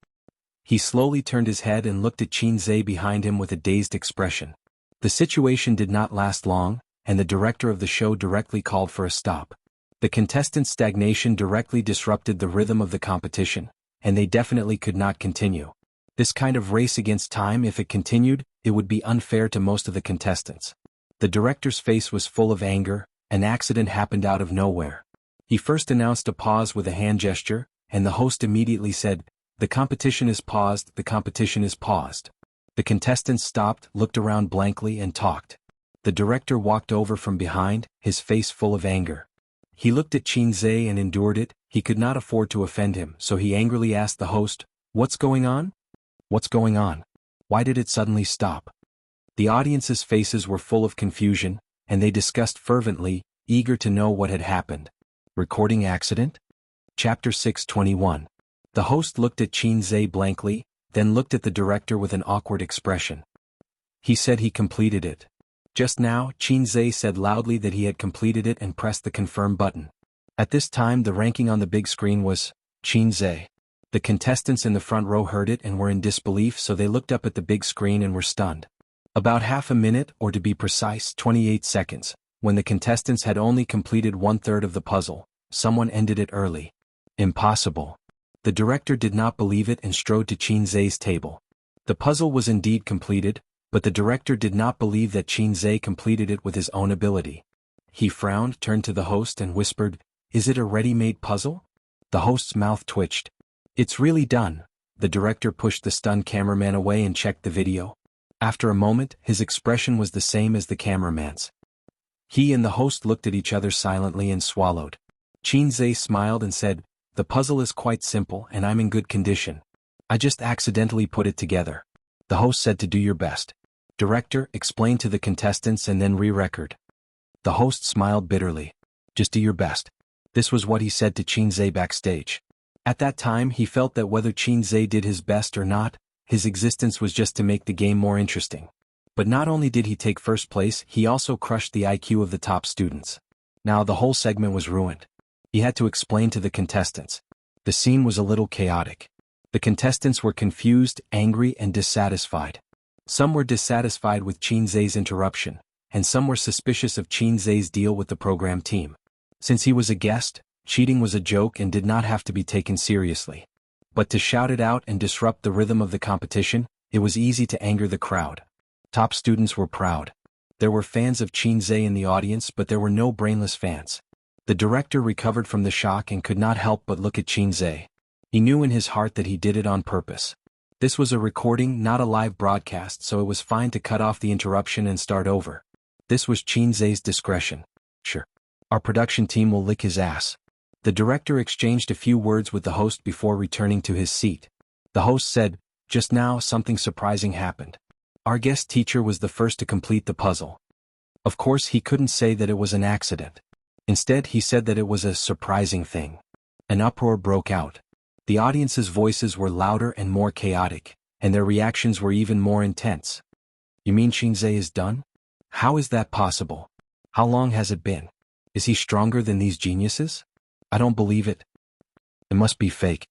He slowly turned his head and looked at Xianxia behind him with a dazed expression. The situation did not last long, and the director of the show directly called for a stop. The contestants' stagnation directly disrupted the rhythm of the competition, and they definitely could not continue. This kind of race against time, if it continued, it would be unfair to most of the contestants. The director's face was full of anger. An accident happened out of nowhere. He first announced a pause with a hand gesture, and the host immediately said, the competition is paused, the competition is paused. The contestants stopped, looked around blankly and talked. The director walked over from behind, his face full of anger. He looked at Xianxia and endured it. He could not afford to offend him, so he angrily asked the host, what's going on? What's going on? Why did it suddenly stop? The audience's faces were full of confusion, and they discussed fervently, eager to know what had happened. Recording accident? Chapter 621. The host looked at Xianxia blankly, then looked at the director with an awkward expression. He said he completed it. Just now, Xianxia said loudly that he had completed it and pressed the confirm button. At this time, the ranking on the big screen was Xianxia. The contestants in the front row heard it and were in disbelief, so they looked up at the big screen and were stunned. About half a minute, or to be precise, 28 seconds, when the contestants had only completed 1/3 of the puzzle, someone ended it early. Impossible. The director did not believe it and strode to Xianxia's table. The puzzle was indeed completed, but the director did not believe that Xianxia completed it with his own ability. He frowned, turned to the host and whispered, is it a ready-made puzzle? The host's mouth twitched. It's really done. The director pushed the stunned cameraman away and checked the video. After a moment, his expression was the same as the cameraman's. He and the host looked at each other silently and swallowed. Xianxia smiled and said, the puzzle is quite simple and I'm in good condition. I just accidentally put it together. The host said to do your best. Director, explain to the contestants and then re-record. The host smiled bitterly. Just do your best. This was what he said to Xianxia backstage. At that time he felt that whether Xianxia did his best or not, his existence was just to make the game more interesting. But not only did he take first place, he also crushed the IQ of the top students. Now the whole segment was ruined. He had to explain to the contestants. The scene was a little chaotic. The contestants were confused, angry, and dissatisfied. Some were dissatisfied with Xianxia's interruption, and some were suspicious of Xianxia's deal with the program team. Since he was a guest, cheating was a joke and did not have to be taken seriously. But to shout it out and disrupt the rhythm of the competition, it was easy to anger the crowd. Top students were proud. There were fans of Xianxia in the audience, but there were no brainless fans. The director recovered from the shock and could not help but look at Xianxia. He knew in his heart that he did it on purpose. This was a recording, not a live broadcast, so it was fine to cut off the interruption and start over. This was Qianzai's discretion. Sure. Our production team will lick his ass. The director exchanged a few words with the host before returning to his seat. The host said, "Just now something surprising happened. Our guest teacher was the first to complete the puzzle." Of course he couldn't say that it was an accident. Instead he said that it was a surprising thing. An uproar broke out. The audience's voices were louder and more chaotic, and their reactions were even more intense. "You mean Qianzai is done? How is that possible? How long has it been? Is he stronger than these geniuses? I don't believe it. It must be fake."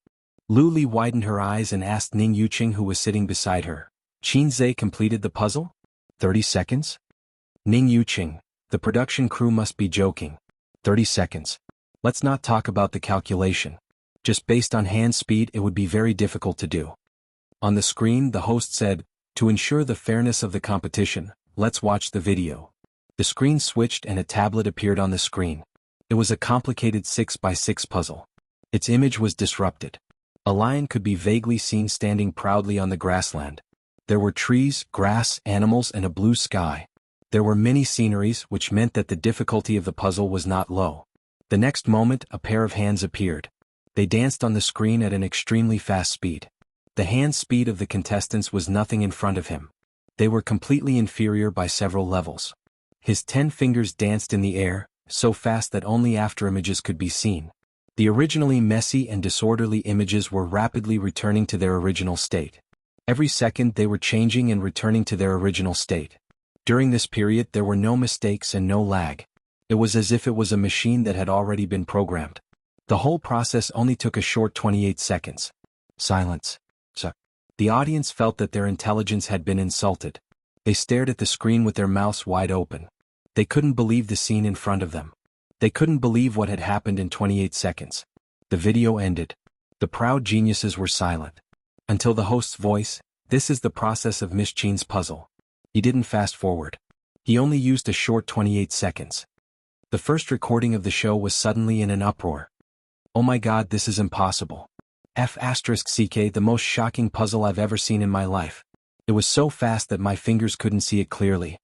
Lu Li widened her eyes and asked Ning Yuqing, who was sitting beside her. "Qianzai completed the puzzle? 30 seconds? Ning Yuqing, the production crew must be joking. 30 seconds. Let's not talk about the calculation. Just based on hand speed it would be very difficult to do." On the screen the host said, "To ensure the fairness of the competition, let's watch the video." The screen switched and a tablet appeared on the screen. It was a complicated 6x6 puzzle. Its image was disrupted. A lion could be vaguely seen standing proudly on the grassland. There were trees, grass, animals, and a blue sky. There were many sceneries, which meant that the difficulty of the puzzle was not low. The next moment, a pair of hands appeared. They danced on the screen at an extremely fast speed. The hand speed of the contestants was nothing in front of him. They were completely inferior by several levels. His 10 fingers danced in the air, so fast that only after images could be seen. The originally messy and disorderly images were rapidly returning to their original state. Every second they were changing and returning to their original state. During this period there were no mistakes and no lag. It was as if it was a machine that had already been programmed. The whole process only took a short 28 seconds. Silence. The audience felt that their intelligence had been insulted. They stared at the screen with their mouths wide open. They couldn't believe the scene in front of them. They couldn't believe what had happened in 28 seconds. The video ended. The proud geniuses were silent. Until the host's voice, "This is the process of Miss Qin's puzzle." He didn't fast forward. He only used a short 28 seconds. The first recording of the show was suddenly in an uproar. "Oh my god, this is impossible. F***ck, the most shocking puzzle I've ever seen in my life. It was so fast that my fingers couldn't see it clearly.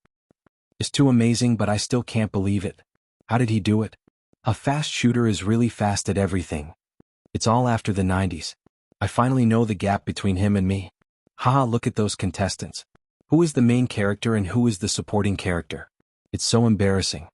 It's too amazing, but I still can't believe it. How did he do it? A fast shooter is really fast at everything. It's all after the 90s. I finally know the gap between him and me. Haha, look at those contestants. Who is the main character and who is the supporting character? It's so embarrassing.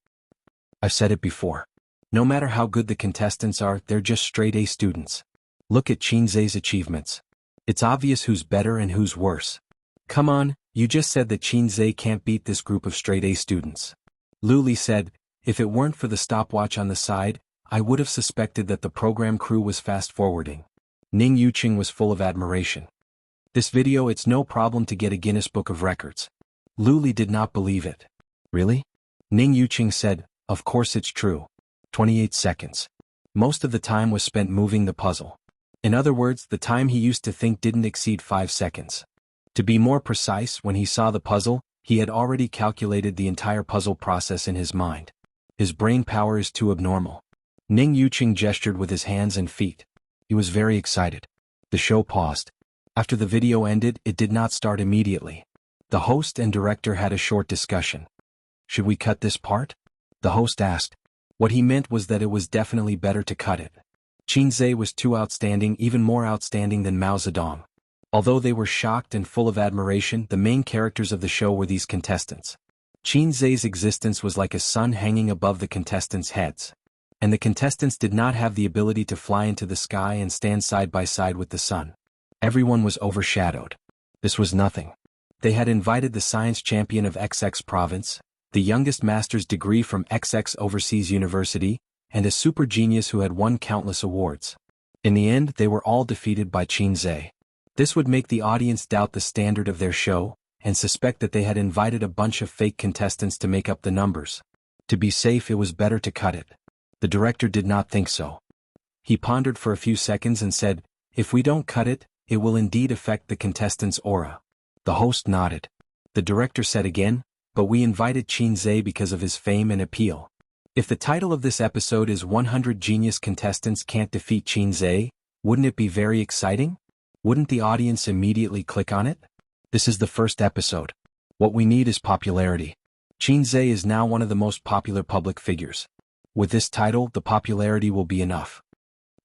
I've said it before. No matter how good the contestants are, they're just straight A students. Look at Qianzai's achievements. It's obvious who's better and who's worse. Come on, you just said that Qianzai can't beat this group of straight A students." Lu Li said, "If it weren't for the stopwatch on the side, I would have suspected that the program crew was fast-forwarding." Ning Yuqing was full of admiration. "This video, it's no problem to get a Guinness Book of Records." Lu Li did not believe it. "Really?" Ning Yuqing said, "Of course it's true. 28 seconds. Most of the time was spent moving the puzzle. In other words, the time he used to think didn't exceed 5 seconds. To be more precise, when he saw the puzzle, he had already calculated the entire puzzle process in his mind. His brain power is too abnormal." Ning Yuqing gestured with his hands and feet. He was very excited. The show paused. After the video ended, it did not start immediately. The host and director had a short discussion. "Should we cut this part?" the host asked. What he meant was that it was definitely better to cut it. Qianzai was too outstanding, even more outstanding than Mao Zedong. Although they were shocked and full of admiration, the main characters of the show were these contestants. Qianzai's existence was like a sun hanging above the contestants' heads. And the contestants did not have the ability to fly into the sky and stand side by side with the sun. Everyone was overshadowed. This was nothing. They had invited the science champion of XX province, the youngest master's degree from XX overseas university, and a super genius who had won countless awards. In the end, they were all defeated by Qianzai. This would make the audience doubt the standard of their show, and suspect that they had invited a bunch of fake contestants to make up the numbers. To be safe, it was better to cut it. The director did not think so. He pondered for a few seconds and said, "If we don't cut it, it will indeed affect the contestants' aura." The host nodded. The director said again, "But we invited Qianzai because of his fame and appeal. If the title of this episode is 100 Genius Contestants Can't Defeat Qianzai, wouldn't it be very exciting?" Wouldn't the audience immediately click on it? This is the first episode. What we need is popularity. Xianxia is now one of the most popular public figures. With this title, the popularity will be enough.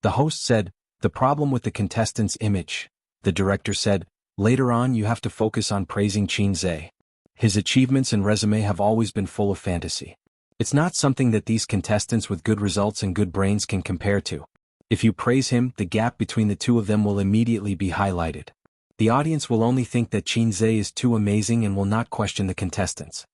The host said, the problem with the contestant's image. The director said, later on you have to focus on praising Xianxia. His achievements and resume have always been full of fantasy. It's not something that these contestants with good results and good brains can compare to. If you praise him, the gap between the two of them will immediately be highlighted. The audience will only think that Xianxia is too amazing and will not question the contestants.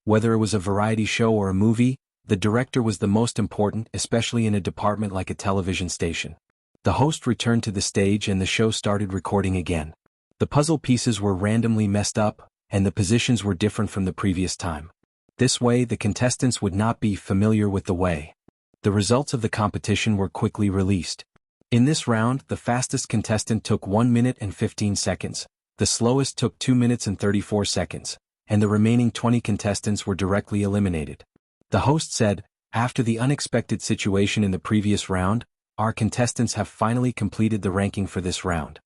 Whether it was a variety show or a movie, the director was the most important, especially in a department like a television station. The host returned to the stage and the show started recording again. The puzzle pieces were randomly messed up, and the positions were different from the previous time. This way, the contestants would not be familiar with the way. The results of the competition were quickly released. In this round, the fastest contestant took 1 minute and 15 seconds, the slowest took 2 minutes and 34 seconds, and the remaining 20 contestants were directly eliminated. The host said, after the unexpected situation in the previous round, our contestants have finally completed the ranking for this round.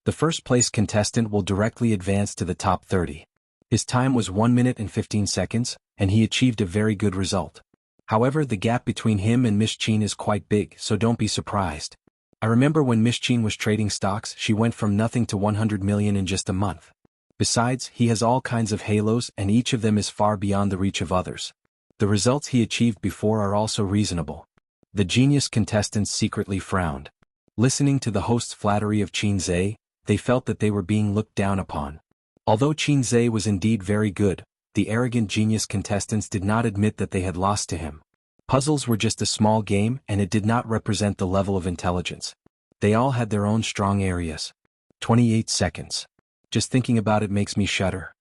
The first place contestant will directly advance to the top 30. His time was 1 minute and 15 seconds, and he achieved a very good result. However, the gap between him and Miss Qin is quite big, so don't be surprised. I remember when Miss Qin was trading stocks, she went from nothing to 100 million in just a month. Besides, he has all kinds of halos and each of them is far beyond the reach of others. The results he achieved before are also reasonable. The genius contestants secretly frowned. Listening to the host's flattery of Xianxia, they felt that they were being looked down upon. Although Xianxia was indeed very good, the arrogant genius contestants did not admit that they had lost to him. Puzzles were just a small game and it did not represent the level of intelligence. They all had their own strong areas. 28 seconds. Just thinking about it makes me shudder.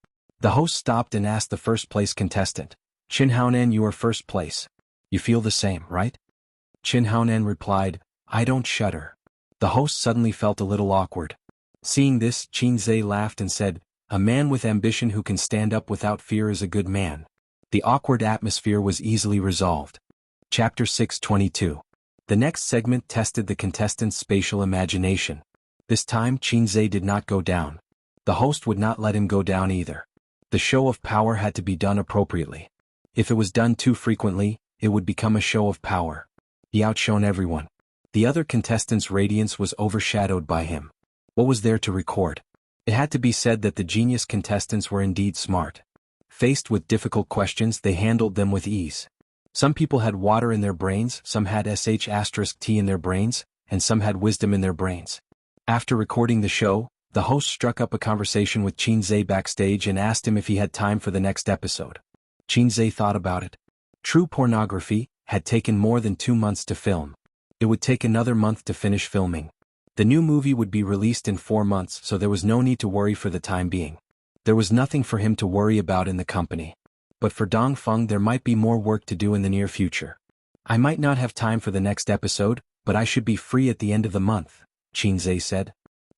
The host stopped and asked the first place contestant, Qin Haonan, you are first place. You feel the same, right? Qin Haonan replied, I don't shudder. The host suddenly felt a little awkward. Seeing this, Xianxia laughed and said, a man with ambition who can stand up without fear is a good man. The awkward atmosphere was easily resolved. Chapter 6:22. The next segment tested the contestants' spatial imagination. This time Xianxia did not go down. The host would not let him go down either. The show of power had to be done appropriately. If it was done too frequently, it would become a show of power. He outshone everyone. The other contestants' radiance was overshadowed by him. What was there to record? It had to be said that the genius contestants were indeed smart. Faced with difficult questions, they handled them with ease. Some people had water in their brains, some had *T in their brains, and some had wisdom in their brains. After recording the show, the host struck up a conversation with Xianxia backstage and asked him if he had time for the next episode. Xianxia thought about it. True Pornography had taken more than 2 months to film. It would take another month to finish filming. The new movie would be released in 4 months, so there was no need to worry for the time being. There was nothing for him to worry about in the company. But for Dongfeng there might be more work to do in the near future. I might not have time for the next episode, but I should be free at the end of the month, Xianxia said.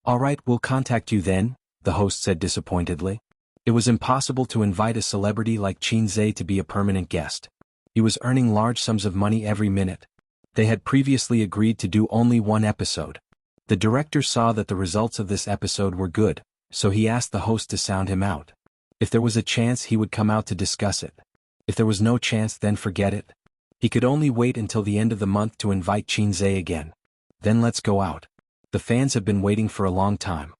Alright, we'll contact you then, the host said disappointedly. It was impossible to invite a celebrity like Xianxia to be a permanent guest. He was earning large sums of money every minute. They had previously agreed to do only 1 episode. The director saw that the results of this episode were good, so he asked the host to sound him out. If there was a chance he would come out to discuss it. If there was no chance, then forget it. He could only wait until the end of the month to invite Xianxia again. Then let's go out. The fans have been waiting for a long time.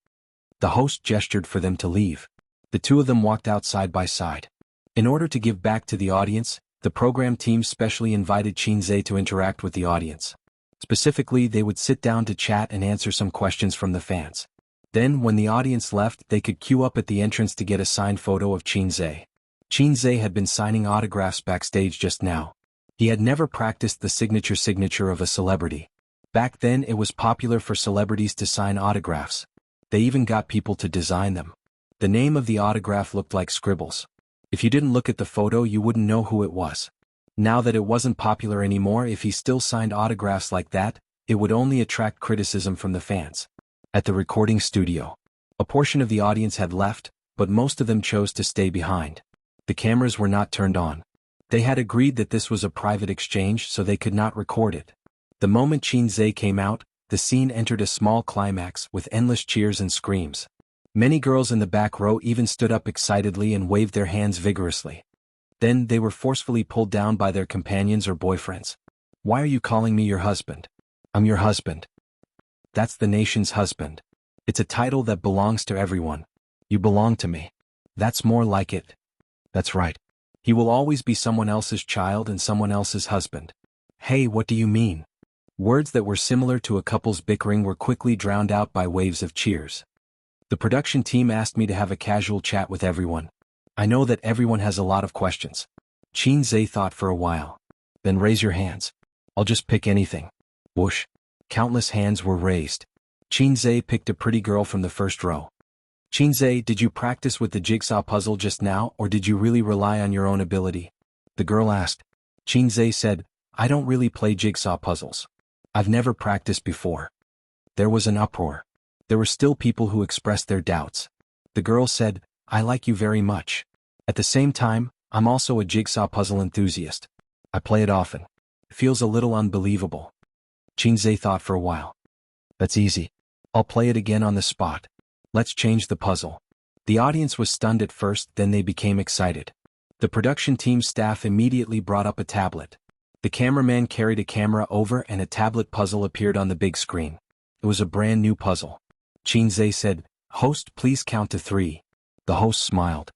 The host gestured for them to leave. The two of them walked out side by side. In order to give back to the audience, the program team specially invited Xianxia to interact with the audience. Specifically, they would sit down to chat and answer some questions from the fans. Then, when the audience left, they could queue up at the entrance to get a signed photo of Xianxia. Xianxia had been signing autographs backstage just now. He had never practiced the signature of a celebrity. Back then it was popular for celebrities to sign autographs. They even got people to design them. The name of the autograph looked like scribbles. If you didn't look at the photo you wouldn't know who it was. Now that it wasn't popular anymore, if he still signed autographs like that, it would only attract criticism from the fans. At the recording studio, a portion of the audience had left, but most of them chose to stay behind. The cameras were not turned on. They had agreed that this was a private exchange, so they could not record it. The moment Xianxia came out, the scene entered a small climax with endless cheers and screams. Many girls in the back row even stood up excitedly and waved their hands vigorously. Then they were forcefully pulled down by their companions or boyfriends. "Why are you calling me your husband?" "I'm your husband." "That's the nation's husband. It's a title that belongs to everyone. You belong to me." "That's more like it." "That's right. He will always be someone else's child and someone else's husband." "Hey, what do you mean?" Words that were similar to a couple's bickering were quickly drowned out by waves of cheers. The production team asked me to have a casual chat with everyone. "I know that everyone has a lot of questions." Xianxia thought for a while. "Then raise your hands. I'll just pick anything." Whoosh. Countless hands were raised. Xianxia picked a pretty girl from the first row. "Xianxia, did you practice with the jigsaw puzzle just now, or did you really rely on your own ability?" the girl asked. Xianxia said, "I don't really play jigsaw puzzles. I've never practiced before." There was an uproar. There were still people who expressed their doubts. The girl said, "I like you very much. At the same time, I'm also a jigsaw puzzle enthusiast. I play it often. It feels a little unbelievable." Xianxia thought for a while. "That's easy. I'll play it again on the spot. Let's change the puzzle." The audience was stunned at first, then they became excited. The production team staff immediately brought up a tablet. The cameraman carried a camera over and a tablet puzzle appeared on the big screen. It was a brand new puzzle. Xianxia said, "Host, please count to 3. The host smiled.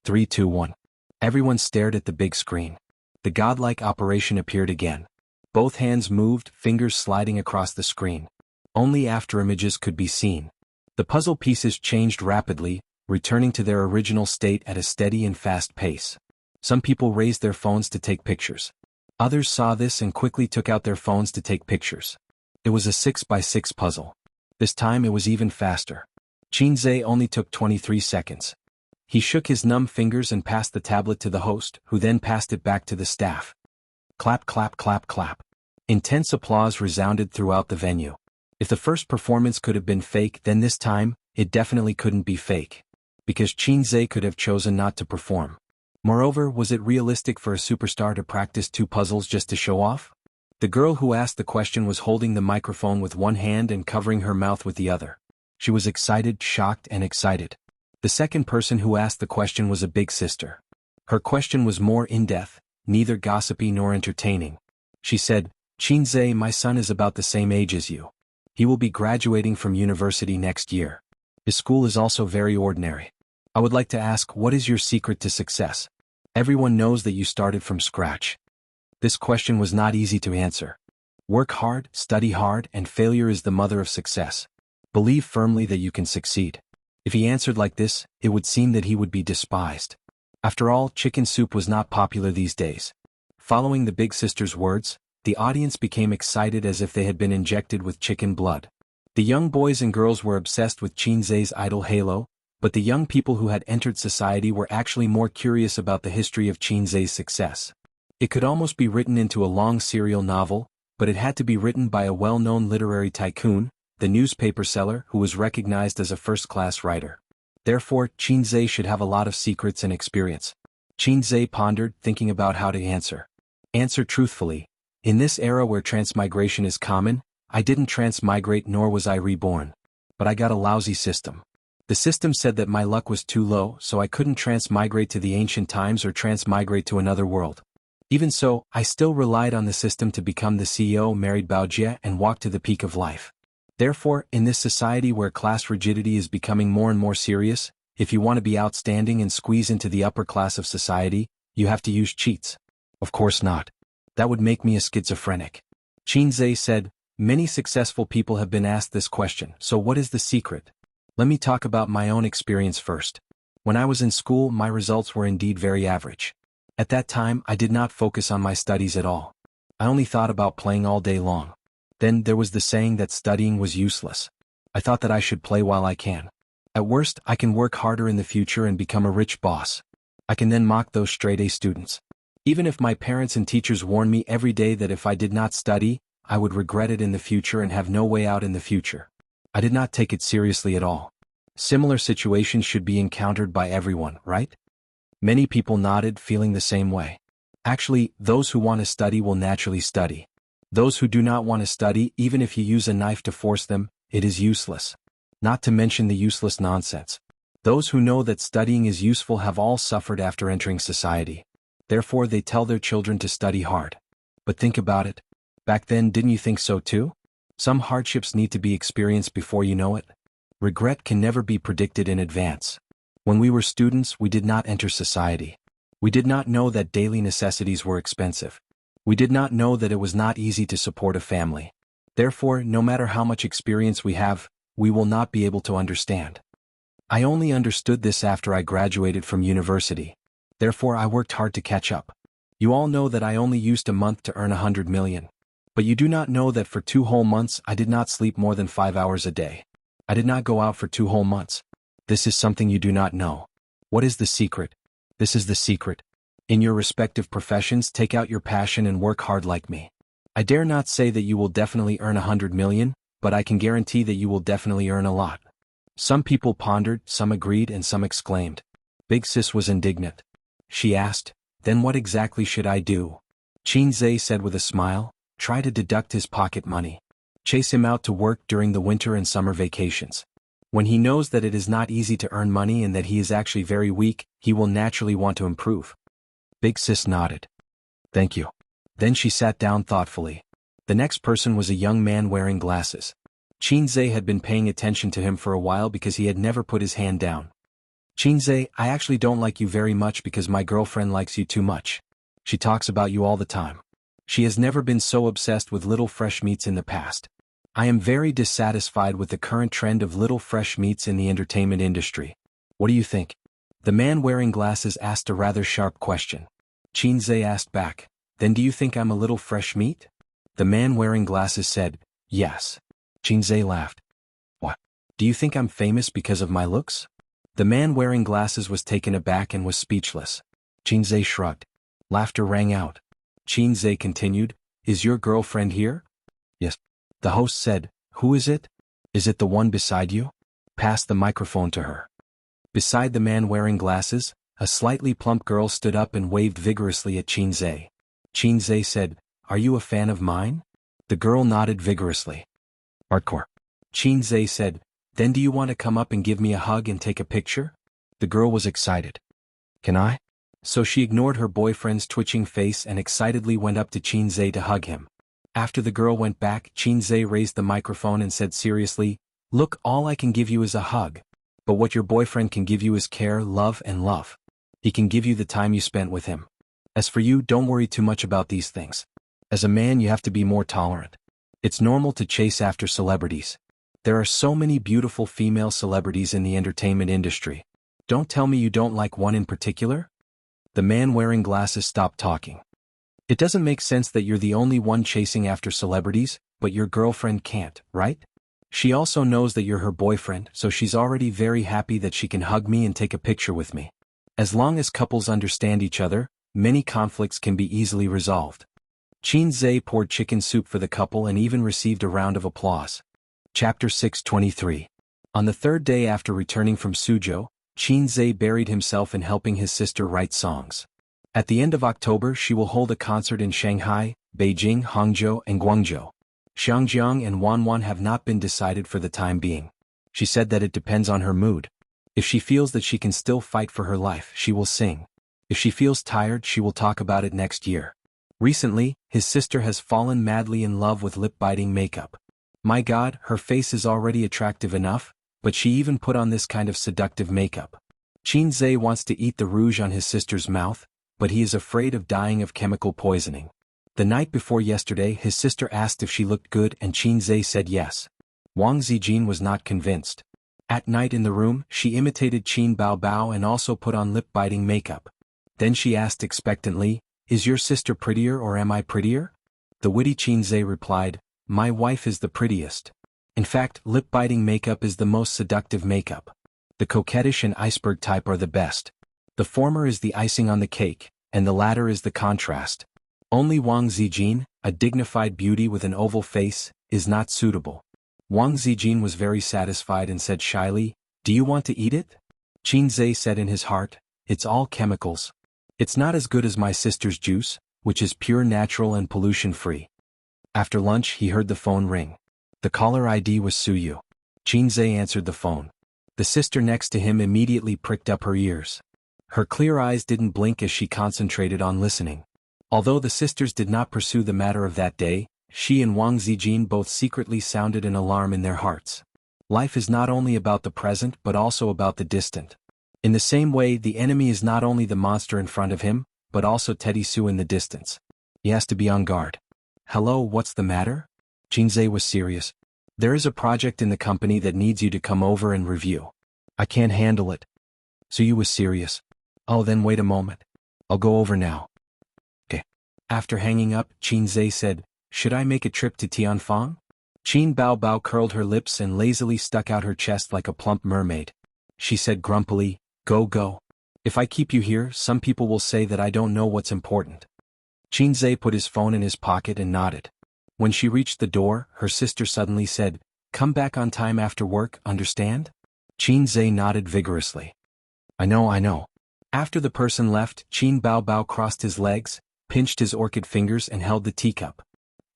3, 2, 1. Everyone stared at the big screen. The godlike operation appeared again. Both hands moved, fingers sliding across the screen. Only after images could be seen. The puzzle pieces changed rapidly, returning to their original state at a steady and fast pace. Some people raised their phones to take pictures. Others saw this and quickly took out their phones to take pictures. It was a 6x6 puzzle. This time it was even faster. Xianxia only took 23 seconds. He shook his numb fingers and passed the tablet to the host, who then passed it back to the staff. Clap, clap, clap, clap. Intense applause resounded throughout the venue. If the first performance could have been fake, then this time, it definitely couldn't be fake. Because Xianxia could have chosen not to perform. Moreover, was it realistic for a superstar to practice 2 puzzles just to show off? The girl who asked the question was holding the microphone with one hand and covering her mouth with the other. She was excited, shocked, and excited. The second person who asked the question was a big sister. Her question was more in-depth, neither gossipy nor entertaining. She said, "Xianxia, my son is about the same age as you. He will be graduating from university next year. His school is also very ordinary. I would like to ask, what is your secret to success? Everyone knows that you started from scratch." This question was not easy to answer. Work hard, study hard, and failure is the mother of success. Believe firmly that you can succeed. If he answered like this, it would seem that he would be despised. After all, chicken soup was not popular these days. Following the big sister's words, the audience became excited as if they had been injected with chicken blood. The young boys and girls were obsessed with Xianxia's idol halo, but the young people who had entered society were actually more curious about the history of Xianxia's success. It could almost be written into a long serial novel, but it had to be written by a well-known literary tycoon, the newspaper seller who was recognized as a first-class writer. Therefore, Xianxia should have a lot of secrets and experience. Xianxia pondered, thinking about how to answer. Answer truthfully. In this era where transmigration is common, I didn't transmigrate nor was I reborn. But I got a lousy system. The system said that my luck was too low, so I couldn't transmigrate to the ancient times or transmigrate to another world. Even so, I still relied on the system to become the CEO, married Wuxia, and walk to the peak of life. Therefore, in this society where class rigidity is becoming more and more serious, if you want to be outstanding and squeeze into the upper class of society, you have to use cheats. Of course not. That would make me a schizophrenic. Xianxia said, "Many successful people have been asked this question, so what is the secret? Let me talk about my own experience first. When I was in school, my results were indeed very average. At that time, I did not focus on my studies at all. I only thought about playing all day long. Then there was the saying that studying was useless. I thought that I should play while I can. At worst, I can work harder in the future and become a rich boss. I can then mock those straight-A students. Even if my parents and teachers warned me every day that if I did not study, I would regret it in the future and have no way out in the future. I did not take it seriously at all. Similar situations should be encountered by everyone, right?" Many people nodded, feeling the same way. Actually, those who want to study will naturally study. Those who do not want to study, even if you use a knife to force them, it is useless. Not to mention the useless nonsense. Those who know that studying is useful have all suffered after entering society. Therefore they tell their children to study hard. But think about it. Back then, didn't you think so too? Some hardships need to be experienced before you know it. Regret can never be predicted in advance. When we were students, we did not enter society. We did not know that daily necessities were expensive. We did not know that it was not easy to support a family. Therefore, no matter how much experience we have, we will not be able to understand. I only understood this after I graduated from university. Therefore, I worked hard to catch up. You all know that I only used a month to earn 100 million. But you do not know that for 2 whole months I did not sleep more than 5 hours a day. I did not go out for 2 whole months. This is something you do not know. What is the secret? This is the secret. In your respective professions, take out your passion and work hard like me. I dare not say that you will definitely earn 100 million, but I can guarantee that you will definitely earn a lot. Some people pondered, some agreed, and some exclaimed. Big Sis was indignant. She asked, "Then what exactly should I do?" Xianxia said with a smile, "Try to deduct his pocket money. Chase him out to work during the winter and summer vacations. When he knows that it is not easy to earn money and that he is actually very weak, he will naturally want to improve." Big Sis nodded. "Thank you." Then she sat down thoughtfully. The next person was a young man wearing glasses. Xianxia had been paying attention to him for a while because he had never put his hand down. "Xianxia, I actually don't like you very much because my girlfriend likes you too much. She talks about you all the time. She has never been so obsessed with little fresh meats in the past. I am very dissatisfied with the current trend of little fresh meats in the entertainment industry. What do you think?" The man wearing glasses asked a rather sharp question. Xianxia asked back, "Then do you think I'm a little fresh meat?" The man wearing glasses said, "Yes." Xianxia laughed. "What? Do you think I'm famous because of my looks?" The man wearing glasses was taken aback and was speechless. Xianxia shrugged. Laughter rang out. Xianxia continued, "Is your girlfriend here?" "Yes." The host said, "Who is it? Is it the one beside you?" Pass the microphone to her. Beside the man wearing glasses, a slightly plump girl stood up and waved vigorously at Xianxia. Xianxia said, "Are you a fan of mine?" The girl nodded vigorously. "Hardcore." Xianxia said, "Then do you want to come up and give me a hug and take a picture?" The girl was excited. "Can I?" So she ignored her boyfriend's twitching face and excitedly went up to Xianxia to hug him. After the girl went back, Xianxia raised the microphone and said seriously, "Look, all I can give you is a hug. But what your boyfriend can give you is care, love, and love. He can give you the time you spent with him. As for you, don't worry too much about these things. As a man, you have to be more tolerant. It's normal to chase after celebrities. There are so many beautiful female celebrities in the entertainment industry. Don't tell me you don't like one in particular?" The man wearing glasses stopped talking. "It doesn't make sense that you're the only one chasing after celebrities, but your girlfriend can't, right? She also knows that you're her boyfriend, so she's already very happy that she can hug me and take a picture with me. As long as couples understand each other, many conflicts can be easily resolved." Xianxia poured chicken soup for the couple and even received a round of applause. Chapter 623. On the 3rd day after returning from Suzhou, Xianxia buried himself in helping his sister write songs. At the end of October she will hold a concert in Shanghai, Beijing, Hangzhou, and Guangzhou. Xiangjiang and Wanwan have not been decided for the time being. She said that it depends on her mood. If she feels that she can still fight for her life, she will sing. If she feels tired, she will talk about it next year. Recently, his sister has fallen madly in love with lip-biting makeup. My God, her face is already attractive enough, but she even put on this kind of seductive makeup. Xianxia wants to eat the rouge on his sister's mouth, but he is afraid of dying of chemical poisoning. The night before yesterday, his sister asked if she looked good and Xianxia said yes. Wang Zijin was not convinced. At night in the room, she imitated Qin Bao Bao and also put on lip-biting makeup. Then she asked expectantly, "Is your sister prettier or am I prettier?" The witty Xianxia replied, "My wife is the prettiest. In fact, lip-biting makeup is the most seductive makeup. The coquettish and iceberg type are the best. The former is the icing on the cake, and the latter is the contrast. Only Wang Zijin, a dignified beauty with an oval face, is not suitable." Wang Zijin was very satisfied and said shyly, "Do you want to eat it?" Xianxia said in his heart, "It's all chemicals. It's not as good as my sister's juice, which is pure natural and pollution-free." After lunch he heard the phone ring. The caller ID was Suyu. Qinzhe answered the phone. The sister next to him immediately pricked up her ears. Her clear eyes didn't blink as she concentrated on listening. Although the sisters did not pursue the matter of that day, she and Wang Zijin both secretly sounded an alarm in their hearts. Life is not only about the present but also about the distant. In the same way, the enemy is not only the monster in front of him, but also Teddy Sue in the distance. He has to be on guard. Hello, what's the matter? Qinzhe was serious. There is a project in the company that needs you to come over and review. I can't handle it. Suyu was serious. Oh, then wait a moment. I'll go over now. Okay. After hanging up, Qinzhe said, should I make a trip to Tianfang? Qin Bao curled her lips and lazily stuck out her chest like a plump mermaid. She said grumpily, go. If I keep you here, some people will say that I don't know what's important. Qinzhe put his phone in his pocket and nodded. When she reached the door, her sister suddenly said, come back on time after work, understand? Qinzhe nodded vigorously. I know. After the person left, Qin Bao crossed his legs, pinched his orchid fingers and held the teacup.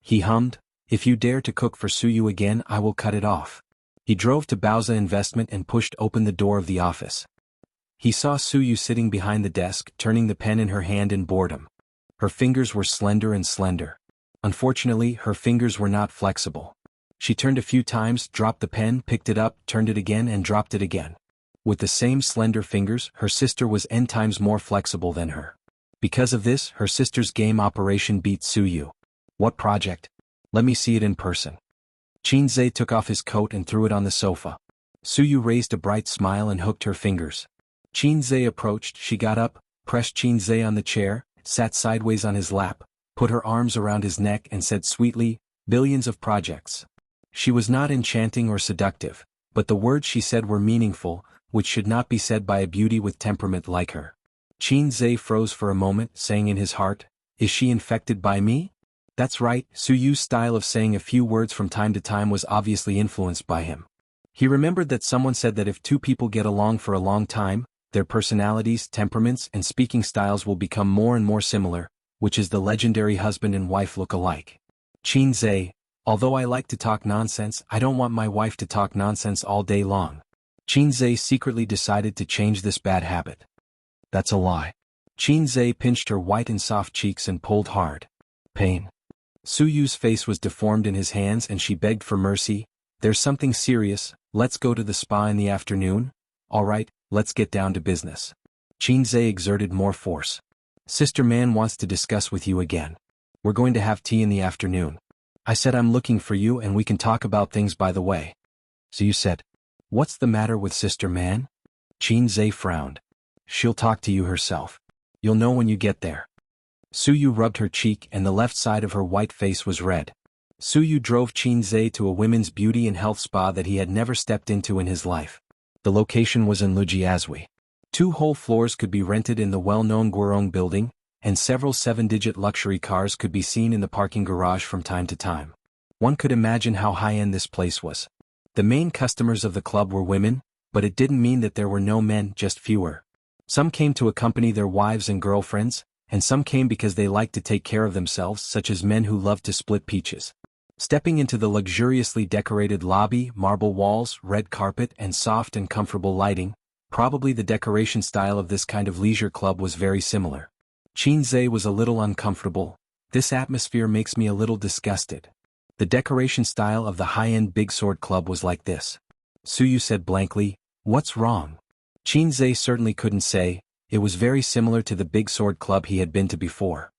He hummed, if you dare to cook for Suyu again, I will cut it off. He drove to Baoza Investment and pushed open the door of the office. He saw Suyu sitting behind the desk, turning the pen in her hand in boredom. Her fingers were slender. Unfortunately, her fingers were not flexible. She turned a few times, dropped the pen, picked it up, turned it again and dropped it again. With the same slender fingers, her sister was n times more flexible than her. Because of this, her sister's game operation beat Suyu. What project? Let me see it in person. Qinzhe took off his coat and threw it on the sofa. Suyu raised a bright smile and hooked her fingers. Qinzhe approached, she got up, pressed Qinzhe on the chair, sat sideways on his lap, put her arms around his neck and said sweetly, billions of projects. She was not enchanting or seductive, but the words she said were meaningful, which should not be said by a beauty with temperament like her. Qinzhe froze for a moment, saying in his heart, is she infected by me? That's right, Suyu's style of saying a few words from time to time was obviously influenced by him. He remembered that someone said that if two people get along for a long time, their personalities, temperaments, and speaking styles will become more and more similar, which is the legendary husband and wife look alike. Qinzhe, although I like to talk nonsense, I don't want my wife to talk nonsense all day long. Qinzhe secretly decided to change this bad habit. That's a lie. Qinzhe pinched her white and soft cheeks and pulled hard. Pain. Suyu's face was deformed in his hands and she begged for mercy. There's something serious, let's go to the spa in the afternoon? Alright, let's get down to business. Qinzhe exerted more force. Sister Man wants to discuss with you again. We're going to have tea in the afternoon. I said I'm looking for you and we can talk about things by the way. Suyu said, what's the matter with Sister Man? Qinzhe frowned. She'll talk to you herself. You'll know when you get there. Suyu rubbed her cheek and the left side of her white face was red. Suyu drove Qinzhe to a women's beauty and health spa that he had never stepped into in his life. The location was in Lujiazui. 2 whole floors could be rented in the well-known Guorong building, and several 7-digit luxury cars could be seen in the parking garage from time to time. One could imagine how high-end this place was. The main customers of the club were women, but it didn't mean that there were no men, just fewer. Some came to accompany their wives and girlfriends, and some came because they liked to take care of themselves, such as men who loved to split peaches. Stepping into the luxuriously decorated lobby, marble walls, red carpet, and soft and comfortable lighting, probably the decoration style of this kind of leisure club was very similar. Qinzhe was a little uncomfortable. This atmosphere makes me a little disgusted. The decoration style of the high-end Big Sword Club was like this. Suyu said blankly, what's wrong? Qinzhe certainly couldn't say. It was very similar to the Big Sword Club he had been to before.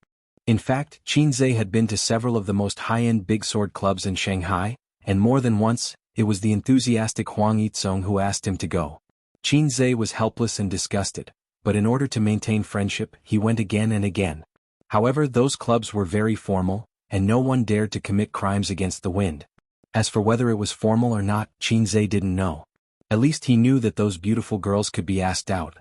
In fact, Qinzhe had been to several of the most high-end Big Sword Clubs in Shanghai, and more than once, it was the enthusiastic Huang Yizong who asked him to go. Qinzhe was helpless and disgusted, but in order to maintain friendship, he went again and again. However, those clubs were very formal, and no one dared to commit crimes against the wind. As for whether it was formal or not, Qinzhe didn't know. At least he knew that those beautiful girls could be asked out.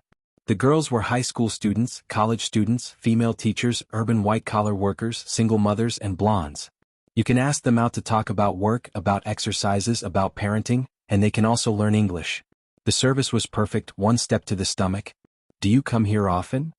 The girls were high school students, college students, female teachers, urban white-collar workers, single mothers, and blondes. You can ask them out to talk about work, about exercises, about parenting, and they can also learn English. The service was perfect, one step to the stomach. Do you come here often?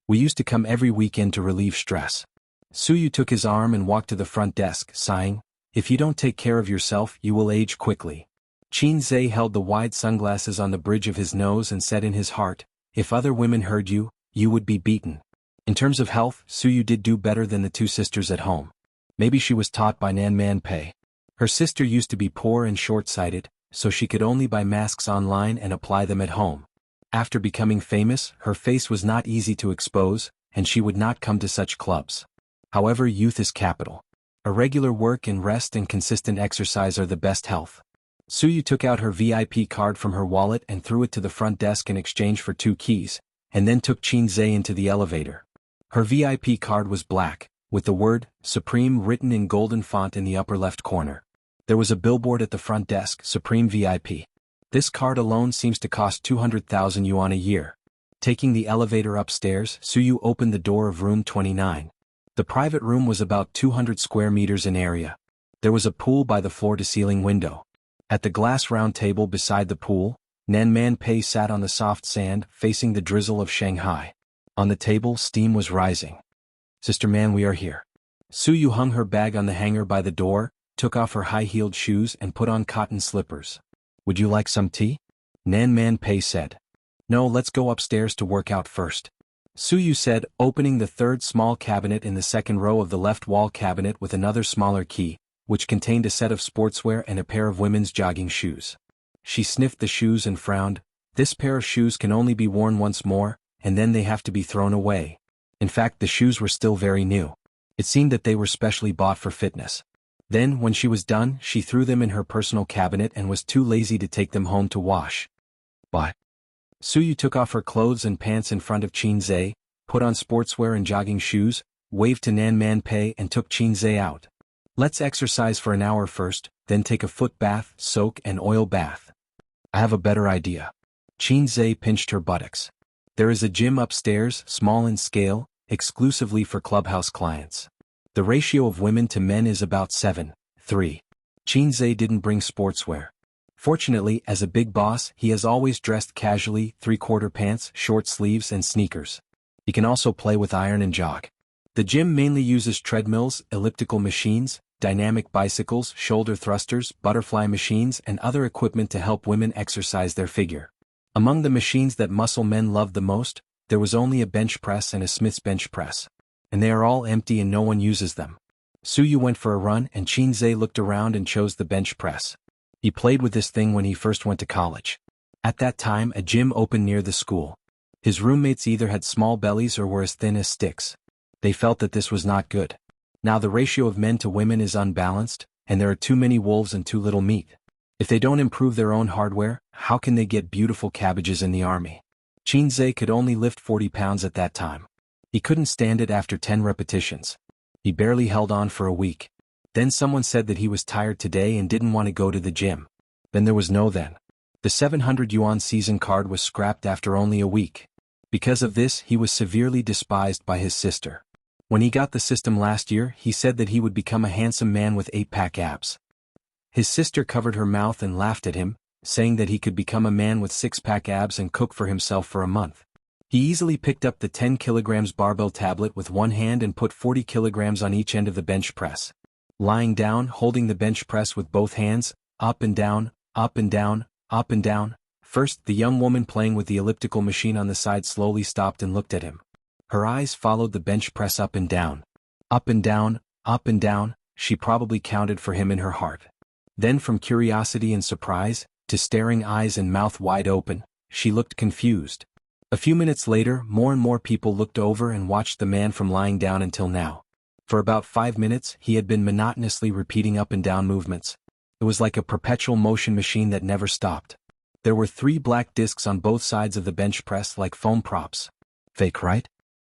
We used to come every weekend to relieve stress. Suyu took his arm and walked to the front desk, sighing, "If you don't take care of yourself, you will age quickly." Qinzhe held the wide sunglasses on the bridge of his nose and said in his heart, "If other women heard you, you would be beaten." In terms of health, Suyu did do better than the two sisters at home. Maybe she was taught by Nan Man Pei. Her sister used to be poor and short-sighted, so she could only buy masks online and apply them at home. After becoming famous, her face was not easy to expose, and she would not come to such clubs. However, youth is capital. A regular work and rest and consistent exercise are the best health. Suyu took out her VIP card from her wallet and threw it to the front desk in exchange for 2 keys, and then took Qinzhe into the elevator. Her VIP card was black, with the word Supreme written in golden font in the upper left corner. There was a billboard at the front desk, Supreme VIP. This card alone seems to cost 200,000 yuan a year. Taking the elevator upstairs, Suyu opened the door of room 29. The private room was about 200 square meters in area. There was a pool by the floor-to-ceiling window. At the glass round table beside the pool, Nan Man Pei sat on the soft sand, facing the drizzle of Shanghai. On the table, steam was rising. "Sister Man, we are here." Suyu hung her bag on the hanger by the door, took off her high-heeled shoes and put on cotton slippers. "Would you like some tea?" Nan Man Pei said. "No, let's go upstairs to work out first," Suyu said, opening the third small cabinet in the second row of the left wall cabinet with another smaller key, which contained a set of sportswear and a pair of women's jogging shoes. She sniffed the shoes and frowned. This pair of shoes can only be worn once more, and then they have to be thrown away. In fact, the shoes were still very new. It seemed that they were specially bought for fitness. Then, when she was done, she threw them in her personal cabinet and was too lazy to take them home to wash. But Suyu took off her clothes and pants in front of Qinzhe, put on sportswear and jogging shoes, waved to Nan Man Pei and took Qinzhe out. "Let's exercise for an hour first, then take a foot bath, soak and oil bath." "I have a better idea." Qinzhe pinched her buttocks. "There is a gym upstairs, small in scale, exclusively for clubhouse clients. The ratio of women to men is about 7:3. Qinzhe didn't bring sportswear. Fortunately, as a big boss, he has always dressed casually, 3/4 pants, short sleeves and sneakers. He can also play with iron and jog. The gym mainly uses treadmills, elliptical machines, dynamic bicycles, shoulder thrusters, butterfly machines and other equipment to help women exercise their figure. Among the machines that muscle men love the most, there was only a bench press and a Smith's bench press. And they are all empty and no one uses them. Suyu went for a run and Qinzhe looked around and chose the bench press. He played with this thing when he first went to college. At that time, a gym opened near the school. His roommates either had small bellies or were as thin as sticks. They felt that this was not good. Now the ratio of men to women is unbalanced, and there are too many wolves and too little meat. If they don't improve their own hardware, how can they get beautiful cabbages in the army? Qinzhe could only lift 40 pounds at that time. He couldn't stand it after 10 repetitions. He barely held on for a week. Then someone said that he was tired today and didn't want to go to the gym. Then there was no then. The 700 yuan season card was scrapped after only a week. Because of this, he was severely despised by his sister. When he got the system last year, he said that he would become a handsome man with 8-pack abs. His sister covered her mouth and laughed at him, saying that he could become a man with 6-pack abs and cook for himself for a month. He easily picked up the 10 kilograms barbell tablet with one hand and put 40 kilograms on each end of the bench press. Lying down, holding the bench press with both hands, up and down, up and down, up and down. First, the young woman playing with the elliptical machine on the side slowly stopped and looked at him. Her eyes followed the bench press up and down. Up and down, up and down, she probably counted for him in her heart. Then from curiosity and surprise, to staring eyes and mouth wide open, she looked confused. A few minutes later, more and more people looked over and watched the man from lying down until now. For about 5 minutes, he had been monotonously repeating up and down movements. It was like a perpetual motion machine that never stopped. There were 3 black discs on both sides of the bench press like foam props. Fake, right?